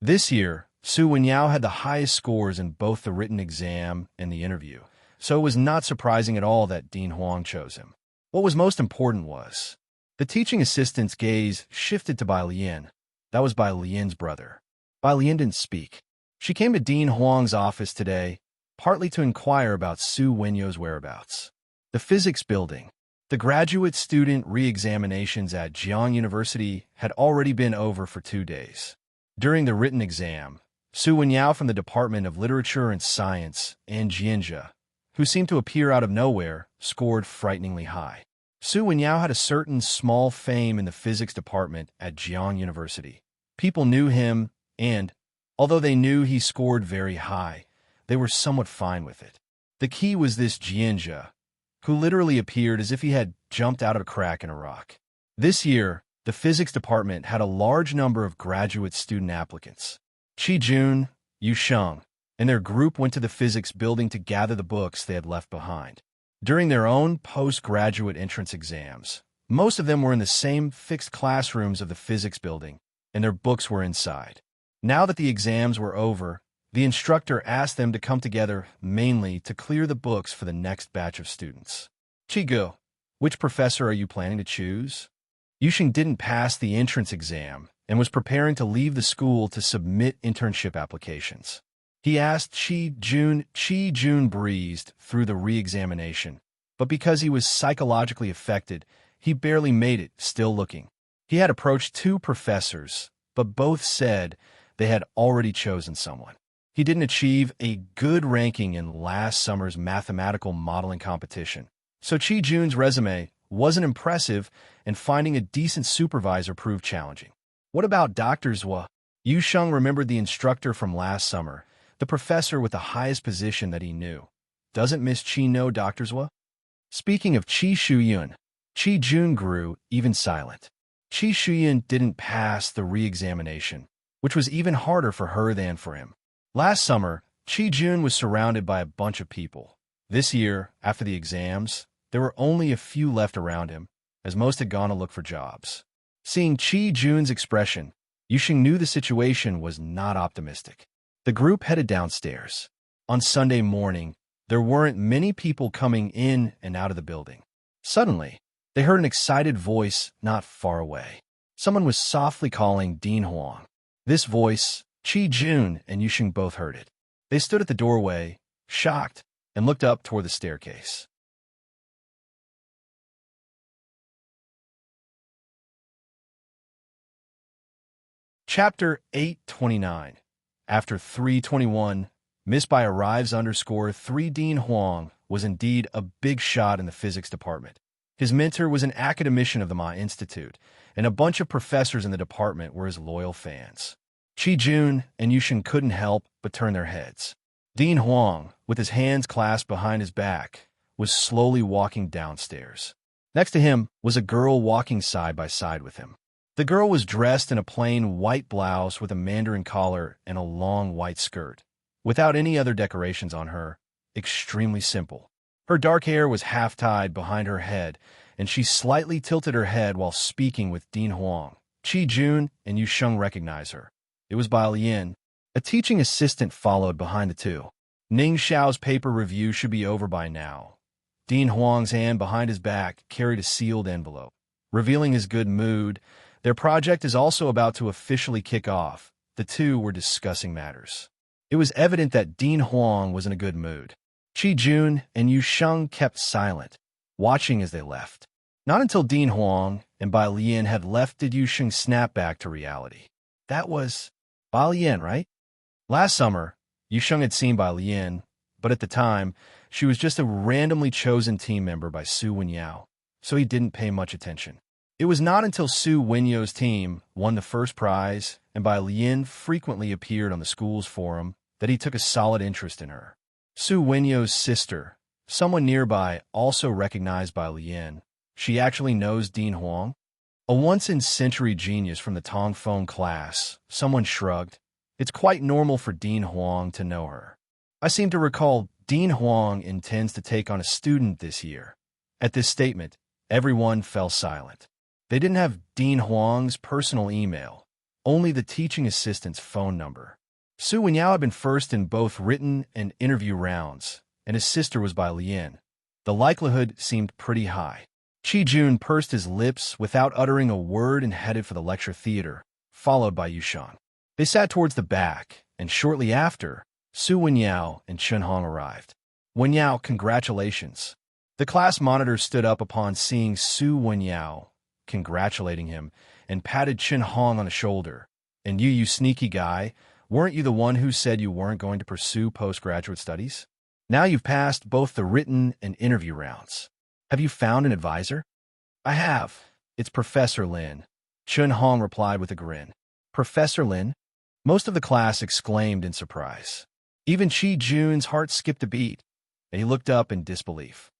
This year, Su Wenyao had the highest scores in both the written exam and the interview, so it was not surprising at all that Dean Huang chose him. What was most important was, the teaching assistant's gaze shifted to Bai Lian. That was Bai Lian's brother. Bai Lian didn't speak. She came to Dean Huang's office today, partly to inquire about Su Wenyo's whereabouts. The physics building. The graduate student re-examinations at Jiang University had already been over for 2 days. During the written exam, Su Wenyao from the Department of Literature and Science and Jianjia, who seemed to appear out of nowhere, scored frighteningly high. Su Wenyao had a certain small fame in the physics department at Jiang University. People knew him, and, although they knew he scored very high, they were somewhat fine with it. The key was this Jianjia, who literally appeared as if he had jumped out of a crack in a rock. This year, the physics department had a large number of graduate student applicants. Qi Jun, Yu Sheng, and their group went to the physics building to gather the books they had left behind. During their own postgraduate entrance exams, most of them were in the same fixed classrooms of the physics building, and their books were inside. Now that the exams were over, the instructor asked them to come together mainly to clear the books for the next batch of students. Qi, which professor are you planning to choose? Yuxing didn't pass the entrance exam and was preparing to leave the school to submit internship applications. He asked Qi Jun. Qi Jun breezed through the re-examination, but because he was psychologically affected, he barely made it, still looking. He had approached 2 professors, but both said they had already chosen someone. He didn't achieve a good ranking in last summer's mathematical modeling competition, so Qi Jun's resume wasn't impressive, and finding a decent supervisor proved challenging. What about Dr. Zhua? Yu Sheng remembered the instructor from last summer, the professor with the highest position that he knew. Doesn't Miss Qi know Dr. Zhua? Speaking of Qi Shuyun, Qi Jun grew even silent. Qi Shuyun didn't pass the re-examination, which was even harder for her than for him. Last summer, Qi Jun was surrounded by a bunch of people. This year, after the exams, there were only a few left around him, as most had gone to look for jobs. Seeing Qi Jun's expression, Yuxing knew the situation was not optimistic. The group headed downstairs. On Sunday morning, there weren't many people coming in and out of the building. Suddenly, they heard an excited voice not far away. Someone was softly calling Dean Huang. This voice, Qi Jun and Yuxing both heard it. They stood at the doorway, shocked, and looked up toward the staircase. Chapter 829. After 321, Miss Bai arrives _3 Dean Huang was indeed a big shot in the physics department. His mentor was an academician of the Ma Institute, and a bunch of professors in the department were his loyal fans. Qi Jun and Yuxing couldn't help but turn their heads. Dean Huang, with his hands clasped behind his back, was slowly walking downstairs. Next to him was a girl walking side by side with him. The girl was dressed in a plain white blouse with a mandarin collar and a long white skirt, without any other decorations on her, extremely simple. Her dark hair was half-tied behind her head, and she slightly tilted her head while speaking with Dean Huang. Qi Jun and Yu Sheng recognized her. It was Bai Lian. A teaching assistant followed behind the two. Ning Xiao's paper review should be over by now. Dean Huang's hand behind his back carried a sealed envelope. Revealing his good mood, their project is also about to officially kick off. The two were discussing matters. It was evident that Dean Huang was in a good mood. Qi Jun and Yu Sheng kept silent, watching as they left. Not until Dean Huang and Bai Lian had left did Yu Sheng snap back to reality. That was Bai Lian, right? Last summer, Yu Sheng had seen Bai Lian, but at the time, she was just a randomly chosen team member by Su Wenyao, so he didn't pay much attention. It was not until Su Wenyao's team won the first prize and Bai Lian frequently appeared on the school's forum that he took a solid interest in her. Su Wenyao's sister, someone nearby, also recognized Bai Lian. She actually knows Dean Huang? A once-in-century genius from the Tongfeng class, someone shrugged. It's quite normal for Dean Huang to know her. I seem to recall Dean Huang intends to take on a student this year. At this statement, everyone fell silent. They didn't have Dean Huang's personal email, only the teaching assistant's phone number. Su Wenyao had been first in both written and interview rounds, and his sister was Bai Lian. The likelihood seemed pretty high. Qi Jun pursed his lips without uttering a word and headed for the lecture theater, followed by Yu Sheng. They sat towards the back, and shortly after, Su Wenyao and Chen Hong arrived. Wenyao, congratulations. The class monitor stood up upon seeing Su Wenyao, congratulating him, and patted Chen Hong on the shoulder. And you sneaky guy, weren't you the one who said you weren't going to pursue postgraduate studies? Now you've passed both the written and interview rounds. Have you found an advisor? I have. It's Professor Lin. Chen Hong replied with a grin. Professor Lin? Most of the class exclaimed in surprise. Even Qi Jun's heart skipped a beat, and he looked up in disbelief.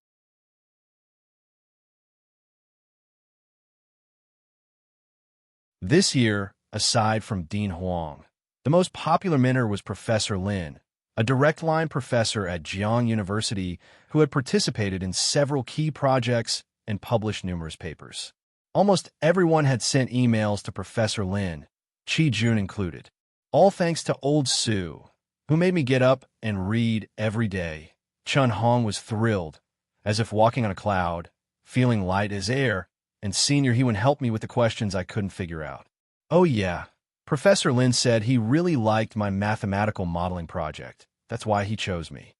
This year, aside from Dean Huang, the most popular mentor was Professor Lin, a direct line professor at Jiang University who had participated in several key projects and published numerous papers. Almost everyone had sent emails to Professor Lin, Qi Jun included. All thanks to old Su, who made me get up and read every day. Chen Hong was thrilled, as if walking on a cloud, feeling light as air, and Senior he would help me with the questions I couldn't figure out. Oh yeah, Professor Lin said he really liked my mathematical modeling project. That's why he chose me.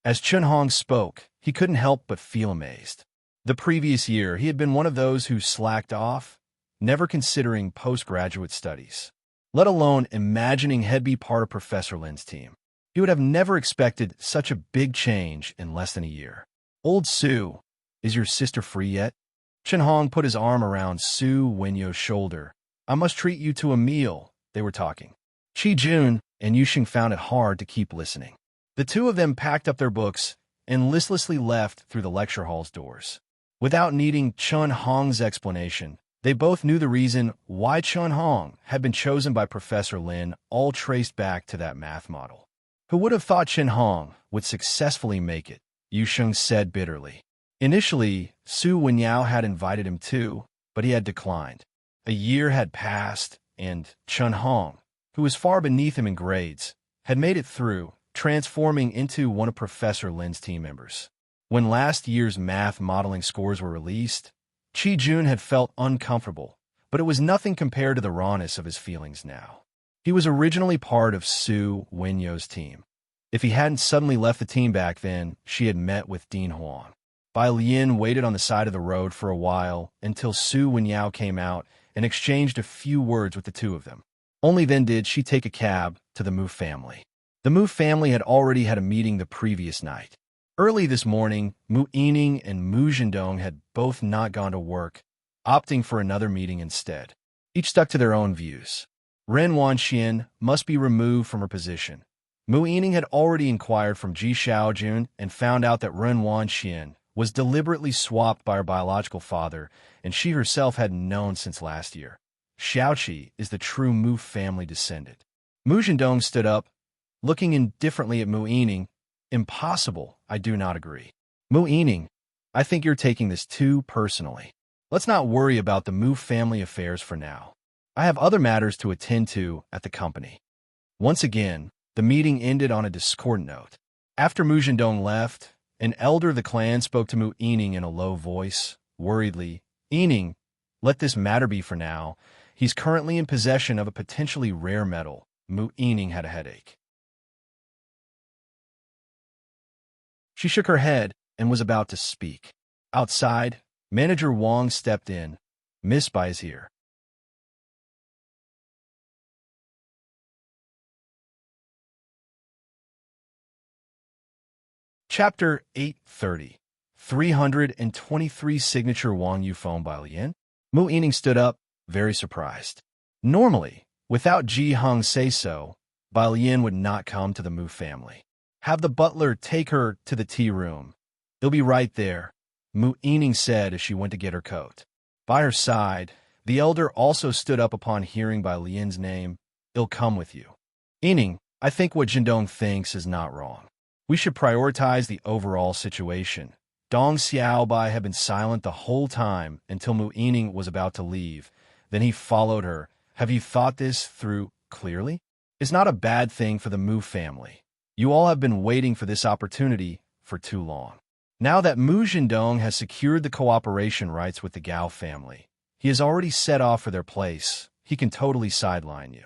As Chen Hong spoke, he couldn't help but feel amazed. The previous year, he had been one of those who slacked off, never considering postgraduate studies, let alone imagining he'd be part of Professor Lin's team. He would have never expected such a big change in less than a year. Old Su, is your sister free yet? Chen Hong put his arm around Su Wenyao's shoulder. I must treat you to a meal, they were talking. Qi Jun and Yu Sheng found it hard to keep listening. The two of them packed up their books and listlessly left through the lecture hall's doors. Without needing Chen Hong's explanation, they both knew the reason why Chen Hong had been chosen by Professor Lin, all traced back to that math model. Who would have thought Chen Hong would successfully make it? Yu Sheng said bitterly. Initially, Su Wenyao had invited him too, but he had declined. A year had passed, and Chen Hong, who was far beneath him in grades, had made it through, transforming into one of Professor Lin's team members. When last year's math modeling scores were released, Qi Jun had felt uncomfortable, but it was nothing compared to the rawness of his feelings now. He was originally part of Su Wenyao's team. If he hadn't suddenly left the team back then, she had met with Dean Huang. Bai Lian waited on the side of the road for a while until Su Wenyao came out and exchanged a few words with the two of them. Only then did she take a cab to the Mu family. The Mu family had already had a meeting the previous night. Early this morning, Mu Yining and Mu Zhendong had both not gone to work, opting for another meeting instead. Each stuck to their own views. Ren Wanxian must be removed from her position. Mu Yining had already inquired from Ji Xiaojun and found out that Ren Wanxian was deliberately swapped by her biological father, and she herself hadn't known since last year. Xiaoqi is the true Mu family descendant. Mu Zhendong stood up, looking indifferently at Mu Yining. Impossible, I do not agree. Mu Yining, I think you're taking this too personally. Let's not worry about the Mu family affairs for now. I have other matters to attend to at the company. Once again, the meeting ended on a discordant note. After Mu Zhendong left, an elder of the clan spoke to Mu Yining in a low voice, worriedly. Yining, let this matter be for now. He's currently in possession of a potentially rare metal. Mu Yining had a headache. She shook her head and was about to speak. Outside, Manager Wang stepped in. Miss Bai is here. Chapter 830. 323 Signature Wang Yu phone by Lian. Mu Yining stood up, very surprised. Normally, without Ji Hung say so, Bai Lian would not come to the Mu family. Have the butler take her to the tea room. He'll be right there, Mu Yining said as she went to get her coat. By her side, the elder also stood up upon hearing Bai Lian's name. He'll come with you. Yining, I think what Zhendong thinks is not wrong. We should prioritize the overall situation. Dong Xiaobai had been silent the whole time until Mu Yining was about to leave. Then he followed her. Have you thought this through clearly? It's not a bad thing for the Mu family. You all have been waiting for this opportunity for too long. Now that Mu Zhendong has secured the cooperation rights with the Gao family, he has already set off for their place. He can totally sideline you.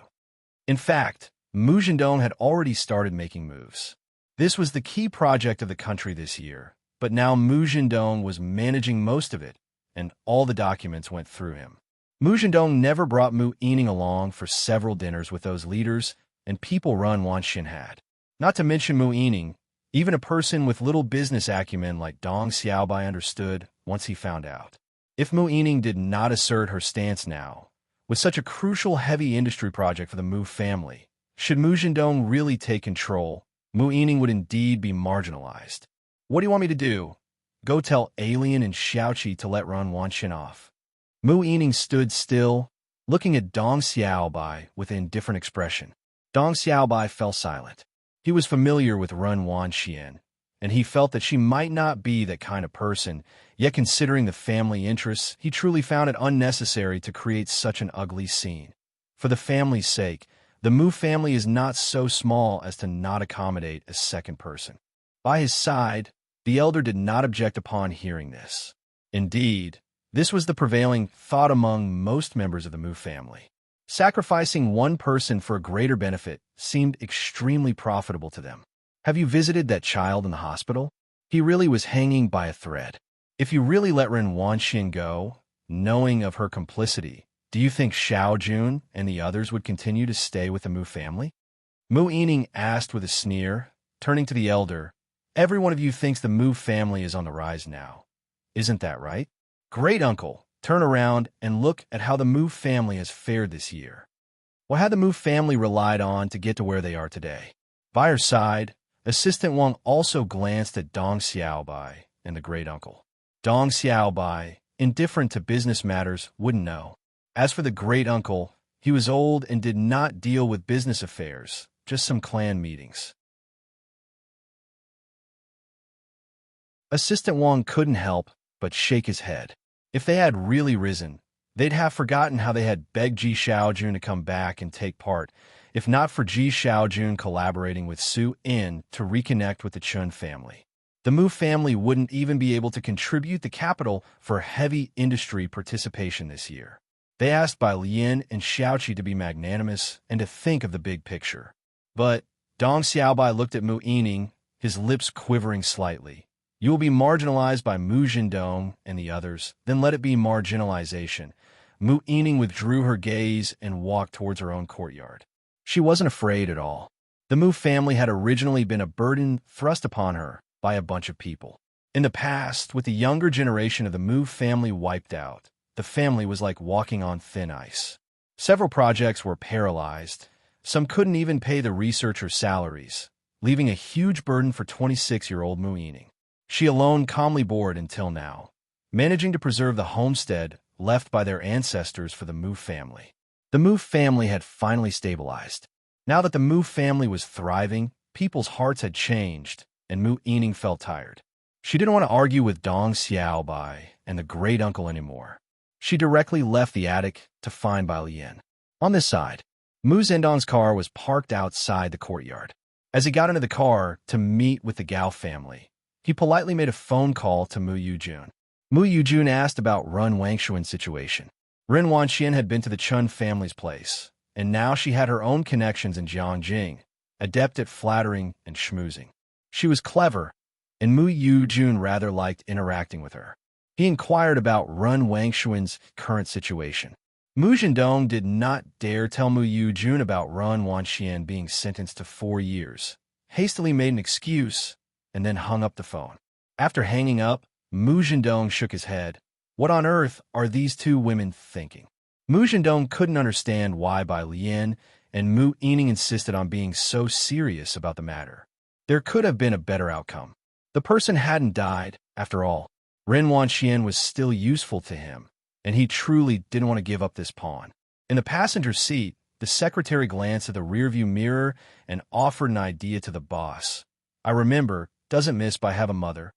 In fact, Mu Zhendong had already started making moves. This was the key project of the country this year, but now Mu Zhendong was managing most of it, and all the documents went through him. Mu Zhendong never brought Mu Yining along for several dinners with those leaders and people run Wanxian had. Not to mention Mu Yining, even a person with little business acumen like Dong Xiaobai understood once he found out. If Mu Yining did not assert her stance now, with such a crucial heavy industry project for the Mu family, should Mu Zhendong really take control, Mu Yining would indeed be marginalized. What do you want me to do? Go tell Alien and Xiaoqi to let run Wanxian off. Mu Yining stood still, looking at Dong Xiaobai with an indifferent expression. Dong Xiaobai fell silent. He was familiar with Run Wanxian, and he felt that she might not be that kind of person, yet considering the family interests, he truly found it unnecessary to create such an ugly scene. For the family's sake, the Mu family is not so small as to not accommodate a second person. By his side, the elder did not object upon hearing this. Indeed, this was the prevailing thought among most members of the Mu family. Sacrificing one person for a greater benefit seemed extremely profitable to them. Have you visited that child in the hospital? He really was hanging by a thread. If you really let Ren Wanxian go, knowing of her complicity, do you think Xiao Jun and the others would continue to stay with the Mu family? Mu Yining asked with a sneer, turning to the elder. Every one of you thinks the Mu family is on the rise now. Isn't that right? Great uncle, turn around and look at how the Mu family has fared this year. What had the Mu family relied on to get to where they are today? By her side, Assistant Wang also glanced at Dong Xiaobai and the great uncle. Dong Xiaobai, indifferent to business matters, wouldn't know. As for the great uncle, he was old and did not deal with business affairs, just some clan meetings. Assistant Wang couldn't help but shake his head. If they had really risen, they'd have forgotten how they had begged Ji Xiaojun to come back and take part, if not for Ji Xiaojun collaborating with Su In to reconnect with the Chun family. The Mu family wouldn't even be able to contribute the capital for heavy industry participation this year. They asked Bai Lian and Xiaoqi to be magnanimous and to think of the big picture. But Dong Xiaobai looked at Mu Yining, his lips quivering slightly. You will be marginalized by Mu Zhendong and the others, then let it be marginalization. Mu Yining withdrew her gaze and walked towards her own courtyard. She wasn't afraid at all. The Mu family had originally been a burden thrust upon her by a bunch of people. In the past, with the younger generation of the Mu family wiped out, the family was like walking on thin ice. Several projects were paralyzed. Some couldn't even pay the researchers' salaries, leaving a huge burden for 26-year-old Mu Yining. She alone calmly bore it until now, managing to preserve the homestead left by their ancestors for the Mu family. The Mu family had finally stabilized. Now that the Mu family was thriving, people's hearts had changed, and Mu Yining felt tired. She didn't want to argue with Dong Xiaobai and the great-uncle anymore. She directly left the attic to find Bai Lian. On this side, Mu Zhendong's car was parked outside the courtyard. As he got into the car to meet with the Gao family, he politely made a phone call to Mu Yujun. Mu Yujun asked about Ren Wangshuan's situation. Ren Wanxian had been to the Chun family's place, and now she had her own connections in Jiangjing, adept at flattering and schmoozing. She was clever, and Mu Yujun rather liked interacting with her. He inquired about Ren Wangshuan's current situation. Mu Zhendong did not dare tell Mu Yujun about Ren Wanxian being sentenced to 4 years, hastily made an excuse, and then hung up the phone. After hanging up, Mu Zhendong shook his head. What on earth are these two women thinking? Mu Zhendong couldn't understand why Bai Lian and Mu Yining insisted on being so serious about the matter. There could have been a better outcome. The person hadn't died, after all. Ren Wanxian was still useful to him, and he truly didn't want to give up this pawn. In the passenger seat, the secretary glanced at the rearview mirror and offered an idea to the boss. I remember, doesn't miss by have a mother.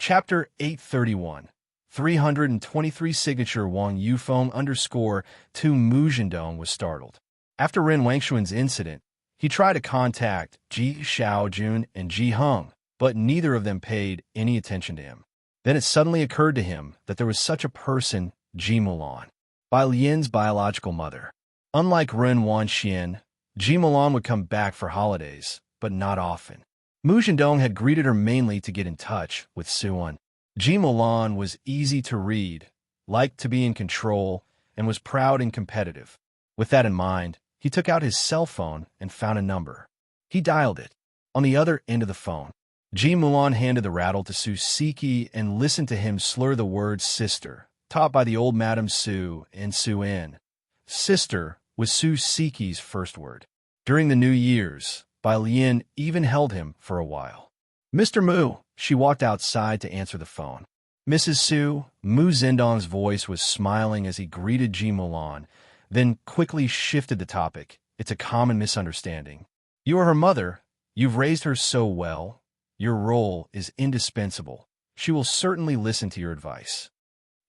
Chapter 831 323 Signature Wang Yufeng _2 Mu Zhendong was startled. After Ren Wangshuan's incident, he tried to contact Ji Xiaojun and Ji Heng, but neither of them paid any attention to him. Then it suddenly occurred to him that there was such a person, Ji Mulan, Bai Lian's biological mother. Unlike Ren Wanxian, Ji Mulan would come back for holidays, but not often. Mu Zhendong had greeted her mainly to get in touch with Suan. Ji Mulan was easy to read, liked to be in control, and was proud and competitive. With that in mind, he took out his cell phone and found a number. He dialed it. On the other end of the phone, Ji Mulan handed the rattle to Su Siki and listened to him slur the word sister, taught by the old Madame Su and Su In. Sister was Su Siki's first word. During the New Year's, Bai Lian even held him for a while. Mr. Mu, she walked outside to answer the phone. Mrs. Su, Mu Zhendong's voice was smiling as he greeted Ji Mulan, then quickly shifted the topic. It's a common misunderstanding. You are her mother. You've raised her so well. Your role is indispensable. She will certainly listen to your advice.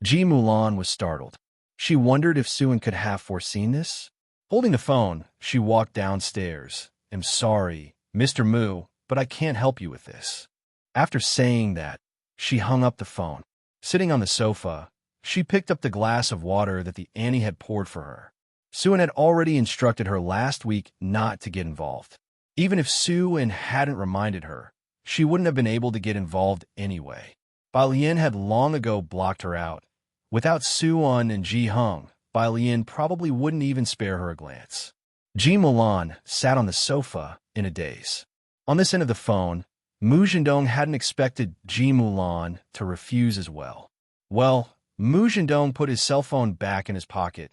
Ji Mulan was startled. She wondered if Suan could have foreseen this. Holding the phone, she walked downstairs. I'm sorry, Mr. Mu, but I can't help you with this. After saying that, she hung up the phone. Sitting on the sofa, she picked up the glass of water that the Annie had poured for her. Suan had already instructed her last week not to get involved. Even if Suan hadn't reminded her, she wouldn't have been able to get involved anyway. Bai Lian had long ago blocked her out. Without Suan and Ji Heng, Bai Lian probably wouldn't even spare her a glance. Ji Mulan sat on the sofa in a daze. On this end of the phone, Mu Zhendong hadn't expected Ji Mulan to refuse as well. Well, Mu Zhendong put his cell phone back in his pocket,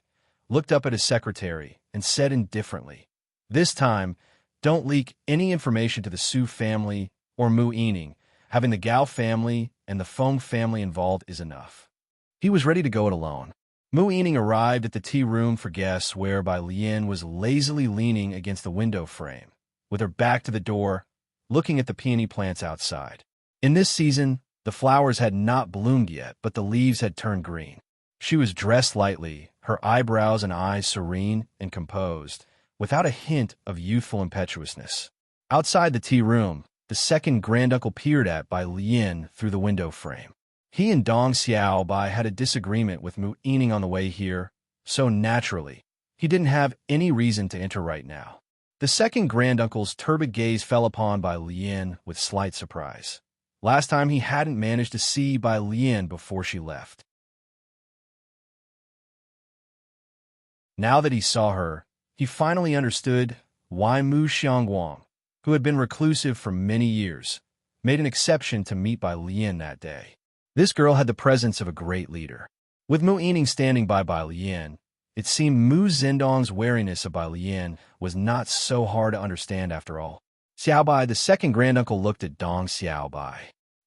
looked up at his secretary, and said indifferently, this time, don't leak any information to the Su family or Mu Yining. Having the Gao family and the Feng family involved is enough. He was ready to go it alone. Mu Yining arrived at the tea room for guests where Bai Lian was lazily leaning against the window frame, with her back to the door, looking at the peony plants outside. In this season, the flowers had not bloomed yet, but the leaves had turned green. She was dressed lightly, her eyebrows and eyes serene and composed, without a hint of youthful impetuousness. Outside the tea room, the second granduncle peered at Bai Lian through the window frame. He and Dong Xiaobai had a disagreement with Mu Yining on the way here, so naturally, he didn't have any reason to enter right now. The second granduncle's turbid gaze fell upon Bai Lian with slight surprise. Last time he hadn't managed to see Bai Lian before she left. Now that he saw her, he finally understood why Mu Xiangguang, who had been reclusive for many years, made an exception to meet Bai Lian that day. This girl had the presence of a great leader. With Mu Yining standing by Bai Lian, It seemed Mu Zhendong's wariness of Bai Lian was not so hard to understand after all. Xiaobai, the second granduncle, looked at Dong Xiaobai.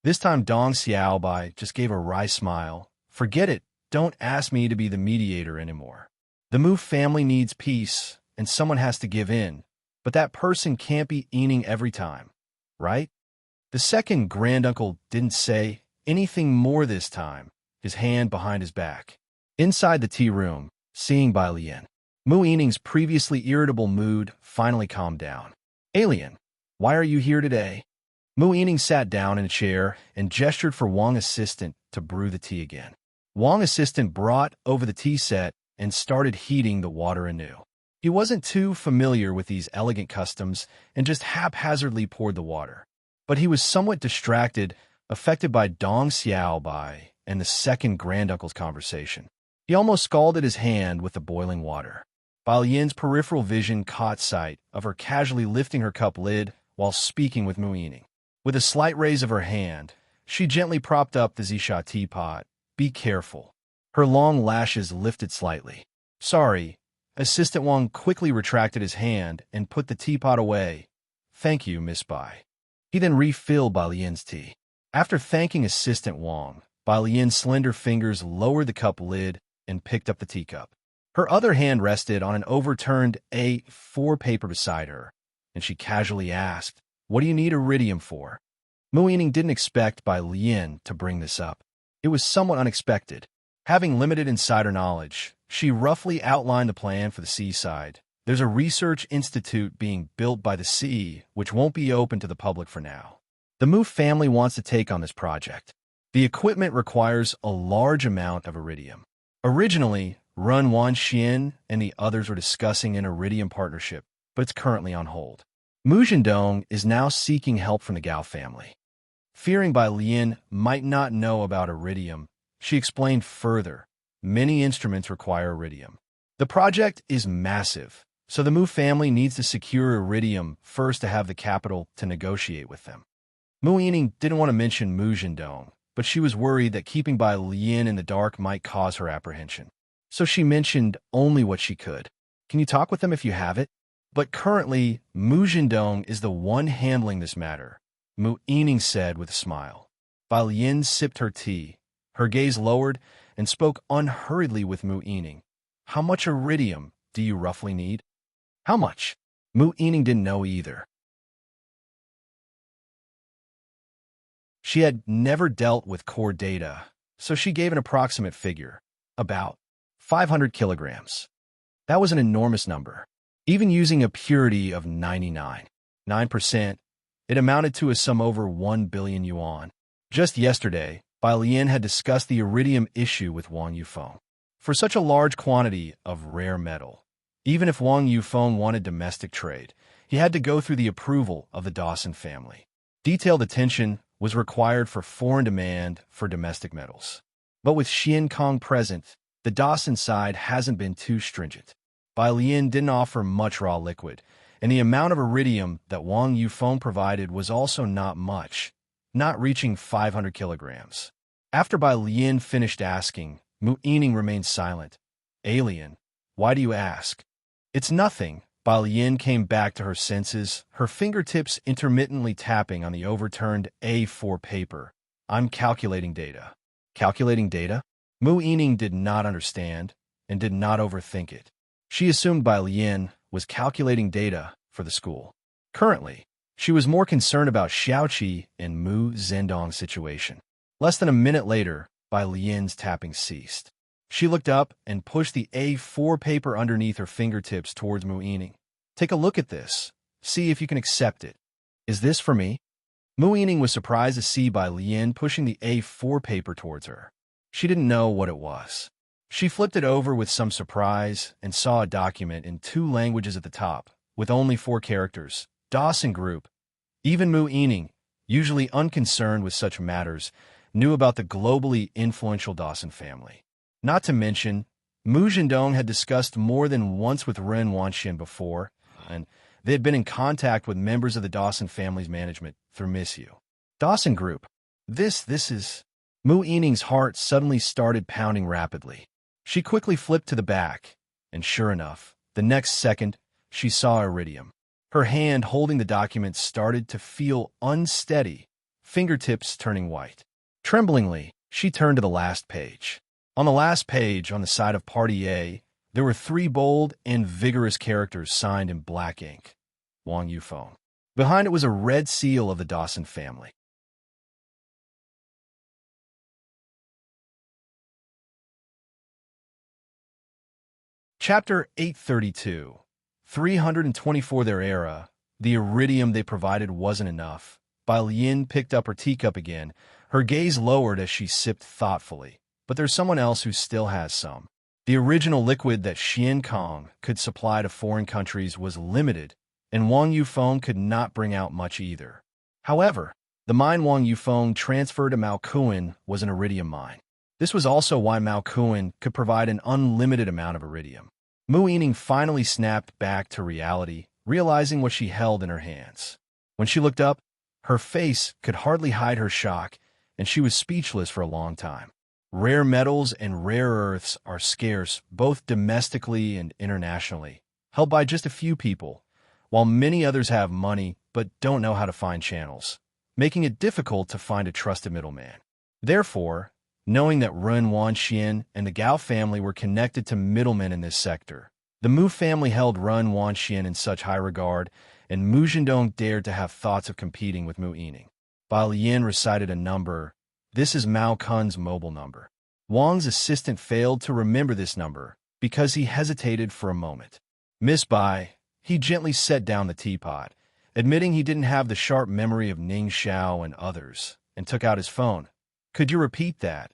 This time Dong Xiaobai just gave a wry smile. Forget it, don't ask me to be the mediator anymore. The Mu family needs peace, and someone has to give in, but that person can't be eating every time, right? The second granduncle didn't say anything more this time, his hand behind his back. Inside the tea room, seeing Bai Lian, Mu Yining's previously irritable mood finally calmed down. Alien, why are you here today? Mu Yining sat down in a chair and gestured for Wang's assistant to brew the tea again. Wang's assistant brought over the tea set and started heating the water anew. He wasn't too familiar with these elegant customs and just haphazardly poured the water. But he was somewhat distracted, affected by Dong Xiaobai and the second granduncle's conversation. He almost scalded his hand with the boiling water. Bai Lian's peripheral vision caught sight of her casually lifting her cup lid while speaking with Mu Yining. With a slight raise of her hand, she gently propped up the Zisha teapot. Be careful. Her long lashes lifted slightly. Sorry. Assistant Wang quickly retracted his hand and put the teapot away. Thank you, Miss Bai. He then refilled Bai Lian's tea. After thanking Assistant Wang, Bai Lian's slender fingers lowered the cup lid and picked up the teacup. Her other hand rested on an overturned A4 paper beside her, and she casually asked, What do you need iridium for? Mu Yining didn't expect Bai Lian to bring this up. It was somewhat unexpected. Having limited insider knowledge, she roughly outlined the plan for the seaside. There's a research institute being built by the sea, which won't be open to the public for now. The Mu family wants to take on this project. The equipment requires a large amount of iridium. Originally, Run Wanxian and the others were discussing an iridium partnership, but it's currently on hold. Mu Zhendong is now seeking help from the Gao family. Fearing Bai Lian might not know about iridium, she explained further, many instruments require iridium. The project is massive, so the Mu family needs to secure iridium first to have the capital to negotiate with them. Mu Yining didn't want to mention Mu Zhendong, but she was worried that keeping Bai Lian in the dark might cause her apprehension. So she mentioned only what she could. Can you talk with them if you have it? But currently, Mu Zhendong is the one handling this matter, Mu Yining said with a smile. Bai Lian sipped her tea. Her gaze lowered and spoke unhurriedly with Mu Yining. How much iridium do you roughly need? How much? Mu Yining didn't know either. She had never dealt with core data, so she gave an approximate figure, about 500 kilograms. That was an enormous number. Even using a purity of 99.9%, it amounted to a sum over 1 billion yuan. Just yesterday, Bai Lian had discussed the iridium issue with Wang Yufeng. For such a large quantity of rare metal, even if Wang Yufeng wanted domestic trade, he had to go through the approval of the Dawson family. Detailed attention was required for foreign demand for domestic metals. But with Xian Kong present, the Dawson side hasn't been too stringent. Bai Lian didn't offer much raw liquid, and the amount of iridium that Wang Yufeng provided was also not much, not reaching 500 kilograms. After Bai Lian finished asking, Mu Yining remained silent. Alien, why do you ask? It's nothing. Bai Lian came back to her senses, her fingertips intermittently tapping on the overturned A4 paper. I'm calculating data. Calculating data? Mu Yining did not understand and did not overthink it. She assumed Bai Lian was calculating data for the school. Currently, she was more concerned about Xiaoqi and Mu Zhendong's situation. Less than a minute later, Bai Lian's tapping ceased. She looked up and pushed the A4 paper underneath her fingertips towards Mu Yining. Take a look at this. See if you can accept it. Is this for me? Mu Yining was surprised to see Bai Lian pushing the A4 paper towards her. She didn't know what it was. She flipped it over with some surprise and saw a document in 2 languages at the top, with only 4 characters. Dawson Group. Even Mu Yining, usually unconcerned with such matters, knew about the globally influential Dawson family. Not to mention, Mu Zhendong had discussed more than once with Ren Wanxian before, and they had been in contact with members of the Dawson family's management through Miss Yu. Dawson Group. This is... Mu Yining's heart suddenly started pounding rapidly. She quickly flipped to the back, And sure enough, the next second, she saw iridium. Her hand holding the document started to feel unsteady, fingertips turning white. Tremblingly, she turned to the last page. On the last page, on the side of Party A, there were 3 bold and vigorous characters signed in black ink. Wang Yufeng. Behind it was a red seal of the Dawson family. Chapter 832. 324 Their era. The iridium they provided wasn't enough. Bai Lian picked up her teacup again, her gaze lowered as she sipped thoughtfully. But there's someone else who still has some. The original liquid that Xian Kong could supply to foreign countries was limited, and Wang Yufeng could not bring out much either. However, the mine Wang Yufeng transferred to Mao Kuan was an iridium mine. This was also why Mao Kuan could provide an unlimited amount of iridium. Mu Yining finally snapped back to reality, realizing what she held in her hands. When she looked up, her face could hardly hide her shock, and she was speechless for a long time. Rare metals and rare earths are scarce both domestically and internationally, held by just a few people, while many others have money but don't know how to find channels, making it difficult to find a trusted middleman. Therefore, knowing that Ren Wanxian and the Gao family were connected to middlemen in this sector, the Mu family held Ren Wanxian in such high regard, and Mu Zhendong dared to have thoughts of competing with Mu Yining. Bai Lian recited a number. This is Mao Kun's mobile number. Wang's assistant failed to remember this number because he hesitated for a moment. Miss Bai, he gently set down the teapot, admitting he didn't have the sharp memory of Ning Xiao and others, and took out his phone. Could you repeat that?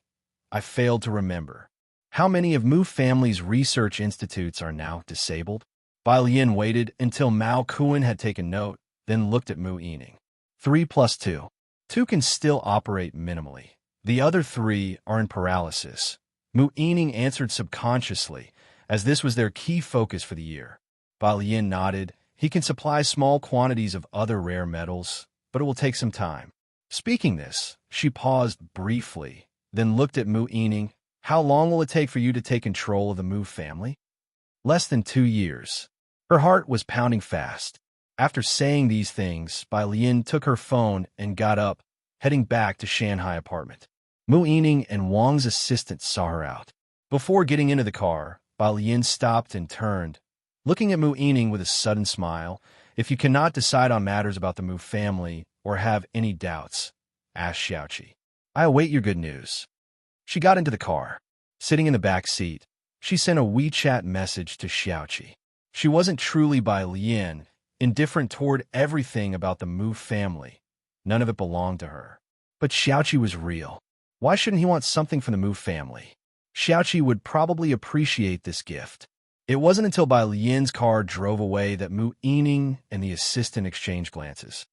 I failed to remember. How many of Mu family's research institutes are now disabled? Bai Lian waited until Mao Kuan had taken note, then looked at Mu Yining. 3 plus 2. 2 can still operate minimally. The other 3 are in paralysis. Mu Yining answered subconsciously, as this was their key focus for the year. Bai Lian nodded. He can supply small quantities of other rare metals, but it will take some time. Speaking this, she paused briefly, then looked at Mu Yining. How long will it take for you to take control of the Mu family? Less than 2 years. Her heart was pounding fast. After saying these things, Bai Lian took her phone and got up, heading back to Shanghai apartment. Mu Yining and Wang's assistant saw her out. Before getting into the car, Bai Lian stopped and turned, looking at Mu Yining with a sudden smile. If you cannot decide on matters about the Mu family or have any doubts, ask Xiaoqi. I await your good news. She got into the car. Sitting in the back seat, she sent a WeChat message to Xiaoqi. She wasn't truly Bai Lian, indifferent toward everything about the Mu family. None of it belonged to her. But Xiaoqi was real. Why shouldn't he want something from the Mu family? Xiaoqi would probably appreciate this gift. It wasn't until Bai Lian's car drove away that Mu Yining and the assistant exchanged glances.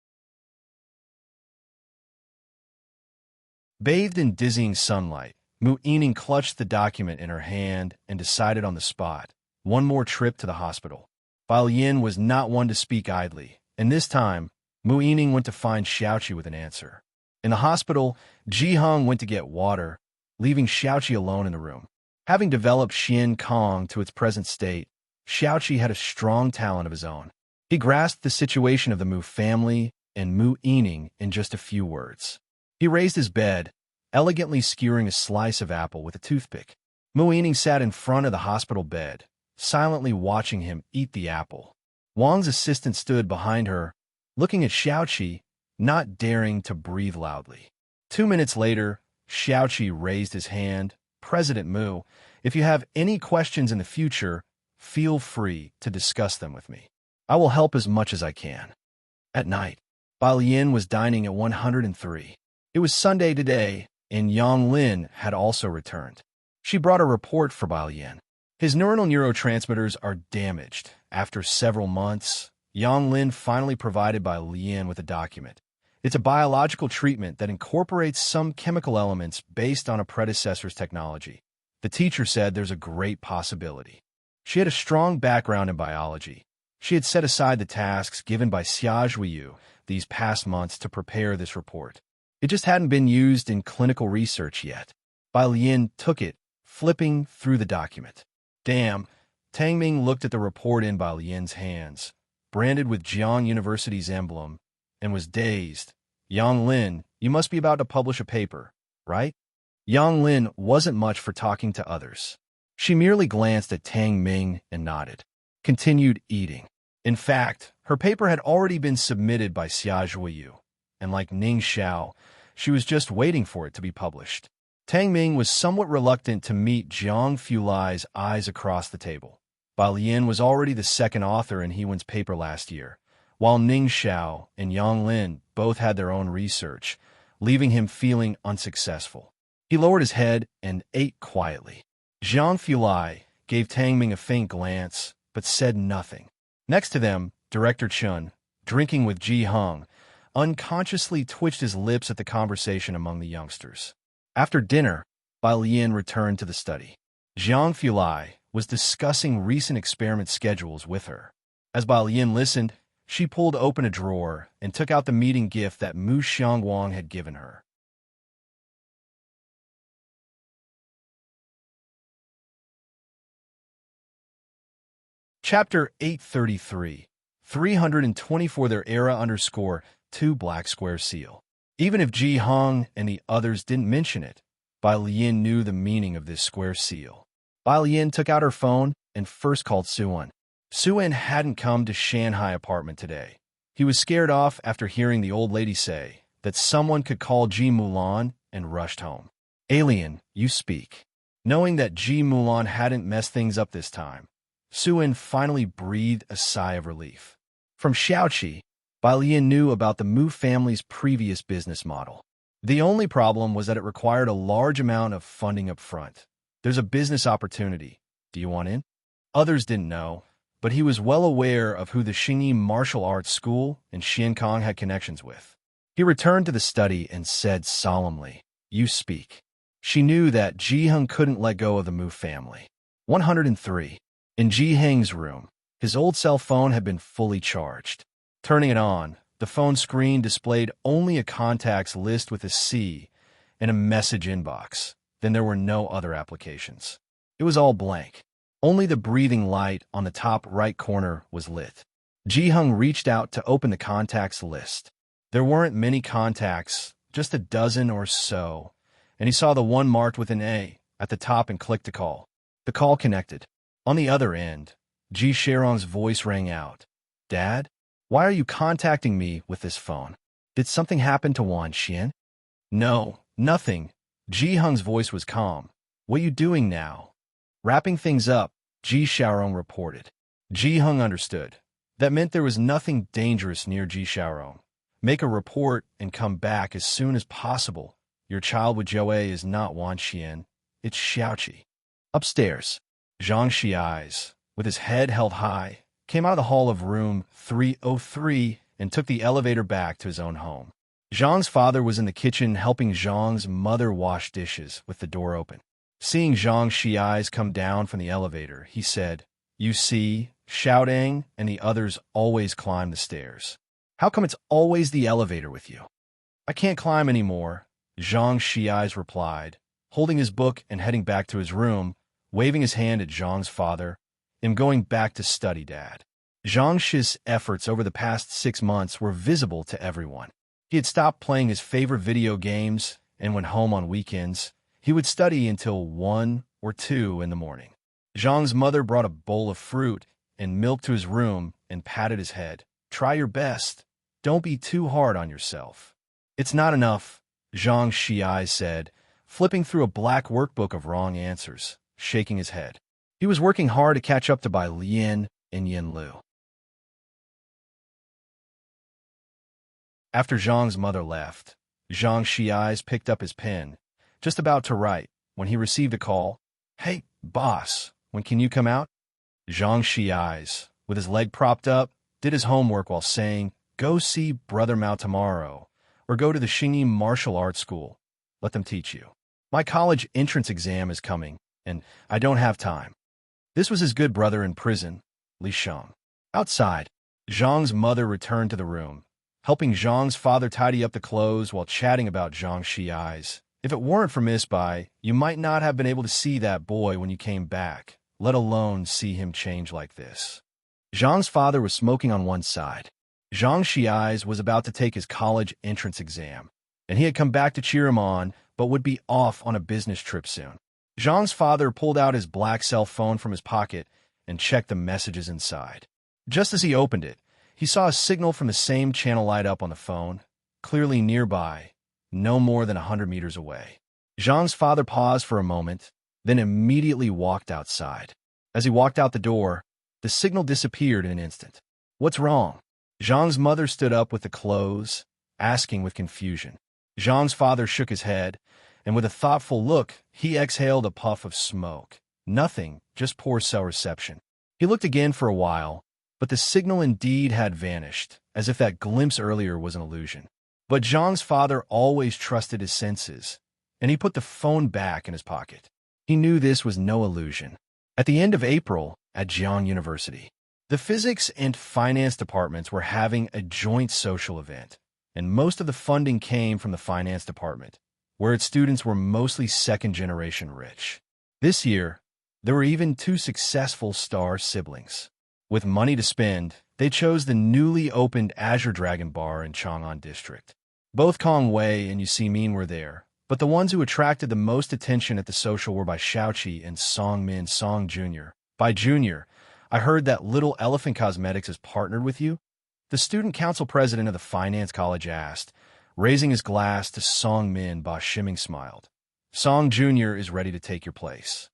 Bathed in dizzying sunlight, Mu Yining clutched the document in her hand and decided on the spot. One more trip to the hospital. Bai Lian was not one to speak idly, and this time, Mu Yining went to find Xiaoqi with an answer. In the hospital, Ji Hong went to get water, leaving Xiaoqi alone in the room. Having developed Xian Kong to its present state, Xiaoqi had a strong talent of his own. He grasped the situation of the Mu family and Mu Yining in just a few words. He raised his bed, elegantly skewering a slice of apple with a toothpick. Mu Yining sat in front of the hospital bed, silently watching him eat the apple. Wang's assistant stood behind her, looking at Xiaoqi, not daring to breathe loudly. 2 minutes later, Xiaoqi raised his hand. President Mu, if you have any questions in the future, feel free to discuss them with me. I will help as much as I can. At night, Bai Lian was dining at 103. It was Sunday today, and Yang Lin had also returned. She brought a report for Bai Lian. His neurotransmitters are damaged. After several months, Yang Lin finally provided Bai Lian with a document. It's a biological treatment that incorporates some chemical elements based on a predecessor's technology. The teacher said there's a great possibility. She had a strong background in biology. She had set aside the tasks given by Xia Zhuiyu these past months to prepare this report. It just hadn't been used in clinical research yet. Bai Lian took it, flipping through the document. Damn, Tang Ming looked at the report in by Lian's hands, branded with Jiang University's emblem, and was dazed. Yang Lin, you must be about to publish a paper, right? Yang Lin wasn't much for talking to others. She merely glanced at Tang Ming and nodded, continued eating. In fact, her paper had already been submitted by Xia Zhuoyu, and like Ning Xiao, she was just waiting for it to be published. Tang Ming was somewhat reluctant to meet Jiang Fulai's eyes across the table. Bai Lian was already the second author in Hewen's paper last year, while Ning Xiao and Yang Lin both had their own research, leaving him feeling unsuccessful. He lowered his head and ate quietly. Jiang Fulai gave Tang Ming a faint glance, but said nothing. Next to them, Director Chun, drinking with Ji Hung, unconsciously twitched his lips at the conversation among the youngsters. After dinner, Bai Lian returned to the study. Jiang Fulai was discussing recent experiment schedules with her. As Bai Lian listened, she pulled open a drawer and took out the meeting gift that Mu Xiangwang had given her. Chapter 833, 324 Their Era _2 Black Square Seal. Even if Ji Hong and the others didn't mention it, Bai Lian knew the meaning of this square seal. Bai Lian took out her phone and first called Suan. Suan hadn't come to Shanghai apartment today. He was scared off after hearing the old lady say that someone could call Ji Mulan and rushed home. Alien, you speak. Knowing that Ji Mulan hadn't messed things up this time, Suan finally breathed a sigh of relief. From Xiaoqi, Bai Lian knew about the Mu family's previous business model. The only problem was that it required a large amount of funding up front. There's a business opportunity. Do you want in? Others didn't know, but he was well aware of who the Xingyi Martial Arts School in Xiankong had connections with. He returned to the study and said solemnly, "You speak." She knew that Ji Heng couldn't let go of the Mu family. 103. In Ji Heng's room, his old cell phone had been fully charged. Turning it on, the phone screen displayed only a contacts list with a C and a message inbox. Then there were no other applications. It was all blank. Only the breathing light on the top right corner was lit. Ji Heng reached out to open the contacts list. There weren't many contacts, just a dozen or so, and he saw the one marked with an A at the top and clicked to call. The call connected. On the other end, Ji Sherong's voice rang out. "Dad? Why are you contacting me with this phone? Did something happen to Wan Xian?" "No, nothing." Ji Heng's voice was calm. "What are you doing now?" "Wrapping things up," Ji Xiaorong reported. Ji Heng understood. That meant there was nothing dangerous near Ji Xiaorong. "Make a report and come back as soon as possible. Your child with Joe is not Wan Xian. It's Xiaoqi." Upstairs, Zhang Xiai's, with his head held high, came out of the hall of room 303 and took the elevator back to his own home. Zhang's father was in the kitchen helping Zhang's mother wash dishes with the door open. Seeing Zhang Xiai's come down from the elevator, he said, "You see, Xiaodang and the others always climb the stairs. How come it's always the elevator with you?" "I can't climb anymore," Zhang Xiai's replied, holding his book and heading back to his room, waving his hand at Zhang's father. "I'm going back to study, Dad." Zhang Shi's efforts over the past 6 months were visible to everyone. He had stopped playing his favorite video games, and when home on weekends, he would study until 1 or 2 in the morning. Zhang's mother brought a bowl of fruit and milk to his room and patted his head. "Try your best. Don't be too hard on yourself." "It's not enough," Zhang Xiai said, flipping through a black workbook of wrong answers, shaking his head. He was working hard to catch up to Bai Lian and Yin Lu. After Zhang's mother left, Zhang Xiai's picked up his pen, just about to write, when he received a call. "Hey, boss, when can you come out?" Zhang Xiai's, with his leg propped up, did his homework while saying, "Go see Brother Mao tomorrow, or go to the Xingyi Martial Arts School. Let them teach you. My college entrance exam is coming, and I don't have time." This was his good brother in prison, Li Sheng. Outside, Zhang's mother returned to the room, helping Zhang's father tidy up the clothes while chatting about Zhang Xiai's. "If it weren't for Miss Bai, you might not have been able to see that boy when you came back," let alone see him change like this. Zhang's father was smoking on one side. Zhang Xiai's was about to take his college entrance exam, and he had come back to cheer him on, but would be off on a business trip soon. Zhang's father pulled out his black cell phone from his pocket and checked the messages inside. Just as he opened it, he saw a signal from the same channel light up on the phone, clearly nearby, no more than 100 meters away. Zhang's father paused for a moment, then immediately walked outside. As he walked out the door, the signal disappeared in an instant. "What's wrong?" Zhang's mother stood up with the clothes, asking with confusion. Zhang's father shook his head, and with a thoughtful look, he exhaled a puff of smoke. Nothing, just poor cell reception. He looked again for a while, but the signal indeed had vanished, as if that glimpse earlier was an illusion. But Zhang's father always trusted his senses, and he put the phone back in his pocket. He knew this was no illusion. At the end of April, at Jiang University, the physics and finance departments were having a joint social event, and most of the funding came from the finance department, where its students were mostly second-generation rich. This year, there were even two successful star siblings. With money to spend, they chose the newly opened Azure Dragon Bar in Chang'an District. Both Kong Wei and Yu Min were there, but the ones who attracted the most attention at the social were by Xiaoqi and Song Min Song Jr. By Junior, I heard that Little Elephant Cosmetics has partnered with you? The student council president of the finance college asked, raising his glass to Song Min. Ba Shiming smiled. Song Jr. is ready to take your place.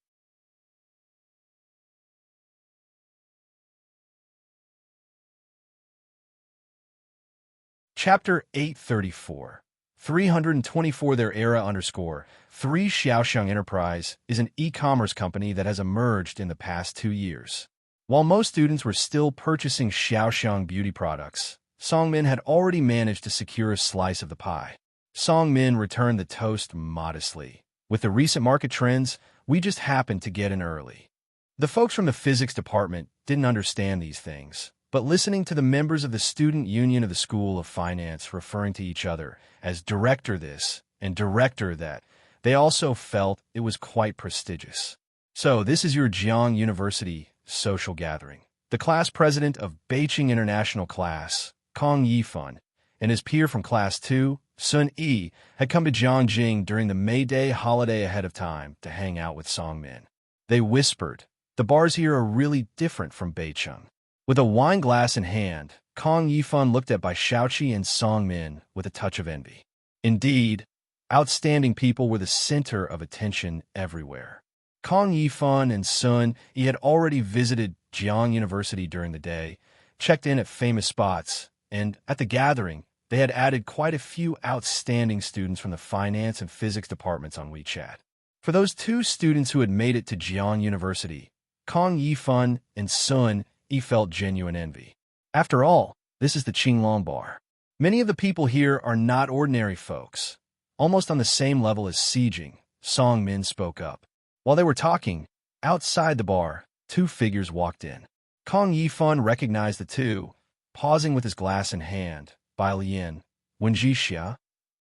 Chapter 834 324 Their Era _ 3 Xiaoxiang Enterprise is an e-commerce company that has emerged in the past 2 years. While most students were still purchasing Xiaoxiang beauty products, Songmin had already managed to secure a slice of the pie. Songmin returned the toast modestly. With the recent market trends, we just happened to get in early. The folks from the physics department didn't understand these things, but listening to the members of the student union of the School of Finance referring to each other as director this and director that, they also felt it was quite prestigious. So this is your Jiang University social gathering. The class president of Beijing International Class, Kong Yifan, and his peer from Class 2, Sun Yi, had come to Jiangjing during the May Day holiday ahead of time to hang out with Songmin. They whispered, "The bars here are really different from Beicheng." With a wine glass in hand, Kong Yifan looked at Bai Xiaoqi and Songmin with a touch of envy. Indeed, outstanding people were the center of attention everywhere. Kong Yifan and Sun Yi had already visited Jiang University during the day, checked in at famous spots, and at the gathering, they had added quite a few outstanding students from the finance and physics departments on WeChat. For those two students who had made it to Jiang University, Kong Yifan and Sun Yi felt genuine envy. After all, this is the Qinglong Bar. Many of the people here are not ordinary folks. Almost on the same level as Sijing, Song Min spoke up. While they were talking, outside the bar, two figures walked in. Kong Yifan recognized the two, pausing with his glass in hand, Bai Lian, Wen Jixia.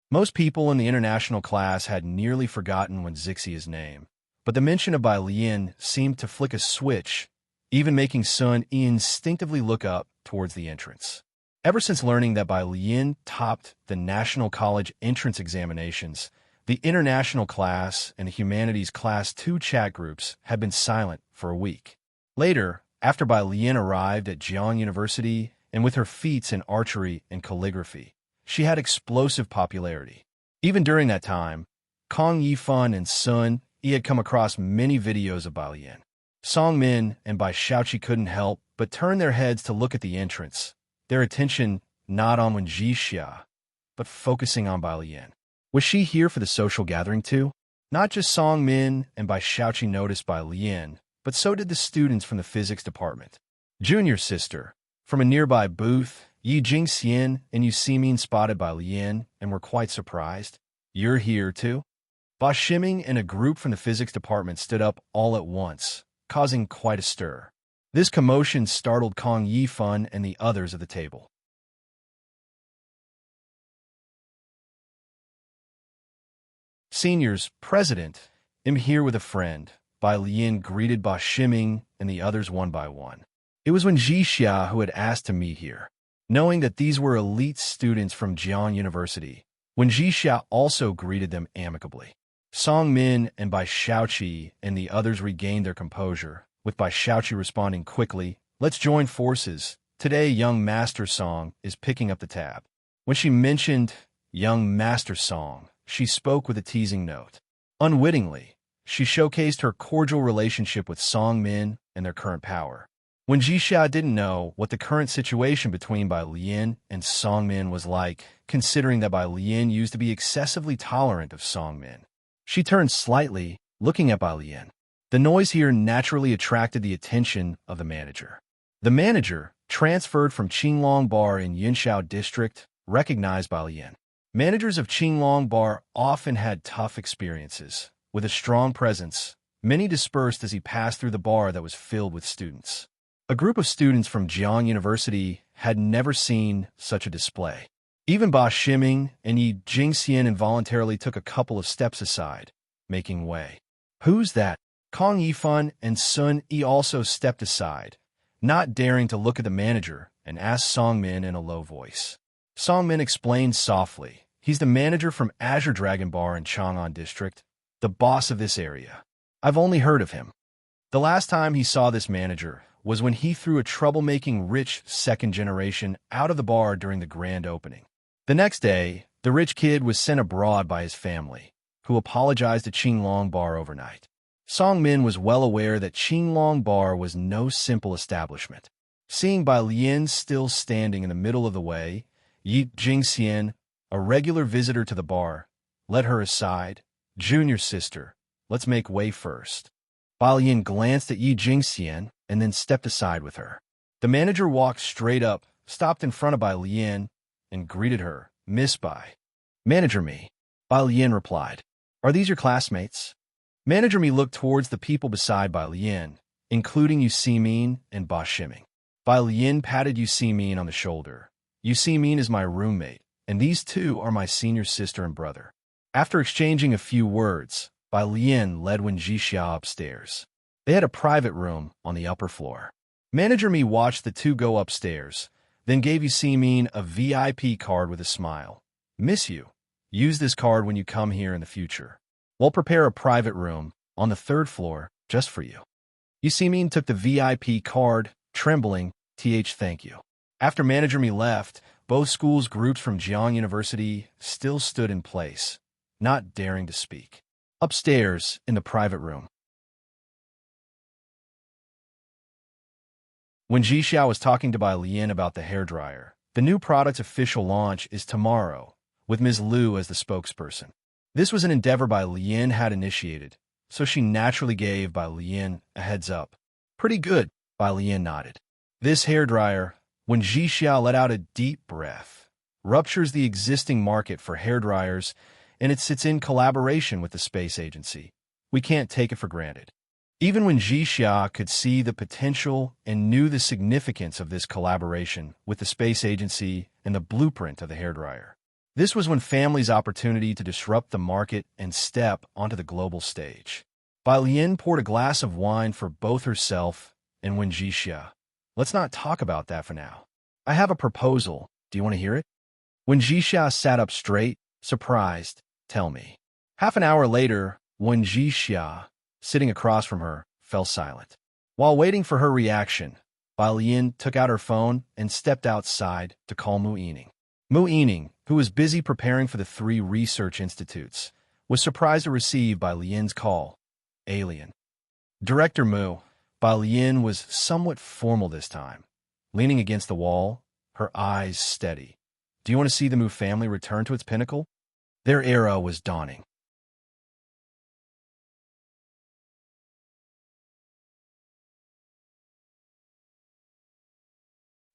Most people in the international class had nearly forgotten Wen Zixia's name, but the mention of Bai Lian seemed to flick a switch, even making Sun Yi instinctively look up towards the entrance. Ever since learning that Bai Lian topped the National College entrance examinations, the international class and the humanities class 2 chat groups had been silent for a week. Later, after Bai Lian arrived at Jiang University and with her feats in archery and calligraphy, she had explosive popularity. Even during that time, Kong Yifan and Sun Yi had come across many videos of Bai Lian. Song Min and Bai Xiaoqi couldn't help but turn their heads to look at the entrance, their attention not on Wen Jixia, but focusing on Bai Lian. Was she here for the social gathering too? Not just Song Min and Bai Xiaoqi noticed Bai Lian, but so did the students from the physics department. Junior sister, from a nearby booth, Yi Jingxian and Yu Min spotted Bai Lian and were quite surprised. "You're here too?" Ba Shiming and a group from the physics department stood up all at once, causing quite a stir. This commotion startled Kong Yifan and the others at the table. Seniors, President, am here with a friend, Bai Lian greeted Ba Shiming and the others one by one. It was Wen Jixia who had asked to meet here. Knowing that these were elite students from Jiang University, Wen Jixia also greeted them amicably. Song Min and Bai Shaoqi and the others regained their composure, with Bai Shaoqi responding quickly, "Let's join forces. Today, young Master Song is picking up the tab." When she mentioned young Master Song, she spoke with a teasing note. Unwittingly, she showcased her cordial relationship with Song Min and their current power. When Jixia didn't know what the current situation between Bai Lian and Song Min was like, considering that Bai Lian used to be excessively tolerant of Song Min. She turned slightly, looking at Bai Lian. The noise here naturally attracted the attention of the manager. The manager, transferred from Qinglong Bar in Yinshao District, recognized Bai Lian. Managers of Qinglong Bar often had tough experiences. With a strong presence, many dispersed as he passed through the bar that was filled with students. A group of students from Jiang University had never seen such a display. Even Ba Shiming and Yi Jingxian involuntarily took a couple of steps aside, making way. "Who's that?" Kong Yifan and Sun Yi also stepped aside, not daring to look at the manager, and asked Song Min in a low voice. Song Min explained softly, "He's the manager from Azure Dragon Bar in Chang'an District, the boss of this area. I've only heard of him. The last time he saw this manager was when he threw a troublemaking rich second generation out of the bar during the grand opening. The next day, the rich kid was sent abroad by his family, who apologized to Qinglong Bar overnight." Song Min was well aware that Qinglong Bar was no simple establishment. Seeing Bai Lian still standing in the middle of the way, Yi Jingxian, a regular visitor to the bar, led her aside. "Junior sister, let's make way first." Bai Lian glanced at Yi Jingxian and then stepped aside with her. The manager walked straight up, stopped in front of Bai Lian, and greeted her, "Miss Bai." "Manager Mi," Bai Lian replied. "Are these your classmates?" Manager Mi looked towards the people beside Bai Lian, including Yu Simin and Ba Shiming. Bai Lian patted Yu Simin on the shoulder. "Yu Simin is my roommate, and these two are my senior sister and brother." After exchanging a few words, Bai Lian led Wen Jixia upstairs. They had a private room on the upper floor. Manager Mi watched the two go upstairs, then gave Yu Simin a VIP card with a smile. "Miss you. Use this card when you come here in the future. We'll prepare a private room on the 3rd floor just for you." Yu Simin took the VIP card, trembling, "Thank you." After Manager Mi left, both schools' groups from Jiang University still stood in place, not daring to speak. Upstairs, in the private room, when Jixia was talking to Bai Lian about the hairdryer, the new product's official launch is tomorrow, with Ms. Liu as the spokesperson. This was an endeavor Bai Lian had initiated, so she naturally gave Bai Lian a heads up. "Pretty good," Bai Lian nodded. "This hairdryer," when Jixia let out a deep breath, "ruptures the existing market for hairdryers, and it sits in collaboration with the space agency. We can't take it for granted." Even when Jixia could see the potential and knew the significance of this collaboration with the space agency and the blueprint of the hairdryer. This was when family's opportunity to disrupt the market and step onto the global stage. Bai Lian poured a glass of wine for both herself and Wen Jixia. "Let's not talk about that for now. I have a proposal. Do you want to hear it?" Wen Jixia sat up straight, surprised. "Tell me." Half an hour later, Wen Jixia, sitting across from her, fell silent. While waiting for her reaction, Bai Lian took out her phone and stepped outside to call Mu Yining. Mu Yining, who was busy preparing for the 3 research institutes, was surprised to receive Bai Lian's call. "Alien." "Director Mu." Bai Lian was somewhat formal this time, leaning against the wall, her eyes steady. "Do you want to see the Mu family return to its pinnacle?" Their era was dawning.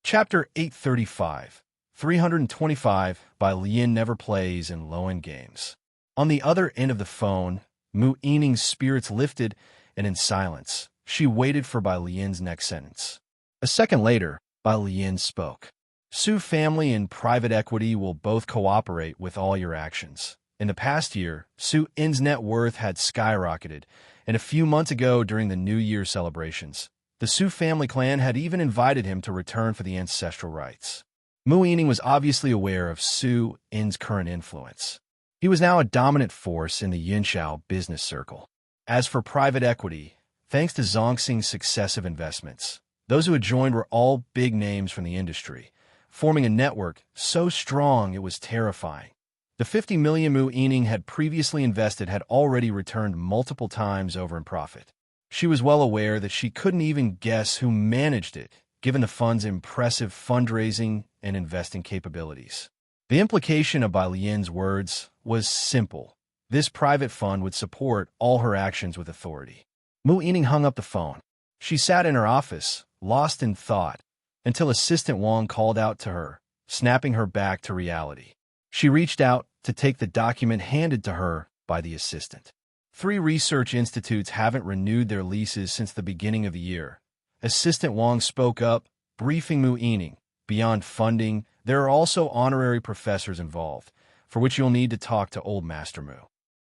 Chapter 835, 325 Bai Lian never plays in low-end games. On the other end of the phone, Mu Yining's spirits lifted, and in silence, she waited for Bai Lian's next sentence. A second later, Bai Lian spoke. "Su family and private equity will both cooperate with all your actions. In the past year, Su In's net worth had skyrocketed, and a few months ago during the New Year celebrations, the Su family clan had even invited him to return for the ancestral rites. Mu Yining was obviously aware of Su In's current influence. He was now a dominant force in the Yinxiao business circle. As for private equity, thanks to Zongxing's successive investments, those who had joined were all big names from the industry, forming a network so strong it was terrifying. The 50 million Mu Yining had previously invested had already returned multiple times over in profit. She was well aware that she couldn't even guess who managed it, given the fund's impressive fundraising and investing capabilities. The implication of Bai Lian's words was simple. This private fund would support all her actions with authority. Mu Yining hung up the phone. She sat in her office, lost in thought, until Assistant Wang called out to her, snapping her back to reality. She reached out to take the document handed to her by the assistant. 3 research institutes haven't renewed their leases since the beginning of the year. Assistant Wang spoke up, briefing Mu Yining. Beyond funding, there are also honorary professors involved, for which you'll need to talk to Old Master Mu.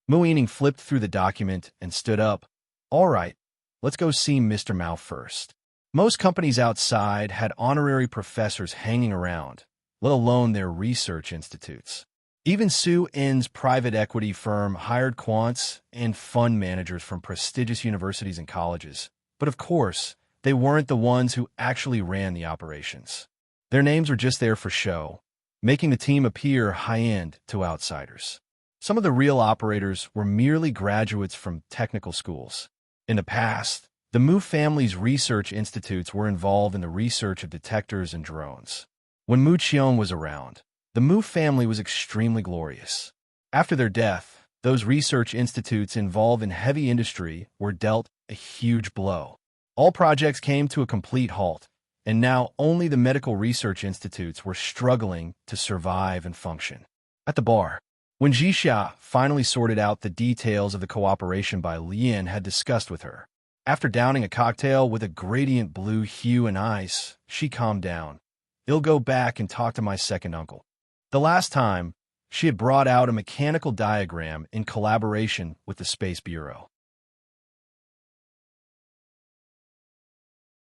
Mu Yining flipped through the document and stood up. All right, let's go see Mr. Mao first. Most companies outside had honorary professors hanging around, let alone their research institutes. Even Su In's private equity firm hired quants and fund managers from prestigious universities and colleges. But of course, they weren't the ones who actually ran the operations. Their names were just there for show, making the team appear high-end to outsiders. Some of the real operators were merely graduates from technical schools. In the past, the Mu family's research institutes were involved in the research of detectors and drones. When Mu Qiong was around, the Mu family was extremely glorious. After their death, those research institutes involved in heavy industry were dealt a huge blow. All projects came to a complete halt, and now only the medical research institutes were struggling to survive and function. At the bar, when Jixia finally sorted out the details of the cooperation Bai Lian had discussed with her, after downing a cocktail with a gradient blue hue and ice, she calmed down. I'll go back and talk to my second uncle. The last time, she had brought out a mechanical diagram in collaboration with the Space Bureau.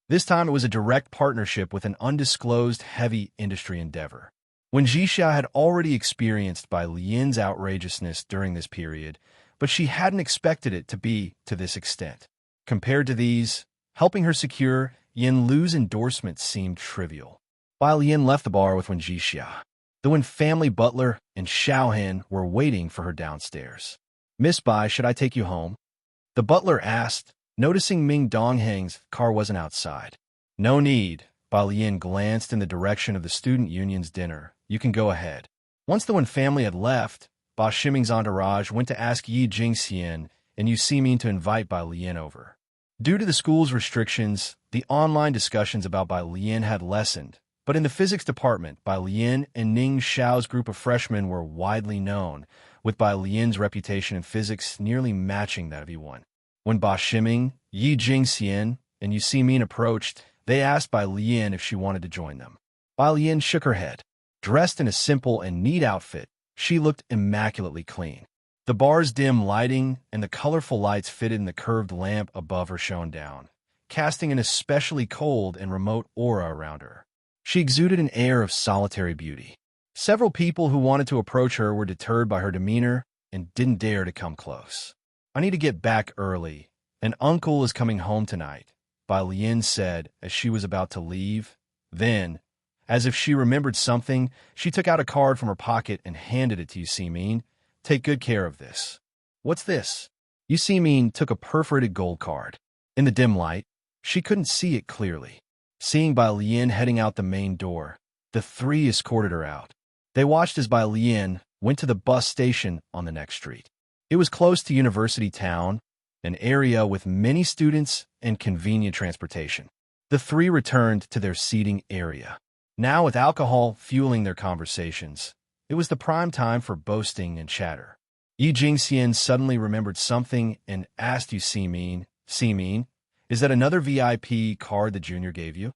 This time it was a direct partnership with an undisclosed heavy industry endeavor. When Jixia had already experienced Bai Lian's outrageousness during this period, but she hadn't expected it to be to this extent. Compared to these, helping her secure Yin Lu's endorsement seemed trivial. Bai Lian left the bar with Wen Jixia. The Wen family butler and Xiaohan were waiting for her downstairs. "Miss Bai, should I take you home?" The butler asked, noticing Ming Dongheng's car wasn't outside. "No need." Bai Lian glanced in the direction of the student union's dinner. "You can go ahead." Once the Wen family had left, Ba Shiming's entourage went to ask Yi Jingxian and Yu Simin to invite Bai Lian over. Due to the school's restrictions, the online discussions about Bai Lian had lessened, but in the physics department, Bai Lian and Ning Xiao's group of freshmen were widely known, with Bai Lian's reputation in physics nearly matching that of Yuan. When Ba Shiming, Yi Jingxian, and Yu Simin approached, they asked Bai Lian if she wanted to join them. Bai Lian shook her head. Dressed in a simple and neat outfit, she looked immaculately clean. The bar's dim lighting and the colorful lights fitted in the curved lamp above her shone down, casting an especially cold and remote aura around her. She exuded an air of solitary beauty. Several people who wanted to approach her were deterred by her demeanor and didn't dare to come close. "I need to get back early. An uncle is coming home tonight," Bai Lian said as she was about to leave. Then, as if she remembered something, she took out a card from her pocket and handed it to Yu Simin. "Take good care of this." "What's this?" Yu Simin took a perforated gold card. In the dim light, she couldn't see it clearly. Seeing Bai Lian heading out the main door, the 3 escorted her out. They watched as Bai Lian went to the bus station on the next street. It was close to University Town, an area with many students and convenient transportation. The 3 returned to their seating area. Now, with alcohol fueling their conversations, it was the prime time for boasting and chatter. Yi Jingxian suddenly remembered something and asked Yu Simin, "Simin, is that another VIP card the junior gave you?"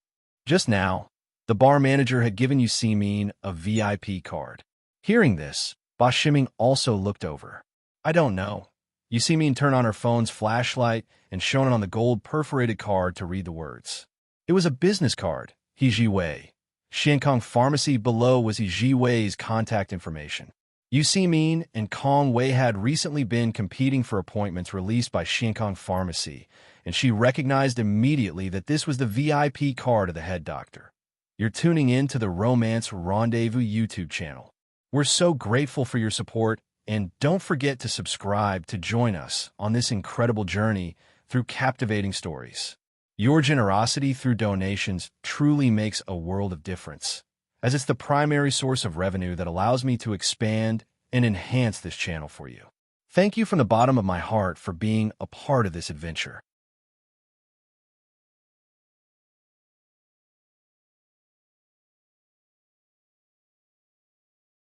Just now, the bar manager had given Yu Simin a VIP card. Hearing this, Ba Shiming also looked over. I don't know. You see me turn on her phone's flashlight and shone it on the gold perforated card to read the words. It was a business card. He Ji Wei. Xiankong Pharmacy below was He Ji Wei's contact information. Yu Si Min and Kong Wei had recently been competing for appointments released by Xiankong Pharmacy, and she recognized immediately that this was the VIP card of the head doctor. You're tuning in to the Romance Rendezvous YouTube channel. We're so grateful for your support, and don't forget to subscribe to join us on this incredible journey through captivating stories. Your generosity through donations truly makes a world of difference, as it's the primary source of revenue that allows me to expand and enhance this channel for you. Thank you from the bottom of my heart for being a part of this adventure.